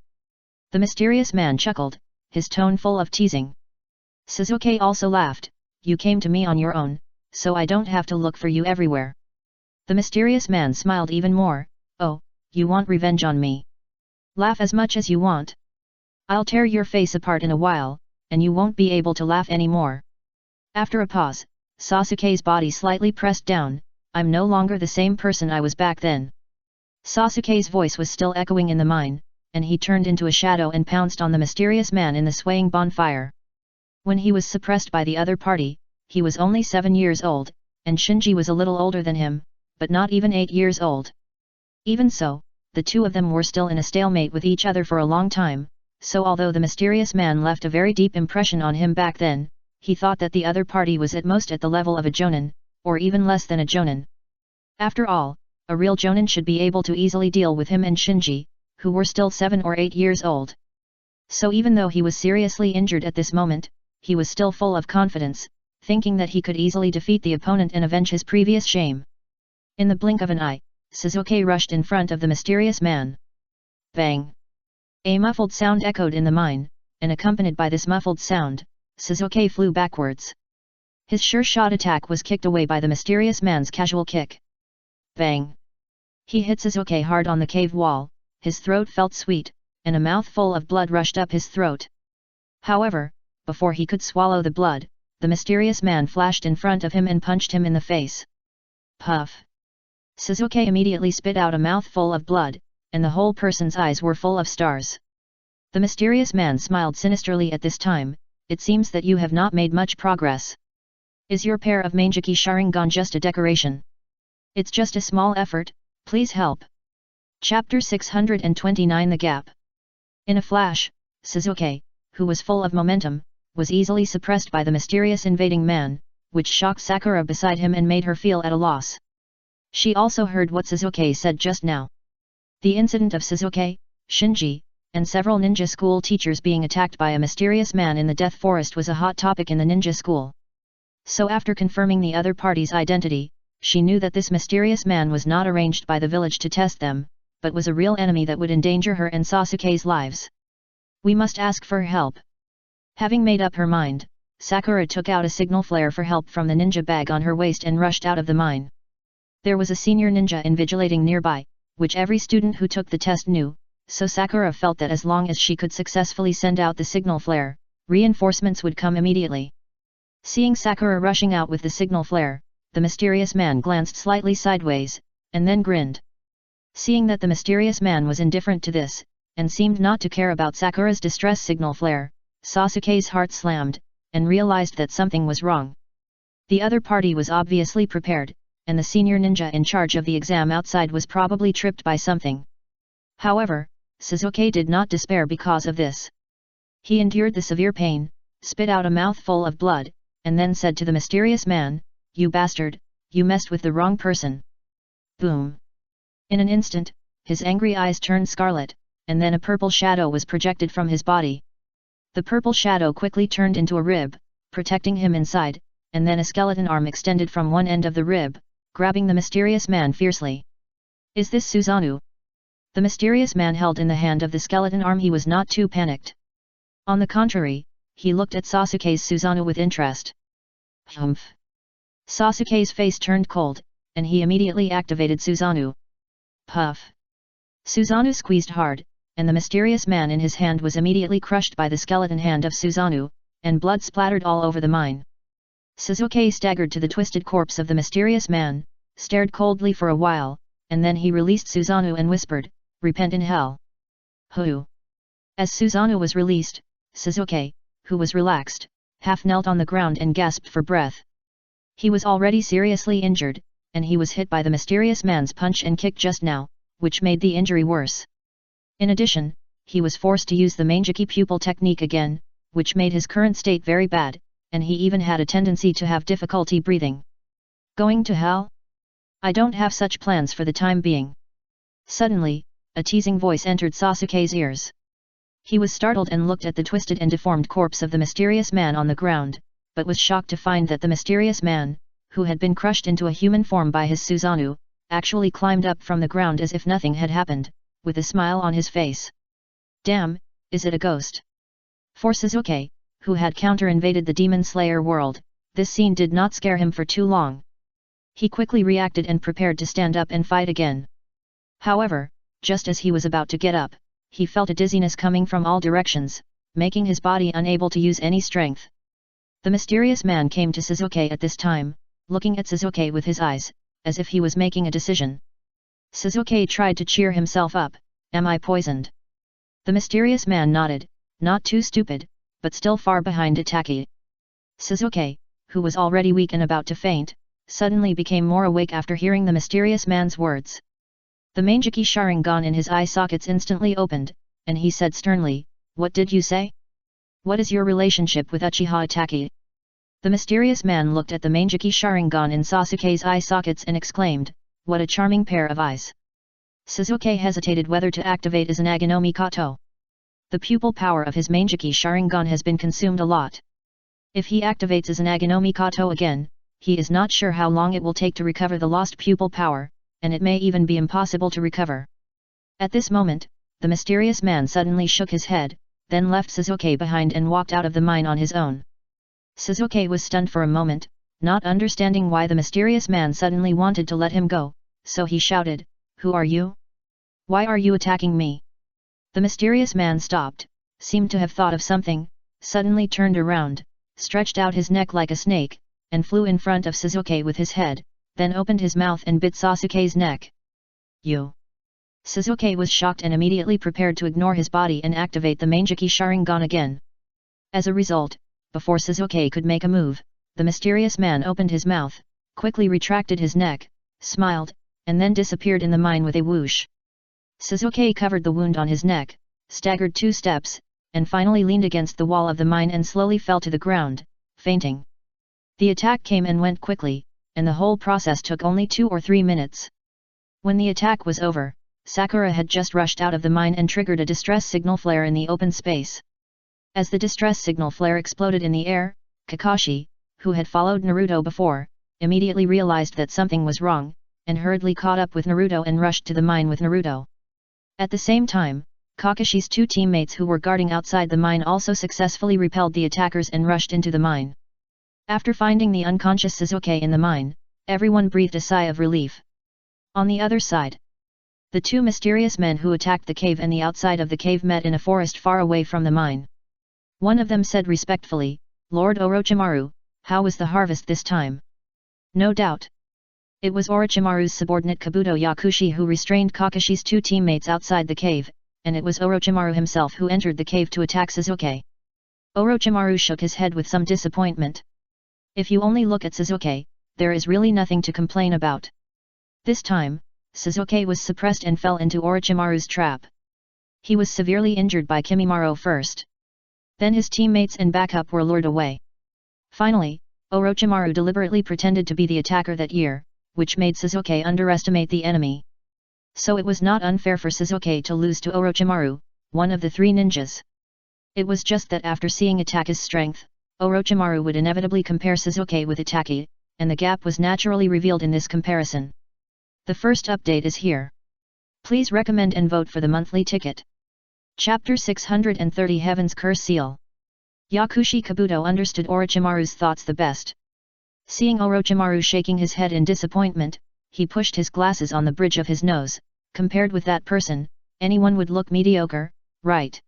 The mysterious man chuckled, his tone full of teasing. Shizuke also laughed, "You came to me on your own, so I don't have to look for you everywhere." The mysterious man smiled even more, "Oh, you want revenge on me? Laugh as much as you want. I'll tear your face apart in a while, and you won't be able to laugh anymore." After a pause, Sasuke's body slightly pressed down, "I'm no longer the same person I was back then." Sasuke's voice was still echoing in the mine, and he turned into a shadow and pounced on the mysterious man in the swaying bonfire. When he was suppressed by the other party, he was only 7 years old, and Shinji was a little older than him, but not even 8 years old. Even so, the two of them were still in a stalemate with each other for a long time, so although the mysterious man left a very deep impression on him back then, he thought that the other party was at most at the level of a jonin, or even less than a jonin. After all, a real jonin should be able to easily deal with him and Shinji, who were still 7 or 8 years old. So even though he was seriously injured at this moment, he was still full of confidence, thinking that he could easily defeat the opponent and avenge his previous shame. In the blink of an eye, Suzuki rushed in front of the mysterious man. Bang! A muffled sound echoed in the mine, and accompanied by this muffled sound, Suzuki flew backwards. His sure-shot attack was kicked away by the mysterious man's casual kick. Bang! He hit Suzuki hard on the cave wall, his throat felt sweet, and a mouthful of blood rushed up his throat. However, before he could swallow the blood, the mysterious man flashed in front of him and punched him in the face. Puff! Suzuki immediately spit out a mouthful of blood, and the whole person's eyes were full of stars. The mysterious man smiled sinisterly at this time. It seems that you have not made much progress. Is your pair of Mangeki Sharingan just a decoration? It's just a small effort, please help. Chapter 629 The Gap. In a flash, Suzuki, who was full of momentum, was easily suppressed by the mysterious invading man, which shocked Sakura beside him and made her feel at a loss. She also heard what Suzuki said just now. The incident of Suzuki, Shinji, and several ninja school teachers being attacked by a mysterious man in the Death Forest was a hot topic in the ninja school. So after confirming the other party's identity, she knew that this mysterious man was not arranged by the village to test them, but was a real enemy that would endanger her and Sasuke's lives. We must ask for help. Having made up her mind, Sakura took out a signal flare for help from the ninja bag on her waist and rushed out of the mine. There was a senior ninja invigilating nearby, which every student who took the test knew, so Sakura felt that as long as she could successfully send out the signal flare, reinforcements would come immediately. Seeing Sakura rushing out with the signal flare, the mysterious man glanced slightly sideways, and then grinned. Seeing that the mysterious man was indifferent to this, and seemed not to care about Sakura's distress signal flare, Sasuke's heart slammed, and realized that something was wrong. The other party was obviously prepared, and the senior ninja in charge of the exam outside was probably tripped by something. However, Suzuki did not despair because of this. He endured the severe pain, spit out a mouthful of blood, and then said to the mysterious man, "You bastard, you messed with the wrong person." Boom! In an instant, his angry eyes turned scarlet, and then a purple shadow was projected from his body. The purple shadow quickly turned into a rib, protecting him inside, and then a skeleton arm extended from one end of the rib, grabbing the mysterious man fiercely. "Is this Susanoo?" The mysterious man held in the hand of the skeleton arm. He was not too panicked. On the contrary, he looked at Sasuke's Susanoo with interest. Humph! Sasuke's face turned cold, and he immediately activated Susanoo. Puff! Susanoo squeezed hard, and the mysterious man in his hand was immediately crushed by the skeleton hand of Susanoo, and blood splattered all over the mine. Suzuki staggered to the twisted corpse of the mysterious man, stared coldly for a while, and then he released Susanoo and whispered, "Repent in hell." Who? As Susanoo was released, Suzuki, who was relaxed, half knelt on the ground and gasped for breath. He was already seriously injured, and he was hit by the mysterious man's punch and kick just now, which made the injury worse. In addition, he was forced to use the Mangeki pupil technique again, which made his current state very bad, and he even had a tendency to have difficulty breathing. Going to hell? I don't have such plans for the time being. Suddenly, a teasing voice entered Sasuke's ears. He was startled and looked at the twisted and deformed corpse of the mysterious man on the ground, but was shocked to find that the mysterious man, who had been crushed into a human form by his Susanoo, actually climbed up from the ground as if nothing had happened, with a smile on his face. Damn, is it a ghost? For Suzuki, who had counter-invaded the Demon Slayer world, this scene did not scare him for too long. He quickly reacted and prepared to stand up and fight again. However, just as he was about to get up, he felt a dizziness coming from all directions, making his body unable to use any strength. The mysterious man came to Suzuki at this time, looking at Suzuki with his eyes, as if he was making a decision. Suzuki tried to cheer himself up. "Am I poisoned?" The mysterious man nodded, not too stupid, but still far behind Itaki. Suzuki, who was already weak and about to faint, suddenly became more awake after hearing the mysterious man's words. The Mangeki Sharingan in his eye sockets instantly opened, and he said sternly, "What did you say? What is your relationship with Uchiha Itaki?" The mysterious man looked at the Mangeki Sharingan in Sasuke's eye sockets and exclaimed, "What a charming pair of eyes." Suzuki hesitated whether to activate Izanagi no Mikoto. The pupil power of his Mangeki Sharingan has been consumed a lot. If he activates Izanagi no Mikoto again, he is not sure how long it will take to recover the lost pupil power, and it may even be impossible to recover. At this moment, the mysterious man suddenly shook his head, then left Sasuke behind and walked out of the mine on his own. Sasuke was stunned for a moment, not understanding why the mysterious man suddenly wanted to let him go, so he shouted, "Who are you? Why are you attacking me?" The mysterious man stopped, seemed to have thought of something, suddenly turned around, stretched out his neck like a snake, and flew in front of Sasuke with his head, then opened his mouth and bit Sasuke's neck. "You!" Sasuke was shocked and immediately prepared to ignore his body and activate the Mangeki Sharingan again. As a result, before Sasuke could make a move, the mysterious man opened his mouth, quickly retracted his neck, smiled, and then disappeared in the mine with a whoosh. Sasuke covered the wound on his neck, staggered 2 steps, and finally leaned against the wall of the mine and slowly fell to the ground, fainting. The attack came and went quickly, and the whole process took only 2 or 3 minutes. When the attack was over, Sakura had just rushed out of the mine and triggered a distress signal flare in the open space. As the distress signal flare exploded in the air, Kakashi, who had followed Naruto before, immediately realized that something was wrong, and hurriedly caught up with Naruto and rushed to the mine with Naruto. At the same time, Kakashi's 2 teammates who were guarding outside the mine also successfully repelled the attackers and rushed into the mine. After finding the unconscious Sasuke in the mine, everyone breathed a sigh of relief. On the other side, the 2 mysterious men who attacked the cave and the outside of the cave met in a forest far away from the mine. One of them said respectfully, "Lord Orochimaru, how was the harvest this time?" "No doubt. It was Orochimaru's subordinate Kabuto Yakushi who restrained Kakashi's 2 teammates outside the cave, and it was Orochimaru himself who entered the cave to attack Sasuke." Orochimaru shook his head with some disappointment. "If you only look at Sasuke, there is really nothing to complain about. This time, Sasuke was suppressed and fell into Orochimaru's trap. He was severely injured by Kimimaro first. Then his teammates and backup were lured away. Finally, Orochimaru deliberately pretended to be the attacker that year, which made Sasuke underestimate the enemy. So it was not unfair for Sasuke to lose to Orochimaru, one of the 3 ninjas. It was just that after seeing Itachi's strength, Orochimaru would inevitably compare Sasuke with Itachi, and the gap was naturally revealed in this comparison. The first update is here. Please recommend and vote for the monthly ticket. Chapter 630 Heaven's Curse Seal. Yakushi Kabuto understood Orochimaru's thoughts the best. Seeing Orochimaru shaking his head in disappointment, he pushed his glasses on the bridge of his nose. Compared with that person, anyone would look mediocre, right?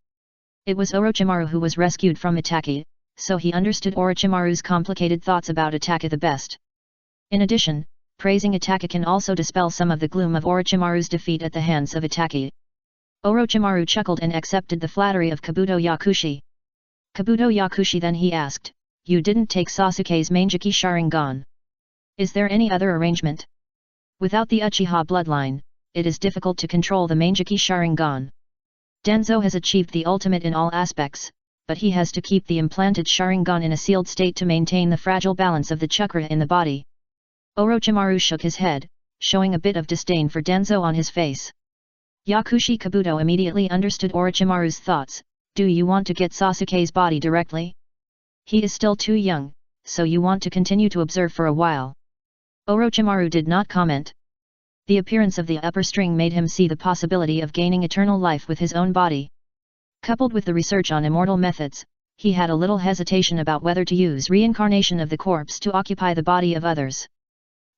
It was Orochimaru who was rescued from Itachi, so he understood Orochimaru's complicated thoughts about Itachi the best. In addition, praising Itachi can also dispel some of the gloom of Orochimaru's defeat at the hands of Itachi. Orochimaru chuckled and accepted the flattery of Kabuto Yakushi. Kabuto Yakushi then he asked, "You didn't take Sasuke's Mangeki Sharingan. Is there any other arrangement? Without the Uchiha bloodline, it is difficult to control the Mangeki Sharingan. Danzo has achieved the ultimate in all aspects, but he has to keep the implanted Sharingan in a sealed state to maintain the fragile balance of the chakra in the body." Orochimaru shook his head, showing a bit of disdain for Danzo on his face. Yakushi Kabuto immediately understood Orochimaru's thoughts. "Do you want to get Sasuke's body directly? He is still too young, so you want to continue to observe for a while." Orochimaru did not comment. The appearance of the upper string made him see the possibility of gaining eternal life with his own body. Coupled with the research on immortal methods, he had a little hesitation about whether to use reincarnation of the corpse to occupy the body of others.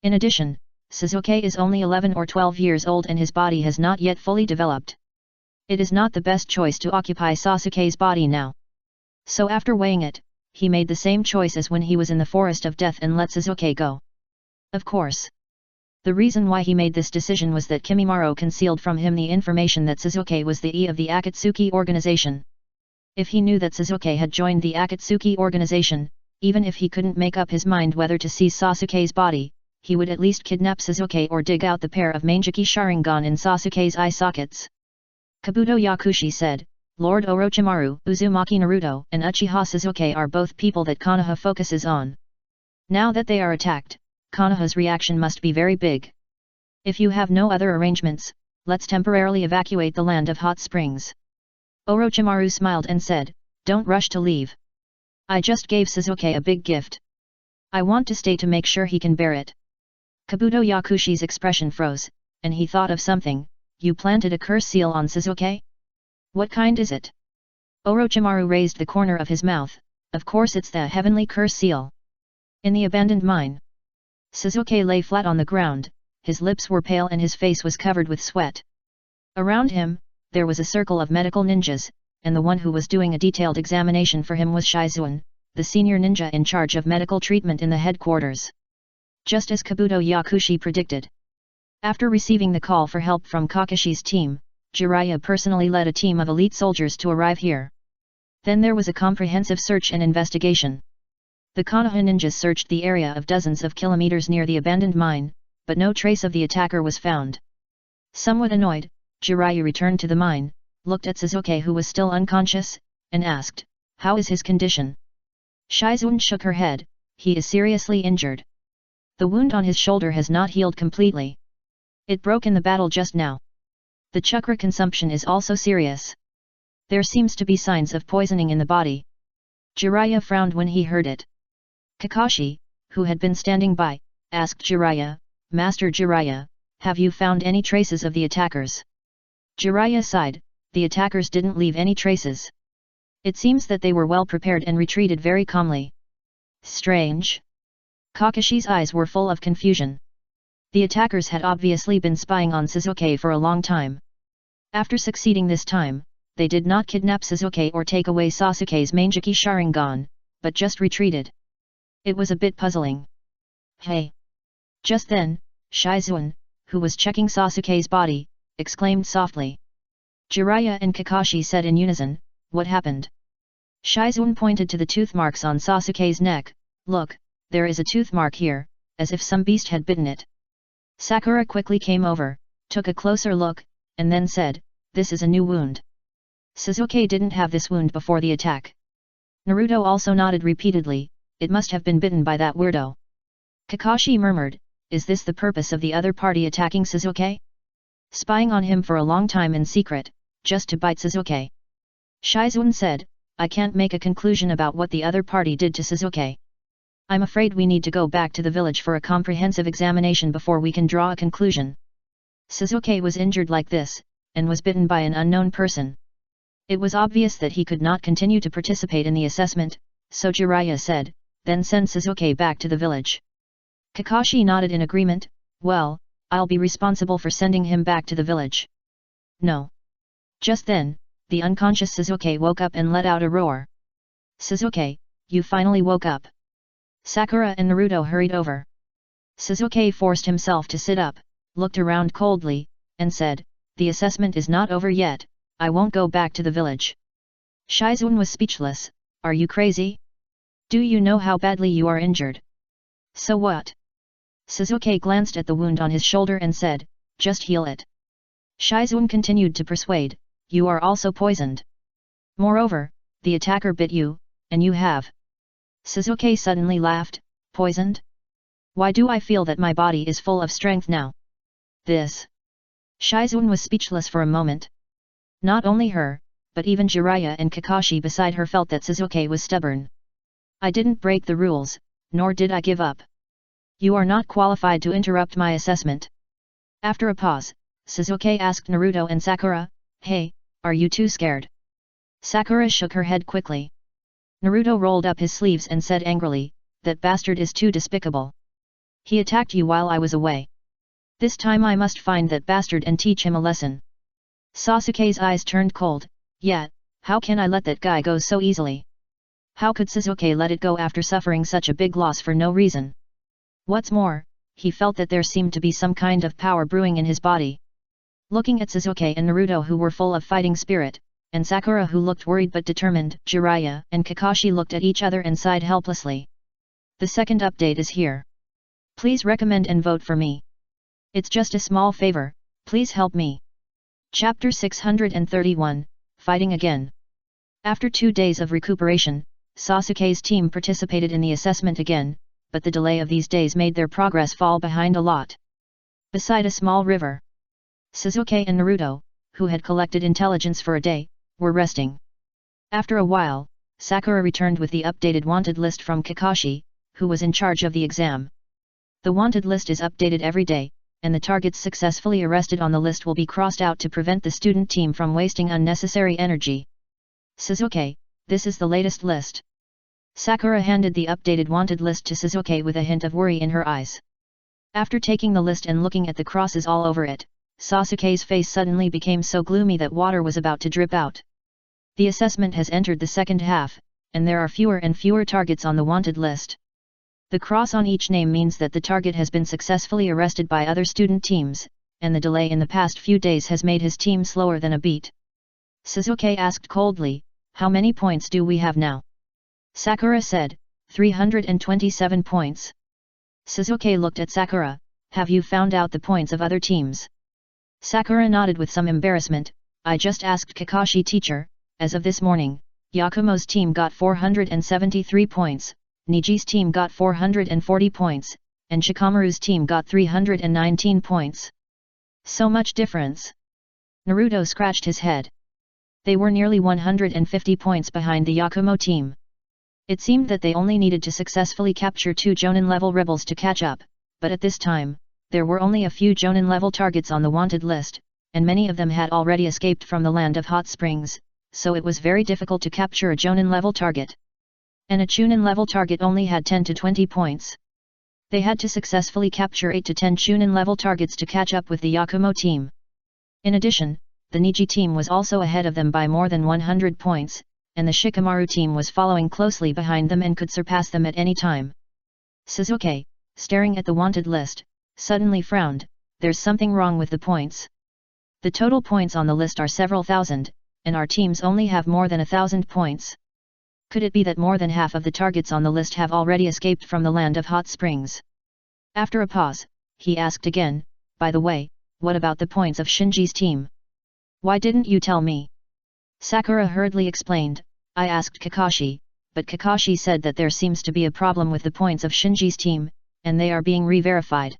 In addition, Sasuke is only 11 or 12 years old and his body has not yet fully developed. It is not the best choice to occupy Sasuke's body now. So after weighing it, he made the same choice as when he was in the Forest of Death and let Sasuke go. Of course. The reason why he made this decision was that Kimimaro concealed from him the information that Sasuke was the E of the Akatsuki organization. If he knew that Sasuke had joined the Akatsuki organization, even if he couldn't make up his mind whether to seize Sasuke's body, he would at least kidnap Sasuke or dig out the pair of Mangeki Sharingan in Sasuke's eye sockets. Kabuto Yakushi said, "Lord Orochimaru, Uzumaki Naruto and Uchiha Sasuke are both people that Konoha focuses on. Now that they are attacked, Konoha's reaction must be very big. If you have no other arrangements, let's temporarily evacuate the land of hot springs." Orochimaru smiled and said, "Don't rush to leave. I just gave Sasuke a big gift. I want to stay to make sure he can bear it." Kabuto Yakushi's expression froze, and he thought of something. You planted a curse seal on Shizuke? What kind is it? Orochimaru raised the corner of his mouth. Of course it's the heavenly curse seal. In the abandoned mine. Shizuke lay flat on the ground, his lips were pale and his face was covered with sweat. Around him, there was a circle of medical ninjas, and the one who was doing a detailed examination for him was Shizuan, the senior ninja in charge of medical treatment in the headquarters. Just as Kabuto Yakushi predicted. After receiving the call for help from Kakashi's team, Jiraiya personally led a team of elite soldiers to arrive here. Then there was a comprehensive search and investigation. The Konoha ninjas searched the area of dozens of kilometers near the abandoned mine, but no trace of the attacker was found. Somewhat annoyed, Jiraiya returned to the mine, looked at Shizuke who was still unconscious, and asked, "How is his condition?" Shizuan shook her head, "He is seriously injured. The wound on his shoulder has not healed completely. It broke in the battle just now. The chakra consumption is also serious. There seems to be signs of poisoning in the body." Jiraiya frowned when he heard it. Kakashi, who had been standing by, asked Jiraiya, "Master Jiraiya, have you found any traces of the attackers?" Jiraiya sighed, "The attackers didn't leave any traces. It seems that they were well prepared and retreated very calmly." Strange. Kakashi's eyes were full of confusion. The attackers had obviously been spying on Shizuke for a long time. After succeeding this time, they did not kidnap Shizuke or take away Sasuke's Manjiki Sharingan, but just retreated. It was a bit puzzling. "Hey!" Just then, Shizuan, who was checking Sasuke's body, exclaimed softly. Jiraiya and Kakashi said in unison, "What happened?" Shizuan pointed to the tooth marks on Sasuke's neck. "Look, there is a tooth mark here, as if some beast had bitten it." Sakura quickly came over, took a closer look, and then said, "This is a new wound. Shizuke didn't have this wound before the attack." Naruto also nodded repeatedly, "It must have been bitten by that weirdo." Kakashi murmured, "Is this the purpose of the other party attacking Shizuke? Spying on him for a long time in secret, just to bite Shizuke?" Shizuan said, "I can't make a conclusion about what the other party did to Shizuke. I'm afraid we need to go back to the village for a comprehensive examination before we can draw a conclusion. Shizuke was injured like this, and was bitten by an unknown person. It was obvious that he could not continue to participate in the assessment, so Jiraiya said, then send Shizuke back to the village." Kakashi nodded in agreement, "Well, I'll be responsible for sending him back to the village." "No." Just then, the unconscious Shizuke woke up and let out a roar. "Shizuke, you finally woke up." Sakura and Naruto hurried over. Shizuke forced himself to sit up, looked around coldly, and said, "The assessment is not over yet, I won't go back to the village." Shizuan was speechless, "Are you crazy? Do you know how badly you are injured?" "So what?" Shizuke glanced at the wound on his shoulder and said, "Just heal it." Shizuan continued to persuade, "You are also poisoned. Moreover, the attacker bit you, and you have." Shizuke suddenly laughed, "Poisoned? Why do I feel that my body is full of strength now?" This. Shizuan was speechless for a moment. Not only her, but even Jiraiya and Kakashi beside her felt that Shizuke was stubborn. "I didn't break the rules, nor did I give up. You are not qualified to interrupt my assessment." After a pause, Shizuke asked Naruto and Sakura, "Hey, are you too scared?" Sakura shook her head quickly. Naruto rolled up his sleeves and said angrily, "That bastard is too despicable. He attacked you while I was away. This time I must find that bastard and teach him a lesson." Sasuke's eyes turned cold, "Yet, how can I let that guy go so easily? How could Shizuke let it go after suffering such a big loss for no reason?" What's more, he felt that there seemed to be some kind of power brewing in his body. Looking at Shizuke and Naruto who were full of fighting spirit, and Sakura who looked worried but determined, Jiraiya and Kakashi looked at each other and sighed helplessly. The second update is here. Please recommend and vote for me. It's just a small favor, please help me. Chapter 631, Fighting Again. After 2 days of recuperation, Sasuke's team participated in the assessment again, but the delay of these days made their progress fall behind a lot. Beside a small river, Shizuke and Naruto, who had collected intelligence for a day, were resting. After a while, Sakura returned with the updated wanted list from Kakashi, who was in charge of the exam. The wanted list is updated every day, and the targets successfully arrested on the list will be crossed out to prevent the student team from wasting unnecessary energy. Suzuki, this is the latest list. Sakura handed the updated wanted list to Suzuki with a hint of worry in her eyes. After taking the list and looking at the crosses all over it, Sasuke's face suddenly became so gloomy that water was about to drip out. The assessment has entered the second half, and there are fewer and fewer targets on the wanted list. The cross on each name means that the target has been successfully arrested by other student teams, and the delay in the past few days has made his team slower than a beat. Suzuki asked coldly, "How many points do we have now?" Sakura said, 327 points. Suzuki looked at Sakura, "Have you found out the points of other teams?" Sakura nodded with some embarrassment, "I just asked Kakashi teacher, as of this morning, Yakumo's team got 473 points, Niji's team got 440 points, and Shikamaru's team got 319 points. So much difference." Naruto scratched his head. They were nearly 150 points behind the Yakumo team. It seemed that they only needed to successfully capture 2 Jonin-level rebels to catch up, but at this time, there were only a few Jonin-level targets on the wanted list, and many of them had already escaped from the land of hot springs, so it was very difficult to capture a Jonin-level target. And a Chunin-level target only had 10 to 20 points. They had to successfully capture 8 to 10 Chunin-level targets to catch up with the Yakumo team. In addition, the Niji team was also ahead of them by more than 100 points, and the Shikamaru team was following closely behind them and could surpass them at any time. Suzuki, staring at the wanted list, suddenly frowned, "There's something wrong with the points. The total points on the list are several thousand, and our teams only have more than 1,000 points. Could it be that more than half of the targets on the list have already escaped from the land of hot springs?" After a pause, he asked again, "By the way, what about the points of Shinji's team? Why didn't you tell me?" Sakura hurriedly explained, "I asked Kakashi, but Kakashi said that there seems to be a problem with the points of Shinji's team, and they are being re-verified."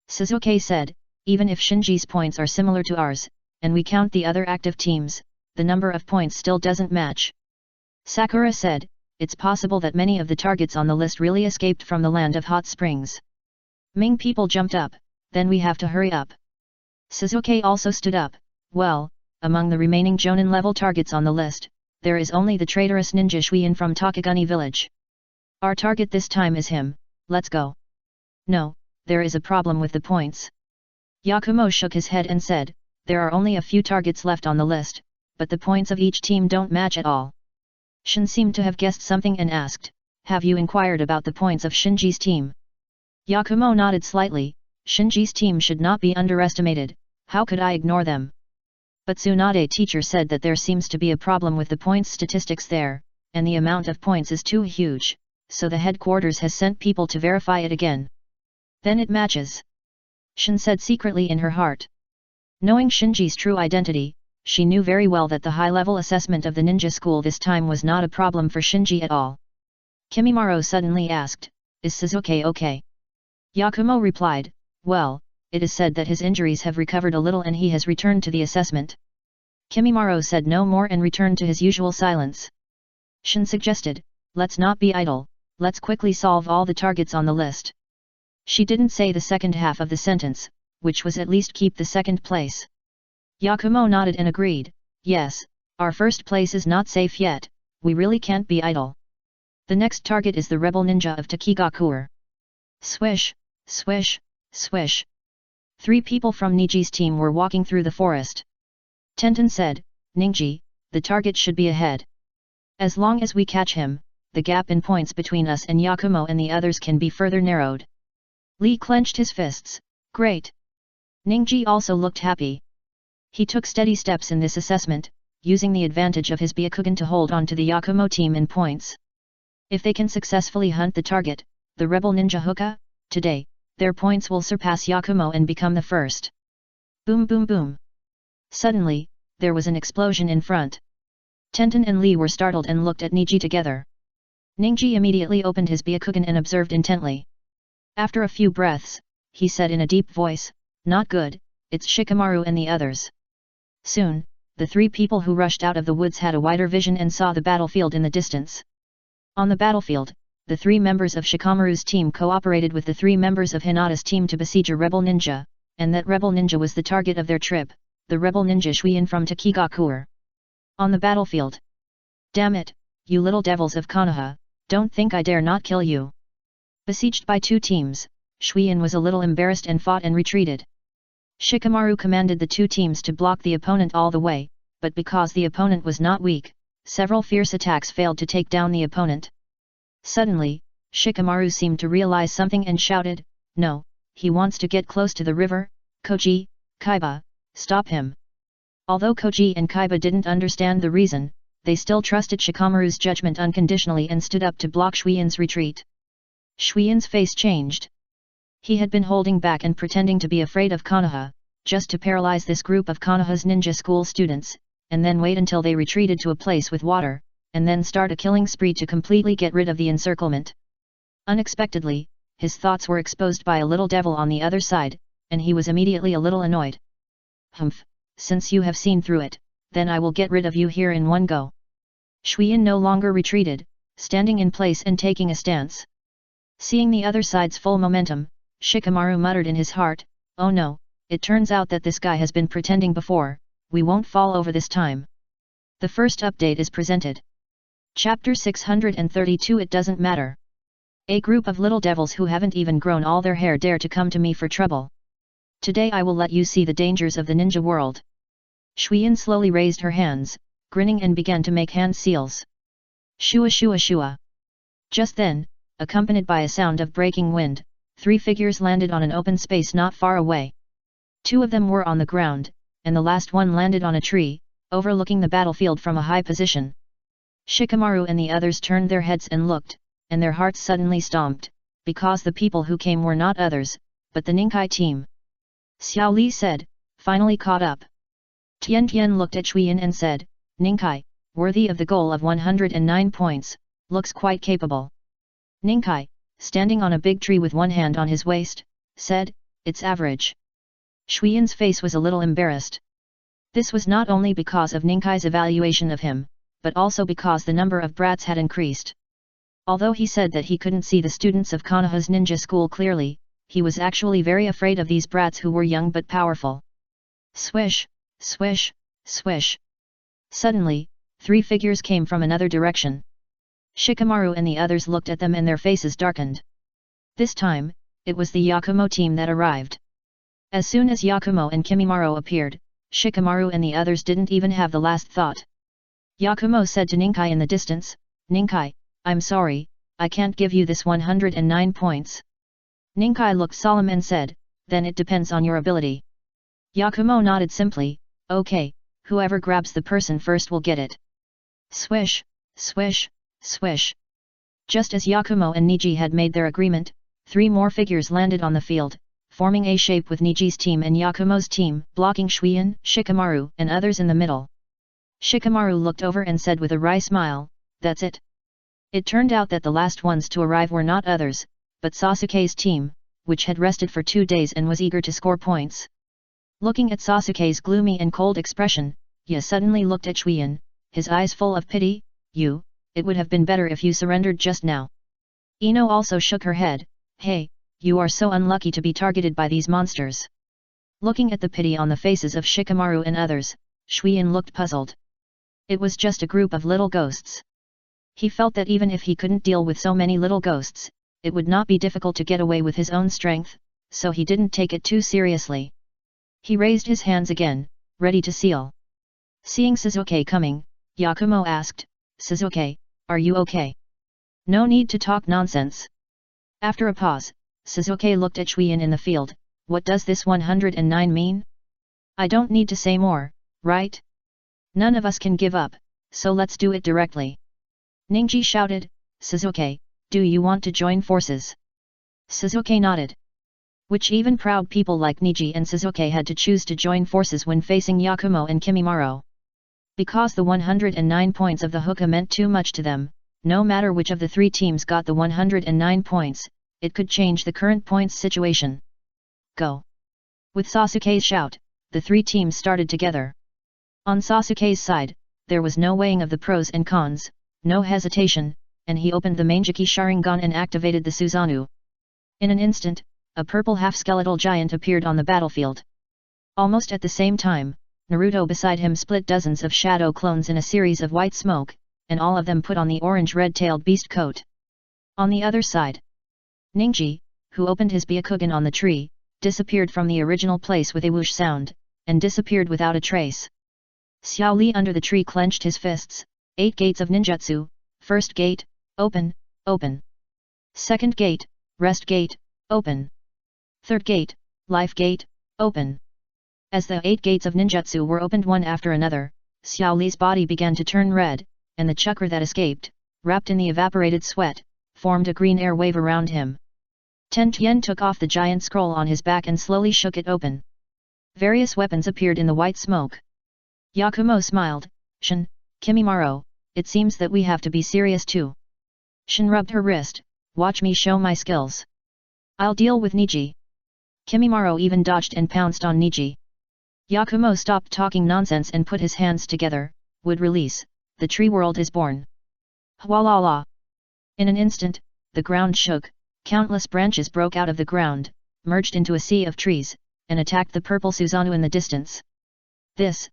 Suzuki said, "Even if Shinji's points are similar to ours, and we count the other active teams, the number of points still doesn't match." Sakura said, "It's possible that many of the targets on the list really escaped from the land of hot springs." Ming people jumped up, "Then we have to hurry up." Suzuki also stood up, "Well, among the remaining Jonin-level targets on the list, there is only the traitorous ninja Shuin from Takaguni village. Our target this time is him, let's go." "No, there is a problem with the points." Yakumo shook his head and said, "There are only a few targets left on the list, but the points of each team don't match at all." Shin seemed to have guessed something and asked, "Have you inquired about the points of Shinji's team?" Yakumo nodded slightly, "Shinji's team should not be underestimated, how could I ignore them? But Tsunade teacher said that there seems to be a problem with the points statistics there, and the amount of points is too huge, so the headquarters has sent people to verify it again. Then it matches." Shin said secretly in her heart. Knowing Shinji's true identity, she knew very well that the high-level assessment of the ninja school this time was not a problem for Shinji at all. Kimimaro suddenly asked, "Is Suzuki okay?" Yakumo replied, "Well, it is said that his injuries have recovered a little and he has returned to the assessment." Kimimaro said no more and returned to his usual silence. Shin suggested, "Let's not be idle, let's quickly solve all the targets on the list." She didn't say the second half of the sentence, which was at least keep the second place. Yakumo nodded and agreed, "Yes, our first place is not safe yet, we really can't be idle. The next target is the rebel ninja of Takigakure." Swish, swish, swish. 3 people from Niji's team were walking through the forest. Tenten said, "Ningji, the target should be ahead. As long as we catch him, the gap in points between us and Yakumo and the others can be further narrowed." Lee clenched his fists, "Great!" Ningji also looked happy. He took steady steps in this assessment, using the advantage of his Byakugan to hold on to the Yakumo team in points. If they can successfully hunt the target, the rebel ninja Hoka, today, their points will surpass Yakumo and become the first. Boom boom boom. Suddenly, there was an explosion in front. Tenten and Lee were startled and looked at Niji together. Ningji immediately opened his Byakugan and observed intently. After a few breaths, he said in a deep voice, "Not good, it's Shikamaru and the others." Soon, the 3 people who rushed out of the woods had a wider vision and saw the battlefield in the distance. On the battlefield, the 3 members of Shikamaru's team cooperated with the 3 members of Hinata's team to besiege a rebel ninja, and that rebel ninja was the target of their trip, the rebel ninja Shuiyin from Takigakure. On the battlefield. Damn it, you little devils of Konoha, don't think I dare not kill you. Besieged by two teams, Shuiyin was a little embarrassed and fought and retreated. Shikamaru commanded the two teams to block the opponent all the way, but because the opponent was not weak, several fierce attacks failed to take down the opponent. Suddenly, Shikamaru seemed to realize something and shouted, "No, he wants to get close to the river, Koji, Kaiba, stop him." Although Koji and Kaiba didn't understand the reason, they still trusted Shikamaru's judgment unconditionally and stood up to block Shuiyin's retreat. Shuiyin's face changed. He had been holding back and pretending to be afraid of Konoha, just to paralyze this group of Konoha's ninja school students, and then wait until they retreated to a place with water, and then start a killing spree to completely get rid of the encirclement. Unexpectedly, his thoughts were exposed by a little devil on the other side, and he was immediately a little annoyed. "Humph, since you have seen through it, then I will get rid of you here in one go." Shuiyin no longer retreated, standing in place and taking a stance. Seeing the other side's full momentum, Shikamaru muttered in his heart, "Oh no, it turns out that this guy has been pretending before, we won't fall over this time." The first update is presented. Chapter 632 It Doesn't Matter. A group of little devils who haven't even grown all their hair dare to come to me for trouble. Today I will let you see the dangers of the ninja world. Shuiyin slowly raised her hands, grinning, and began to make hand seals. Shua shua shua. Just then, accompanied by a sound of breaking wind, 3 figures landed on an open space not far away. 2 of them were on the ground, and the last one landed on a tree, overlooking the battlefield from a high position. Shikamaru and the others turned their heads and looked, and their hearts suddenly stomped, because the people who came were not others, but the Ninkai team. Xiao Li said, finally caught up. Tian Tian looked at Shuiyin and said, "Ninkai, worthy of the goal of 109 points, looks quite capable." Ninkai, standing on a big tree with one hand on his waist, said, "It's average." Shuiyin's face was a little embarrassed. This was not only because of Ninkai's evaluation of him, but also because the number of brats had increased. Although he said that he couldn't see the students of Konoha's ninja school clearly, he was actually very afraid of these brats who were young but powerful. Swish, swish, swish. Suddenly, 3 figures came from another direction. Shikamaru and the others looked at them and their faces darkened. This time, it was the Yakumo team that arrived. As soon as Yakumo and Kimimaro appeared, Shikamaru and the others didn't even have the last thought. Yakumo said to Ninkai in the distance, "Ninkai, I'm sorry, I can't give you this 109 points. Ninkai looked solemn and said, "Then it depends on your ability." Yakumo nodded simply, "Okay, whoever grabs the person first will get it." Swish, swish, swish. Just as Yakumo and Niji had made their agreement, 3 more figures landed on the field, forming a shape with Niji's team and Yakumo's team, blocking Shuiyin, Shikamaru, and others in the middle. Shikamaru looked over and said with a wry smile, "That's it." It turned out that the last ones to arrive were not others, but Sasuke's team, which had rested for 2 days and was eager to score points. Looking at Sasuke's gloomy and cold expression, Ye suddenly looked at Shuiyin, his eyes full of pity. "You, it would have been better if you surrendered just now." Ino also shook her head, "Hey, you are so unlucky to be targeted by these monsters." Looking at the pity on the faces of Shikamaru and others, Shuiyin looked puzzled. It was just a group of little ghosts. He felt that even if he couldn't deal with so many little ghosts, it would not be difficult to get away with his own strength, so he didn't take it too seriously. He raised his hands again, ready to seal. Seeing Sasuke coming, Yakumo asked, "Sasuke, are you okay? No need to talk nonsense." After a pause, Sasuke looked at Shuiyin in the field. "What does this 109 mean? I don't need to say more, right? None of us can give up, so let's do it directly." Ningji shouted, "Sasuke, do you want to join forces?" Sasuke nodded. Which even proud people like Niji and Sasuke had to choose to join forces when facing Yakumo and Kimimaro. Because the 109 points of the hookah meant too much to them, no matter which of the 3 teams got the 109 points, it could change the current points situation. Go! With Sasuke's shout, the 3 teams started together. On Sasuke's side, there was no weighing of the pros and cons, no hesitation, and he opened the Manjiki Sharingan and activated the Susanoo. In an instant, a purple half-skeletal giant appeared on the battlefield. Almost at the same time, Naruto beside him split dozens of shadow clones in a series of white smoke, and all of them put on the orange red-tailed beast coat. On the other side, Ningji, who opened his Byakugan on the tree, disappeared from the original place with a whoosh sound, and disappeared without a trace. Xiao Li under the tree clenched his fists. 8 gates of ninjutsu, first gate, open, open. Second gate, rest gate, open. Third gate, life gate, open. As the 8 gates of ninjutsu were opened one after another, Xiao Li's body began to turn red, and the chakra that escaped, wrapped in the evaporated sweat, formed a green air wave around him. Ten Tian took off the giant scroll on his back and slowly shook it open. Various weapons appeared in the white smoke. Yakumo smiled. Shin, Kimimaro, it seems that we have to be serious too. Shin rubbed her wrist. Watch me show my skills. I'll deal with Niji. Kimimaro even dodged and pounced on Niji. Yakumo stopped talking nonsense and put his hands together. Would release, the tree world is born. Hwalala. In an instant, the ground shook, countless branches broke out of the ground, merged into a sea of trees, and attacked the purple Susanoo in the distance. This.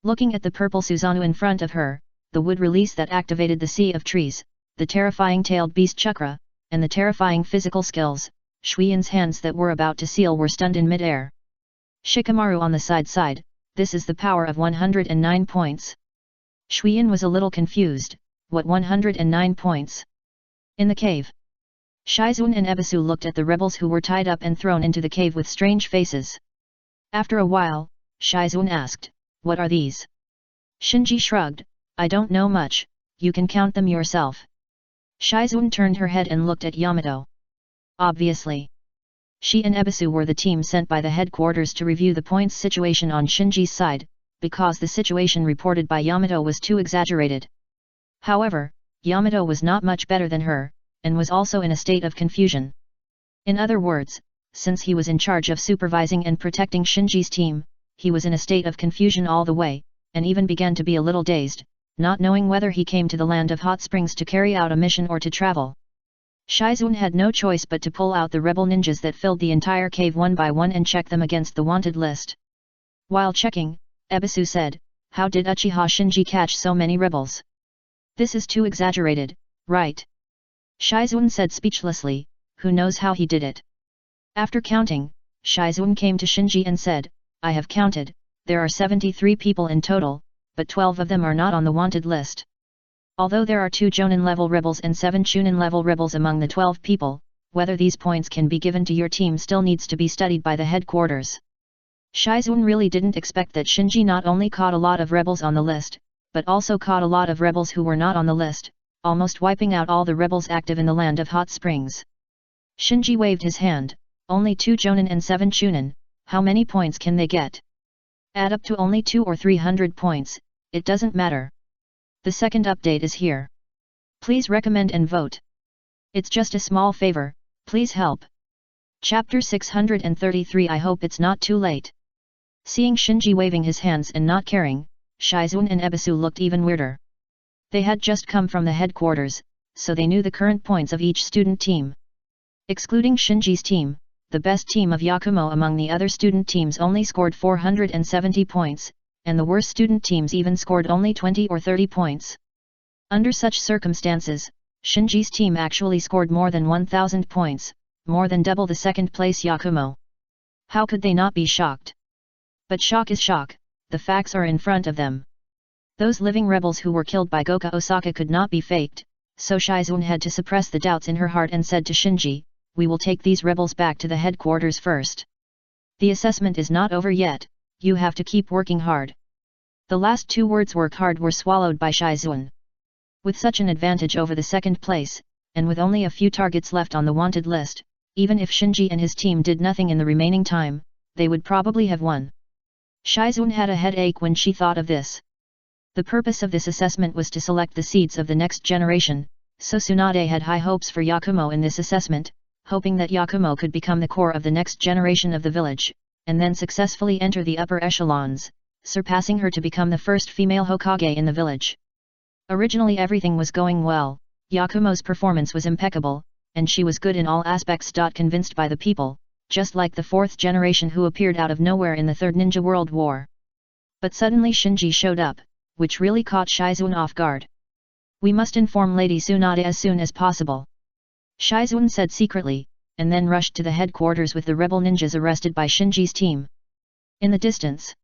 Looking at the purple Susanoo in front of her, the wood release that activated the sea of trees, the terrifying tailed beast chakra, and the terrifying physical skills, Shuiyan's hands that were about to seal were stunned in mid-air. Shikamaru on the side, this is the power of 109 points. Shuiyan was a little confused, what 109 points? In the cave. Shizun and Ebisu looked at the rebels who were tied up and thrown into the cave with strange faces. After a while, Shizun asked, what are these? Shinji shrugged, I don't know much, you can count them yourself. Shizun turned her head and looked at Yamato. Obviously. She and Ebisu were the team sent by the headquarters to review the points situation on Shinji's side, because the situation reported by Yamato was too exaggerated. However, Yamato was not much better than her, and was also in a state of confusion. In other words, since he was in charge of supervising and protecting Shinji's team, he was in a state of confusion all the way, and even began to be a little dazed, not knowing whether he came to the land of hot springs to carry out a mission or to travel. Shizun had no choice but to pull out the rebel ninjas that filled the entire cave one by one and check them against the wanted list. While checking, Ebisu said, how did Uchiha Shinji catch so many rebels? This is too exaggerated, right? Shizun said speechlessly, who knows how he did it? After counting, Shizun came to Shinji and said, I have counted, there are 73 people in total, but 12 of them are not on the wanted list. Although there are 2 Jonin-level rebels and 7 Chunin-level rebels among the 12 people, whether these points can be given to your team still needs to be studied by the headquarters. Shizun really didn't expect that Shinji not only caught a lot of rebels on the list, but also caught a lot of rebels who were not on the list, almost wiping out all the rebels active in the land of hot springs. Shinji waved his hand, only 2 Jonin and 7 Chunin, how many points can they get? Add up to only 200 or 300 points, it doesn't matter. The second update is here. Please recommend and vote. It's just a small favor, please help. Chapter 633 I hope it's not too late. Seeing Shinji waving his hands and not caring, Shizun and Ebisu looked even weirder. They had just come from the headquarters, so they knew the current points of each student team. Excluding Shinji's team, the best team of Yakumo among the other student teams only scored 470 points, and the worst student teams even scored only 20 or 30 points. Under such circumstances, Shinji's team actually scored more than 1000 points, more than double the second place Yakumo. How could they not be shocked? But shock is shock, the facts are in front of them. Those living rebels who were killed by Goka Osaka could not be faked, so Shizun had to suppress the doubts in her heart and said to Shinji, we will take these rebels back to the headquarters first. The assessment is not over yet, you have to keep working hard. The last 2 words work hard were swallowed by Shizun. With such an advantage over the second place, and with only a few targets left on the wanted list, even if Shinji and his team did nothing in the remaining time, they would probably have won. Shizun had a headache when she thought of this. The purpose of this assessment was to select the seeds of the next generation, so Tsunade had high hopes for Yakumo in this assessment, hoping that Yakumo could become the core of the next generation of the village, and then successfully enter the upper echelons, surpassing her to become the first female Hokage in the village. Originally everything was going well, Yakumo's performance was impeccable, and she was good in all aspects. Convinced by the people, just like the fourth generation who appeared out of nowhere in the Third Ninja World War. But suddenly Shinji showed up, which really caught Shizuan off guard. "We must inform Lady Tsunade as soon as possible," Shizuan said secretly, and then rushed to the headquarters with the rebel ninjas arrested by Shinji's team. In the distance,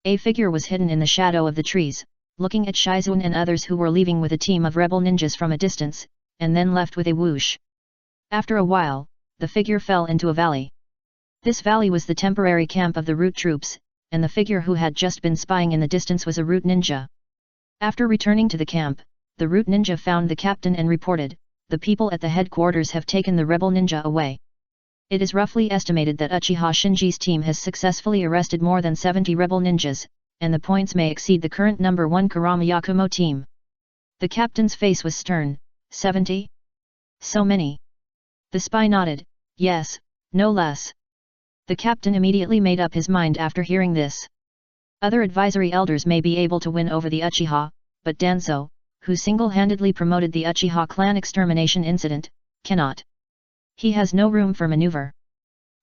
a figure was hidden in the shadow of the trees, looking at Shizuan and others who were leaving with a team of rebel ninjas from a distance, and then left with a whoosh. After a while, the figure fell into a valley. This valley was the temporary camp of the root troops, and the figure who had just been spying in the distance was a root ninja. After returning to the camp, the root ninja found the captain and reported, "The people at the headquarters have taken the rebel ninja away." It is roughly estimated that Uchiha Shinji's team has successfully arrested more than 70 rebel ninjas, and the points may exceed the current number 1 Kurama Yakumo team. The captain's face was stern. 70? So many? The spy nodded, yes, no less. The captain immediately made up his mind after hearing this. Other advisory elders may be able to win over the Uchiha, but Danzo, who single-handedly promoted the Uchiha clan extermination incident, cannot. He has no room for maneuver.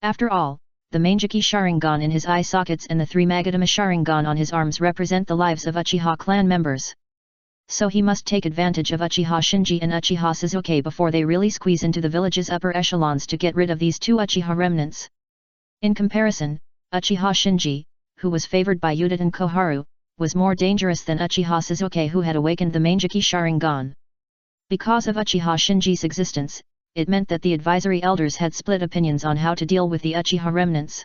After all, the Manjiki Sharingan in his eye sockets and the 3 Magadama Sharingan on his arms represent the lives of Uchiha clan members. So he must take advantage of Uchiha Shinji and Uchiha Sasuke before they really squeeze into the village's upper echelons to get rid of these 2 Uchiha remnants. In comparison, Uchiha Shinji, who was favored by Uchiha Koharu, was more dangerous than Uchiha Sasuke, who had awakened the Manjiki Sharingan. Because of Uchiha Shinji's existence, it meant that the advisory elders had split opinions on how to deal with the Uchiha remnants.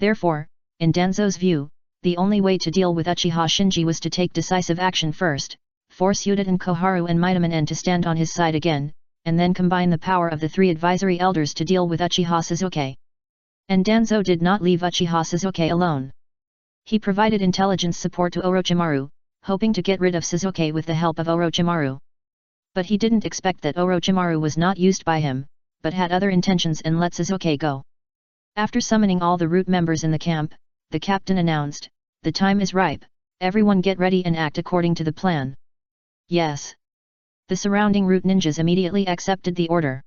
Therefore, in Danzo's view, the only way to deal with Uchiha Shinji was to take decisive action first, force Uchiha Koharu and Maitaman to stand on his side again, and then combine the power of the 3 advisory elders to deal with Uchiha Sasuke. And Danzo did not leave Uchiha Sasuke alone. He provided intelligence support to Orochimaru, hoping to get rid of Sasuke with the help of Orochimaru. But he didn't expect that Orochimaru was not used by him, but had other intentions and let Sasuke go. After summoning all the root members in the camp, the captain announced, "The time is ripe, everyone get ready and act according to the plan." Yes. The surrounding root ninjas immediately accepted the order.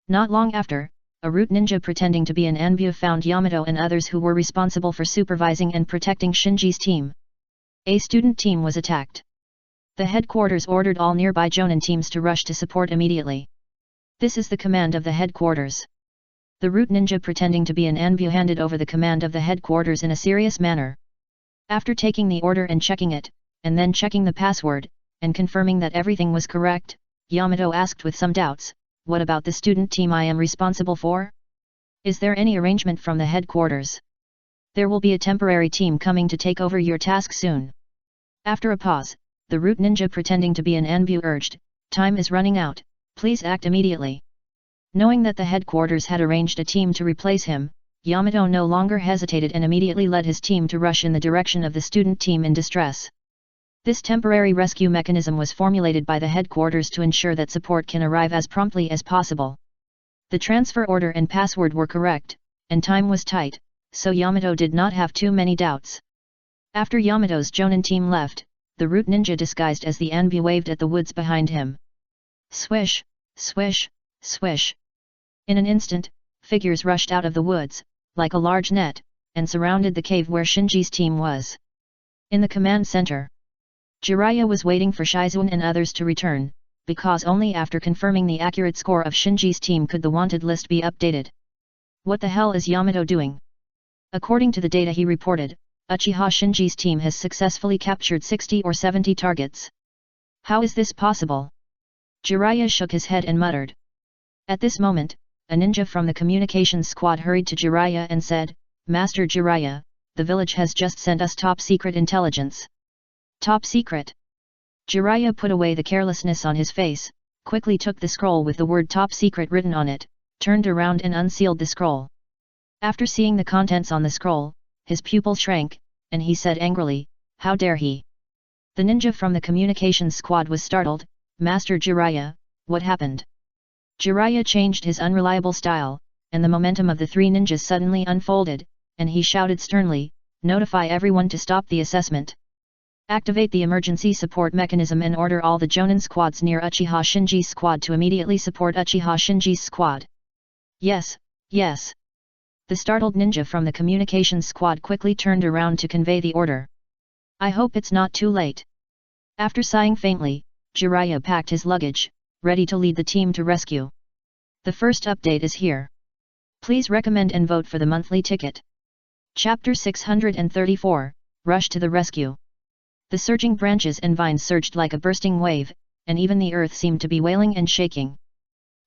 Not long after, a root ninja pretending to be an Anbu found Yamato and others who were responsible for supervising and protecting Shinji's team. A student team was attacked. The headquarters ordered all nearby Jonin teams to rush to support immediately. This is the command of the headquarters. The root ninja pretending to be an Anbu handed over the command of the headquarters in a serious manner. After taking the order and checking it, and then checking the password, and confirming that everything was correct, Yamato asked with some doubts, "What about the student team I am responsible for? Is there any arrangement from the headquarters? There will be a temporary team coming to take over your task soon." After a pause, the root ninja pretending to be an Anbu urged, "Time is running out, please act immediately." Knowing that the headquarters had arranged a team to replace him, Yamato no longer hesitated and immediately led his team to rush in the direction of the student team in distress. This temporary rescue mechanism was formulated by the headquarters to ensure that support can arrive as promptly as possible. The transfer order and password were correct, and time was tight, so Yamato did not have too many doubts. After Yamato's Jonin team left, the root ninja disguised as the Anbu waved at the woods behind him. Swish, swish, swish. In an instant, figures rushed out of the woods, like a large net, and surrounded the cave where Shinji's team was. In the command center, Jiraiya was waiting for Shizuan and others to return, because only after confirming the accurate score of Shinji's team could the wanted list be updated. What the hell is Yamato doing? According to the data he reported, Uchiha Shinji's team has successfully captured 60 or 70 targets. How is this possible? Jiraiya shook his head and muttered. At this moment, a ninja from the communications squad hurried to Jiraiya and said, "Master Jiraiya, the village has just sent us top-secret intelligence." Top secret? Jiraiya put away the carelessness on his face, quickly took the scroll with the word top secret written on it, turned around and unsealed the scroll. After seeing the contents on the scroll, his pupil shrank, and he said angrily, "How dare he?" The ninja from the communications squad was startled. "Master Jiraiya, what happened?" Jiraiya changed his unreliable style, and the momentum of the 3 ninjas suddenly unfolded, and he shouted sternly, "Notify everyone to stop the assessment." Activate the emergency support mechanism and order all the Jonin squads near Uchiha Shinji's squad to immediately support Uchiha Shinji's squad. Yes, yes. The startled ninja from the communications squad quickly turned around to convey the order. I hope it's not too late. After sighing faintly, Jiraiya packed his luggage, ready to lead the team to rescue. The first update is here. Please recommend and vote for the monthly ticket. Chapter 634, Rush to the Rescue. The surging branches and vines surged like a bursting wave, and even the earth seemed to be wailing and shaking.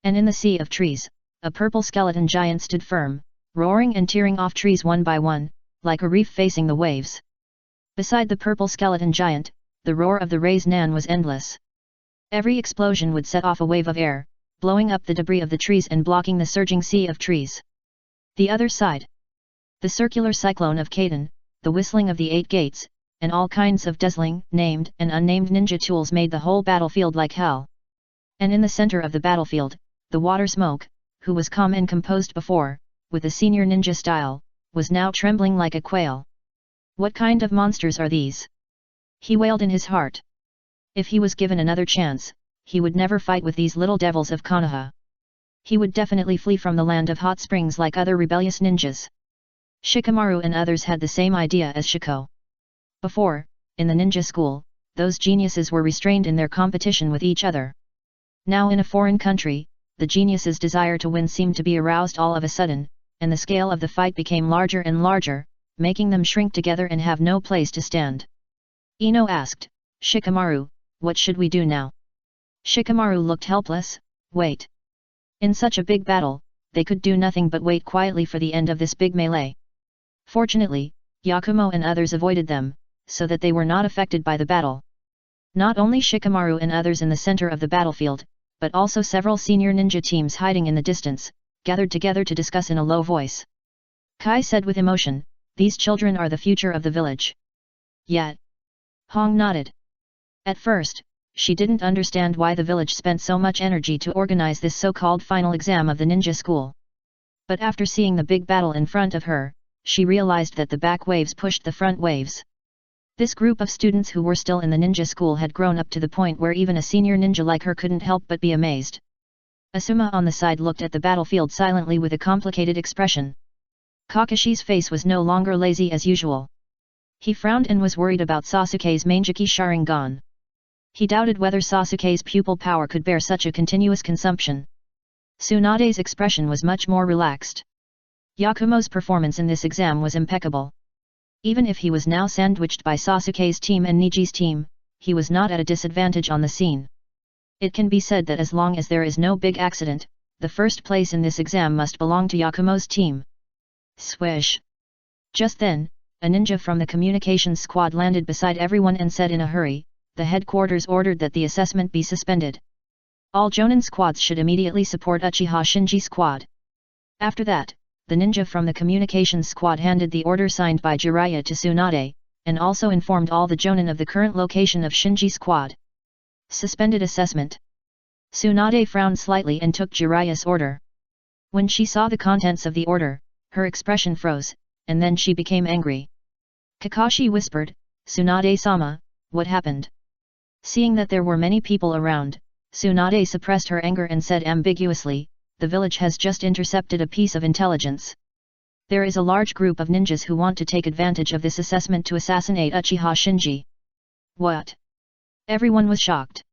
And in the sea of trees, a purple skeleton giant stood firm, roaring and tearing off trees one by one, like a reef facing the waves. Beside the purple skeleton giant, the roar of the Raise Nan was endless. Every explosion would set off a wave of air, blowing up the debris of the trees and blocking the surging sea of trees. The other side. The circular cyclone of Kaden, the whistling of the 8 gates, and all kinds of dazzling, named and unnamed ninja tools made the whole battlefield like hell. And in the center of the battlefield, the water smoke, who was calm and composed before, with the senior ninja style, was now trembling like a quail. What kind of monsters are these? He wailed in his heart. If he was given another chance, he would never fight with these little devils of Konoha. He would definitely flee from the land of hot springs like other rebellious ninjas. Shikamaru and others had the same idea as Shiko. Before, in the ninja school, those geniuses were restrained in their competition with each other. Now in a foreign country, the geniuses' desire to win seemed to be aroused all of a sudden, and the scale of the fight became larger and larger, making them shrink together and have no place to stand. Ino asked, Shikamaru, what should we do now? Shikamaru looked helpless. Wait. In such a big battle, they could do nothing but wait quietly for the end of this big melee. Fortunately, Yakumo and others avoided them, so that they were not affected by the battle. Not only Shikamaru and others in the center of the battlefield, but also several senior ninja teams hiding in the distance, gathered together to discuss in a low voice. Kai said with emotion, these children are the future of the village. Yet. Hong nodded. At first, she didn't understand why the village spent so much energy to organize this so-called final exam of the ninja school. But after seeing the big battle in front of her, she realized that the back waves pushed the front waves. This group of students who were still in the ninja school had grown up to the point where even a senior ninja like her couldn't help but be amazed. Asuma on the side looked at the battlefield silently with a complicated expression. Kakashi's face was no longer lazy as usual. He frowned and was worried about Sasuke's Mangeki Sharingan. He doubted whether Sasuke's pupil power could bear such a continuous consumption. Tsunade's expression was much more relaxed. Yakumo's performance in this exam was impeccable. Even if he was now sandwiched by Sasuke's team and Niji's team, he was not at a disadvantage on the scene. It can be said that as long as there is no big accident, the first place in this exam must belong to Yakumo's team. Swish! Just then, a ninja from the communications squad landed beside everyone and said in a hurry, the headquarters ordered that the assessment be suspended. All Jonin squads should immediately support Uchiha Shinji squad. After that, the ninja from the communications squad handed the order signed by Jiraiya to Tsunade, and also informed all the Jonin of the current location of Shinji squad. Suspended assessment. Tsunade frowned slightly and took Jiraiya's order. When she saw the contents of the order, her expression froze, and then she became angry. Kakashi whispered, Tsunade-sama, what happened? Seeing that there were many people around, Tsunade suppressed her anger and said ambiguously, the village has just intercepted a piece of intelligence. There is a large group of ninjas who want to take advantage of this assessment to assassinate Uchiha Shinji. What? Everyone was shocked.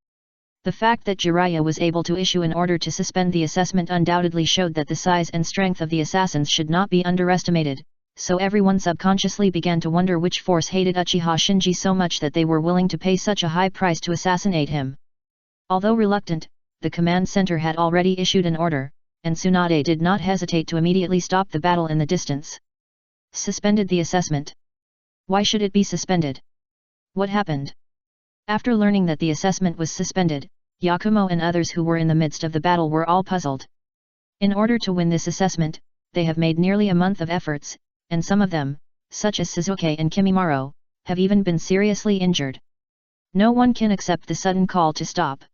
The fact that Jiraiya was able to issue an order to suspend the assessment undoubtedly showed that the size and strength of the assassins should not be underestimated, so everyone subconsciously began to wonder which force hated Uchiha Shinji so much that they were willing to pay such a high price to assassinate him. Although reluctant, the command center had already issued an order, and Tsunade did not hesitate to immediately stop the battle in the distance. Suspended the assessment. Why should it be suspended? What happened? After learning that the assessment was suspended, Yakumo and others who were in the midst of the battle were all puzzled. In order to win this assessment, they have made nearly a month of efforts, and some of them, such as Suzuki and Kimimaro, have even been seriously injured. No one can accept the sudden call to stop.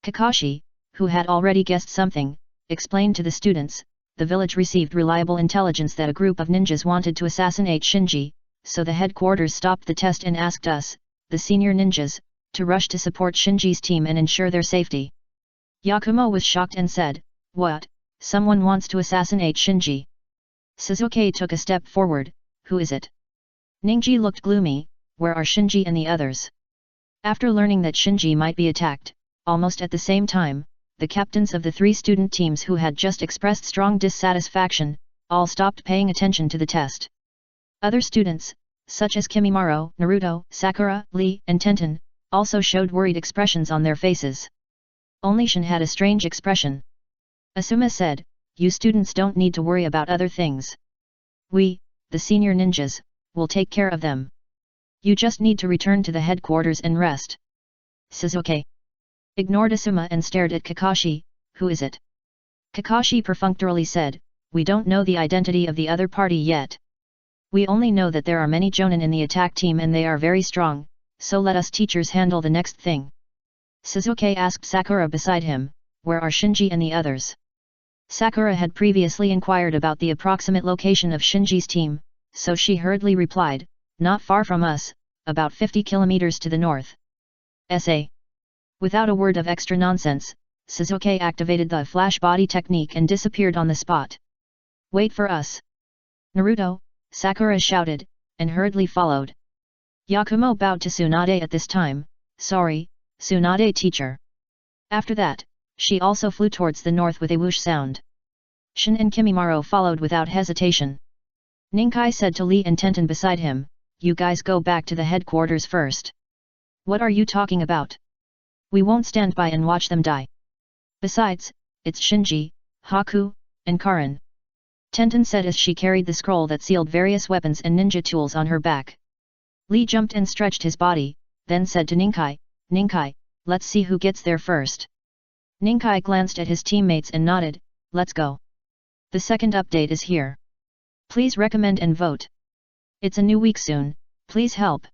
Kakashi, who had already guessed something, explained to the students, the village received reliable intelligence that a group of ninjas wanted to assassinate Shinji, so the headquarters stopped the test and asked us, the senior ninjas, to rush to support Shinji's team and ensure their safety. Yakumo was shocked and said, "What, someone wants to assassinate Shinji?" Sasuke took a step forward, "Who is it?" Ningji looked gloomy, "Where are Shinji and the others?" After learning that Shinji might be attacked, almost at the same time, the captains of the 3 student teams who had just expressed strong dissatisfaction, all stopped paying attention to the test. Other students, such as Kimimaro, Naruto, Sakura, Lee, and Tenten, also showed worried expressions on their faces. Only Shin had a strange expression. Asuma said, "You students don't need to worry about other things. We, the senior ninjas, will take care of them. You just need to return to the headquarters and rest." Sasuke ignored Asuma and stared at Kakashi. "Who is it?" Kakashi perfunctorily said, "We don't know the identity of the other party yet. We only know that there are many Jonin in the attack team and they are very strong, so let us teachers handle the next thing." Sasuke asked Sakura beside him, "Where are Shinji and the others?" Sakura had previously inquired about the approximate location of Shinji's team, so she hurriedly replied, "Not far from us, about 50 kilometers to the north." S.A. Without a word of extra nonsense, Sasuke activated the flash body technique and disappeared on the spot. "Wait for us, Naruto," Sakura shouted, and hurriedly followed. Yakumo bowed to Tsunade at this time, "Sorry, Tsunade teacher." After that, she also flew towards the north with a whoosh sound. Shin and Kimimaro followed without hesitation. Ninkai said to Lee and Tenten beside him, "You guys go back to the headquarters first." "What are you talking about? We won't stand by and watch them die. Besides, it's Shinji, Haku, and Karin," Tenten said as she carried the scroll that sealed various weapons and ninja tools on her back. Lee jumped and stretched his body, then said to Ninkai, "Ninkai, let's see who gets there first." Ninkai glanced at his teammates and nodded, "Let's go. The second update is here. Please recommend and vote. It's a new week soon, please help."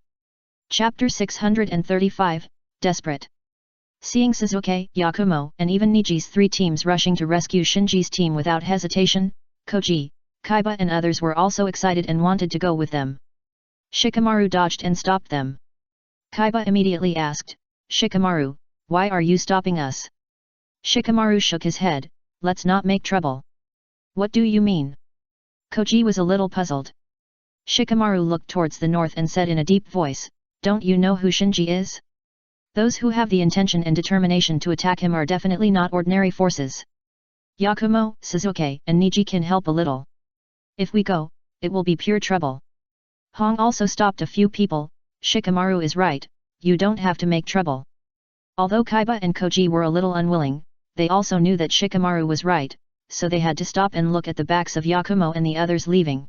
Chapter 635, Desperate. Seeing Sasuke, Yakumo, and even Niji's 3 teams rushing to rescue Shinji's team without hesitation, Koji, Kaiba and others were also excited and wanted to go with them. Shikamaru dodged and stopped them. Kaiba immediately asked, "Shikamaru, why are you stopping us?" Shikamaru shook his head, "Let's not make trouble." "What do you mean?" Koji was a little puzzled. Shikamaru looked towards the north and said in a deep voice, "Don't you know who Shinji is? Those who have the intention and determination to attack him are definitely not ordinary forces. Yakumo, Sasuke, and Niji can help a little. If we go, it will be pure trouble." Hong also stopped a few people, "Shikamaru is right, you don't have to make trouble." Although Kaiba and Koji were a little unwilling, they also knew that Shikamaru was right, so they had to stop and look at the backs of Yakumo and the others leaving.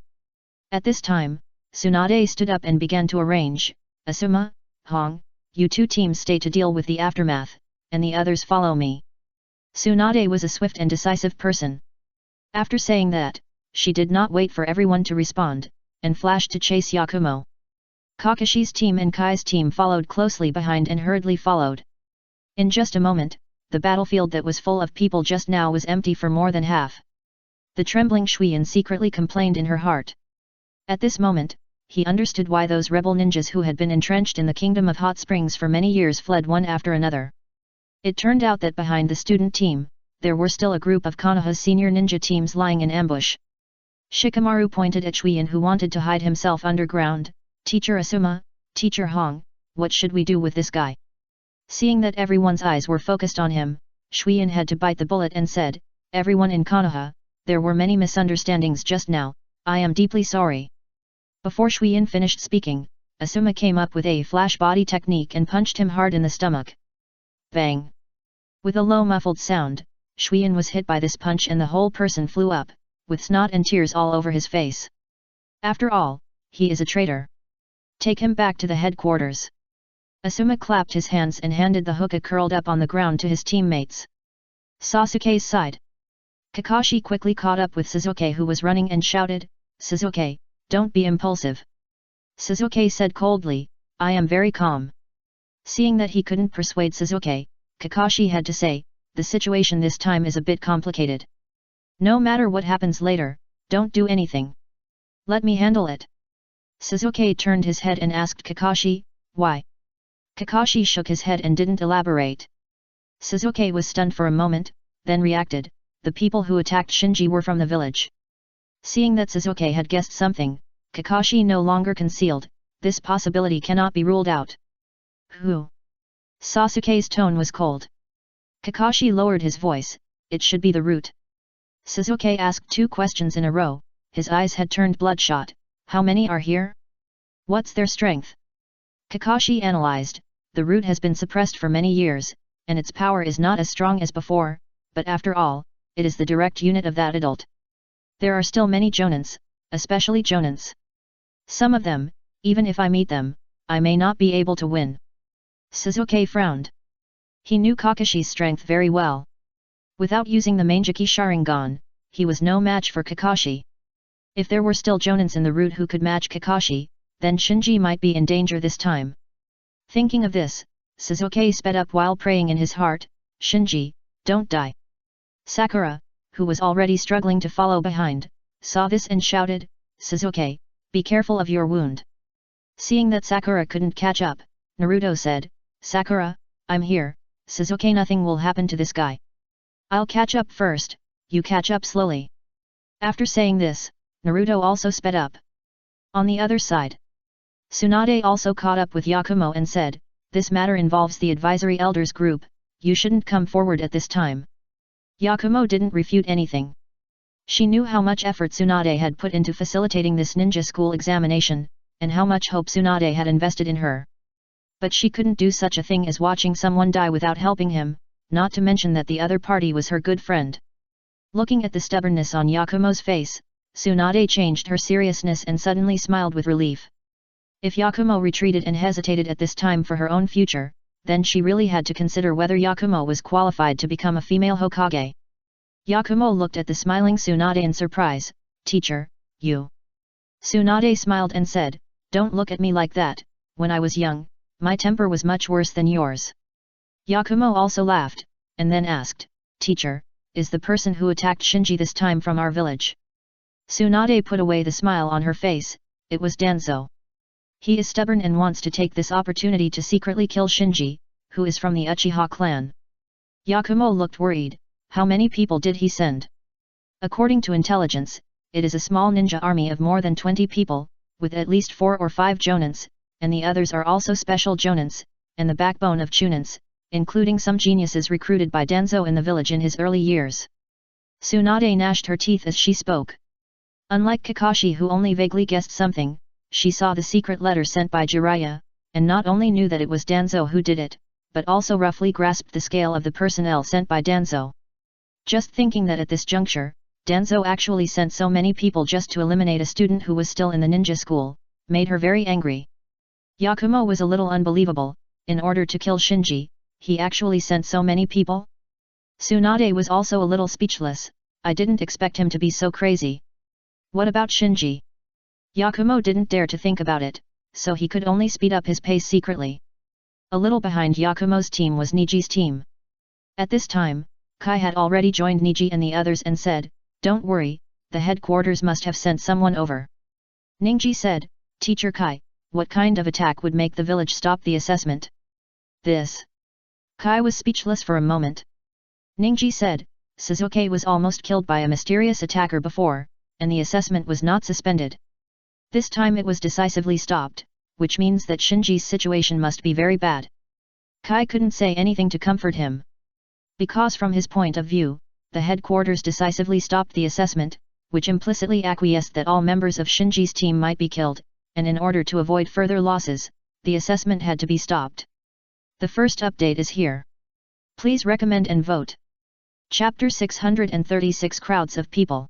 At this time, Tsunade stood up and began to arrange, "Asuma, Hong, you 2 teams stay to deal with the aftermath, and the others follow me." Tsunade was a swift and decisive person. After saying that, she did not wait for everyone to respond, and flashed to chase Yakumo. Kakashi's team and Kai's team followed closely behind and hurriedly followed. In just a moment, the battlefield that was full of people just now was empty for more than half. The trembling Shuiyin secretly complained in her heart. At this moment, he understood why those rebel ninjas who had been entrenched in the Kingdom of Hot Springs for many years fled one after another. It turned out that behind the student team, there were still a group of Konoha's senior ninja teams lying in ambush. Shikamaru pointed at Shuiyin who wanted to hide himself underground, "Teacher Asuma, Teacher Hong, what should we do with this guy?" Seeing that everyone's eyes were focused on him, Shuiyin had to bite the bullet and said, "Everyone in Konoha, there were many misunderstandings just now, I am deeply sorry." Before Shuiyin finished speaking, Asuma came up with a flash body technique and punched him hard in the stomach. Bang! With a low muffled sound, Shuiyin was hit by this punch and the whole person flew up, with snot and tears all over his face. "After all, he is a traitor. Take him back to the headquarters." Asuma clapped his hands and handed the hookah curled up on the ground to his teammates. Sasuke's side. Kakashi quickly caught up with Sasuke who was running and shouted, "Sasuke, don't be impulsive." Sasuke said coldly, "I am very calm." Seeing that he couldn't persuade Sasuke, Kakashi had to say, "The situation this time is a bit complicated. No matter what happens later, don't do anything. Let me handle it." Sasuke turned his head and asked Kakashi, "Why?" Kakashi shook his head and didn't elaborate. Sasuke was stunned for a moment, then reacted, the people who attacked Shinji were from the village. Seeing that Sasuke had guessed something, Kakashi no longer concealed, this possibility cannot be ruled out. Who? Sasuke's tone was cold. Kakashi lowered his voice, it should be the root. Sasuke asked 2 questions in a row, his eyes had turned bloodshot, how many are here? What's their strength? Kakashi analyzed, the root has been suppressed for many years, and its power is not as strong as before, but after all, it is the direct unit of that adult. There are still many jonins, especially jonins. Some of them, even if I meet them, I may not be able to win. Sasuke frowned. He knew Kakashi's strength very well. Without using the Manjiki Sharingan, he was no match for Kakashi. If there were still jonins in the root who could match Kakashi, then Shinji might be in danger this time. Thinking of this, Sasuke sped up while praying in his heart, Shinji, don't die. Sakura, who was already struggling to follow behind, saw this and shouted, Sasuke, be careful of your wound. Seeing that Sakura couldn't catch up, Naruto said, Sakura, I'm here, Sasuke, nothing will happen to this guy. I'll catch up first, you catch up slowly. After saying this, Naruto also sped up. On the other side, Tsunade also caught up with Yakumo and said, this matter involves the advisory elders group, you shouldn't come forward at this time. Yakumo didn't refute anything. She knew how much effort Tsunade had put into facilitating this ninja school examination, and how much hope Tsunade had invested in her. But she couldn't do such a thing as watching someone die without helping him, not to mention that the other party was her good friend. Looking at the stubbornness on Yakumo's face, Tsunade changed her seriousness and suddenly smiled with relief. If Yakumo retreated and hesitated at this time for her own future, then she really had to consider whether Yakumo was qualified to become a female Hokage. Yakumo looked at the smiling Tsunade in surprise, teacher, you. Tsunade smiled and said, don't look at me like that, when I was young, my temper was much worse than yours. Yakumo also laughed, and then asked, teacher, is the person who attacked Shinji this time from our village? Tsunade put away the smile on her face, it was Danzo. He is stubborn and wants to take this opportunity to secretly kill Shinji, who is from the Uchiha clan. Yakumo looked worried, how many people did he send? According to intelligence, it is a small ninja army of more than 20 people, with at least 4 or 5 jonins, and the others are also special jonins, and the backbone of chunins, including some geniuses recruited by Danzo in the village in his early years. Tsunade gnashed her teeth as she spoke. Unlike Kakashi, who only vaguely guessed something, she saw the secret letter sent by Jiraiya, and not only knew that it was Danzo who did it, but also roughly grasped the scale of the personnel sent by Danzo. Just thinking that at this juncture, Danzo actually sent so many people just to eliminate a student who was still in the ninja school, made her very angry. Yakumo was a little unbelievable, in order to kill Shinji, he actually sent so many people? Tsunade was also a little speechless, I didn't expect him to be so crazy. What about Shinji? Yakumo didn't dare to think about it, so he could only speed up his pace secretly. A little behind Yakumo's team was Niji's team. At this time, Kai had already joined Niji and the others and said, don't worry, the headquarters must have sent someone over. Ningji said, Teacher Kai, what kind of attack would make the village stop the assessment? This. Kai was speechless for a moment. Ningji said, Sasuke was almost killed by a mysterious attacker before, and the assessment was not suspended. This time it was decisively stopped, which means that Shinji's situation must be very bad. Kai couldn't say anything to comfort him. Because from his point of view, the headquarters decisively stopped the assessment, which implicitly acquiesced that all members of Shinji's team might be killed, and in order to avoid further losses, the assessment had to be stopped. The first update is here. Please recommend and vote. Chapter 636 Crowds of People.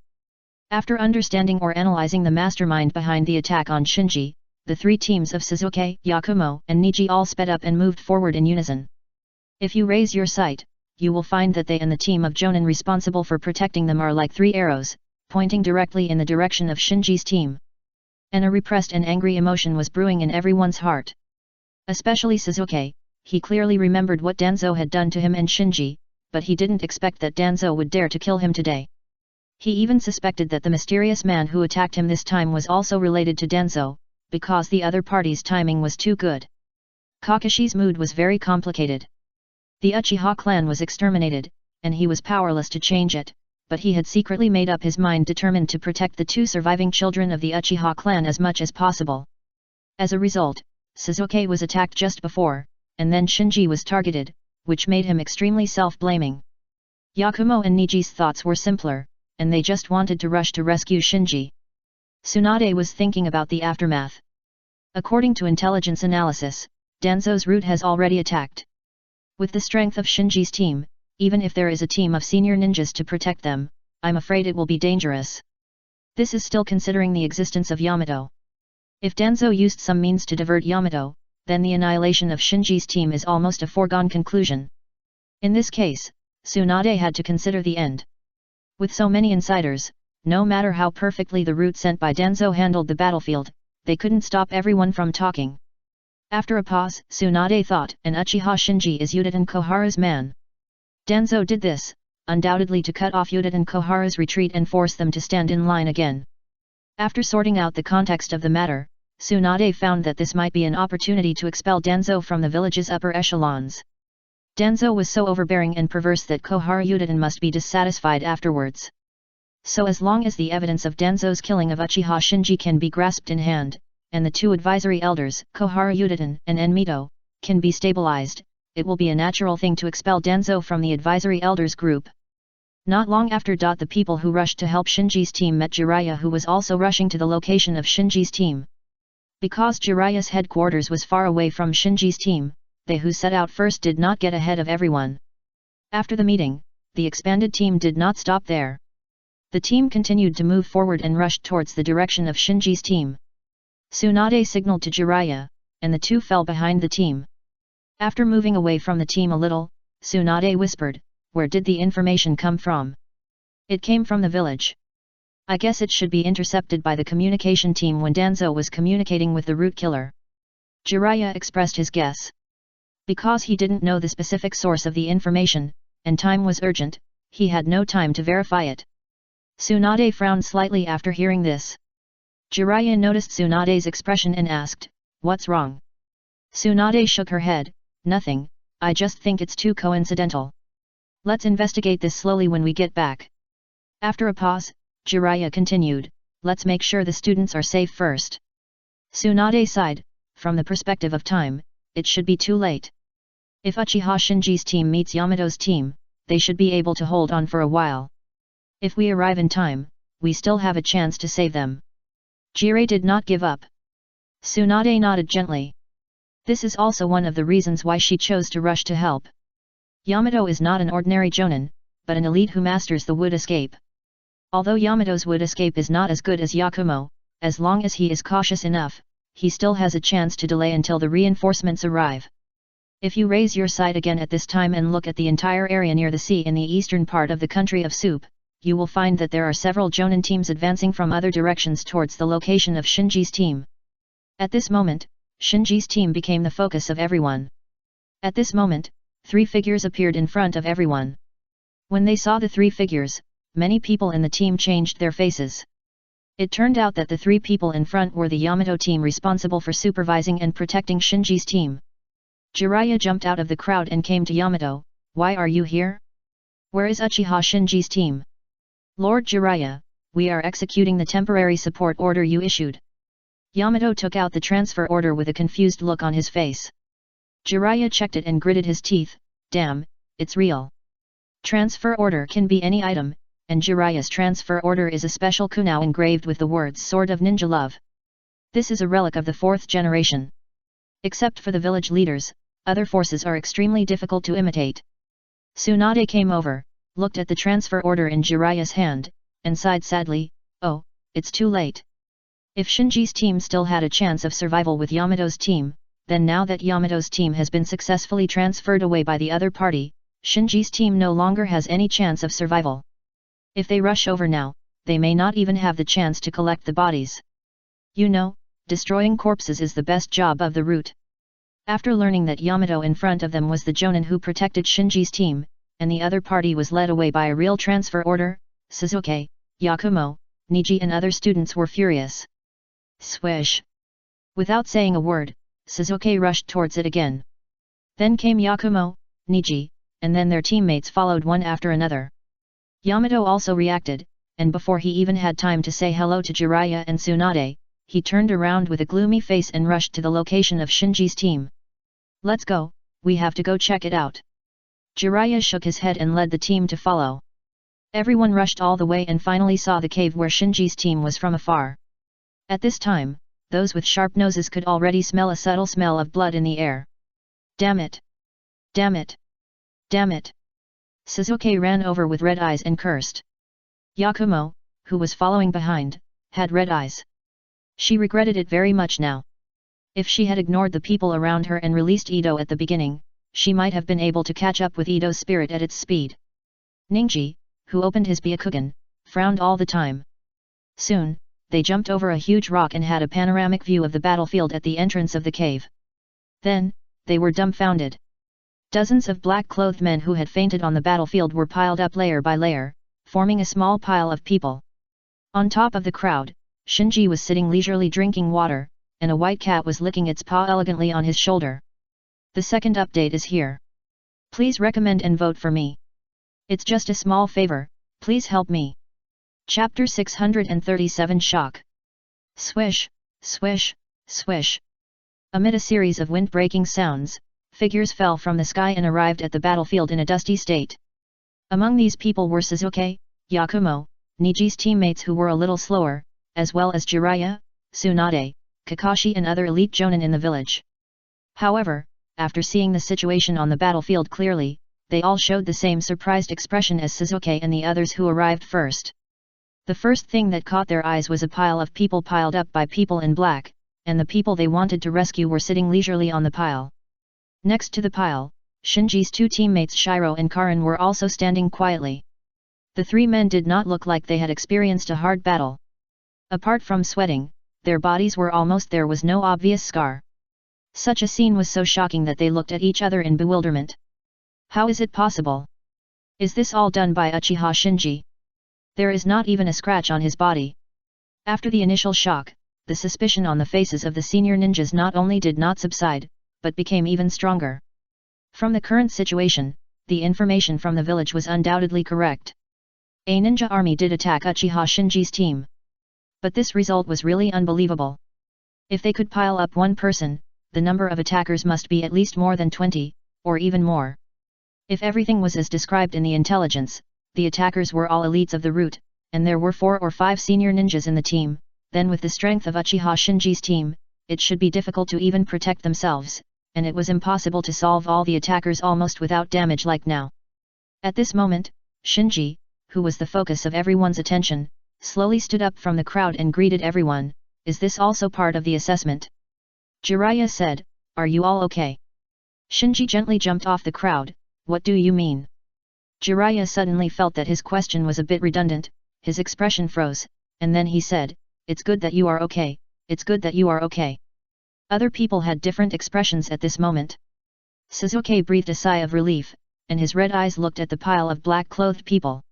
After understanding or analyzing the mastermind behind the attack on Shinji, the 3 teams of Sasuke, Yakumo, and Niji all sped up and moved forward in unison. If you raise your sight, you will find that they and the team of Jonin responsible for protecting them are like 3 arrows, pointing directly in the direction of Shinji's team. And a repressed and angry emotion was brewing in everyone's heart. Especially Sasuke, he clearly remembered what Danzo had done to him and Shinji, but he didn't expect that Danzo would dare to kill him today. He even suspected that the mysterious man who attacked him this time was also related to Danzo, because the other party's timing was too good. Kakashi's mood was very complicated. The Uchiha clan was exterminated, and he was powerless to change it, but he had secretly made up his mind determined to protect the 2 surviving children of the Uchiha clan as much as possible. As a result, Sasuke was attacked just before, and then Shinji was targeted, which made him extremely self-blaming. Yakumo and Niji's thoughts were simpler, and they just wanted to rush to rescue Shinji. Tsunade was thinking about the aftermath. According to intelligence analysis, Danzo's route has already attacked. With the strength of Shinji's team, even if there is a team of senior ninjas to protect them, I'm afraid it will be dangerous. This is still considering the existence of Yamato. If Danzo used some means to divert Yamato, then the annihilation of Shinji's team is almost a foregone conclusion. In this case, Tsunade had to consider the end. With so many insiders, no matter how perfectly the route sent by Danzo handled the battlefield, they couldn't stop everyone from talking. After a pause, Tsunade thought, an Uchiha Shinji is Yuditen Koharu's man. Danzo did this, undoubtedly to cut off Yuditen Koharu's retreat and force them to stand in line again. After sorting out the context of the matter, Tsunade found that this might be an opportunity to expel Danzo from the village's upper echelons. Danzo was so overbearing and perverse that Koharu Yuditen must be dissatisfied afterwards. So as long as the evidence of Danzo's killing of Uchiha Shinji can be grasped in hand, and the 2 advisory elders, Koharu Yuditen and Enmito, can be stabilized, it will be a natural thing to expel Danzo from the advisory elders group. Not long after. The people who rushed to help Shinji's team met Jiraiya, who was also rushing to the location of Shinji's team. Because Jiraiya's headquarters was far away from Shinji's team, they who set out first did not get ahead of everyone. After the meeting, the expanded team did not stop there. The team continued to move forward and rushed towards the direction of Shinji's team. Tsunade signaled to Jiraiya, and the 2 fell behind the team. After moving away from the team a little, Tsunade whispered, "Where did the information come from?" "It came from the village. I guess it should be intercepted by the communication team when Danzo was communicating with the root killer." Jiraiya expressed his guess. Because he didn't know the specific source of the information, and time was urgent, he had no time to verify it. Tsunade frowned slightly after hearing this. Jiraiya noticed Tsunade's expression and asked, "What's wrong?" Tsunade shook her head, "Nothing, I just think it's too coincidental. Let's investigate this slowly when we get back." After a pause, Jiraiya continued, "Let's make sure the students are safe first." Tsunade sighed, "From the perspective of time, it should be too late. If Uchiha Shinji's team meets Yamato's team, they should be able to hold on for a while. If we arrive in time, we still have a chance to save them." Jiraiya did not give up. Tsunade nodded gently. This is also one of the reasons why she chose to rush to help. Yamato is not an ordinary jonin, but an elite who masters the wood escape. Although Yamato's wood escape is not as good as Yakumo, as long as he is cautious enough, he still has a chance to delay until the reinforcements arrive. If you raise your sight again at this time and look at the entire area near the sea in the eastern part of the country of Soup, you will find that there are several jonin teams advancing from other directions towards the location of Shinji's team. At this moment, Shinji's team became the focus of everyone. At this moment, 3 figures appeared in front of everyone. When they saw the 3 figures, many people in the team changed their faces. It turned out that the 3 people in front were the Yamato team responsible for supervising and protecting Shinji's team. Jiraiya jumped out of the crowd and came to Yamato. "Why are you here? Where is Uchiha Shinji's team?" "Lord Jiraiya, we are executing the temporary support order you issued." Yamato took out the transfer order with a confused look on his face. Jiraiya checked it and gritted his teeth. "Damn, it's real. Transfer order can be any item, and Jiraiya's transfer order is a special kunao engraved with the words Sword of Ninja Love. This is a relic of the 4th generation. Except for the village leaders, other forces are extremely difficult to imitate." Tsunade came over, looked at the transfer order in Jiraiya's hand, and sighed sadly, "Oh, it's too late. If Shinji's team still had a chance of survival with Yamato's team, then now that Yamato's team has been successfully transferred away by the other party, Shinji's team no longer has any chance of survival. If they rush over now, they may not even have the chance to collect the bodies. You know, destroying corpses is the best job of the root." After learning that Yamato in front of them was the jonin who protected Shinji's team, and the other party was led away by a real transfer order, Sasuke, Yakumo, Niji and other students were furious. Swish! Without saying a word, Suzuki rushed towards it again. Then came Yakumo, Niji, and then their teammates followed one after another. Yamato also reacted, and before he even had time to say hello to Jiraiya and Tsunade, he turned around with a gloomy face and rushed to the location of Shinji's team. "Let's go, we have to go check it out." Jiraiya shook his head and led the team to follow. Everyone rushed all the way and finally saw the cave where Shinji's team was from afar. At this time, those with sharp noses could already smell a subtle smell of blood in the air. "Damn it! Damn it! Damn it!" Suzuki ran over with red eyes and cursed. Yakumo, who was following behind, had red eyes. She regretted it very much now. If she had ignored the people around her and released Ito at the beginning, she might have been able to catch up with Ito's spirit at its speed. Ningji, who opened his Byakugan, frowned all the time. Soon, they jumped over a huge rock and had a panoramic view of the battlefield at the entrance of the cave. Then, they were dumbfounded. Dozens of black-clothed men who had fainted on the battlefield were piled up layer by layer, forming a small pile of people. On top of the crowd, Shinji was sitting leisurely drinking water, and a white cat was licking its paw elegantly on his shoulder. The second update is here. Please recommend and vote for me. It's just a small favor, please help me. Chapter 637 Shock. Swish, swish, swish. Amid a series of wind-breaking sounds, figures fell from the sky and arrived at the battlefield in a dusty state. Among these people were Suzuki, Yakumo, Niji's teammates who were a little slower, as well as Jiraiya, Tsunade, Kakashi and other elite jonin in the village. However, after seeing the situation on the battlefield clearly, they all showed the same surprised expression as Suzuki and the others who arrived first. The first thing that caught their eyes was a pile of people piled up by people in black, and the people they wanted to rescue were sitting leisurely on the pile. Next to the pile, Shinji's two teammates Shiro and Karin were also standing quietly. The three men did not look like they had experienced a hard battle. Apart from sweating, their bodies were almost there was no obvious scar. Such a scene was so shocking that they looked at each other in bewilderment. How is it possible? Is this all done by Uchiha Shinji? There is not even a scratch on his body. After the initial shock, the suspicion on the faces of the senior ninjas not only did not subside, but became even stronger. From the current situation, the information from the village was undoubtedly correct. A ninja army did attack Uchiha Shinji's team. But this result was really unbelievable. If they could pile up one person, the number of attackers must be at least more than 20, or even more. If everything was as described in the intelligence, the attackers were all elites of the route, and there were 4 or 5 senior ninjas in the team, then with the strength of Uchiha Shinji's team, it should be difficult to even protect themselves, and it was impossible to solve all the attackers almost without damage like now. At this moment, Shinji, who was the focus of everyone's attention, slowly stood up from the crowd and greeted everyone. Is this also part of the assessment? Jiraiya said, "Are you all okay?" Shinji gently jumped off the crowd. What do you mean? Jiraiya suddenly felt that his question was a bit redundant, his expression froze, and then he said, "It's good that you are okay, it's good that you are okay." Other people had different expressions at this moment. Suzuki breathed a sigh of relief, and his red eyes looked at the pile of black-clothed people.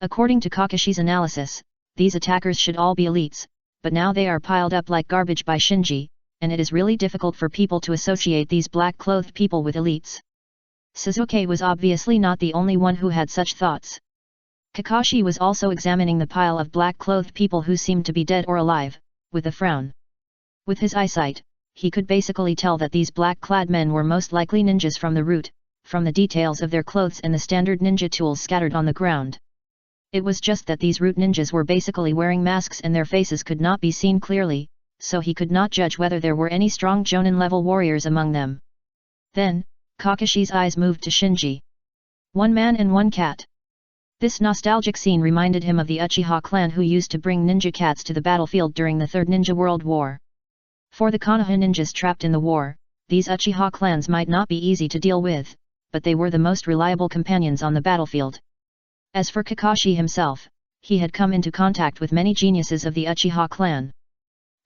According to Kakashi's analysis, these attackers should all be elites, but now they are piled up like garbage by Shinji, and it is really difficult for people to associate these black-clothed people with elites. Suzuki was obviously not the only one who had such thoughts. Kakashi was also examining the pile of black-clothed people who seemed to be dead or alive, with a frown. With his eyesight, he could basically tell that these black-clad men were most likely ninjas from the route, from the details of their clothes and the standard ninja tools scattered on the ground. It was just that these route ninjas were basically wearing masks and their faces could not be seen clearly, so he could not judge whether there were any strong Jonin-level warriors among them. Then, Kakashi's eyes moved to Shinji. One man and one cat. This nostalgic scene reminded him of the Uchiha clan who used to bring ninja cats to the battlefield during the Third Ninja World War. For the Konoha ninjas trapped in the war, these Uchiha clans might not be easy to deal with, but they were the most reliable companions on the battlefield. As for Kakashi himself, he had come into contact with many geniuses of the Uchiha clan.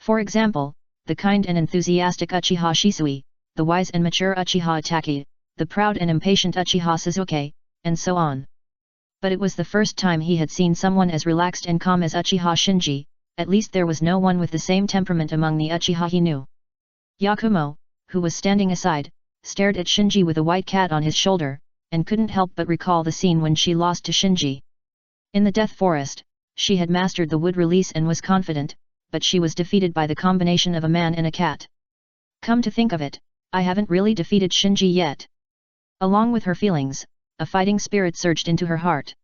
For example, the kind and enthusiastic Uchiha Shisui, the wise and mature Uchiha Itachi, the proud and impatient Uchiha Suzuki, and so on. But it was the first time he had seen someone as relaxed and calm as Uchiha Shinji, at least there was no one with the same temperament among the Uchiha he knew. Yakumo, who was standing aside, stared at Shinji with a white cat on his shoulder, and couldn't help but recall the scene when she lost to Shinji. In the Death Forest, she had mastered the wood release and was confident, but she was defeated by the combination of a man and a cat. Come to think of it, I haven't really defeated Shinji yet. Along with her feelings, a fighting spirit surged into her heart.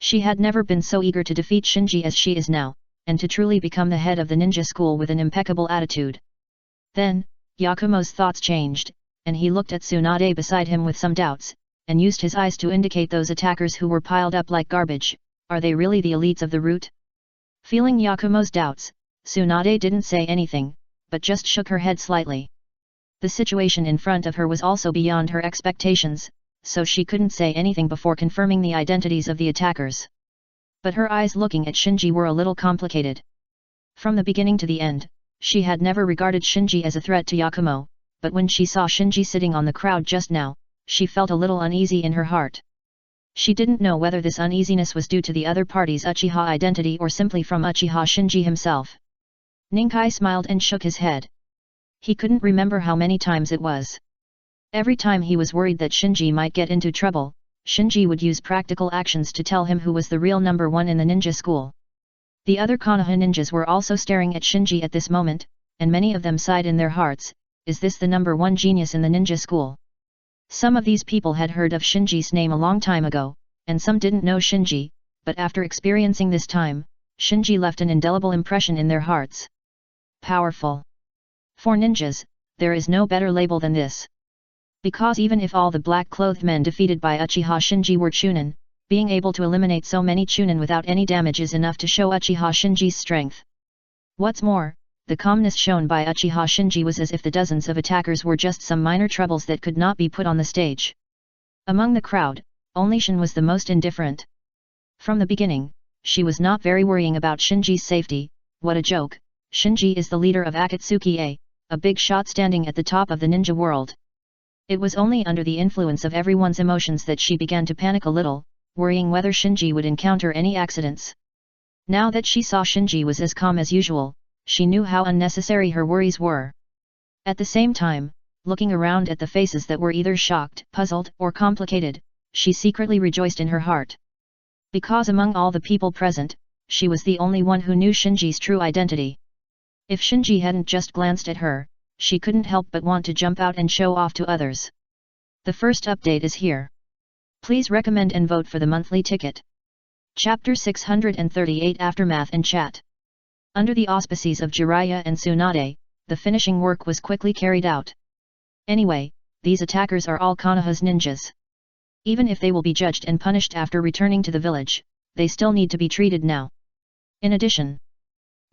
She had never been so eager to defeat Shinji as she is now, and to truly become the head of the ninja school with an impeccable attitude. Then, Yakumo's thoughts changed, and he looked at Tsunade beside him with some doubts, and used his eyes to indicate those attackers who were piled up like garbage. Are they really the elites of the route? Feeling Yakumo's doubts, Tsunade didn't say anything, but just shook her head slightly. The situation in front of her was also beyond her expectations, so she couldn't say anything before confirming the identities of the attackers. But her eyes looking at Shinji were a little complicated. From the beginning to the end, she had never regarded Shinji as a threat to Yakumo, but when she saw Shinji sitting on the crowd just now, she felt a little uneasy in her heart. She didn't know whether this uneasiness was due to the other party's Uchiha identity or simply from Uchiha Shinji himself. Ninkai smiled and shook his head. He couldn't remember how many times it was. Every time he was worried that Shinji might get into trouble, Shinji would use practical actions to tell him who was the real number one in the ninja school. The other Konoha ninjas were also staring at Shinji at this moment, and many of them sighed in their hearts, is this the number one genius in the ninja school? Some of these people had heard of Shinji's name a long time ago, and some didn't know Shinji, but after experiencing this time, Shinji left an indelible impression in their hearts. Powerful. For ninjas, there is no better label than this. Because even if all the black-clothed men defeated by Uchiha Shinji were Chunin, being able to eliminate so many Chunin without any damage is enough to show Uchiha Shinji's strength. What's more, the calmness shown by Uchiha Shinji was as if the dozens of attackers were just some minor troubles that could not be put on the stage. Among the crowd, only Shin was the most indifferent. From the beginning, she was not very worrying about Shinji's safety. What a joke, Shinji is the leader of Akatsuki, a big shot standing at the top of the ninja world. It was only under the influence of everyone's emotions that she began to panic a little, worrying whether Shinji would encounter any accidents. Now that she saw Shinji was as calm as usual, she knew how unnecessary her worries were. At the same time, looking around at the faces that were either shocked, puzzled, or complicated, she secretly rejoiced in her heart. Because among all the people present, she was the only one who knew Shinji's true identity. If Shinji hadn't just glanced at her, she couldn't help but want to jump out and show off to others. The first update is here. Please recommend and vote for the monthly ticket. Chapter 638 Aftermath and Chat. Under the auspices of Jiraiya and Tsunade, the finishing work was quickly carried out. Anyway, these attackers are all Konoha's ninjas. Even if they will be judged and punished after returning to the village, they still need to be treated now. In addition,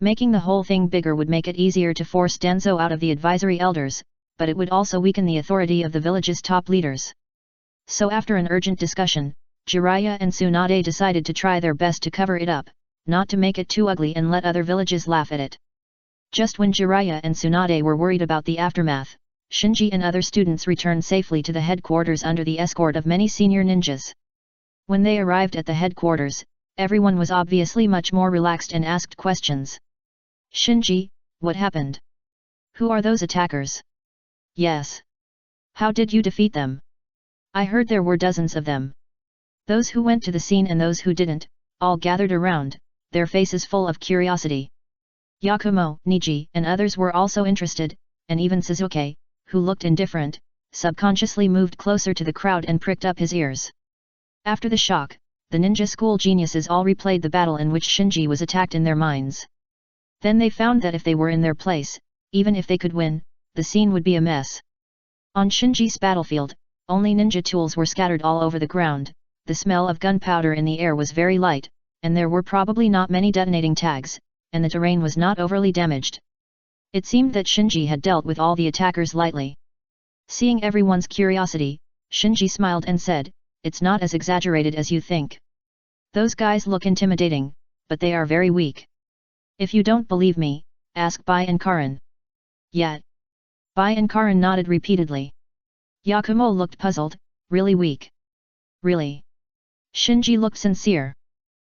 making the whole thing bigger would make it easier to force Danzo out of the advisory elders, but it would also weaken the authority of the village's top leaders. So after an urgent discussion, Jiraiya and Tsunade decided to try their best to cover it up, not to make it too ugly and let other villages laugh at it. Just when Jiraiya and Tsunade were worried about the aftermath, Shinji and other students returned safely to the headquarters under the escort of many senior ninjas. When they arrived at the headquarters, everyone was obviously much more relaxed and asked questions. Shinji, what happened? Who are those attackers? Yes. How did you defeat them? I heard there were dozens of them. Those who went to the scene and those who didn't, all gathered around, their faces full of curiosity. Yakumo, Niji, and others were also interested, and even Suzuki, who looked indifferent, subconsciously moved closer to the crowd and pricked up his ears. After the shock, the ninja school geniuses all replayed the battle in which Shinji was attacked in their minds. Then they found that if they were in their place, even if they could win, the scene would be a mess. On Shinji's battlefield, only ninja tools were scattered all over the ground, the smell of gunpowder in the air was very light, and there were probably not many detonating tags, and the terrain was not overly damaged. It seemed that Shinji had dealt with all the attackers lightly. Seeing everyone's curiosity, Shinji smiled and said, "It's not as exaggerated as you think. Those guys look intimidating, but they are very weak. If you don't believe me, ask Bai and Karin." "Yeah." Bai and Karin nodded repeatedly. Yakumo looked puzzled, "Really weak? Really?" Shinji looked sincere.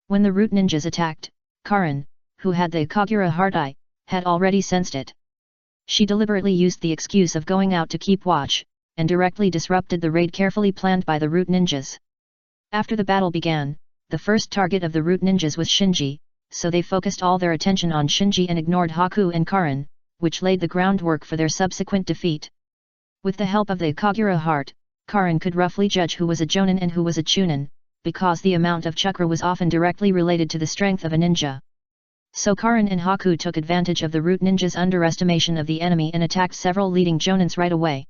When the root ninjas attacked, Karin, who had the Kagura heart eye, had already sensed it. She deliberately used the excuse of going out to keep watch, and directly disrupted the raid carefully planned by the root ninjas. After the battle began, the first target of the root ninjas was Shinji, so they focused all their attention on Shinji and ignored Haku and Karin, which laid the groundwork for their subsequent defeat. With the help of the Kagura heart, Karin could roughly judge who was a Jonin and who was a Chunin, because the amount of chakra was often directly related to the strength of a ninja. So Karin and Haku took advantage of the root ninja's underestimation of the enemy and attacked several leading Jonins right away.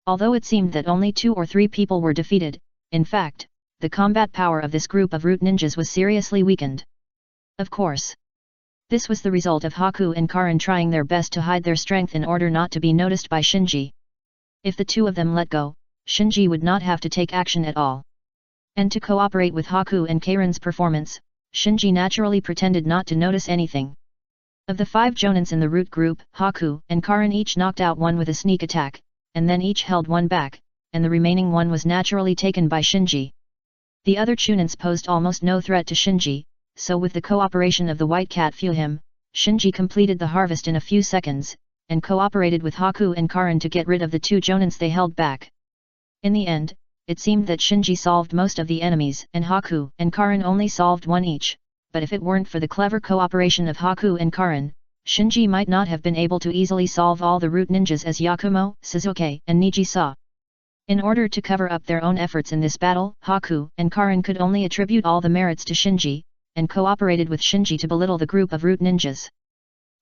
Although it seemed that only 2 or 3 people were defeated, in fact, the combat power of this group of root ninjas was seriously weakened. Of course, this was the result of Haku and Karin trying their best to hide their strength in order not to be noticed by Shinji. If the two of them let go, Shinji would not have to take action at all. And to cooperate with Haku and Karin's performance, Shinji naturally pretended not to notice anything. Of the 5 Jonins in the root group, Haku and Karin each knocked out one with a sneak attack, and then each held one back, and the remaining one was naturally taken by Shinji. The other Chunins posed almost no threat to Shinji, so with the cooperation of the White Cat Fuhim, Shinji completed the harvest in a few seconds, and cooperated with Haku and Karin to get rid of the 2 Jonins they held back. In the end, it seemed that Shinji solved most of the enemies and Haku and Karin only solved one each, but if it weren't for the clever cooperation of Haku and Karin, Shinji might not have been able to easily solve all the root ninjas as Yakumo, Suzuki and Niji saw. In order to cover up their own efforts in this battle, Haku and Karin could only attribute all the merits to Shinji, and cooperated with Shinji to belittle the group of root ninjas.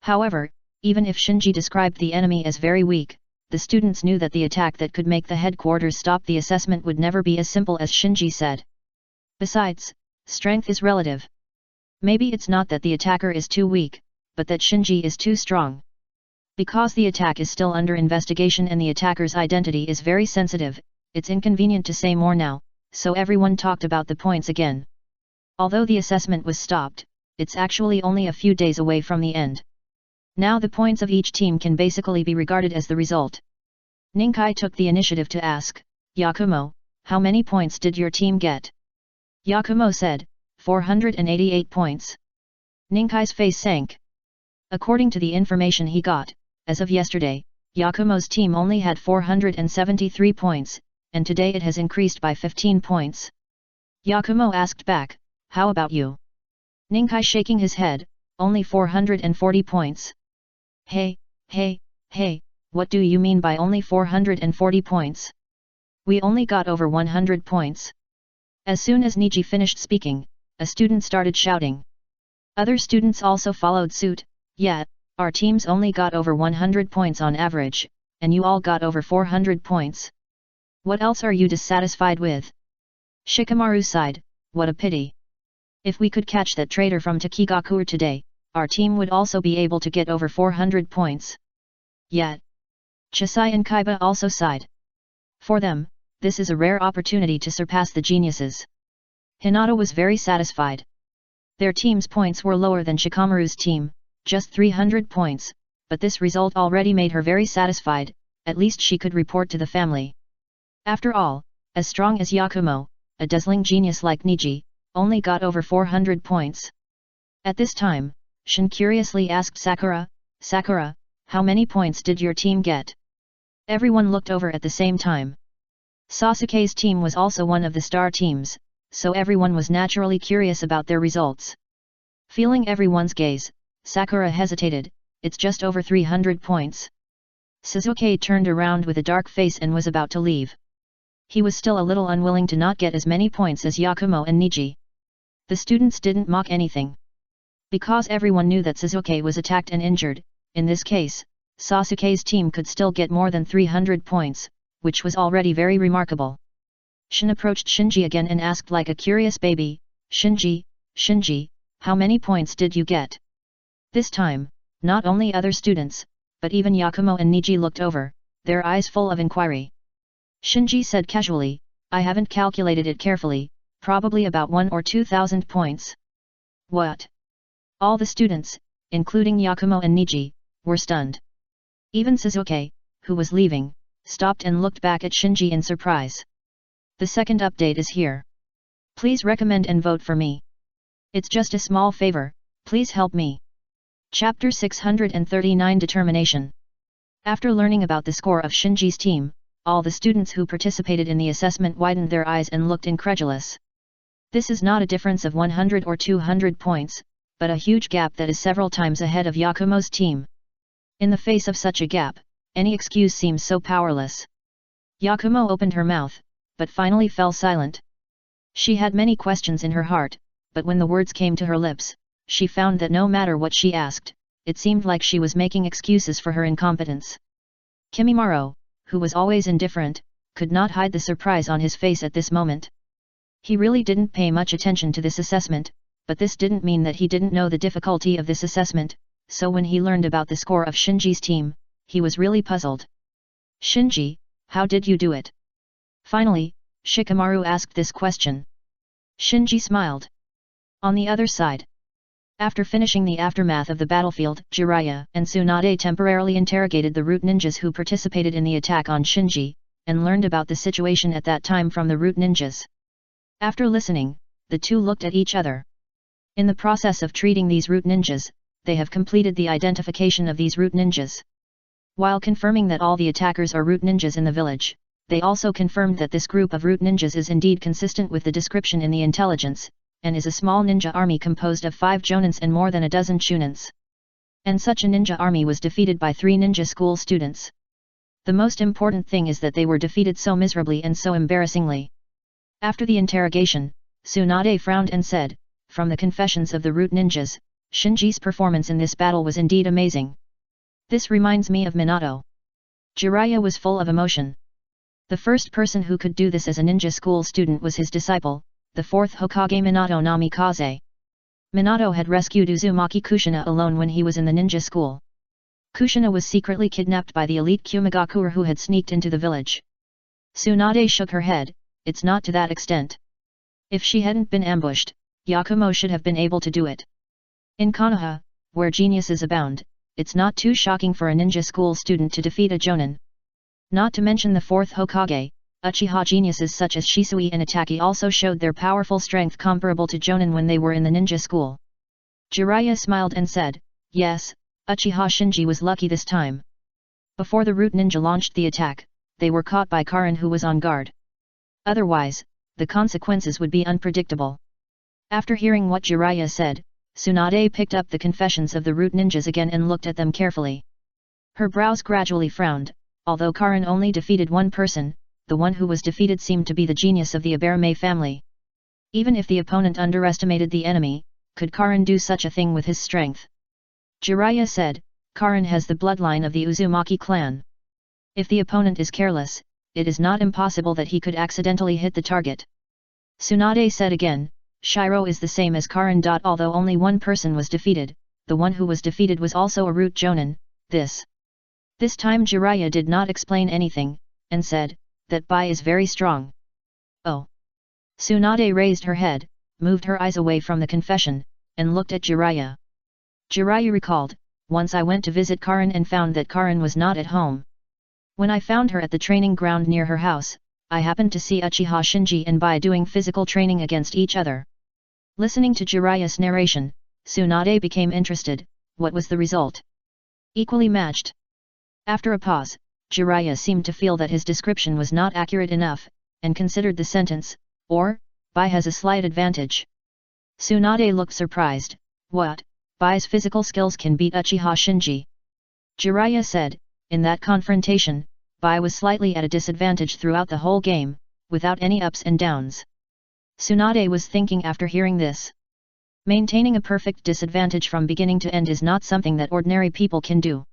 However, even if Shinji described the enemy as very weak, the students knew that the attack that could make the headquarters stop the assessment would never be as simple as Shinji said. Besides, strength is relative. Maybe it's not that the attacker is too weak, but that Shinji is too strong. Because the attack is still under investigation and the attacker's identity is very sensitive, it's inconvenient to say more now, so everyone talked about the points again. Although the assessment was stopped, it's actually only a few days away from the end. Now the points of each team can basically be regarded as the result. Ninkai took the initiative to ask, Yakumo, how many points did your team get? Yakumo said, 488 points. Ninkai's face sank. According to the information he got, as of yesterday, Yakumo's team only had 473 points, and today it has increased by 15 points. Yakumo asked back, how about you? Ninkai shaking his head, only 440 points. Hey, what do you mean by only 440 points? We only got over 100 points. As soon as Niji finished speaking, a student started shouting. Other students also followed suit, yeah, our teams only got over 100 points on average, and you all got over 400 points. What else are you dissatisfied with? Shikamaru sighed, what a pity. If we could catch that traitor from Takigakuer today, our team would also be able to get over 400 points. Yet, Chisai and Kaiba also sighed. For them, this is a rare opportunity to surpass the geniuses. Hinata was very satisfied. Their team's points were lower than Shikamaru's team, just 300 points, but this result already made her very satisfied, at least she could report to the family. After all, as strong as Yakumo, a dazzling genius like Niji, only got over 400 points. At this time, Shin curiously asked Sakura, how many points did your team get? Everyone looked over at the same time. Sasuke's team was also one of the star teams, so everyone was naturally curious about their results. Feeling everyone's gaze, Sakura hesitated, it's just over 300 points. Sasuke turned around with a dark face and was about to leave. He was still a little unwilling to not get as many points as Yakumo and Niji. The students didn't mock anything. Because everyone knew that Sasuke was attacked and injured, in this case, Sasuke's team could still get more than 300 points, which was already very remarkable. Shin approached Shinji again and asked like a curious baby, Shinji, how many points did you get? This time, not only other students, but even Yakumo and Niji looked over, their eyes full of inquiry. Shinji said casually, I haven't calculated it carefully, probably about 1,000 or 2,000 points. What? All the students, including Yakumo and Niji, were stunned. Even Sasuke, who was leaving, stopped and looked back at Shinji in surprise. The second update is here. Please recommend and vote for me. It's just a small favor, please help me. Chapter 639 Determination. After learning about the score of Shinji's team, all the students who participated in the assessment widened their eyes and looked incredulous. This is not a difference of 100 or 200 points, but a huge gap that is several times ahead of Yakumo's team. In the face of such a gap, any excuse seems so powerless. Yakumo opened her mouth, but finally fell silent. She had many questions in her heart, but when the words came to her lips, she found that no matter what she asked, it seemed like she was making excuses for her incompetence. Kimimaro, who was always indifferent, could not hide the surprise on his face at this moment. He really didn't pay much attention to this assessment, but this didn't mean that he didn't know the difficulty of this assessment, so when he learned about the score of Shinji's team, he was really puzzled. "Shinji, how did you do it?" Finally, Shikamaru asked this question. Shinji smiled. On the other side, after finishing the aftermath of the battlefield, Jiraiya and Tsunade temporarily interrogated the root ninjas who participated in the attack on Shinji, and learned about the situation at that time from the root ninjas. After listening, the two looked at each other. In the process of treating these root ninjas, they have completed the identification of these root ninjas. While confirming that all the attackers are root ninjas in the village, they also confirmed that this group of root ninjas is indeed consistent with the description in the intelligence, and is a small ninja army composed of 5 jonins and more than a dozen chunins. And such a ninja army was defeated by 3 ninja school students. The most important thing is that they were defeated so miserably and so embarrassingly. After the interrogation, Tsunade frowned and said, "From the confessions of the root ninjas, Shinji's performance in this battle was indeed amazing. This reminds me of Minato." Jiraiya was full of emotion. The first person who could do this as a ninja school student was his disciple, the 4th Hokage Minato Namikaze. Minato had rescued Uzumaki Kushina alone when he was in the ninja school. Kushina was secretly kidnapped by the elite Kumigakure who had sneaked into the village. Tsunade shook her head, "It's not to that extent. If she hadn't been ambushed, Yakumo should have been able to do it. In Konoha, where geniuses abound, it's not too shocking for a ninja school student to defeat a jonin. Not to mention the 4th Hokage, Uchiha geniuses such as Shisui and Itaki also showed their powerful strength comparable to jonin when they were in the ninja school." Jiraiya smiled and said, "Yes, Uchiha Shinji was lucky this time. Before the root ninja launched the attack, they were caught by Karin who was on guard. Otherwise, the consequences would be unpredictable." After hearing what Jiraiya said, Tsunade picked up the confessions of the root ninjas again and looked at them carefully. Her brows gradually frowned. Although Karin only defeated one person, the one who was defeated seemed to be the genius of the Aberme family. Even if the opponent underestimated the enemy, could Karin do such a thing with his strength? Jiraiya said, "Karin has the bloodline of the Uzumaki clan. If the opponent is careless, it is not impossible that he could accidentally hit the target." Tsunade said again, "Shiro is the same as Karin. Although only one person was defeated, the one who was defeated was also a root jonin. This time Jiraiya did not explain anything, and said, that Bai is very strong." "Oh." Tsunade raised her head, moved her eyes away from the confession, and looked at Jiraiya. Jiraiya recalled, "Once I went to visit Karin and found that Karin was not at home. When I found her at the training ground near her house, I happened to see Uchiha Shinji and Bai doing physical training against each other." Listening to Jiraiya's narration, Tsunade became interested. What was the result? Equally matched. After a pause, Jiraiya seemed to feel that his description was not accurate enough, and considered the sentence, or, Bai has a slight advantage. Tsunade looked surprised. "What, Bai's physical skills can beat Uchiha Shinji?" Jiraiya said, "In that confrontation, Bai was slightly at a disadvantage throughout the whole game, without any ups and downs." Tsunade was thinking after hearing this. Maintaining a perfect disadvantage from beginning to end is not something that ordinary people can do.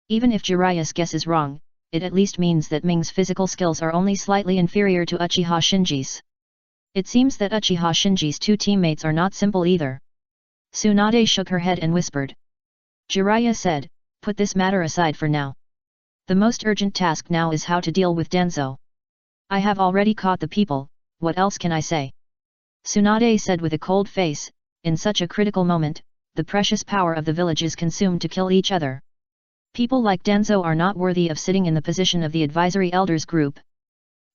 Even if Jiraiya's guess is wrong, it at least means that Ming's physical skills are only slightly inferior to Uchiha Shinji's. It seems that Uchiha Shinji's 2 teammates are not simple either. Tsunade shook her head and whispered. Jiraiya said, "Put this matter aside for now. The most urgent task now is how to deal with Danzo. I have already caught the people, what else can I say?" Tsunade said with a cold face, "In such a critical moment, the precious power of the village is consumed to kill each other. People like Danzo are not worthy of sitting in the position of the advisory elders group."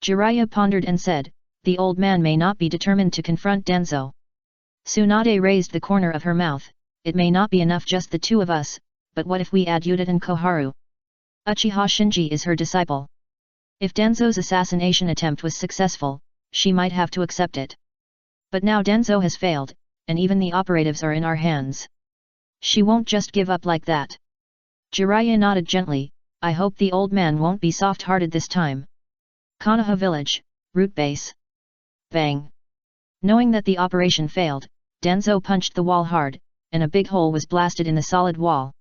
Jiraiya pondered and said, "The old man may not be determined to confront Danzo." Tsunade raised the corner of her mouth, "It may not be enough just the 2 of us, but what if we add Yuta and Koharu?" Uchiha Shinji is her disciple. If Danzo's assassination attempt was successful, she might have to accept it. But now Danzo has failed, and even the operatives are in our hands. She won't just give up like that. Jiraiya nodded gently, I hope the old man won't be soft-hearted this time. Konoha Village, Root Base. Bang. Knowing that the operation failed, Danzo punched the wall hard, and a big hole was blasted in the solid wall.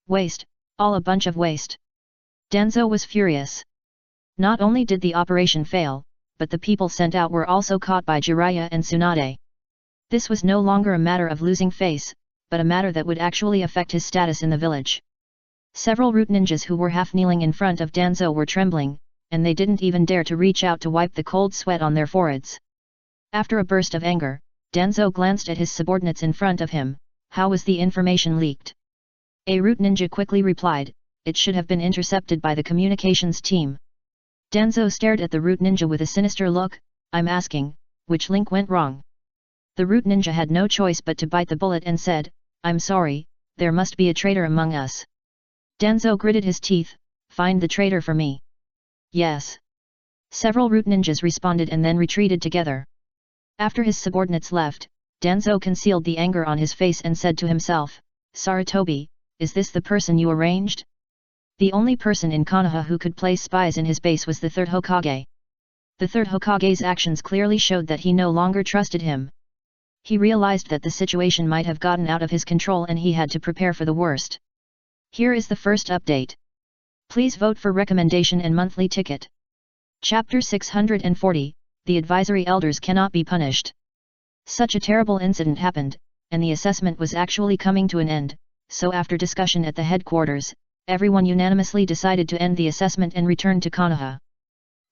Waste, all a bunch of waste. Danzo was furious. Not only did the operation fail, but the people sent out were also caught by Jiraiya and Tsunade. This was no longer a matter of losing face, but a matter that would actually affect his status in the village. Several root ninjas who were half kneeling in front of Danzo were trembling, and they didn't even dare to reach out to wipe the cold sweat on their foreheads. After a burst of anger, Danzo glanced at his subordinates in front of him. How was the information leaked? A root ninja quickly replied, it should have been intercepted by the communications team. Danzo stared at the root ninja with a sinister look, I'm asking, which link went wrong? The root ninja had no choice but to bite the bullet and said, I'm sorry, there must be a traitor among us. Danzo gritted his teeth, find the traitor for me. Yes. Several root ninjas responded and then retreated together. After his subordinates left, Danzo concealed the anger on his face and said to himself, Sarutobi, is this the person you arranged? The only person in Konoha who could place spies in his base was the third Hokage. The third Hokage's actions clearly showed that he no longer trusted him. He realized that the situation might have gotten out of his control and he had to prepare for the worst. Here is the first update. Please vote for recommendation and monthly ticket. Chapter 640, The Advisory Elders Cannot Be Punished. Such a terrible incident happened, and the assessment was actually coming to an end, so after discussion at the headquarters, everyone unanimously decided to end the assessment and return to Konoha.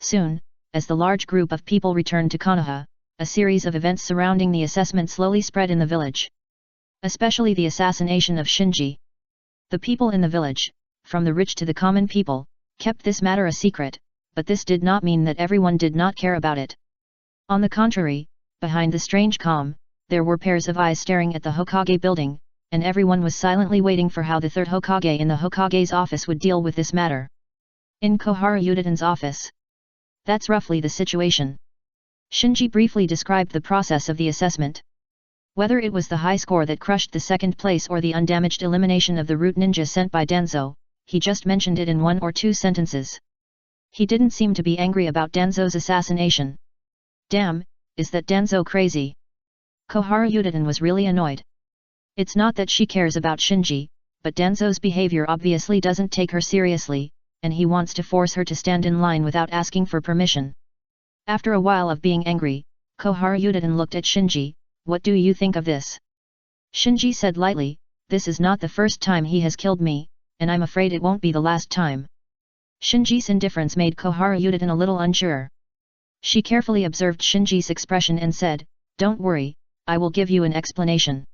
Soon, as the large group of people returned to Konoha, a series of events surrounding the assessment slowly spread in the village. Especially the assassination of Shinji. The people in the village, from the rich to the common people, kept this matter a secret, but this did not mean that everyone did not care about it. On the contrary, behind the strange calm, there were pairs of eyes staring at the Hokage building, and everyone was silently waiting for how the third Hokage in the Hokage's office would deal with this matter. In Koharu Udaten's office. That's roughly the situation. Shinji briefly described the process of the assessment. Whether it was the high score that crushed the second place or the undamaged elimination of the root ninja sent by Danzo, he just mentioned it in 1 or 2 sentences. He didn't seem to be angry about Danzo's assassination. Damn, is that Danzo crazy? Koharu Udaten was really annoyed. It's not that she cares about Shinji, but Danzo's behavior obviously doesn't take her seriously, and he wants to force her to stand in line without asking for permission. After a while of being angry, Koharu Udaten looked at Shinji, what do you think of this? Shinji said lightly, this is not the first time he has killed me, and I'm afraid it won't be the last time. Shinji's indifference made Koharu Udaten a little unsure. She carefully observed Shinji's expression and said, don't worry, I will give you an explanation.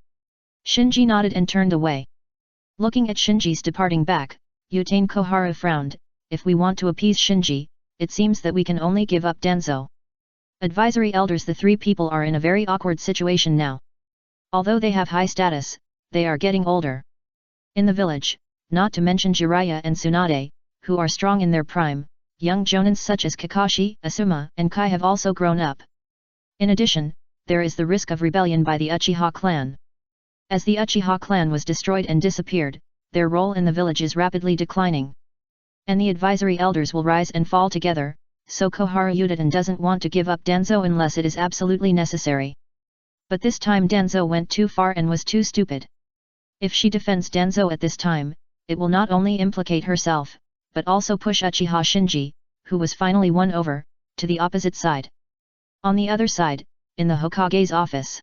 Shinji nodded and turned away. Looking at Shinji's departing back, Utane Koharu frowned, if we want to appease Shinji, it seems that we can only give up Danzo. Advisory elders, the 3 people are in a very awkward situation now. Although they have high status, they are getting older. In the village, not to mention Jiraiya and Tsunade, who are strong in their prime, young jonins such as Kakashi, Asuma, and Kai have also grown up. In addition, there is the risk of rebellion by the Uchiha clan. As the Uchiha clan was destroyed and disappeared, their role in the village is rapidly declining. And the advisory elders will rise and fall together, so Koharu Udaten doesn't want to give up Danzo unless it is absolutely necessary. But this time Danzo went too far and was too stupid. If she defends Danzo at this time, it will not only implicate herself, but also push Uchiha Shinji, who was finally won over, to the opposite side. On the other side, in the Hokage's office,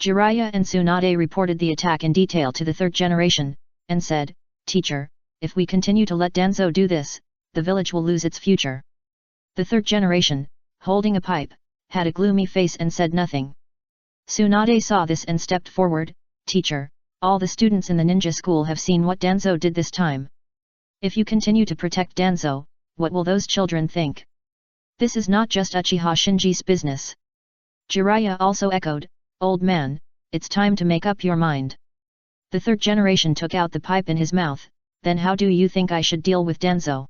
Jiraiya and Tsunade reported the attack in detail to the 3rd generation, and said, Teacher, if we continue to let Danzo do this, the village will lose its future. The 3rd generation, holding a pipe, had a gloomy face and said nothing. Tsunade saw this and stepped forward, Teacher, all the students in the ninja school have seen what Danzo did this time. If you continue to protect Danzo, what will those children think? This is not just Uchiha Shinji's business. Jiraiya also echoed, Old man, it's time to make up your mind. The 3rd generation took out the pipe in his mouth, then how do you think I should deal with Danzo?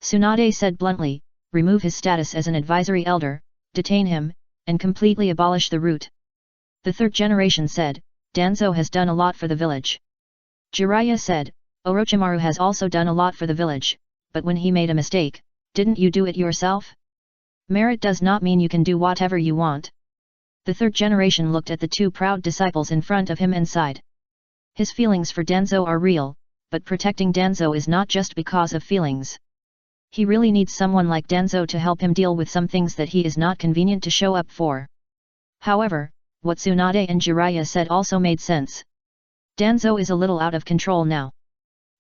Tsunade said bluntly, remove his status as an advisory elder, detain him, and completely abolish the root. The third generation said, Danzo has done a lot for the village. Jiraiya said, Orochimaru has also done a lot for the village, but when he made a mistake, didn't you do it yourself? Merit does not mean you can do whatever you want. The third generation looked at the two proud disciples in front of him and sighed. His feelings for Danzo are real, but protecting Danzo is not just because of feelings. He really needs someone like Danzo to help him deal with some things that he is not convenient to show up for. However, what Tsunade and Jiraiya said also made sense. Danzo is a little out of control now.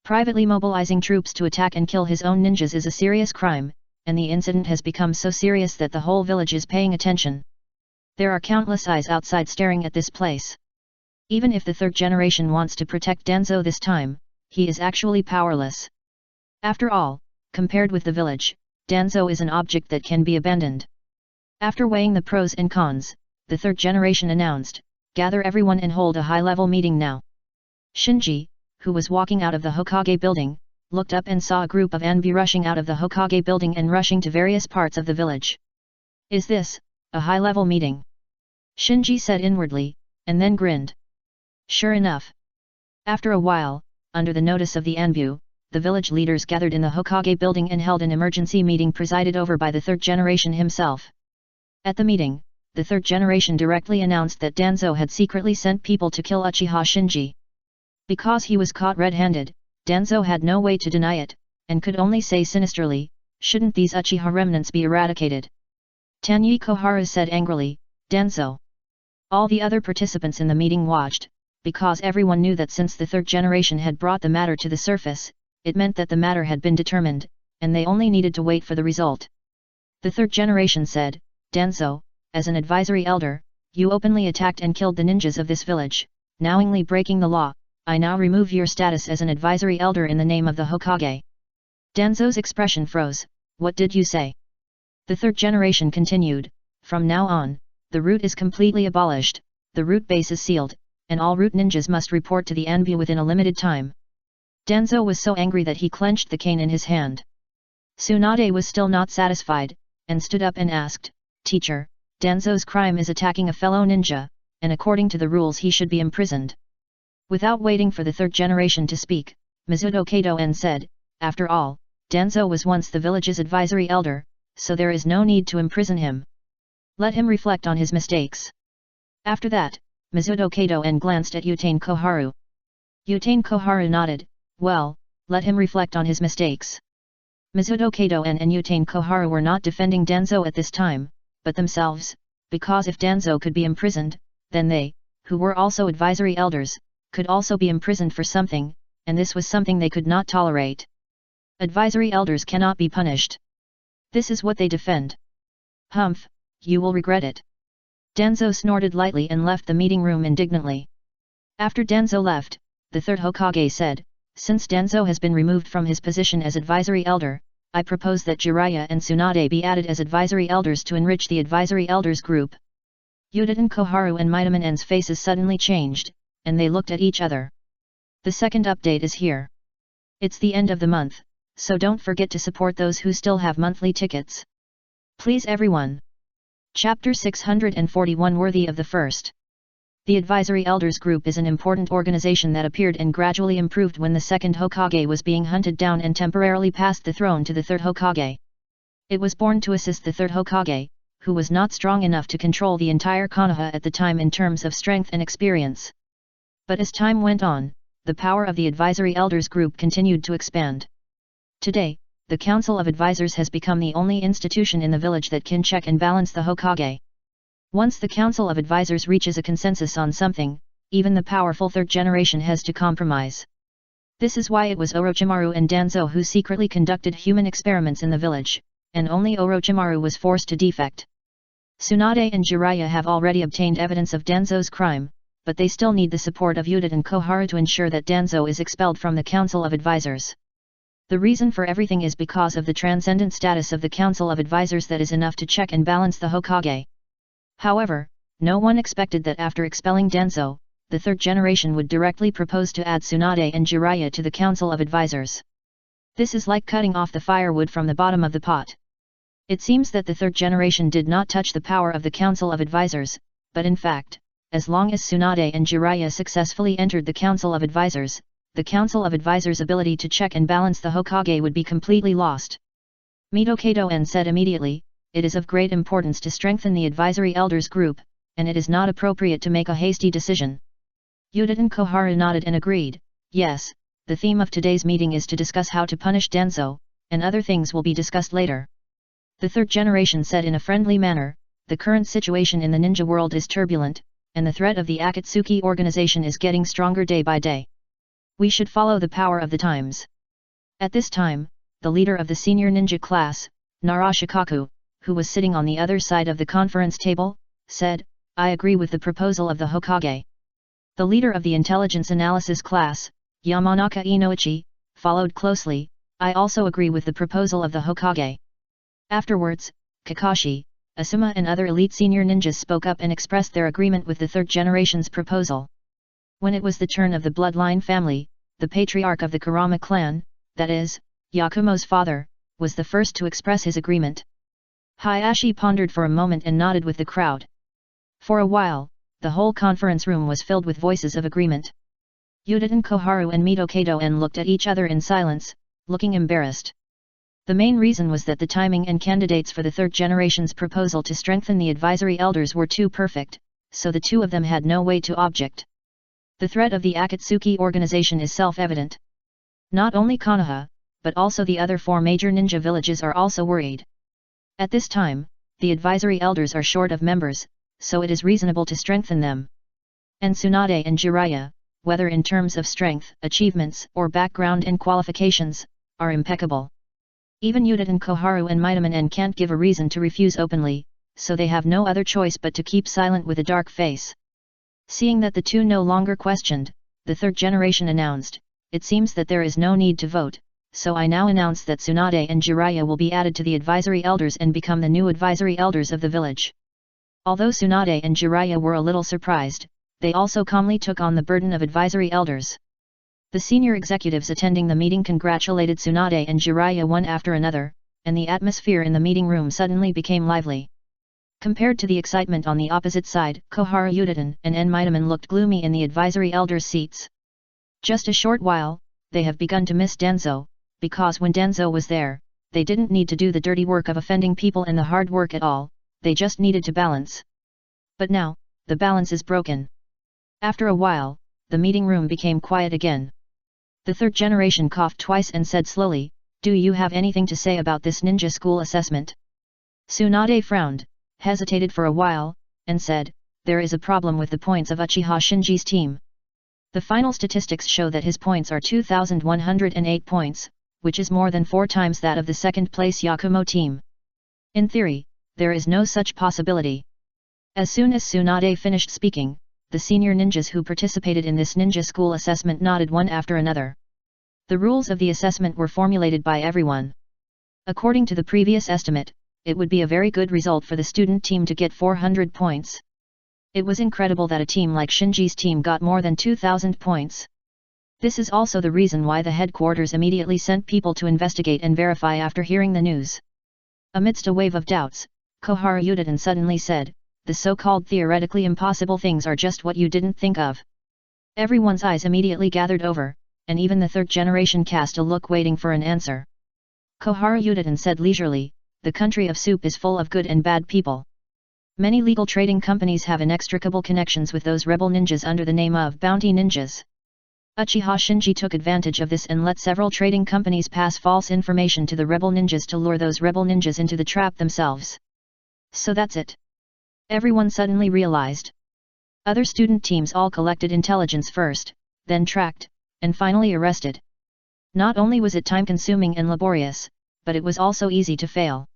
Privately mobilizing troops to attack and kill his own ninjas is a serious crime, and the incident has become so serious that the whole village is paying attention. There are countless eyes outside staring at this place. Even if the third generation wants to protect Danzo this time, he is actually powerless. After all, compared with the village, Danzo is an object that can be abandoned. After weighing the pros and cons, the third generation announced, gather everyone and hold a high-level meeting now. Shinji, who was walking out of the Hokage building, looked up and saw a group of Anbu rushing out of the Hokage building and rushing to various parts of the village. Is this a high-level meeting? Shinji said inwardly, and then grinned. Sure enough. After a while, under the notice of the Anbu, the village leaders gathered in the Hokage building and held an emergency meeting presided over by the third generation himself. At the meeting, the third generation directly announced that Danzo had secretly sent people to kill Uchiha Shinji. Because he was caught red-handed, Danzo had no way to deny it, and could only say sinisterly, shouldn't these Uchiha remnants be eradicated? Tanyi Koharu said angrily, Danzo. All the other participants in the meeting watched, because everyone knew that since the third generation had brought the matter to the surface, it meant that the matter had been determined, and they only needed to wait for the result. The third generation said, Danzo, as an advisory elder, you openly attacked and killed the ninjas of this village, knowingly breaking the law. I now remove your status as an advisory elder in the name of the Hokage. Danzo's expression froze. What did you say? The third generation continued, from now on, the root is completely abolished, the root base is sealed, and all root ninjas must report to the Anbu within a limited time. Danzo was so angry that he clenched the cane in his hand. Tsunade was still not satisfied, and stood up and asked, Teacher, Danzo's crime is attacking a fellow ninja, and according to the rules he should be imprisoned. Without waiting for the third generation to speak, Mizuto Kato-en said, after all, Danzo was once the village's advisory elder, so there is no need to imprison him. Let him reflect on his mistakes. After that, Mizuto Kato-en glanced at Utane Koharu. Utane Koharu nodded, well, let him reflect on his mistakes. Mizuto Kato-en and Utane Koharu were not defending Danzo at this time, but themselves, because if Danzo could be imprisoned, then they, who were also advisory elders, could also be imprisoned for something, and this was something they could not tolerate. Advisory elders cannot be punished. This is what they defend. Humph, you will regret it. Danzo snorted lightly and left the meeting room indignantly. After Danzo left, the third Hokage said, since Danzo has been removed from his position as advisory elder, I propose that Jiraiya and Tsunade be added as advisory elders to enrich the advisory elders group. Udaten Koharu and Mitamanen's faces suddenly changed, and they looked at each other. The second update is here. It's the end of the month, so don't forget to support those who still have monthly tickets. Please everyone. Chapter 641 Worthy of the First. The Advisory Elders Group is an important organization that appeared and gradually improved when the second Hokage was being hunted down and temporarily passed the throne to the third Hokage. It was born to assist the third Hokage, who was not strong enough to control the entire Konoha at the time in terms of strength and experience. But as time went on, the power of the Advisory Elders Group continued to expand. Today, the Council of Advisors has become the only institution in the village that can check and balance the Hokage. Once the Council of Advisors reaches a consensus on something, even the powerful third generation has to compromise. This is why it was Orochimaru and Danzo who secretly conducted human experiments in the village, and only Orochimaru was forced to defect. Tsunade and Jiraiya have already obtained evidence of Danzo's crime, but they still need the support of Udaten Koharu to ensure that Danzo is expelled from the Council of Advisors. The reason for everything is because of the transcendent status of the Council of Advisors that is enough to check and balance the Hokage. However, no one expected that after expelling Danzo, the third generation would directly propose to add Tsunade and Jiraiya to the Council of Advisors. This is like cutting off the firewood from the bottom of the pot. It seems that the third generation did not touch the power of the Council of Advisors, but in fact, as long as Tsunade and Jiraiya successfully entered the Council of Advisors, the Council of Advisors' ability to check and balance the Hokage would be completely lost. Mito-Kato-en said immediately, "It is of great importance to strengthen the advisory elders group, and it is not appropriate to make a hasty decision." Yudin Koharu nodded and agreed, "Yes, the theme of today's meeting is to discuss how to punish Danzo, and other things will be discussed later." The third generation said in a friendly manner, "The current situation in the ninja world is turbulent, and the threat of the Akatsuki organization is getting stronger day by day. We should follow the power of the times." At this time, the leader of the senior ninja class, Narashikaku, who was sitting on the other side of the conference table, said, "I agree with the proposal of the Hokage." The leader of the intelligence analysis class, Yamanaka Inoichi, followed closely, "I also agree with the proposal of the Hokage." Afterwards, Kakashi, Asuma and other elite senior ninjas spoke up and expressed their agreement with the third generation's proposal. When it was the turn of the bloodline family, the patriarch of the Kurama clan, that is, Yakumo's father, was the first to express his agreement. Hayashi pondered for a moment and nodded with the crowd. For a while, the whole conference room was filled with voices of agreement. Yudin Koharu and Mito-Kato-en looked at each other in silence, looking embarrassed. The main reason was that the timing and candidates for the third generation's proposal to strengthen the advisory elders were too perfect, so the two of them had no way to object. The threat of the Akatsuki organization is self-evident. Not only Konoha, but also the other four major ninja villages are also worried. At this time, the advisory elders are short of members, so it is reasonable to strengthen them. And Tsunade and Jiraiya, whether in terms of strength, achievements, or background and qualifications, are impeccable. Even Yudin Koharu and Mitaman can't give a reason to refuse openly, so they have no other choice but to keep silent with a dark face. Seeing that the two no longer questioned, the third generation announced, "It seems that there is no need to vote, so I now announce that Tsunade and Jiraiya will be added to the advisory elders and become the new advisory elders of the village." Although Tsunade and Jiraiya were a little surprised, they also calmly took on the burden of advisory elders. The senior executives attending the meeting congratulated Tsunade and Jiraiya one after another, and the atmosphere in the meeting room suddenly became lively. Compared to the excitement on the opposite side, Koharu Yudin and Mitaman looked gloomy in the advisory elders' seats. Just a short while, they have begun to miss Danzo, because when Danzo was there, they didn't need to do the dirty work of offending people and the hard work at all, they just needed to balance. But now, the balance is broken. After a while, the meeting room became quiet again. The third generation coughed twice and said slowly, "Do you have anything to say about this ninja school assessment?" Tsunade frowned, hesitated for a while, and said, "There is a problem with the points of Uchiha Shinji's team. The final statistics show that his points are 2,108 points, which is more than 4 times that of the second-place Yakumo team. In theory, there is no such possibility." As soon as Tsunade finished speaking, the senior ninjas who participated in this ninja school assessment nodded one after another. The rules of the assessment were formulated by everyone. According to the previous estimate, it would be a very good result for the student team to get 400 points. It was incredible that a team like Shinji's team got more than 2,000 points. This is also the reason why the headquarters immediately sent people to investigate and verify after hearing the news. Amidst a wave of doubts, Koharu Yudin suddenly said, "The so-called theoretically impossible things are just what you didn't think of." Everyone's eyes immediately gathered over, and even the third generation cast a look waiting for an answer. Koharu Yudin said leisurely, "The country of soup is full of good and bad people. Many legal trading companies have inextricable connections with those rebel ninjas under the name of bounty ninjas. Uchiha Shinji took advantage of this and let several trading companies pass false information to the rebel ninjas to lure those rebel ninjas into the trap themselves. So that's it." Everyone suddenly realized. Other student teams all collected intelligence first, then tracked, and finally arrested. Not only was it time-consuming and laborious, but it was also easy to fail.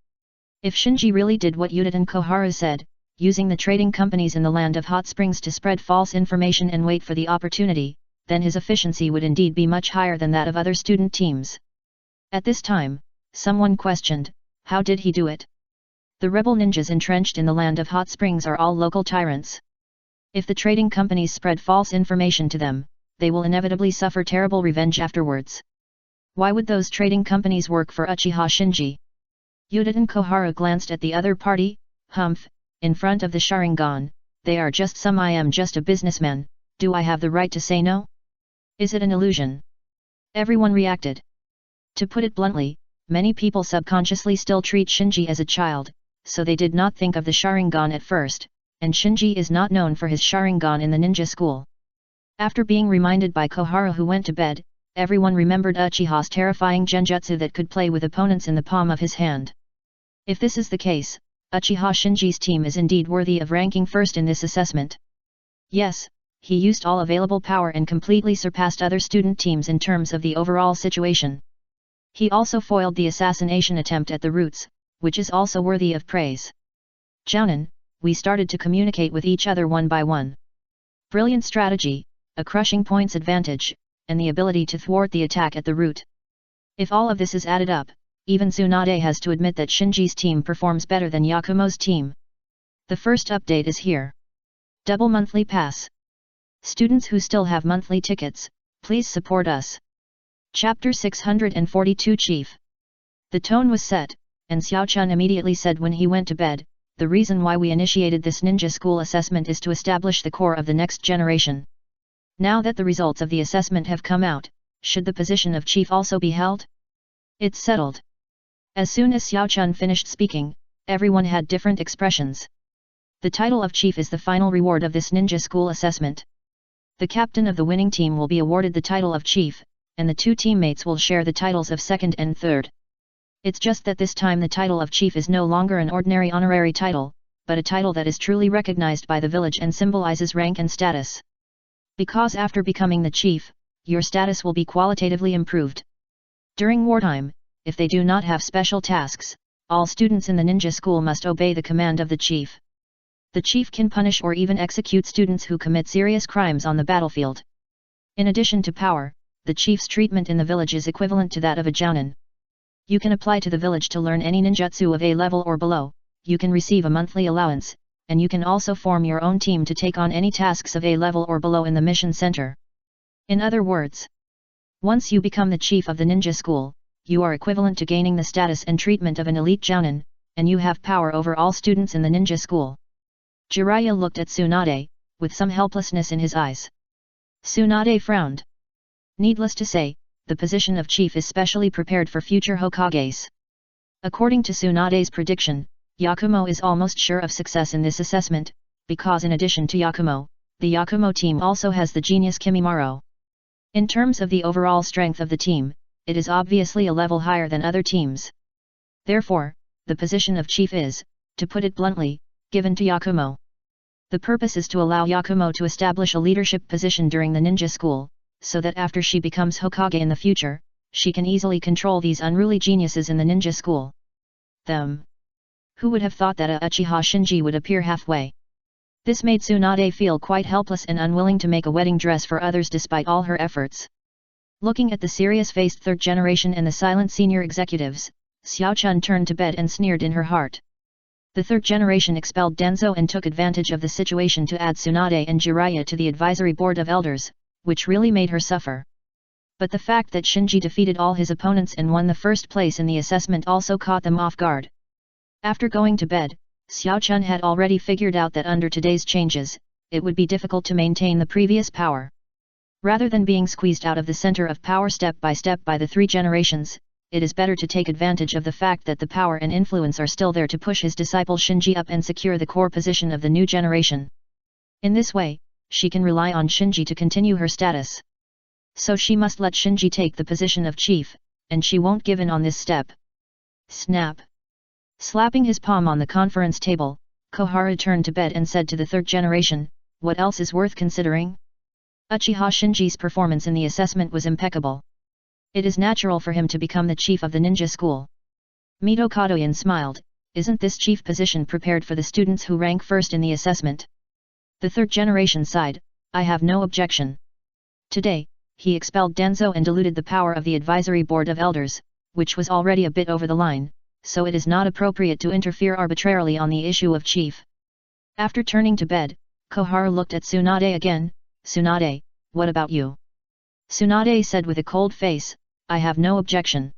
If Shinji really did what Yudin Koharu said, using the trading companies in the land of hot springs to spread false information and wait for the opportunity, then his efficiency would indeed be much higher than that of other student teams. At this time, someone questioned, how did he do it? The rebel ninjas entrenched in the land of hot springs are all local tyrants. If the trading companies spread false information to them, they will inevitably suffer terrible revenge afterwards. Why would those trading companies work for Uchiha Shinji? Yuta and Kohara glanced at the other party. Humph, in front of the Sharingan, they are just some. I am just a businessman, do I have the right to say no? Is it an illusion? Everyone reacted. To put it bluntly, many people subconsciously still treat Shinji as a child, so they did not think of the Sharingan at first, and Shinji is not known for his Sharingan in the ninja school. After being reminded by Kohara, who went to bed, everyone remembered Uchiha's terrifying genjutsu that could play with opponents in the palm of his hand. If this is the case, Uchiha Shinji's team is indeed worthy of ranking first in this assessment. Yes, he used all available power and completely surpassed other student teams in terms of the overall situation. He also foiled the assassination attempt at the roots, which is also worthy of praise. Jounin, we started to communicate with each other one by one. Brilliant strategy, a crushing points advantage, and the ability to thwart the attack at the root. If all of this is added up, even Tsunade has to admit that Shinji's team performs better than Yakumo's team. The first update is here. Double monthly pass. Students who still have monthly tickets, please support us. Chapter 642 Chief. The tone was set, and Xiao-chun immediately said when he went to bed, the reason why we initiated this ninja school assessment is to establish the core of the next generation. Now that the results of the assessment have come out, should the position of chief also be held? It's settled. As soon as Xiao-chun finished speaking, everyone had different expressions. The title of chief is the final reward of this ninja school assessment. The captain of the winning team will be awarded the title of chief, and the two teammates will share the titles of second and third. It's just that this time the title of chief is no longer an ordinary honorary title, but a title that is truly recognized by the village and symbolizes rank and status. Because after becoming the chief, your status will be qualitatively improved. During wartime, if they do not have special tasks, all students in the ninja school must obey the command of the chief. The chief can punish or even execute students who commit serious crimes on the battlefield. In addition to power, the chief's treatment in the village is equivalent to that of a jounin. You can apply to the village to learn any ninjutsu of A level or below, you can receive a monthly allowance, and you can also form your own team to take on any tasks of A level or below in the mission center. In other words, once you become the chief of the ninja school, you are equivalent to gaining the status and treatment of an elite jounin, and you have power over all students in the ninja school. Jiraiya looked at Tsunade, with some helplessness in his eyes. Tsunade frowned. Needless to say, the position of chief is specially prepared for future Hokages. According to Tsunade's prediction, Yakumo is almost sure of success in this assessment, because in addition to Yakumo, the Yakumo team also has the genius Kimimaro. In terms of the overall strength of the team, it is obviously a level higher than other teams. Therefore, the position of chief is, to put it bluntly, given to Yakumo. The purpose is to allow Yakumo to establish a leadership position during the ninja school, so that after she becomes Hokage in the future, she can easily control these unruly geniuses in the ninja school. Them. Who would have thought that a Uchiha Shinji would appear halfway? This made Tsunade feel quite helpless and unwilling to make a wedding dress for others despite all her efforts. Looking at the serious-faced third generation and the silent senior executives, Xiao-chun turned to bed and sneered in her heart. The third generation expelled Denzo and took advantage of the situation to add Tsunade and Jiraiya to the advisory board of elders, which really made her suffer. But the fact that Shinji defeated all his opponents and won the first place in the assessment also caught them off guard. After going to bed, Xiao-chun had already figured out that under today's changes, it would be difficult to maintain the previous power. Rather than being squeezed out of the center of power step by the three generations, it is better to take advantage of the fact that the power and influence are still there to push his disciple Shinji up and secure the core position of the new generation. In this way, she can rely on Shinji to continue her status. So she must let Shinji take the position of chief, and she won't give in on this step. Snap! Slapping his palm on the conference table, Kohara turned to bed and said to the third generation, "What else is worth considering?" Uchiha Shinji's performance in the assessment was impeccable. It is natural for him to become the chief of the ninja school. Mito Kadoyan smiled, "Isn't this chief position prepared for the students who rank first in the assessment?" The third generation sighed, "I have no objection." Today, he expelled Denzo and diluted the power of the advisory board of elders, which was already a bit over the line, so it is not appropriate to interfere arbitrarily on the issue of chief. After turning to bed, Koharu looked at Tsunade again. Tsunade, what about you? Tsunade said with a cold face, I have no objection.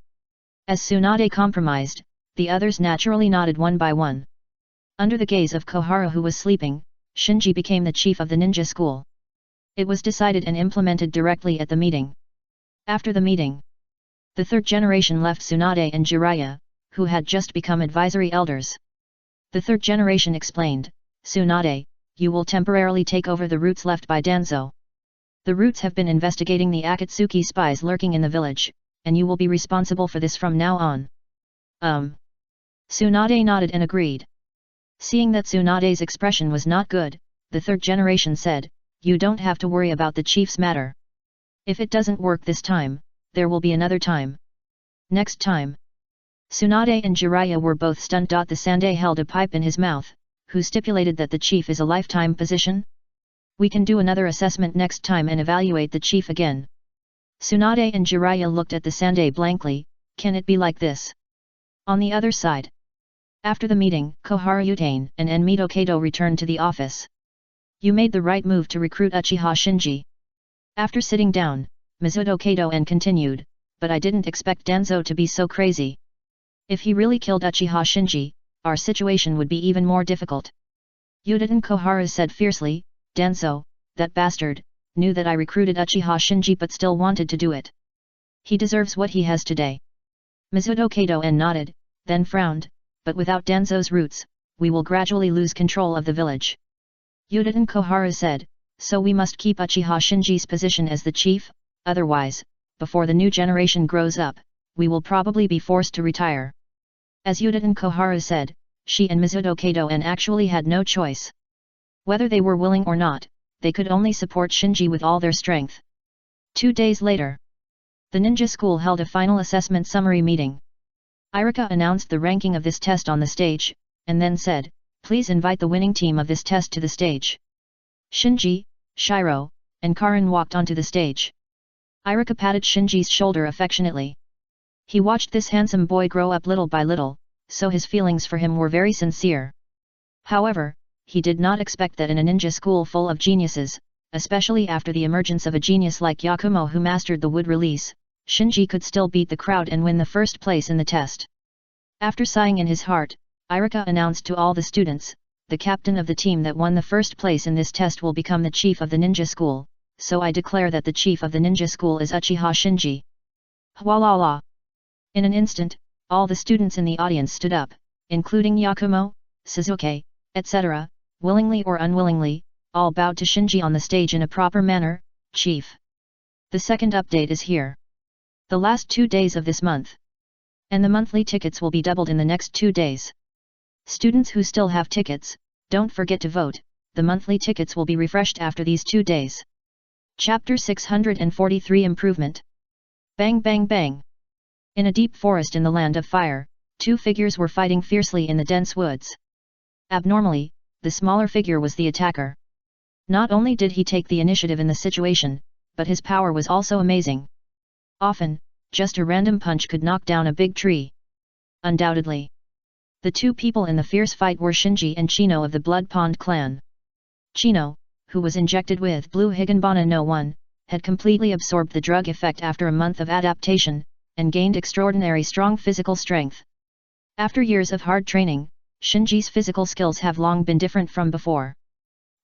As Tsunade compromised, the others naturally nodded one by one. Under the gaze of Koharu, who was sleeping, Shinji became the chief of the ninja school. It was decided and implemented directly at the meeting. After the meeting, the third generation left Tsunade and Jiraiya, who had just become advisory elders. The third generation explained, Tsunade, you will temporarily take over the roots left by Danzo. The roots have been investigating the Akatsuki spies lurking in the village, and you will be responsible for this from now on. Tsunade nodded and agreed. Seeing that Tsunade's expression was not good, the third generation said, you don't have to worry about the chief's matter. If it doesn't work this time, there will be another time. Next time. Tsunade and Jiraiya were both stunned. The Sandai held a pipe in his mouth, who stipulated that the chief is a lifetime position? We can do another assessment next time and evaluate the chief again. Tsunade and Jiraiya looked at the Sandai blankly, can it be like this? On the other side. After the meeting, Koharu Utane and Enmito Kato returned to the office. You made the right move to recruit Uchiha Shinji. After sitting down, Mizuto Kato continued, but I didn't expect Danzo to be so crazy. If he really killed Uchiha Shinji, our situation would be even more difficult. Udaten Koharu said fiercely, Danzo, that bastard, knew that I recruited Uchiha Shinji but still wanted to do it. He deserves what he has today. Mizuto Kato nodded, then frowned, but without Danzo's roots, we will gradually lose control of the village. Udaten Koharu said, so we must keep Uchiha Shinji's position as the chief, otherwise, before the new generation grows up, we will probably be forced to retire. As Udaten Koharu said, she and Mizuto Kato actually had no choice. Whether they were willing or not, they could only support Shinji with all their strength. 2 days later, the ninja school held a final assessment summary meeting. Irika announced the ranking of this test on the stage, and then said, please invite the winning team of this test to the stage. Shinji, Shiro, and Karin walked onto the stage. Irika patted Shinji's shoulder affectionately. He watched this handsome boy grow up little by little, so his feelings for him were very sincere. However, he did not expect that in a ninja school full of geniuses, especially after the emergence of a genius like Yakumo who mastered the wood release, Shinji could still beat the crowd and win the first place in the test. After sighing in his heart, Irika announced to all the students, the captain of the team that won the first place in this test will become the chief of the ninja school, so I declare that the chief of the ninja school is Uchiha Shinji. Hwalala! In an instant, all the students in the audience stood up, including Yakumo, Suzuki, etc., willingly or unwillingly, all bowed to Shinji on the stage in a proper manner, chief. The second update is here. The last 2 days of this month. And the monthly tickets will be doubled in the next 2 days. Students who still have tickets, don't forget to vote, the monthly tickets will be refreshed after these 2 days. Chapter 643 Improvement. Bang bang bang. In a deep forest in the land of fire, 2 figures were fighting fiercely in the dense woods. Abnormally, the smaller figure was the attacker. Not only did he take the initiative in the situation, but his power was also amazing. Often, just a random punch could knock down a big tree. Undoubtedly, the 2 people in the fierce fight were Shinji and Chino of the Blood Pond clan. Chino, who was injected with Blue Higanbana no 1, had completely absorbed the drug effect after a month of adaptation, and gained extraordinary strong physical strength. After years of hard training, Shinji's physical skills have long been different from before.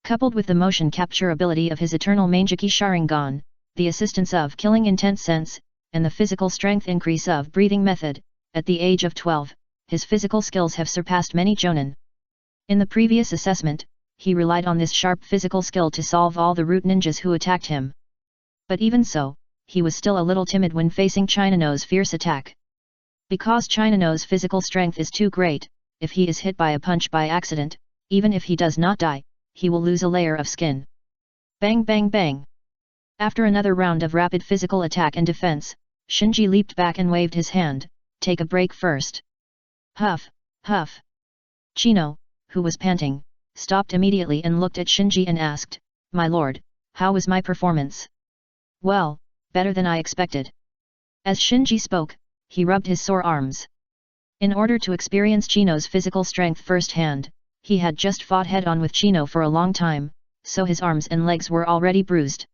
Coupled with the motion capture ability of his eternal Mangeki Sharingan, the assistance of Killing Intense Sense, and the physical strength increase of Breathing Method, at the age of 12, his physical skills have surpassed many jonin. In the previous assessment, he relied on this sharp physical skill to solve all the root ninjas who attacked him. But even so, he was still a little timid when facing Chinano's fierce attack. Because Chinano's physical strength is too great, if he is hit by a punch by accident, even if he does not die, he will lose a layer of skin. Bang bang bang. After another round of rapid physical attack and defense, Shinji leaped back and waved his hand, take a break first. Huff, huff. Chino, who was panting, stopped immediately and looked at Shinji and asked, my lord, how was my performance? Well, better than I expected. As Shinji spoke, he rubbed his sore arms. In order to experience Chino's physical strength firsthand, he had just fought head-on with Chino for a long time, so his arms and legs were already bruised.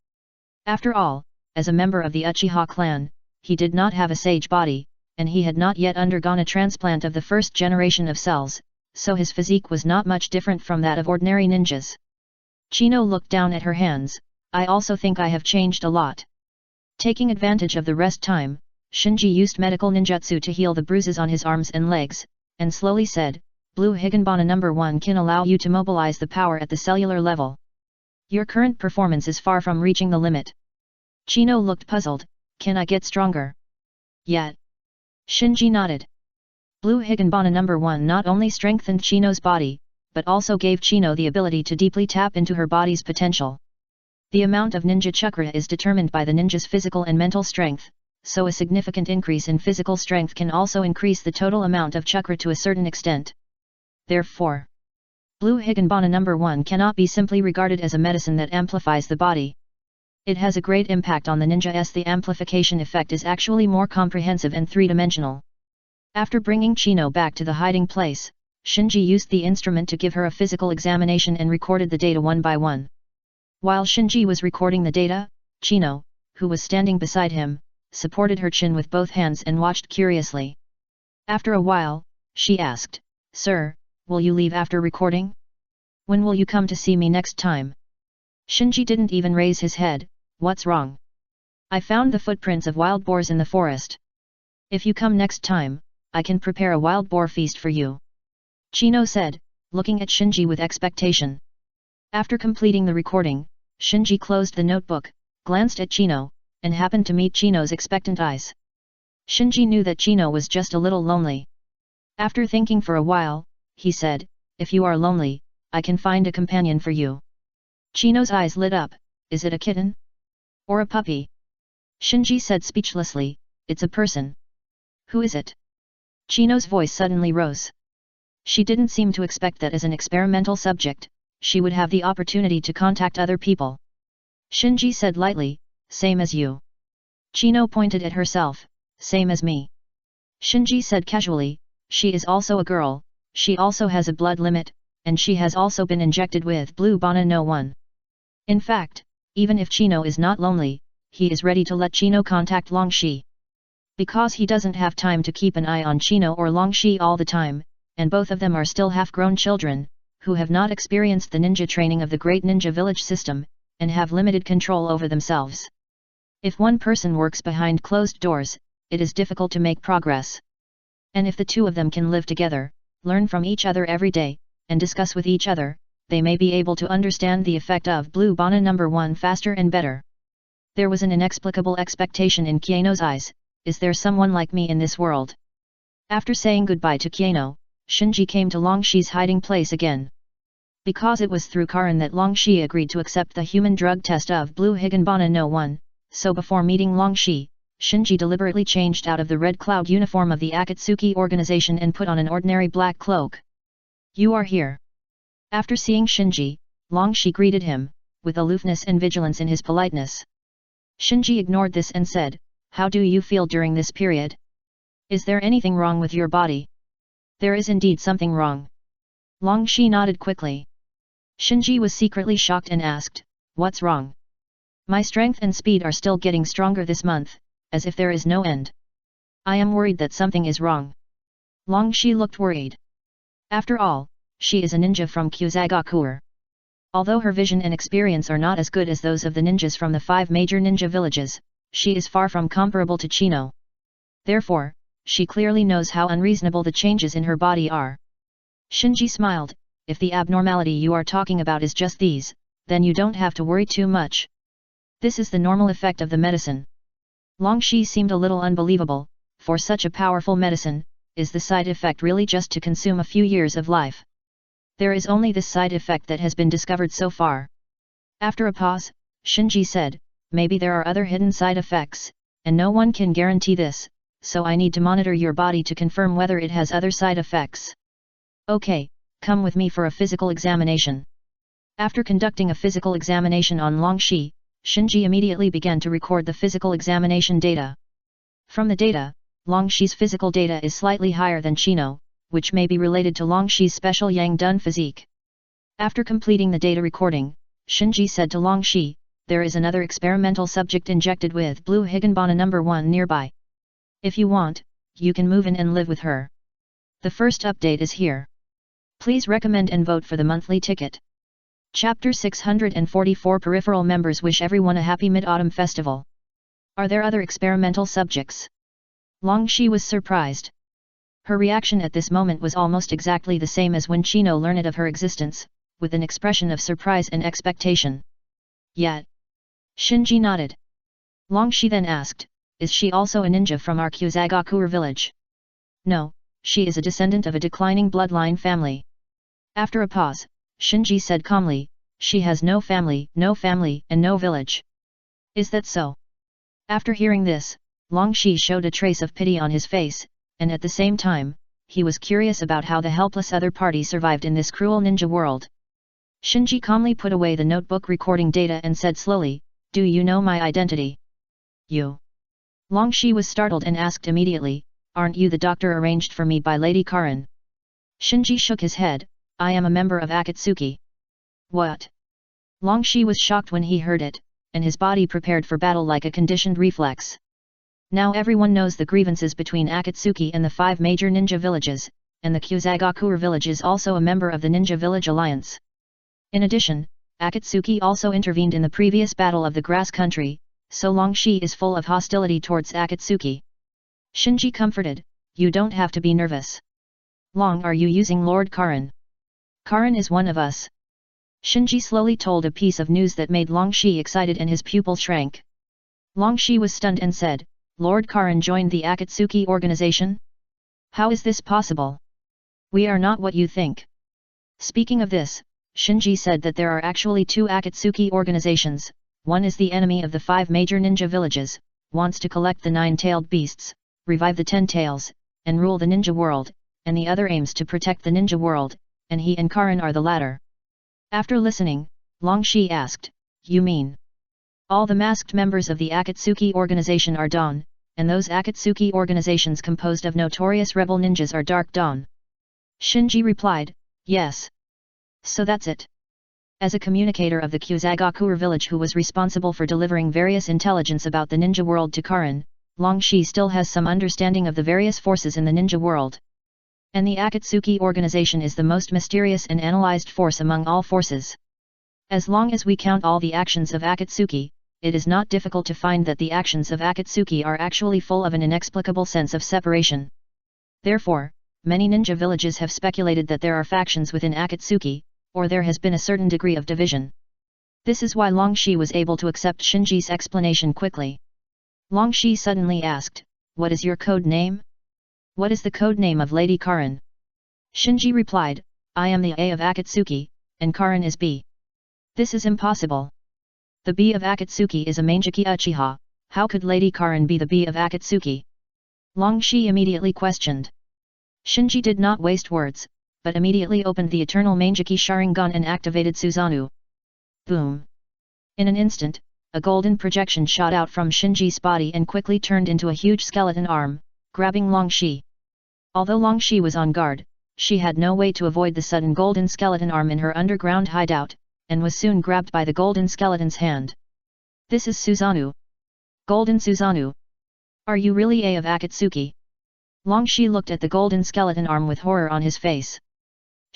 After all, as a member of the Uchiha clan, he did not have a sage body, and he had not yet undergone a transplant of the first generation of cells, so his physique was not much different from that of ordinary ninjas. Chino looked down at her hands. I also think I have changed a lot. Taking advantage of the rest time, Shinji used medical ninjutsu to heal the bruises on his arms and legs, and slowly said, Blue Higanbana No. 1 can allow you to mobilize the power at the cellular level. Your current performance is far from reaching the limit. Chino looked puzzled. Can I get stronger? Yet. Shinji nodded. Blue Higanbana No. 1 not only strengthened Chino's body, but also gave Chino the ability to deeply tap into her body's potential. The amount of ninja chakra is determined by the ninja's physical and mental strength, so a significant increase in physical strength can also increase the total amount of chakra to a certain extent. Therefore, Blue Higanbana No. 1 cannot be simply regarded as a medicine that amplifies the body. It has a great impact on the ninja. The amplification effect is actually more comprehensive and three-dimensional. After bringing Chino back to the hiding place, Shinji used the instrument to give her a physical examination and recorded the data one by one. While Shinji was recording the data, Chino, who was standing beside him, supported her chin with both hands and watched curiously. After a while, she asked, Sir, will you leave after recording? When will you come to see me next time? Shinji didn't even raise his head. What's wrong? I found the footprints of wild boars in the forest. If you come next time, I can prepare a wild boar feast for you. Chino said, looking at Shinji with expectation. After completing the recording, Shinji closed the notebook, glanced at Chino, and happened to meet Chino's expectant eyes. Shinji knew that Chino was just a little lonely. After thinking for a while, he said, If you are lonely, I can find a companion for you. Chino's eyes lit up. Is it a kitten? Or a puppy? Shinji said speechlessly, It's a person. Who is it? Chino's voice suddenly rose. She didn't seem to expect that as an experimental subject, she would have the opportunity to contact other people. Shinji said lightly, Same as you. Chino pointed at herself, Same as me. Shinji said casually, She is also a girl, she also has a blood limit, and she has also been injected with Blue Bana No 1. In fact, even if Chino is not lonely, he is ready to let Chino contact Longxi. Because he doesn't have time to keep an eye on Chino or Longxi all the time, and both of them are still half-grown children, who have not experienced the ninja training of the Great Ninja Village system, and have limited control over themselves. If one person works behind closed doors, it is difficult to make progress. And if the two of them can live together, learn from each other every day, and discuss with each other, they may be able to understand the effect of Blue Bana No. 1 faster and better. There was an inexplicable expectation in Kieno's eyes. Is there someone like me in this world? After saying goodbye to Kieno, Shinji came to Longxi's hiding place again. Because it was through Karin that Longxi agreed to accept the human drug test of Blue Higanbana No 1, so before meeting Longxi, Shinji deliberately changed out of the Red Cloud uniform of the Akatsuki organization and put on an ordinary black cloak. You are here. After seeing Shinji, Longxi greeted him, with aloofness and vigilance in his politeness. Shinji ignored this and said, How do you feel during this period? Is there anything wrong with your body? There is indeed something wrong. Longxi nodded quickly. Shinji was secretly shocked and asked, What's wrong? My strength and speed are still getting stronger this month, as if there is no end. I am worried that something is wrong. Longxi looked worried. After all, she is a ninja from Kyuzagakuer. Although her vision and experience are not as good as those of the ninjas from the 5 major ninja villages, she is far from comparable to Chino. Therefore, she clearly knows how unreasonable the changes in her body are. Shinji smiled, If the abnormality you are talking about is just these, then you don't have to worry too much. This is the normal effect of the medicine. Longxi seemed a little unbelievable. For such a powerful medicine, is the side effect really just to consume a few years of life? There is only this side effect that has been discovered so far. After a pause, Shinji said, Maybe there are other hidden side effects, and no one can guarantee this, so I need to monitor your body to confirm whether it has other side effects. Okay, come with me for a physical examination. After conducting a physical examination on Longxi, Shinji immediately began to record the physical examination data. From the data, Longxi's physical data is slightly higher than Chino, which may be related to Longxi's special Yang Dun physique. After completing the data recording, Shinji said to Long Shi, there is another experimental subject injected with blue higanbana number 1 nearby. If you want, you can move in and live with her. The first update is here. Please recommend and vote for the monthly ticket. Chapter 644 Peripheral members wish everyone a happy Mid-Autumn Festival. Are there other experimental subjects? Long Shi was surprised. Her reaction at this moment was almost exactly the same as when Chino learned of her existence, with an expression of surprise and expectation. Yet, Shinji nodded. Long Shi then asked, is she also a ninja from our Kyuzagakuer village? No, she is a descendant of a declining bloodline family. After a pause, Shinji said calmly, she has no family, and no village. Is that so? After hearing this, Long Shi showed a trace of pity on his face, and at the same time, he was curious about how the helpless other party survived in this cruel ninja world. Shinji calmly put away the notebook recording data and said slowly, do you know my identity? You. Long Shi was startled and asked immediately, aren't you the doctor arranged for me by Lady Karin? Shinji shook his head, I am a member of Akatsuki. What? Long Shi was shocked when he heard it, and his body prepared for battle like a conditioned reflex. Now everyone knows the grievances between Akatsuki and the 5 major ninja villages, and the Kyuzagakuer village is also a member of the Ninja Village Alliance. In addition, Akatsuki also intervened in the previous battle of the Grass Country, so Long Shi is full of hostility towards Akatsuki. Shinji comforted, you don't have to be nervous. Long, are you using Lord Karin? Karin is one of us. Shinji slowly told a piece of news that made Long Shi excited and his pupil shrank. Long Shi was stunned and said, Lord Karin joined the Akatsuki organization? How is this possible? We are not what you think. Speaking of this, Shinji said that there are actually 2 Akatsuki organizations, one is the enemy of the 5 major ninja villages, wants to collect the 9-tailed beasts, revive the 10 tails, and rule the ninja world, and the other aims to protect the ninja world, and he and Karin are the latter. After listening, Long Shi asked, you mean? All the masked members of the Akatsuki organization are Dawn, and those Akatsuki organizations composed of notorious rebel ninjas are Dark Dawn. Shinji replied, yes. So that's it. As a communicator of the Kyuzagakuer village who was responsible for delivering various intelligence about the ninja world to Karin, Long Shi still has some understanding of the various forces in the ninja world. And the Akatsuki organization is the most mysterious and analyzed force among all forces. As long as we count all the actions of Akatsuki, it is not difficult to find that the actions of Akatsuki are actually full of an inexplicable sense of separation. Therefore, many ninja villages have speculated that there are factions within Akatsuki, or there has been a certain degree of division. This is why Long Shi was able to accept Shinji's explanation quickly. Long Shi suddenly asked, what is your code name? What is the code name of Lady Karin? Shinji replied, I am the A of Akatsuki, and Karin is B. This is impossible. The B of Akatsuki is a Mangeki Uchiha, how could Lady Karin be the B of Akatsuki? Long Shi immediately questioned. Shinji did not waste words, but immediately opened the Eternal Mangeki Sharingan and activated Susanoo. Boom! In an instant, a golden projection shot out from Shinji's body and quickly turned into a huge skeleton arm, grabbing Long Shi. Although Long Shi was on guard, she had no way to avoid the sudden golden skeleton arm in her underground hideout, and was soon grabbed by the golden skeleton's hand. This is Susanoo. Golden Susanoo. Are you really A of Akatsuki? Long Shi looked at the golden skeleton arm with horror on his face.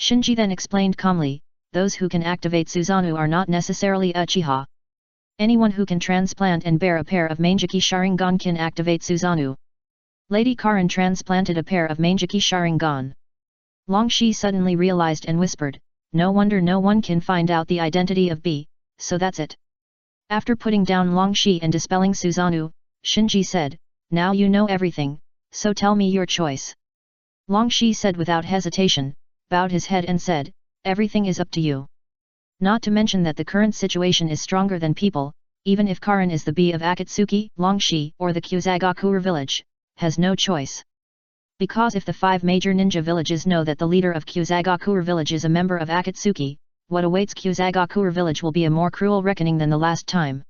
Shinji then explained calmly, those who can activate Susanoo are not necessarily Uchiha. Anyone who can transplant and bear a pair of Mangeki Sharingan can activate Susanoo. Lady Karin transplanted a pair of Mangeki Sharingan. Long Shi suddenly realized and whispered, no wonder no one can find out the identity of B, so that's it. After putting down Long Shi and dispelling Susanoo, Shinji said, now you know everything, so tell me your choice. Long Shi said without hesitation, bowed his head and said, everything is up to you. Not to mention that the current situation is stronger than people, even if Karin is the B of Akatsuki, Long Shi, or the Kyuzagakuer village, has no choice. Because if the 5 major ninja villages know that the leader of Kyuzagakuer village is a member of Akatsuki, what awaits Kyuzagakuer village will be a more cruel reckoning than the last time.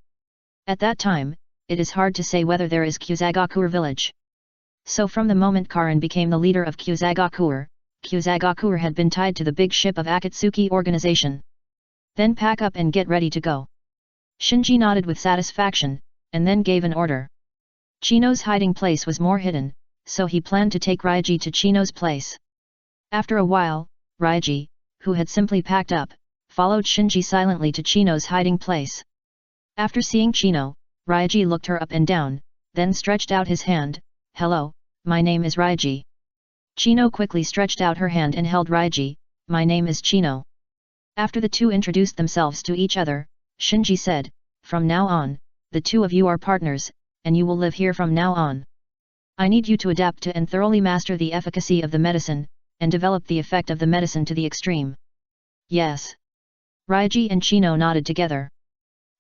At that time, it is hard to say whether there is Kyuzagakuer village. So from the moment Karin became the leader of Kyuzagakuer, Kyuzagakuer had been tied to the big ship of Akatsuki organization. Then pack up and get ready to go. Shinji nodded with satisfaction, and then gave an order. Chino's hiding place was more hidden, so he planned to take Ryuji to Chino's place. After a while, Ryuji, who had simply packed up, followed Shinji silently to Chino's hiding place. After seeing Chino, Ryuji looked her up and down, then stretched out his hand. "Hello, my name is Ryuji." Chino quickly stretched out her hand and held Ryuji. "My name is Chino." After the two introduced themselves to each other, Shinji said, "From now on, the two of you are partners, and you will live here from now on. I need you to adapt to and thoroughly master the efficacy of the medicine, and develop the effect of the medicine to the extreme." "Yes." Ryuji and Chino nodded together.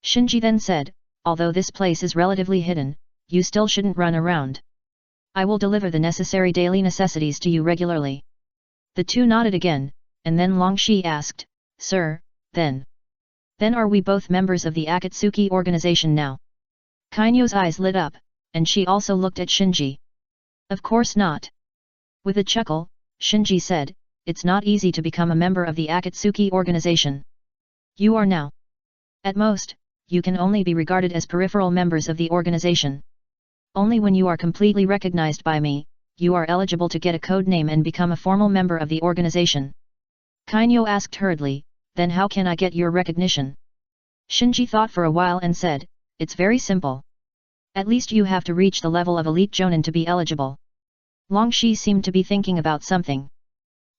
Shinji then said, "Although this place is relatively hidden, you still shouldn't run around. I will deliver the necessary daily necessities to you regularly." The two nodded again, and then Longshi asked, "Sir, then are we both members of the Akatsuki organization now?" Kaino's eyes lit up, and she also looked at Shinji. "Of course not." With a chuckle, Shinji said, "It's not easy to become a member of the Akatsuki organization. You are now. At most, you can only be regarded as peripheral members of the organization. Only when you are completely recognized by me, you are eligible to get a code name and become a formal member of the organization." Kaino asked hurriedly, "Then how can I get your recognition?" Shinji thought for a while and said, "It's very simple. At least you have to reach the level of elite Jonin to be eligible." Longshi seemed to be thinking about something.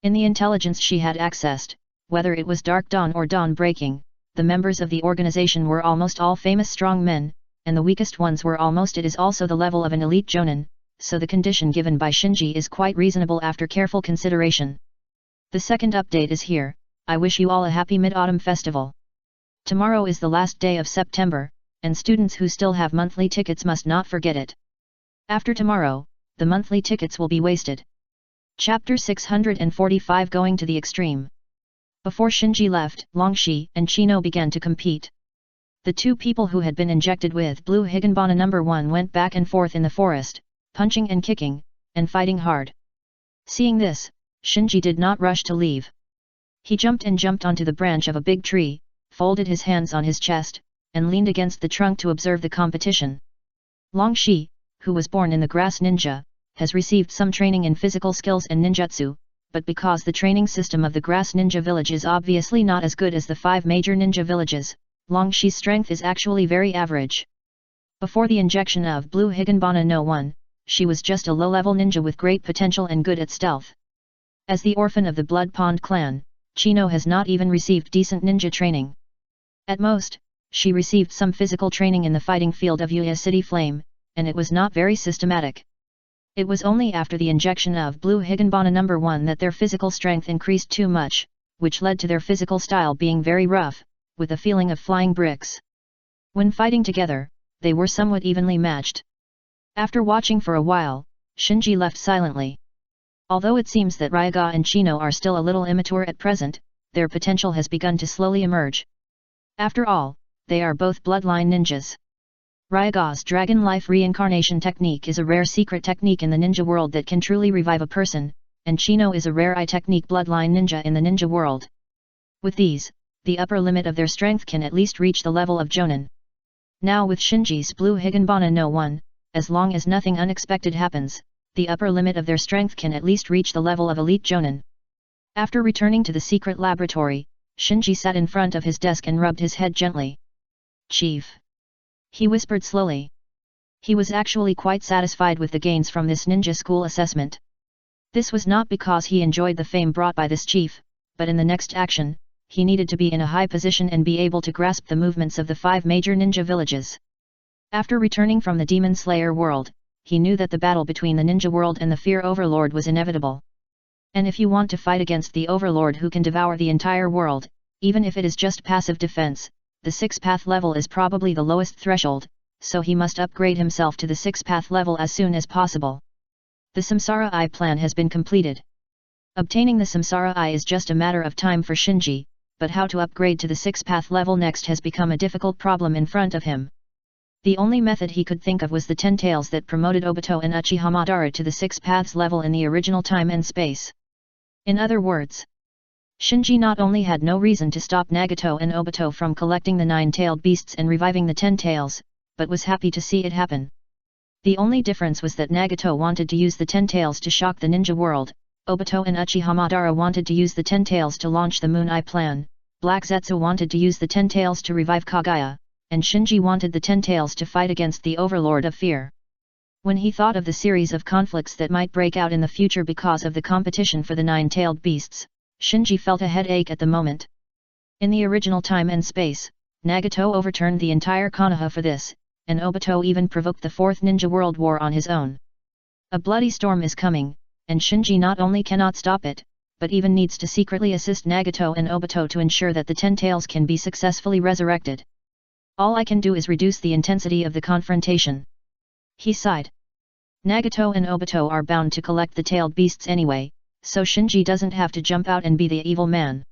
In the intelligence she had accessed, whether it was Dark Dawn or Dawn Breaking, the members of the organization were almost all famous strong men, and the weakest ones were almost it is also the level of an elite Jonin, so the condition given by Shinji is quite reasonable after careful consideration. The second update is here. I wish you all a happy Mid-Autumn Festival. Tomorrow is the last day of September, and students who still have monthly tickets must not forget it. After tomorrow, the monthly tickets will be wasted. Chapter 645 Going to the Extreme. Before Shinji left, Longshi and Chino began to compete. The two people who had been injected with blue Higanbana No. 1 went back and forth in the forest, punching and kicking, and fighting hard. Seeing this, Shinji did not rush to leave. He jumped onto the branch of a big tree, folded his hands on his chest, and leaned against the trunk to observe the competition. Longshi, who was born in the Grass Ninja, has received some training in physical skills and ninjutsu, but because the training system of the Grass Ninja village is obviously not as good as the 5 major ninja villages, Longshi's strength is actually very average. Before the injection of blue Higanbana No. 1, she was just a low-level ninja with great potential and good at stealth. As the orphan of the Blood Pond clan, Chino has not even received decent ninja training. At most, she received some physical training in the fighting field of Uchiha City Flame, and it was not very systematic. It was only after the injection of blue Higanbana No. 1 that their physical strength increased too much, which led to their physical style being very rough, with a feeling of flying bricks. When fighting together, they were somewhat evenly matched. After watching for a while, Shinji left silently. Although it seems that Ryuga and Chino are still a little immature at present, their potential has begun to slowly emerge. After all, they are both bloodline ninjas. Ryuga's Dragon Life Reincarnation technique is a rare secret technique in the ninja world that can truly revive a person, and Chino is a rare eye technique bloodline ninja in the ninja world. With these, the upper limit of their strength can at least reach the level of Jonin. Now with Shinji's blue Higanbana No. 1, as long as nothing unexpected happens, the upper limit of their strength can at least reach the level of elite Jonin. After returning to the secret laboratory, Shinji sat in front of his desk and rubbed his head gently. "Chief," he whispered slowly. He was actually quite satisfied with the gains from this ninja school assessment. This was not because he enjoyed the fame brought by this chief, but in the next action, he needed to be in a high position and be able to grasp the movements of the 5 major ninja villages. After returning from the Demon Slayer world, he knew that the battle between the ninja world and the Fear Overlord was inevitable. And if you want to fight against the Overlord who can devour the entire world, even if it is just passive defense, the 6th-path level is probably the lowest threshold, so he must upgrade himself to the 6th-path level as soon as possible. The Samsara Eye plan has been completed. Obtaining the Samsara Eye is just a matter of time for Shinji, but how to upgrade to the 6th-path level next has become a difficult problem in front of him. The only method he could think of was the 10 tails that promoted Obito and Uchiha Madara to the 6 paths level in the original time and space. In other words, Shinji not only had no reason to stop Nagato and Obito from collecting the 9-tailed beasts and reviving the 10 tails, but was happy to see it happen. The only difference was that Nagato wanted to use the 10 tails to shock the ninja world, Obito and Uchiha Madara wanted to use the 10 tails to launch the Moon Eye plan, Black Zetsu wanted to use the 10 tails to revive Kaguya, and Shinji wanted the 10 tails to fight against the Overlord of Fear. When he thought of the series of conflicts that might break out in the future because of the competition for the 9-tailed beasts, Shinji felt a headache at the moment. In the original time and space, Nagato overturned the entire Konoha for this, and Obito even provoked the Fourth Ninja World War on his own. A bloody storm is coming, and Shinji not only cannot stop it, but even needs to secretly assist Nagato and Obito to ensure that the 10 tails can be successfully resurrected. All I can do is reduce the intensity of the confrontation. He sighed. Nagato and Obito are bound to collect the tailed beasts anyway, so Shinji doesn't have to jump out and be the evil man.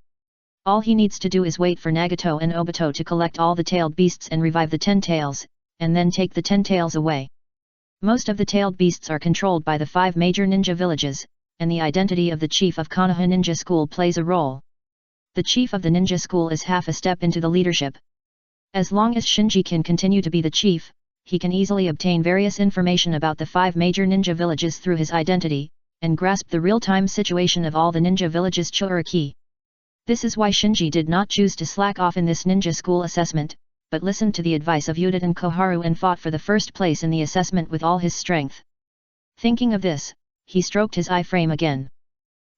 All he needs to do is wait for Nagato and Obito to collect all the tailed beasts and revive the 10 tails, and then take the 10 tails away. Most of the tailed beasts are controlled by the 5 major ninja villages, and the identity of the chief of Konoha Ninja School plays a role. The chief of the ninja school is half a step into the leadership. As long as Shinji can continue to be the chief, he can easily obtain various information about the 5 major ninja villages through his identity, and grasp the real-time situation of all the ninja villages' Churiki. This is why Shinji did not choose to slack off in this ninja school assessment, but listened to the advice of Yuta and Koharu and fought for the first place in the assessment with all his strength. Thinking of this, he stroked his eye frame again.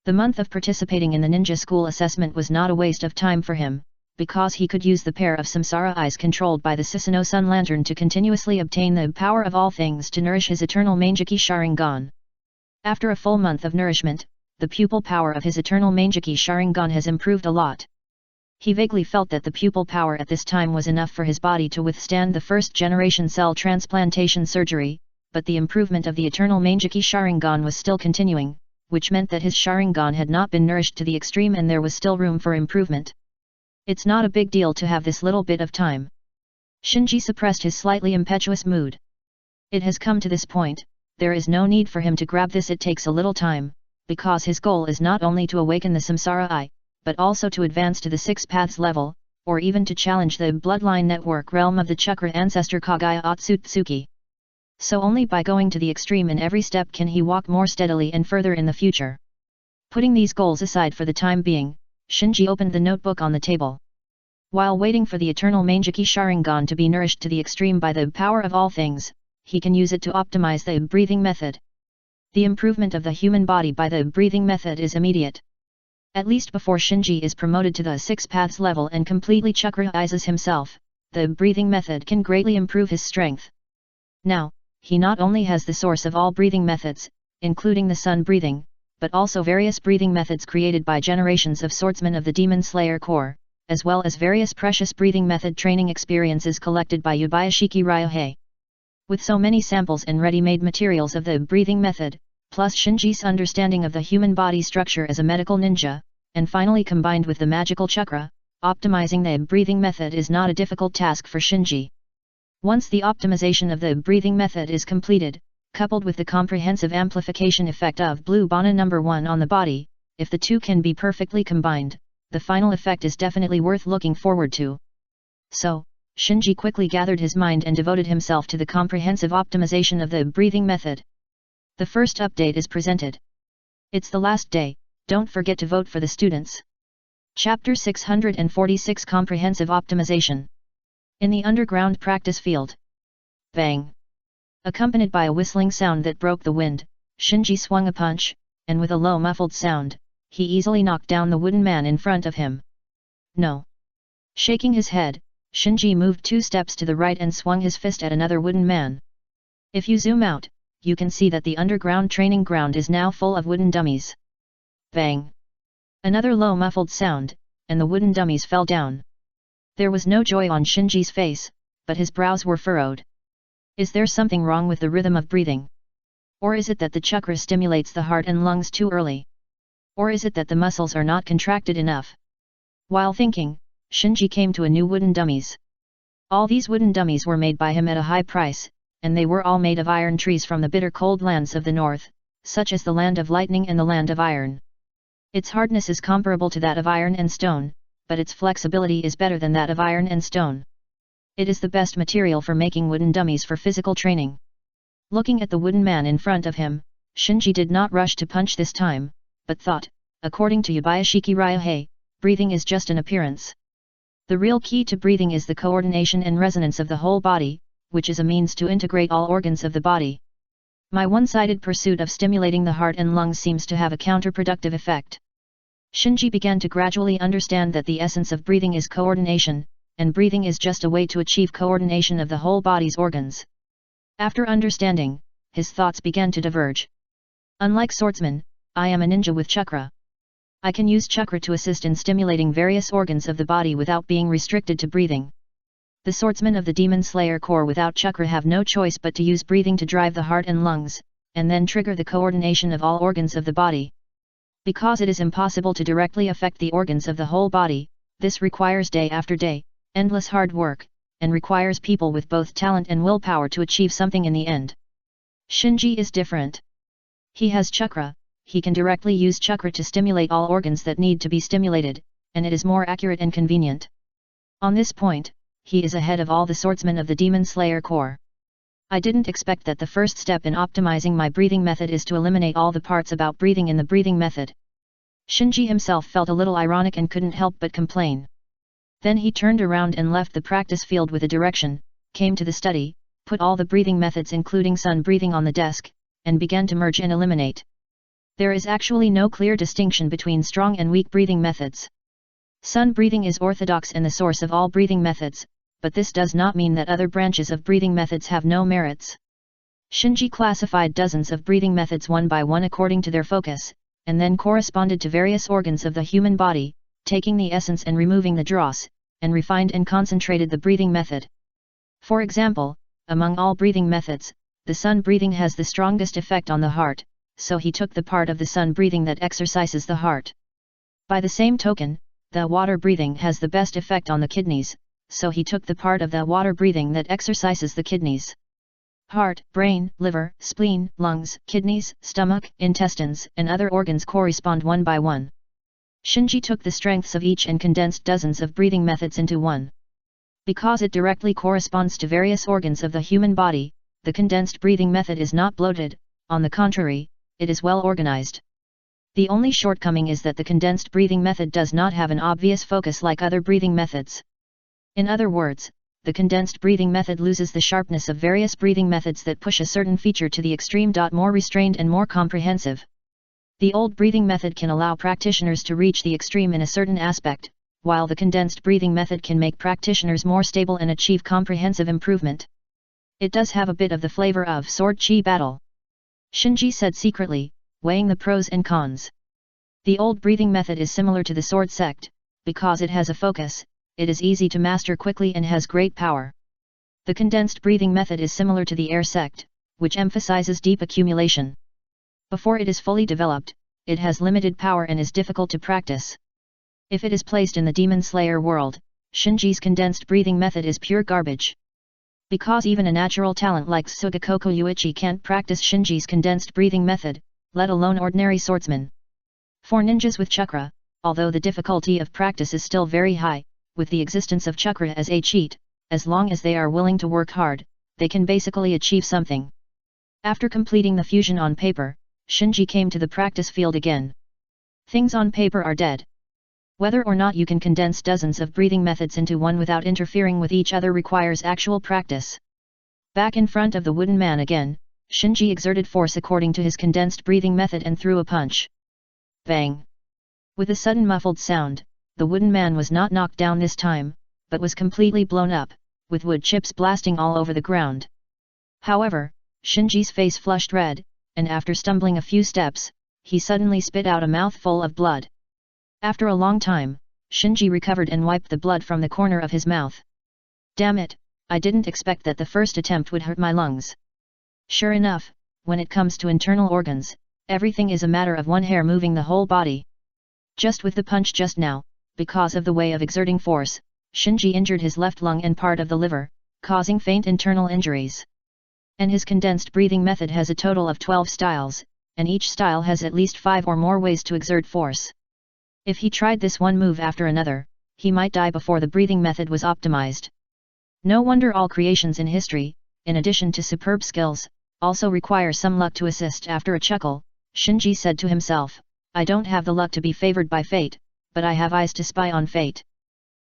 The month of participating in the ninja school assessment was not a waste of time for him, because he could use the pair of samsara eyes controlled by the Susanoo Sun Lantern to continuously obtain the power of all things to nourish his eternal Mangeki Sharingan. After a full month of nourishment, the pupil power of his eternal Mangeki Sharingan has improved a lot. He vaguely felt that the pupil power at this time was enough for his body to withstand the first-generation cell transplantation surgery, but the improvement of the eternal Mangeki Sharingan was still continuing, which meant that his Sharingan had not been nourished to the extreme and there was still room for improvement. It's not a big deal to have this little bit of time. Shinji suppressed his slightly impetuous mood. It has come to this point, there is no need for him to grab this, it takes a little time, because his goal is not only to awaken the samsara eye, but also to advance to the 6 paths level, or even to challenge the bloodline network realm of the chakra ancestor Kaguya Otsutsuki. So only by going to the extreme in every step can he walk more steadily and further in the future. Putting these goals aside for the time being, Shinji opened the notebook on the table. While waiting for the eternal Mangeki Sharingan to be nourished to the extreme by the power of all things, he can use it to optimize the breathing method. The improvement of the human body by the breathing method is immediate. At least before Shinji is promoted to the 6 paths level and completely chakra-izes himself, the breathing method can greatly improve his strength. Now, he not only has the source of all breathing methods, including the sun breathing, but also various breathing methods created by generations of swordsmen of the Demon Slayer Corps, as well as various precious breathing method training experiences collected by Yubayashiki Ryohei. With so many samples and ready-made materials of the breathing method, plus Shinji's understanding of the human body structure as a medical ninja, and finally combined with the magical chakra, optimizing the breathing method is not a difficult task for Shinji. Once the optimization of the breathing method is completed, coupled with the comprehensive amplification effect of Blue Bana No. 1 on the body, if the two can be perfectly combined, the final effect is definitely worth looking forward to. So, Shinji quickly gathered his mind and devoted himself to the comprehensive optimization of the breathing method. The first update is presented. It's the last day, don't forget to vote for the students. Chapter 646 Comprehensive Optimization. In the underground practice field. Bang! Accompanied by a whistling sound that broke the wind, Shinji swung a punch, and with a low muffled sound, he easily knocked down the wooden man in front of him. No! Shaking his head, Shinji moved 2 steps to the right and swung his fist at another wooden man. If you zoom out, you can see that the underground training ground is now full of wooden dummies. Bang! Another low muffled sound, and the wooden dummies fell down. There was no joy on Shinji's face, but his brows were furrowed. Is there something wrong with the rhythm of breathing? Or is it that the chakra stimulates the heart and lungs too early? Or is it that the muscles are not contracted enough? While thinking, Shinji came to a new wooden dummies. All these wooden dummies were made by him at a high price, and they were all made of iron trees from the bitter cold lands of the north, such as the land of lightning and the land of iron. Its hardness is comparable to that of iron and stone, but its flexibility is better than that of iron and stone. It is the best material for making wooden dummies for physical training. Looking at the wooden man in front of him, Shinji did not rush to punch this time, but thought, according to Yabayashiki Ryohei, breathing is just an appearance. The real key to breathing is the coordination and resonance of the whole body, which is a means to integrate all organs of the body. My one-sided pursuit of stimulating the heart and lungs seems to have a counterproductive effect. Shinji began to gradually understand that the essence of breathing is coordination, and breathing is just a way to achieve coordination of the whole body's organs. After understanding, his thoughts began to diverge. Unlike swordsman, I am a ninja with chakra. I can use chakra to assist in stimulating various organs of the body without being restricted to breathing. The swordsmen of the Demon Slayer Corps without chakra have no choice but to use breathing to drive the heart and lungs, and then trigger the coordination of all organs of the body. Because it is impossible to directly affect the organs of the whole body, this requires day after day, endless hard work, and requires people with both talent and willpower to achieve something in the end. Shinji is different. He has chakra, he can directly use chakra to stimulate all organs that need to be stimulated, and it is more accurate and convenient. On this point, he is ahead of all the swordsmen of the Demon Slayer Corps. I didn't expect that the first step in optimizing my breathing method is to eliminate all the parts about breathing in the breathing method. Shinji himself felt a little ironic and couldn't help but complain. Then he turned around and left the practice field with a direction, came to the study, put all the breathing methods including sun breathing on the desk, and began to merge and eliminate. There is actually no clear distinction between strong and weak breathing methods. Sun breathing is orthodox and the source of all breathing methods, but this does not mean that other branches of breathing methods have no merits. Shinji classified dozens of breathing methods one by one according to their focus, and then corresponded to various organs of the human body, taking the essence and removing the dross, and refined and concentrated the breathing method. For example, among all breathing methods, the sun breathing has the strongest effect on the heart, so he took the part of the sun breathing that exercises the heart. By the same token, the water breathing has the best effect on the kidneys, so he took the part of the water breathing that exercises the kidneys. Heart, brain, liver, spleen, lungs, kidneys, stomach, intestines, and other organs correspond one by one. Shinji took the strengths of each and condensed dozens of breathing methods into one. Because it directly corresponds to various organs of the human body, the condensed breathing method is not bloated, on the contrary, it is well organized. The only shortcoming is that the condensed breathing method does not have an obvious focus like other breathing methods. In other words, the condensed breathing method loses the sharpness of various breathing methods that push a certain feature to the extreme. More restrained and more comprehensive. The old breathing method can allow practitioners to reach the extreme in a certain aspect, while the condensed breathing method can make practitioners more stable and achieve comprehensive improvement. It does have a bit of the flavor of sword chi battle. Shinji said secretly, weighing the pros and cons. The old breathing method is similar to the sword sect, because it has a focus, it is easy to master quickly and has great power. The condensed breathing method is similar to the air sect, which emphasizes deep accumulation. Before it is fully developed, it has limited power and is difficult to practice. If it is placed in the Demon Slayer world, Shinji's condensed breathing method is pure garbage. Because even a natural talent like Sugakoku Yuichi can't practice Shinji's condensed breathing method, let alone ordinary swordsmen. For ninjas with chakra, although the difficulty of practice is still very high, with the existence of chakra as a cheat, as long as they are willing to work hard, they can basically achieve something. After completing the fusion on paper, Shinji came to the practice field again. Things on paper are dead. Whether or not you can condense dozens of breathing methods into one without interfering with each other requires actual practice. Back in front of the wooden man again, Shinji exerted force according to his condensed breathing method and threw a punch. Bang! With a sudden muffled sound, the wooden man was not knocked down this time, but was completely blown up, with wood chips blasting all over the ground. However, Shinji's face flushed red, and after stumbling a few steps, he suddenly spit out a mouthful of blood. After a long time, Shinji recovered and wiped the blood from the corner of his mouth. Damn it, I didn't expect that the first attempt would hurt my lungs. Sure enough, when it comes to internal organs, everything is a matter of one hair moving the whole body. Just with the punch just now, because of the way of exerting force, Shinji injured his left lung and part of the liver, causing faint internal injuries. And his condensed breathing method has a total of 12 styles, and each style has at least 5 or more ways to exert force. If he tried this one move after another, he might die before the breathing method was optimized. No wonder all creations in history, in addition to superb skills, also require some luck to assist. After a chuckle, Shinji said to himself, I don't have the luck to be favored by fate, but I have eyes to spy on fate.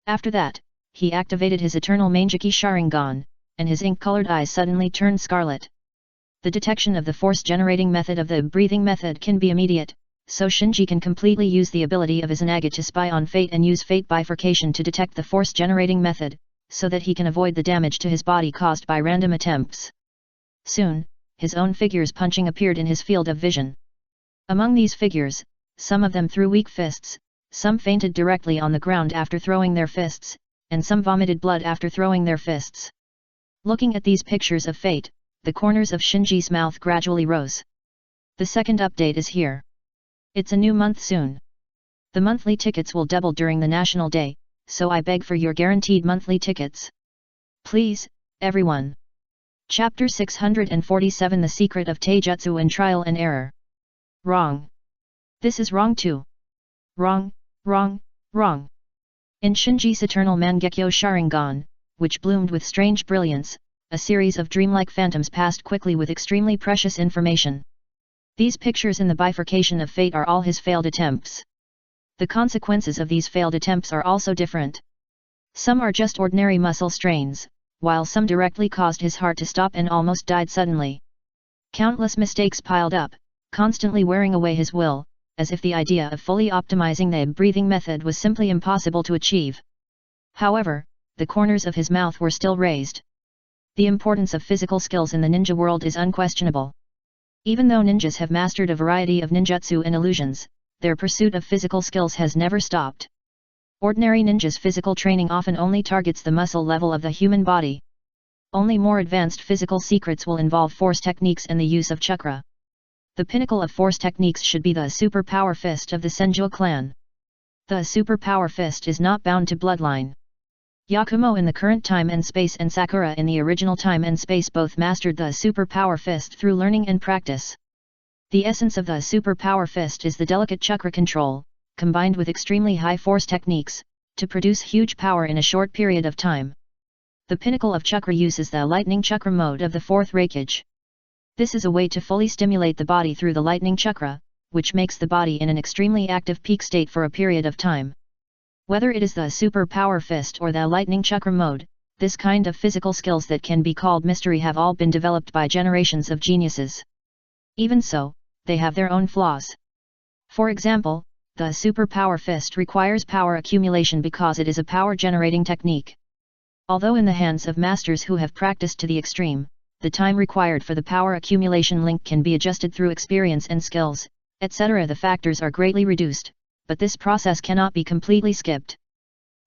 After that, he activated his eternal Mangeki Sharingan, and his ink-colored eyes suddenly turned scarlet. The detection of the force-generating method of the breathing method can be immediate, so Shinji can completely use the ability of his Izanagi to spy on fate and use fate bifurcation to detect the force-generating method, so that he can avoid the damage to his body caused by random attempts. Soon, his own figures punching appeared in his field of vision. Among these figures, some of them threw weak fists, some fainted directly on the ground after throwing their fists, and some vomited blood after throwing their fists. Looking at these pictures of fate, the corners of Shinji's mouth gradually rose. The second update is here. It's a new month soon. The monthly tickets will double during the National Day, so I beg for your guaranteed monthly tickets. Please, everyone. Chapter 647 The Secret of Taijutsu and Trial and Error. Wrong. This is wrong too. Wrong, wrong, wrong. In Shinji's eternal Mangekyo Sharingan, which bloomed with strange brilliance, a series of dreamlike phantoms passed quickly with extremely precious information. These pictures in the bifurcation of fate are all his failed attempts. The consequences of these failed attempts are also different. Some are just ordinary muscle strains, while some directly caused his heart to stop and almost died suddenly. Countless mistakes piled up, constantly wearing away his will, as if the idea of fully optimizing the breathing method was simply impossible to achieve. However, the corners of his mouth were still raised. The importance of physical skills in the ninja world is unquestionable. Even though ninjas have mastered a variety of ninjutsu and illusions, their pursuit of physical skills has never stopped. Ordinary ninjas' physical training often only targets the muscle level of the human body. Only more advanced physical secrets will involve force techniques and the use of chakra. The pinnacle of force techniques should be the super power fist of the Senju clan. The super power fist is not bound to bloodline. Yakumo in the current time and space and Sakura in the original time and space both mastered the super power fist through learning and practice. The essence of the super power fist is the delicate chakra control, combined with extremely high force techniques, to produce huge power in a short period of time. The pinnacle of chakra use is the lightning chakra mode of the fourth Reikage. This is a way to fully stimulate the body through the lightning chakra, which makes the body in an extremely active peak state for a period of time. Whether it is the super power fist or the lightning chakra mode, this kind of physical skills that can be called mystery have all been developed by generations of geniuses. Even so, they have their own flaws. For example, the super power fist requires power accumulation because it is a power generating technique. Although in the hands of masters who have practiced to the extreme, the time required for the power accumulation link can be adjusted through experience and skills, etc. The factors are greatly reduced, but this process cannot be completely skipped.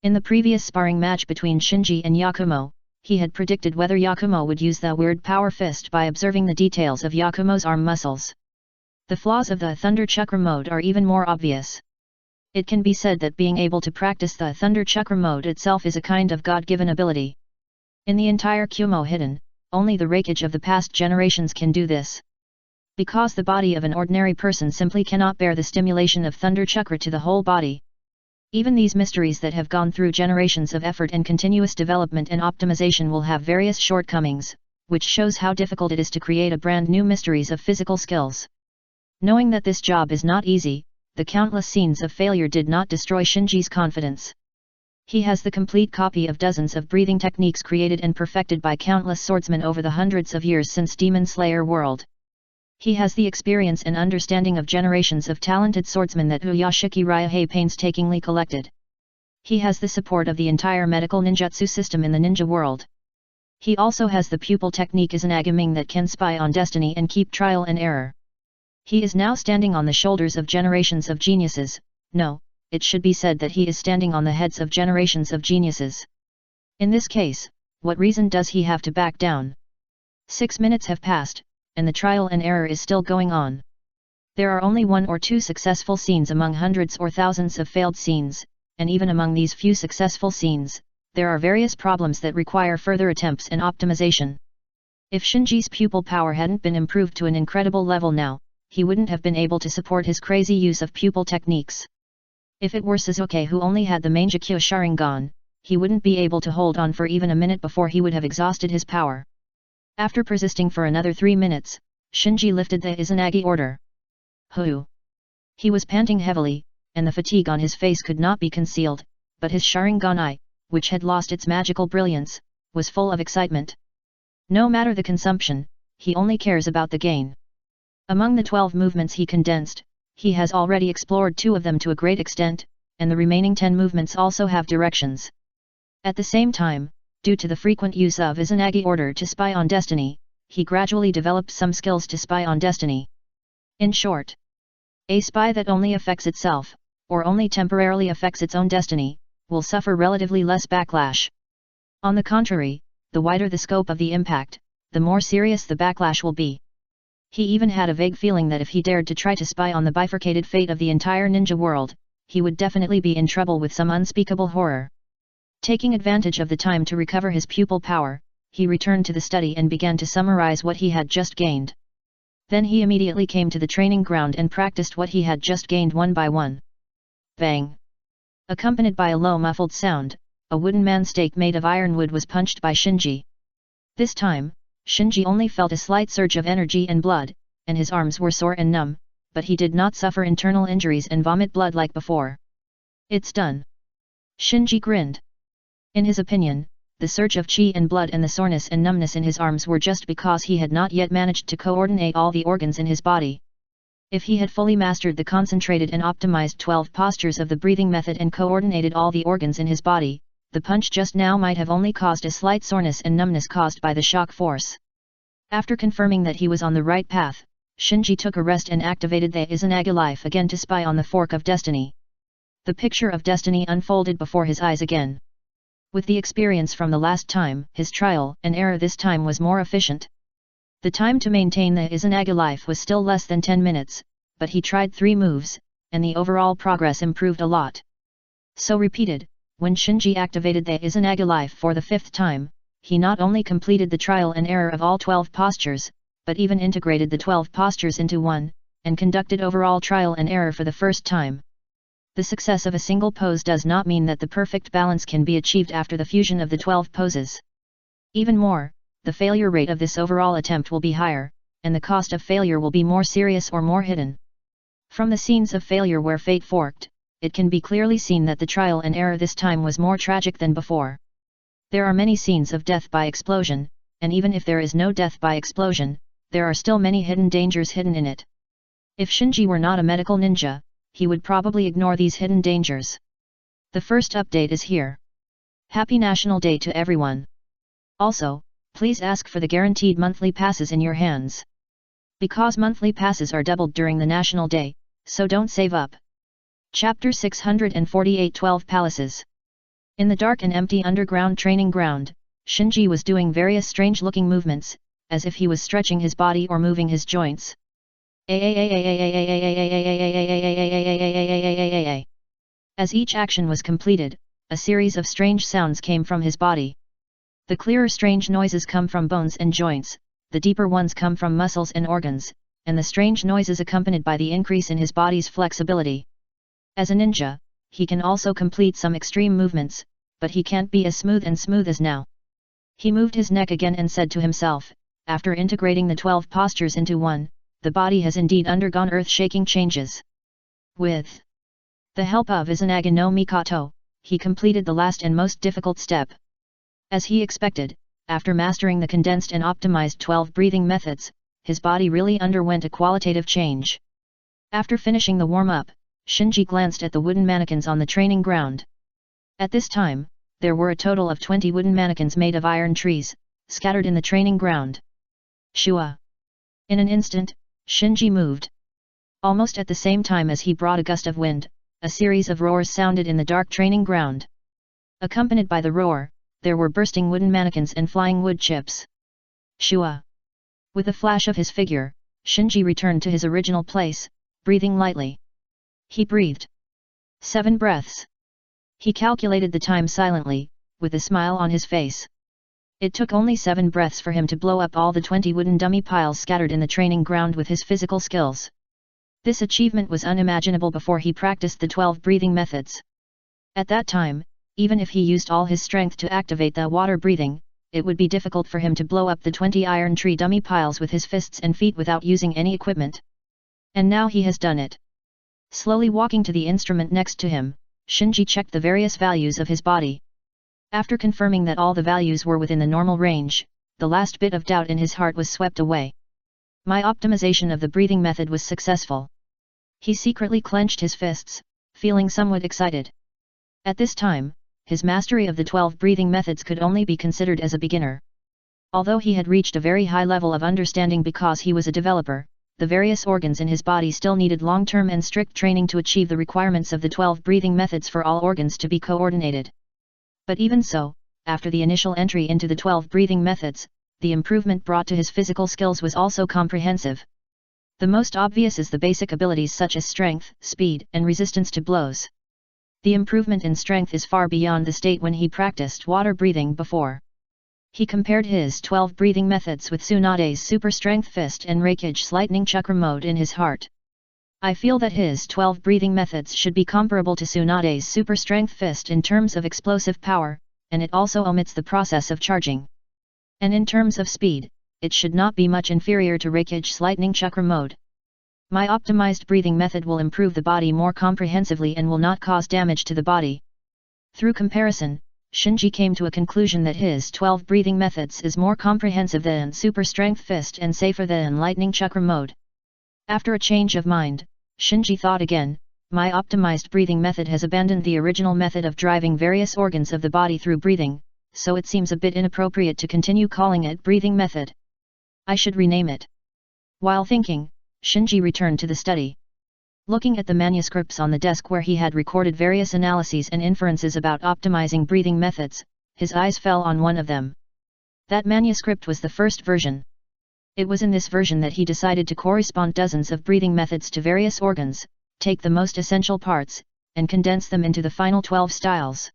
In the previous sparring match between Shinji and Yakumo, he had predicted whether Yakumo would use the weird power fist by observing the details of Yakumo's arm muscles. The flaws of the Thunder Chakra mode are even more obvious. It can be said that being able to practice the Thunder Chakra mode itself is a kind of God-given ability. In the entire Kumo hidden, only the Reikage of the past generations can do this. Because the body of an ordinary person simply cannot bear the stimulation of Thunder Chakra to the whole body. Even these mysteries that have gone through generations of effort and continuous development and optimization will have various shortcomings, which shows how difficult it is to create a brand new mysteries of physical skills. Knowing that this job is not easy, the countless scenes of failure did not destroy Shinji's confidence. He has the complete copy of dozens of breathing techniques created and perfected by countless swordsmen over the hundreds of years since Demon Slayer world. He has the experience and understanding of generations of talented swordsmen that Uyashiki Ryuhei painstakingly collected. He has the support of the entire medical ninjutsu system in the ninja world. He also has the pupil technique as an agaming that can spy on destiny and keep trial and error. He is now standing on the shoulders of generations of geniuses. No, it should be said that he is standing on the heads of generations of geniuses. In this case, what reason does he have to back down? 6 minutes have passed, and the trial and error is still going on. There are only 1 or 2 successful scenes among hundreds or thousands of failed scenes, and even among these few successful scenes, there are various problems that require further attempts and optimization. If Shinji's pupil power hadn't been improved to an incredible level now, he wouldn't have been able to support his crazy use of pupil techniques. If it were Sasuke who only had the Mangekyo Sharingan, he wouldn't be able to hold on for even a minute before he would have exhausted his power. After persisting for another 3 minutes, Shinji lifted the Izanagi order. Hoo! He was panting heavily, and the fatigue on his face could not be concealed, but his Sharingan eye, which had lost its magical brilliance, was full of excitement. No matter the consumption, he only cares about the gain. Among the 12 movements he condensed, he has already explored 2 of them to a great extent, and the remaining 10 movements also have directions. At the same time, due to the frequent use of Izanagi order to spy on destiny, he gradually developed some skills to spy on destiny. In short, a spy that only affects itself, or only temporarily affects its own destiny, will suffer relatively less backlash. On the contrary, the wider the scope of the impact, the more serious the backlash will be. He even had a vague feeling that if he dared to try to spy on the bifurcated fate of the entire ninja world, he would definitely be in trouble with some unspeakable horror. Taking advantage of the time to recover his pupil power, he returned to the study and began to summarize what he had just gained. Then he immediately came to the training ground and practiced what he had just gained one by one. Bang! Accompanied by a low muffled sound, a wooden man stake made of ironwood was punched by Shinji. This time, Shinji only felt a slight surge of energy and blood, and his arms were sore and numb, but he did not suffer internal injuries and vomit blood like before. It's done. Shinji grinned. In his opinion, the surge of chi and blood and the soreness and numbness in his arms were just because he had not yet managed to coordinate all the organs in his body. If he had fully mastered the concentrated and optimized 12 postures of the breathing method and coordinated all the organs in his body, the punch just now might have only caused a slight soreness and numbness caused by the shock force. After confirming that he was on the right path, Shinji took a rest and activated the Izanagi life again to spy on the fork of destiny. The picture of destiny unfolded before his eyes again. With the experience from the last time, his trial and error this time was more efficient. The time to maintain the Izanagi life was still less than 10 minutes, but he tried 3 moves, and the overall progress improved a lot. So repeated, when Shinji activated the Izanagi life for the 5th time, he not only completed the trial and error of all 12 postures, but even integrated the 12 postures into one, and conducted overall trial and error for the first time. The success of a single pose does not mean that the perfect balance can be achieved after the fusion of the 12 poses. Even more, the failure rate of this overall attempt will be higher, and the cost of failure will be more serious or more hidden. From the scenes of failure where fate forked, it can be clearly seen that the trial and error this time was more tragic than before. There are many scenes of death by explosion, and even if there is no death by explosion, there are still many hidden dangers hidden in it. If Shinji were not a medical ninja, he would probably ignore these hidden dangers. The first update is here. Happy National Day to everyone. Also, please ask for the guaranteed monthly passes in your hands. Because monthly passes are doubled during the National Day, so don't save up. Chapter 648 12 Palaces. In the dark and empty underground training ground, Shinji was doing various strange-looking movements, as if he was stretching his body or moving his joints. As each action was completed, a series of strange sounds came from his body. The clearer strange noises come from bones and joints, the deeper ones come from muscles and organs, and the strange noises accompanied by the increase in his body's flexibility. As a ninja, he can also complete some extreme movements, but he can't be as smooth as now. He moved his neck again and said to himself, after integrating the 12 postures into one, the body has indeed undergone earth-shaking changes. With the help of Izanagi no Mikoto, he completed the last and most difficult step. As he expected, after mastering the condensed and optimized 12 breathing methods, his body really underwent a qualitative change. After finishing the warm-up, Shinji glanced at the wooden mannequins on the training ground. At this time, there were a total of 20 wooden mannequins made of iron trees, scattered in the training ground. Shua! In an instant, Shinji moved. Almost at the same time as he brought a gust of wind, a series of roars sounded in the dark training ground. Accompanied by the roar, there were bursting wooden mannequins and flying wood chips. Shua! With a flash of his figure, Shinji returned to his original place, breathing lightly. He breathed 7 breaths. He calculated the time silently, with a smile on his face. It took only 7 breaths for him to blow up all the 20 wooden dummy piles scattered in the training ground with his physical skills. This achievement was unimaginable before he practiced the 12 breathing methods. At that time, even if he used all his strength to activate the water breathing, it would be difficult for him to blow up the 20 iron tree dummy piles with his fists and feet without using any equipment. And now he has done it. Slowly walking to the instrument next to him, Shinji checked the various values of his body. After confirming that all the values were within the normal range, the last bit of doubt in his heart was swept away. My optimization of the breathing method was successful. He secretly clenched his fists, feeling somewhat excited. At this time, his mastery of the 12 breathing methods could only be considered as a beginner. Although he had reached a very high level of understanding because he was a developer, the various organs in his body still needed long-term and strict training to achieve the requirements of the 12 breathing methods for all organs to be coordinated. But even so, after the initial entry into the 12 breathing methods, the improvement brought to his physical skills was also comprehensive. The most obvious is the basic abilities such as strength, speed, and resistance to blows. The improvement in strength is far beyond the state when he practiced water breathing before. He compared his 12 breathing methods with Tsunade's super strength fist and Reikage lightning chakra mode in his heart. I feel that his 12 breathing methods should be comparable to Tsunade's super strength fist in terms of explosive power, and it also omits the process of charging. And in terms of speed, it should not be much inferior to Reikage's lightning chakra mode. My optimized breathing method will improve the body more comprehensively and will not cause damage to the body. Through comparison, Shinji came to a conclusion that his 12 breathing methods is more comprehensive than super strength fist and safer than lightning chakra mode. After a change of mind, Shinji thought again, my optimized breathing method has abandoned the original method of driving various organs of the body through breathing, so it seems a bit inappropriate to continue calling it breathing method. I should rename it. While thinking, Shinji returned to the study. Looking at the manuscripts on the desk where he had recorded various analyses and inferences about optimizing breathing methods, his eyes fell on one of them. That manuscript was the first version. It was in this version that he decided to correspond dozens of breathing methods to various organs, take the most essential parts, and condense them into the final 12 styles.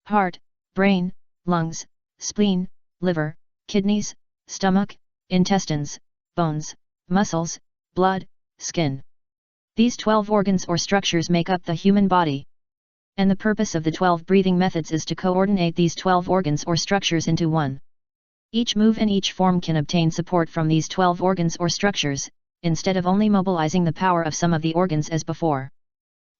Heart, brain, lungs, spleen, liver, kidneys, stomach, intestines, bones, muscles, blood, skin. These 12 organs or structures make up the human body. And the purpose of the 12 breathing methods is to coordinate these 12 organs or structures into one. Each move and each form can obtain support from these 12 organs or structures, instead of only mobilizing the power of some of the organs as before.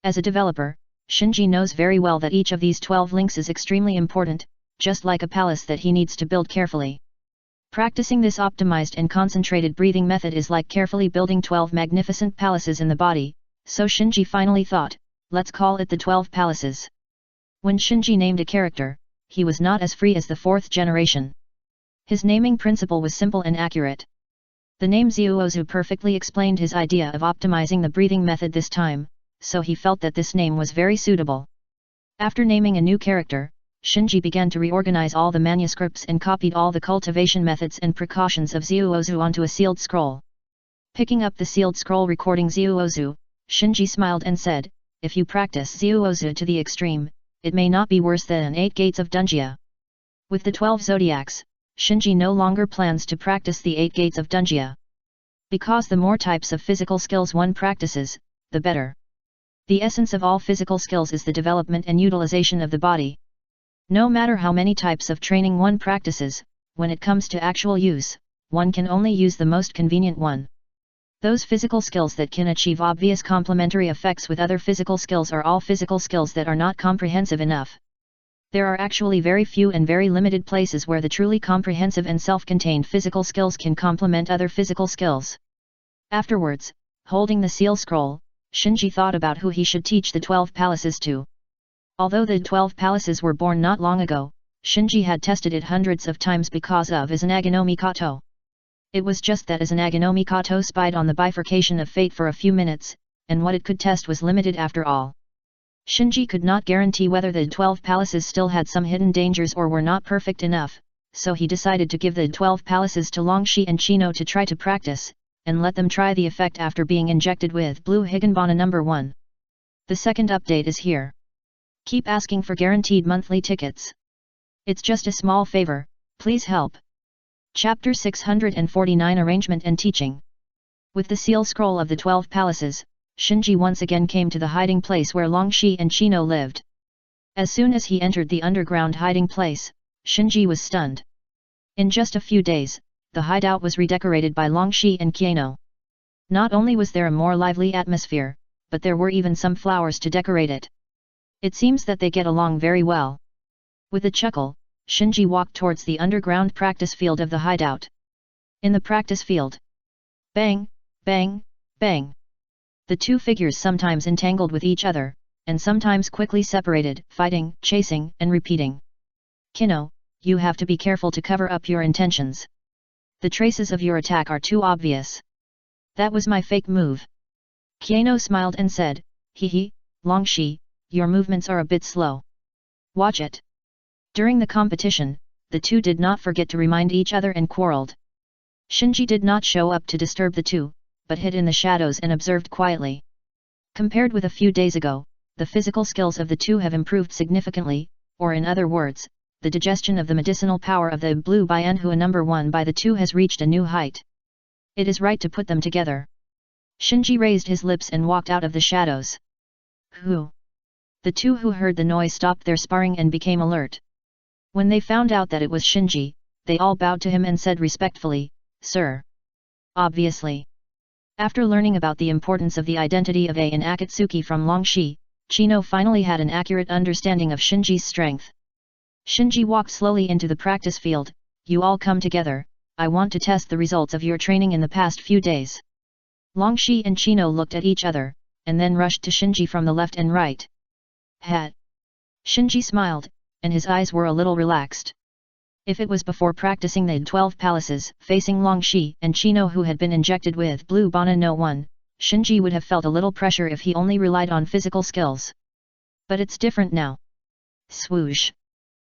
As a developer, Shinji knows very well that each of these 12 links is extremely important, just like a palace that he needs to build carefully. Practicing this optimized and concentrated breathing method is like carefully building 12 magnificent palaces in the body, so Shinji finally thought, let's call it the 12 palaces. When Shinji named a character, he was not as free as the 4th generation. His naming principle was simple and accurate. The name Zyuozu perfectly explained his idea of optimizing the breathing method this time, so he felt that this name was very suitable. After naming a new character, Shinji began to reorganize all the manuscripts and copied all the cultivation methods and precautions of Zyuozu onto a sealed scroll. Picking up the sealed scroll recording Zyuozu, Shinji smiled and said, if you practice Zyuozu to the extreme, it may not be worse than 8 gates of Dunjia. With the 12 zodiacs, Shinji no longer plans to practice the 8 gates of Dunjia. Because the more types of physical skills one practices, the better. The essence of all physical skills is the development and utilization of the body. No matter how many types of training one practices, when it comes to actual use, one can only use the most convenient one. Those physical skills that can achieve obvious complementary effects with other physical skills are all physical skills that are not comprehensive enough. There are actually very few and very limited places where the truly comprehensive and self-contained physical skills can complement other physical skills. Afterwards, holding the seal scroll, Shinji thought about who he should teach the 12 palaces to. Although the 12 palaces were born not long ago, Shinji had tested it hundreds of times because of Izanagi no Mikoto. It was just that Izanagi no Mikoto spied on the bifurcation of fate for a few minutes, and what it could test was limited after all. Shinji could not guarantee whether the 12 palaces still had some hidden dangers or were not perfect enough, so he decided to give the 12 palaces to Longshi and Chino to try to practice, and let them try the effect after being injected with Blue Higanbana No. 1. The second update is here. Keep asking for guaranteed monthly tickets. It's just a small favor, please help. Chapter 649 Arrangement and Teaching. With the seal scroll of the 12 palaces, Shinji once again came to the hiding place where Longxi and Chino lived. As soon as he entered the underground hiding place, Shinji was stunned. In just a few days, the hideout was redecorated by Longxi and Chino. Not only was there a more lively atmosphere, but there were even some flowers to decorate it. It seems that they get along very well. With a chuckle, Shinji walked towards the underground practice field of the hideout. In the practice field, bang, bang, bang. The two figures sometimes entangled with each other, and sometimes quickly separated, fighting, chasing, and repeating. Kino, you have to be careful to cover up your intentions. The traces of your attack are too obvious. That was my fake move. Kino smiled and said, hee, Longxi, your movements are a bit slow. Watch it. During the competition, the two did not forget to remind each other and quarreled. Shinji did not show up to disturb the two, but hid in the shadows and observed quietly. Compared with a few days ago, the physical skills of the two have improved significantly, or in other words, the digestion of the medicinal power of the Blue Bianhua number 1 by the two has reached a new height. It is right to put them together. Shinji raised his lips and walked out of the shadows. Who? The two who heard the noise stopped their sparring and became alert. When they found out that it was Shinji, they all bowed to him and said respectfully, Sir. Obviously. After learning about the importance of the identity of A and Akatsuki from Longxi, Chino finally had an accurate understanding of Shinji's strength. Shinji walked slowly into the practice field. You all come together, I want to test the results of your training in the past few days. Longxi and Chino looked at each other, and then rushed to Shinji from the left and right. Hat. Shinji smiled, and his eyes were a little relaxed. If it was before practicing the 12 palaces, facing Longxi and Chino who had been injected with Blue Bana no 1, Shinji would have felt a little pressure if he only relied on physical skills. But it's different now. Swoosh.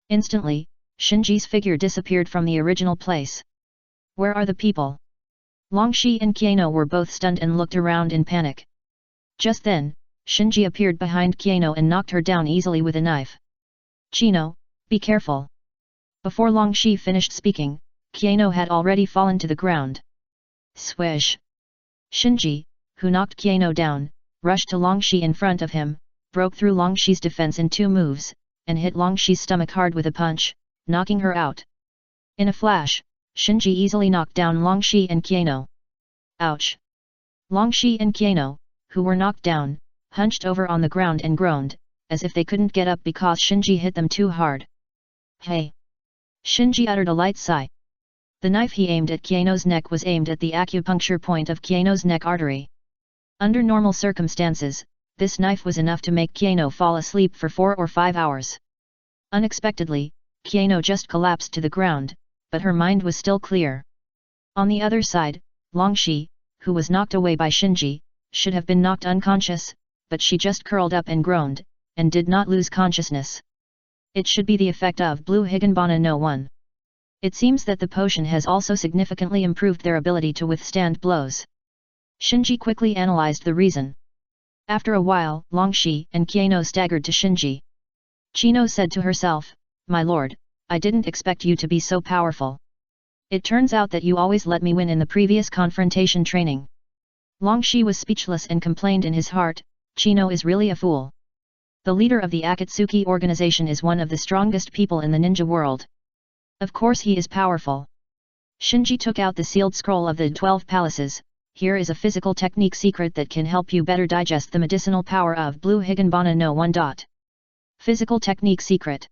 Instantly, Shinji's figure disappeared from the original place. Where are the people? Longxi and Chino were both stunned and looked around in panic. Just then, Shinji appeared behind Chino and knocked her down easily with a knife. Chino, be careful. Before Longxi finished speaking, Chino had already fallen to the ground. Swish. Shinji, who knocked Chino down, rushed to Longxi in front of him, broke through Longxi's defense in 2 moves, and hit Longxi's stomach hard with a punch, knocking her out. In a flash, Shinji easily knocked down Longxi and Chino. Ouch! Longxi and Chino, who were knocked down, hunched over on the ground and groaned, as if they couldn't get up because Shinji hit them too hard. Hey! Shinji uttered a light sigh. The knife he aimed at Chino's neck was aimed at the acupuncture point of Chino's neck artery. Under normal circumstances, this knife was enough to make Chino fall asleep for 4 or 5 hours. Unexpectedly, Chino just collapsed to the ground, but her mind was still clear. On the other side, Longxi, who was knocked away by Shinji, should have been knocked unconscious, but she just curled up and groaned, and did not lose consciousness. It should be the effect of Blue Higanbana no 1. It seems that the potion has also significantly improved their ability to withstand blows. Shinji quickly analyzed the reason. After a while, Longxi and Chino staggered to Shinji. Chino said to herself, My lord, I didn't expect you to be so powerful. It turns out that you always let me win in the previous confrontation training. Longxi was speechless and complained in his heart, Chino is really a fool. The leader of the Akatsuki organization is one of the strongest people in the ninja world. Of course he is powerful. Shinji took out the sealed scroll of the 12 palaces. Here is a physical technique secret that can help you better digest the medicinal power of Blue Higanbana no 1. Physical technique secret.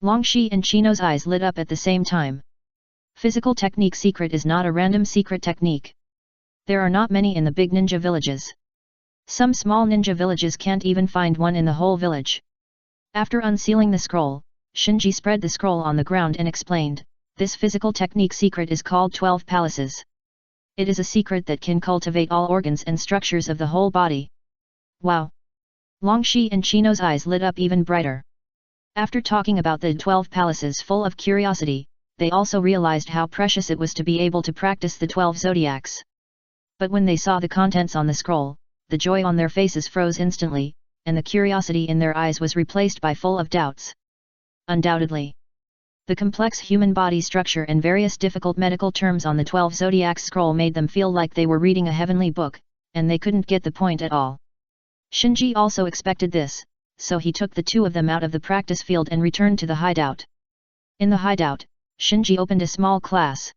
Longxi and Chino's eyes lit up at the same time. Physical technique secret is not a random secret technique. There are not many in the big ninja villages. Some small ninja villages can't even find one in the whole village. After unsealing the scroll, Shinji spread the scroll on the ground and explained, this physical technique secret is called 12 palaces. It is a secret that can cultivate all organs and structures of the whole body. Wow! Longxi and Chino's eyes lit up even brighter. After talking about the 12 palaces full of curiosity, they also realized how precious it was to be able to practice the 12 zodiacs. But when they saw the contents on the scroll, the joy on their faces froze instantly, and the curiosity in their eyes was replaced by full of doubts. Undoubtedly. The complex human body structure and various difficult medical terms on the 12 zodiacs scroll made them feel like they were reading a heavenly book, and they couldn't get the point at all. Shinji also expected this, so he took the two of them out of the practice field and returned to the hideout. In the hideout, Shinji opened a small class.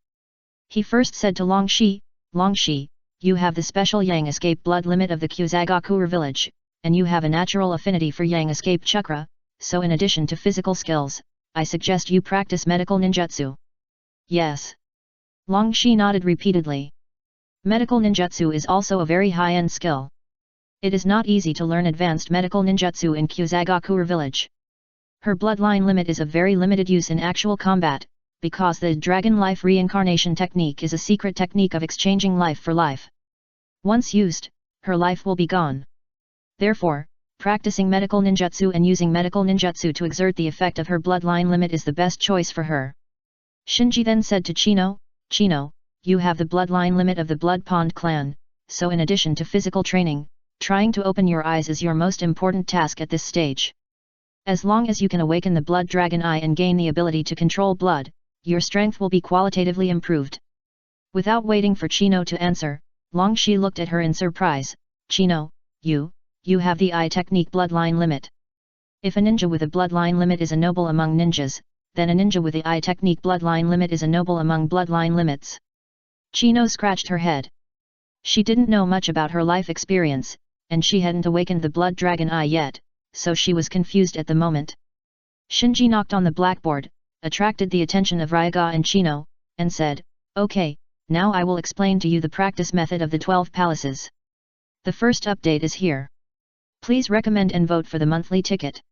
He first said to Longshi, "Longshi, you have the special Yang escape blood limit of the Kyuzagakura village, and you have a natural affinity for Yang escape chakra, so in addition to physical skills, I suggest you practice medical ninjutsu." "Yes." Longshi nodded repeatedly. Medical ninjutsu is also a very high-end skill. It is not easy to learn advanced medical ninjutsu in Kyuzagakura village. Her bloodline limit is of very limited use in actual combat, because the dragon life reincarnation technique is a secret technique of exchanging life for life. Once used, her life will be gone. Therefore, practicing medical ninjutsu and using medical ninjutsu to exert the effect of her bloodline limit is the best choice for her. Shinji then said to Chino, "Chino, you have the bloodline limit of the Blood Pond clan, so in addition to physical training, trying to open your eyes is your most important task at this stage. As long as you can awaken the blood dragon eye and gain the ability to control blood, your strength will be qualitatively improved." Without waiting for Chino to answer, Longshi looked at her in surprise. "Chino, you have the eye technique bloodline limit. If a ninja with a bloodline limit is a noble among ninjas, then a ninja with the eye technique bloodline limit is a noble among bloodline limits." Chino scratched her head. She didn't know much about her life experience, and she hadn't awakened the blood dragon eye yet, so she was confused at the moment. Shinji knocked on the blackboard, attracted the attention of Ryaga and Chino, and said, "Okay, now I will explain to you the practice method of the 12 palaces. The first update is here. Please recommend and vote for the monthly ticket.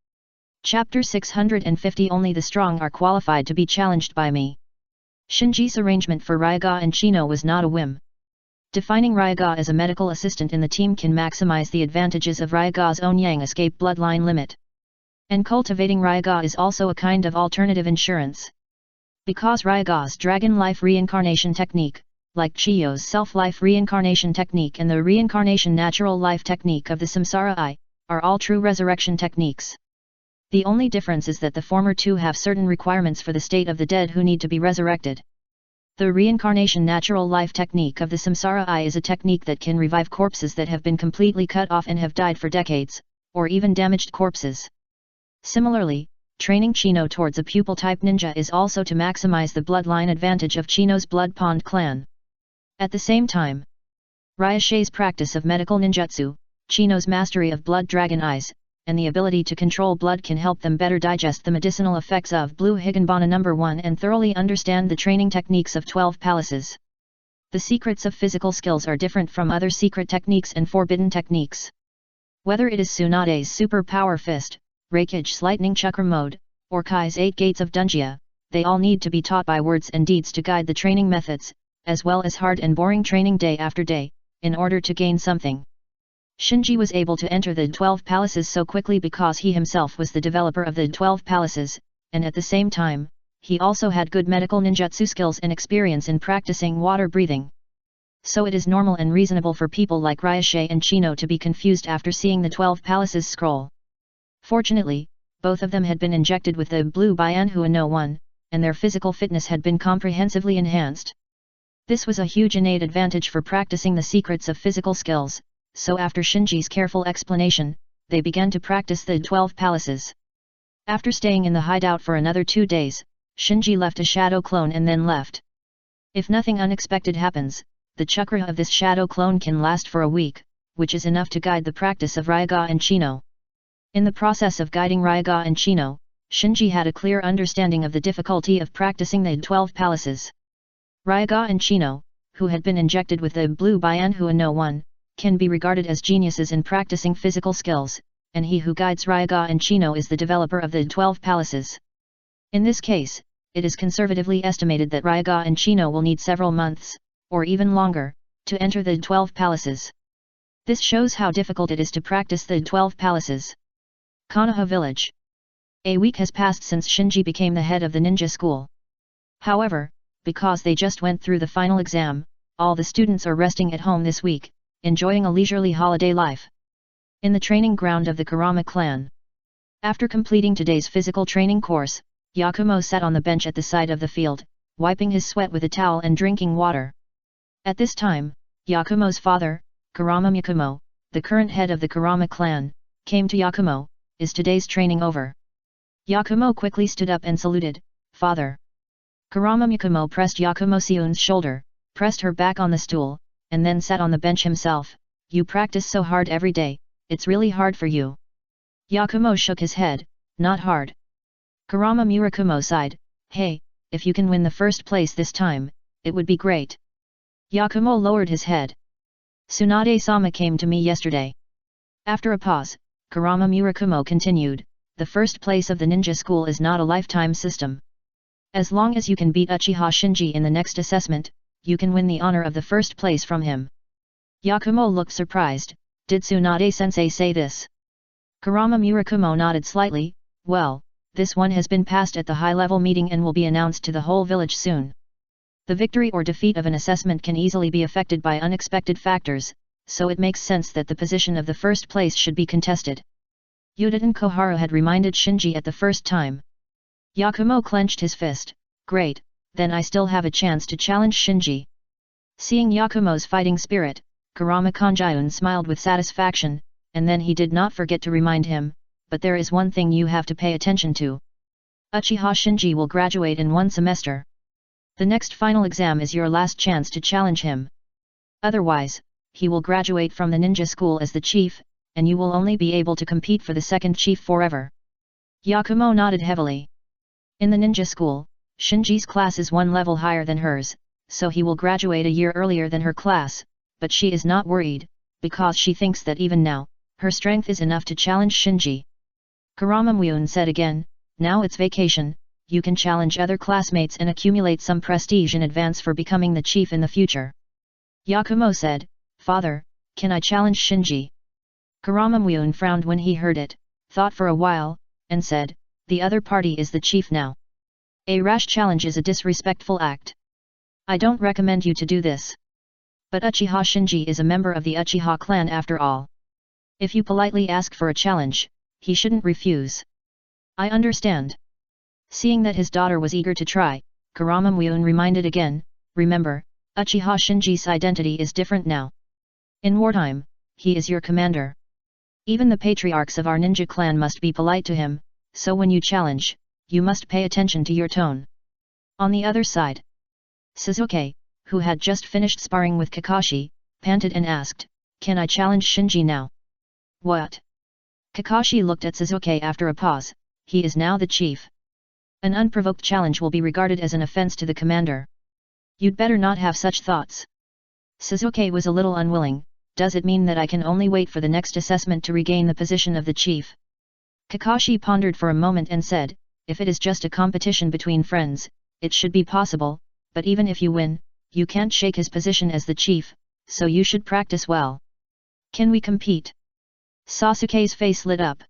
Chapter 650 Only the strong are qualified to be challenged by me." Shinji's arrangement for Ryaga and Chino was not a whim. Defining Ryaga as a medical assistant in the team can maximize the advantages of Ryaga's own Yang escape bloodline limit. And cultivating Ryaga is also a kind of alternative insurance. Because Ryaga's dragon life reincarnation technique, like Chiyo's self-life reincarnation technique and the reincarnation natural life technique of the Samsara Eye, are all true resurrection techniques. The only difference is that the former two have certain requirements for the state of the dead who need to be resurrected. The reincarnation natural life technique of the Samsara Eye is a technique that can revive corpses that have been completely cut off and have died for decades, or even damaged corpses. Similarly, training Chino towards a pupil-type ninja is also to maximize the bloodline advantage of Chino's Blood Pond clan. At the same time, Ryashe's practice of medical ninjutsu, Chino's mastery of blood dragon eyes, and the ability to control blood can help them better digest the medicinal effects of Blue Higanbana No. 1 and thoroughly understand the training techniques of 12 palaces. The secrets of physical skills are different from other secret techniques and forbidden techniques. Whether it is Tsunade's super power fist, Reikige's lightning chakra mode, or Kai's 8 gates of Dunjia, they all need to be taught by words and deeds to guide the training methods, as well as hard and boring training day after day, in order to gain something. Shinji was able to enter the 12 palaces so quickly because he himself was the developer of the 12 palaces, and at the same time, he also had good medical ninjutsu skills and experience in practicing water breathing. So it is normal and reasonable for people like Ryashe and Chino to be confused after seeing the 12 palaces scroll. Fortunately, both of them had been injected with the Blue Bianhua No. 1, and their physical fitness had been comprehensively enhanced. This was a huge innate advantage for practicing the secrets of physical skills, so after Shinji's careful explanation, they began to practice the 12 palaces. After staying in the hideout for another 2 days, Shinji left a shadow clone and then left. If nothing unexpected happens, the chakra of this shadow clone can last for a week, which is enough to guide the practice of Ryaga and Chino. In the process of guiding Ryaga and Chino, Shinji had a clear understanding of the difficulty of practicing the 12 palaces. Ryaga and Chino, who had been injected with the Blue Bianhua No. 1, can be regarded as geniuses in practicing physical skills, and he who guides Ryaga and Chino is the developer of the 12 palaces. In this case, it is conservatively estimated that Ryaga and Chino will need several months, or even longer, to enter the 12 palaces. This shows how difficult it is to practice the 12 palaces. Konoha Village. A week has passed since Shinji became the head of the ninja school. However, because they just went through the final exam, all the students are resting at home this week, enjoying a leisurely holiday life. In the training ground of the Kurama clan. After completing today's physical training course, Yakumo sat on the bench at the side of the field, wiping his sweat with a towel and drinking water. At this time, Yakumo's father, Kurama Yakumo, the current head of the Kurama clan, came to Yakumo, is today's training over? Yakumo quickly stood up and saluted, Father. Kurama Yakumo pressed Yakumo Siun's shoulder, pressed her back on the stool, and then sat on the bench himself. You practice so hard every day, it's really hard for you. Yakumo shook his head, not hard. Kurama Murakumo sighed, hey, if you can win the first place this time, it would be great. Yakumo lowered his head. Tsunade-sama came to me yesterday. After a pause, Kurama Murakumo continued, the first place of the ninja school is not a lifetime system. As long as you can beat Uchiha Shinji in the next assessment, you can win the honor of the first place from him. Yakumo looked surprised, did Tsunade-sensei say this? Kurama Murakumo nodded slightly, well, this one has been passed at the high-level meeting and will be announced to the whole village soon. The victory or defeat of an assessment can easily be affected by unexpected factors, so it makes sense that the position of the first place should be contested. Yudin Koharu had reminded Shinji at the first time. Yakumo clenched his fist, great, then I still have a chance to challenge Shinji. Seeing Yakumo's fighting spirit, Kurama Kanjayun smiled with satisfaction, and then he did not forget to remind him, but there is one thing you have to pay attention to. Uchiha Shinji will graduate in 1 semester. The next final exam is your last chance to challenge him. Otherwise, he will graduate from the ninja school as the chief, and you will only be able to compete for the second chief forever. Yakumo nodded heavily. In the ninja school, Shinji's class is 1 level higher than hers, so he will graduate a year earlier than her class, but she is not worried, because she thinks that even now, her strength is enough to challenge Shinji. Kurama Myun said again, now it's vacation, you can challenge other classmates and accumulate some prestige in advance for becoming the chief in the future. Yakumo said, Father, can I challenge Shinji? Kurama Myun frowned when he heard it, thought for a while, and said, the other party is the chief now. A rash challenge is a disrespectful act. I don't recommend you to do this. But Uchiha Shinji is a member of the Uchiha clan after all. If you politely ask for a challenge, he shouldn't refuse. I understand. Seeing that his daughter was eager to try, Kurama Myun reminded again, remember, Uchiha Shinji's identity is different now. In wartime, he is your commander. Even the patriarchs of our ninja clan must be polite to him, so when you challenge, you must pay attention to your tone. On the other side, Suzuki, who had just finished sparring with Kakashi, panted and asked, can I challenge Shinji now? What? Kakashi looked at Suzuki after a pause, he is now the chief. An unprovoked challenge will be regarded as an offense to the commander. You'd better not have such thoughts. Suzuki was a little unwilling, does it mean that I can only wait for the next assessment to regain the position of the chief? Kakashi pondered for a moment and said, if it is just a competition between friends, it should be possible, but even if you win, you can't shake his position as the chief, so you should practice well. Can we compete? Sasuke's face lit up.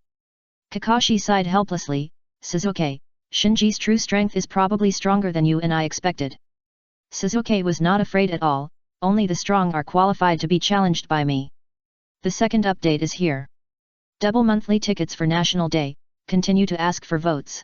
Kakashi sighed helplessly, Suzuki, Shinji's true strength is probably stronger than you and I expected. Suzuki was not afraid at all, only the strong are qualified to be challenged by me. The second update is here. Double monthly tickets for National Day, continue to ask for votes.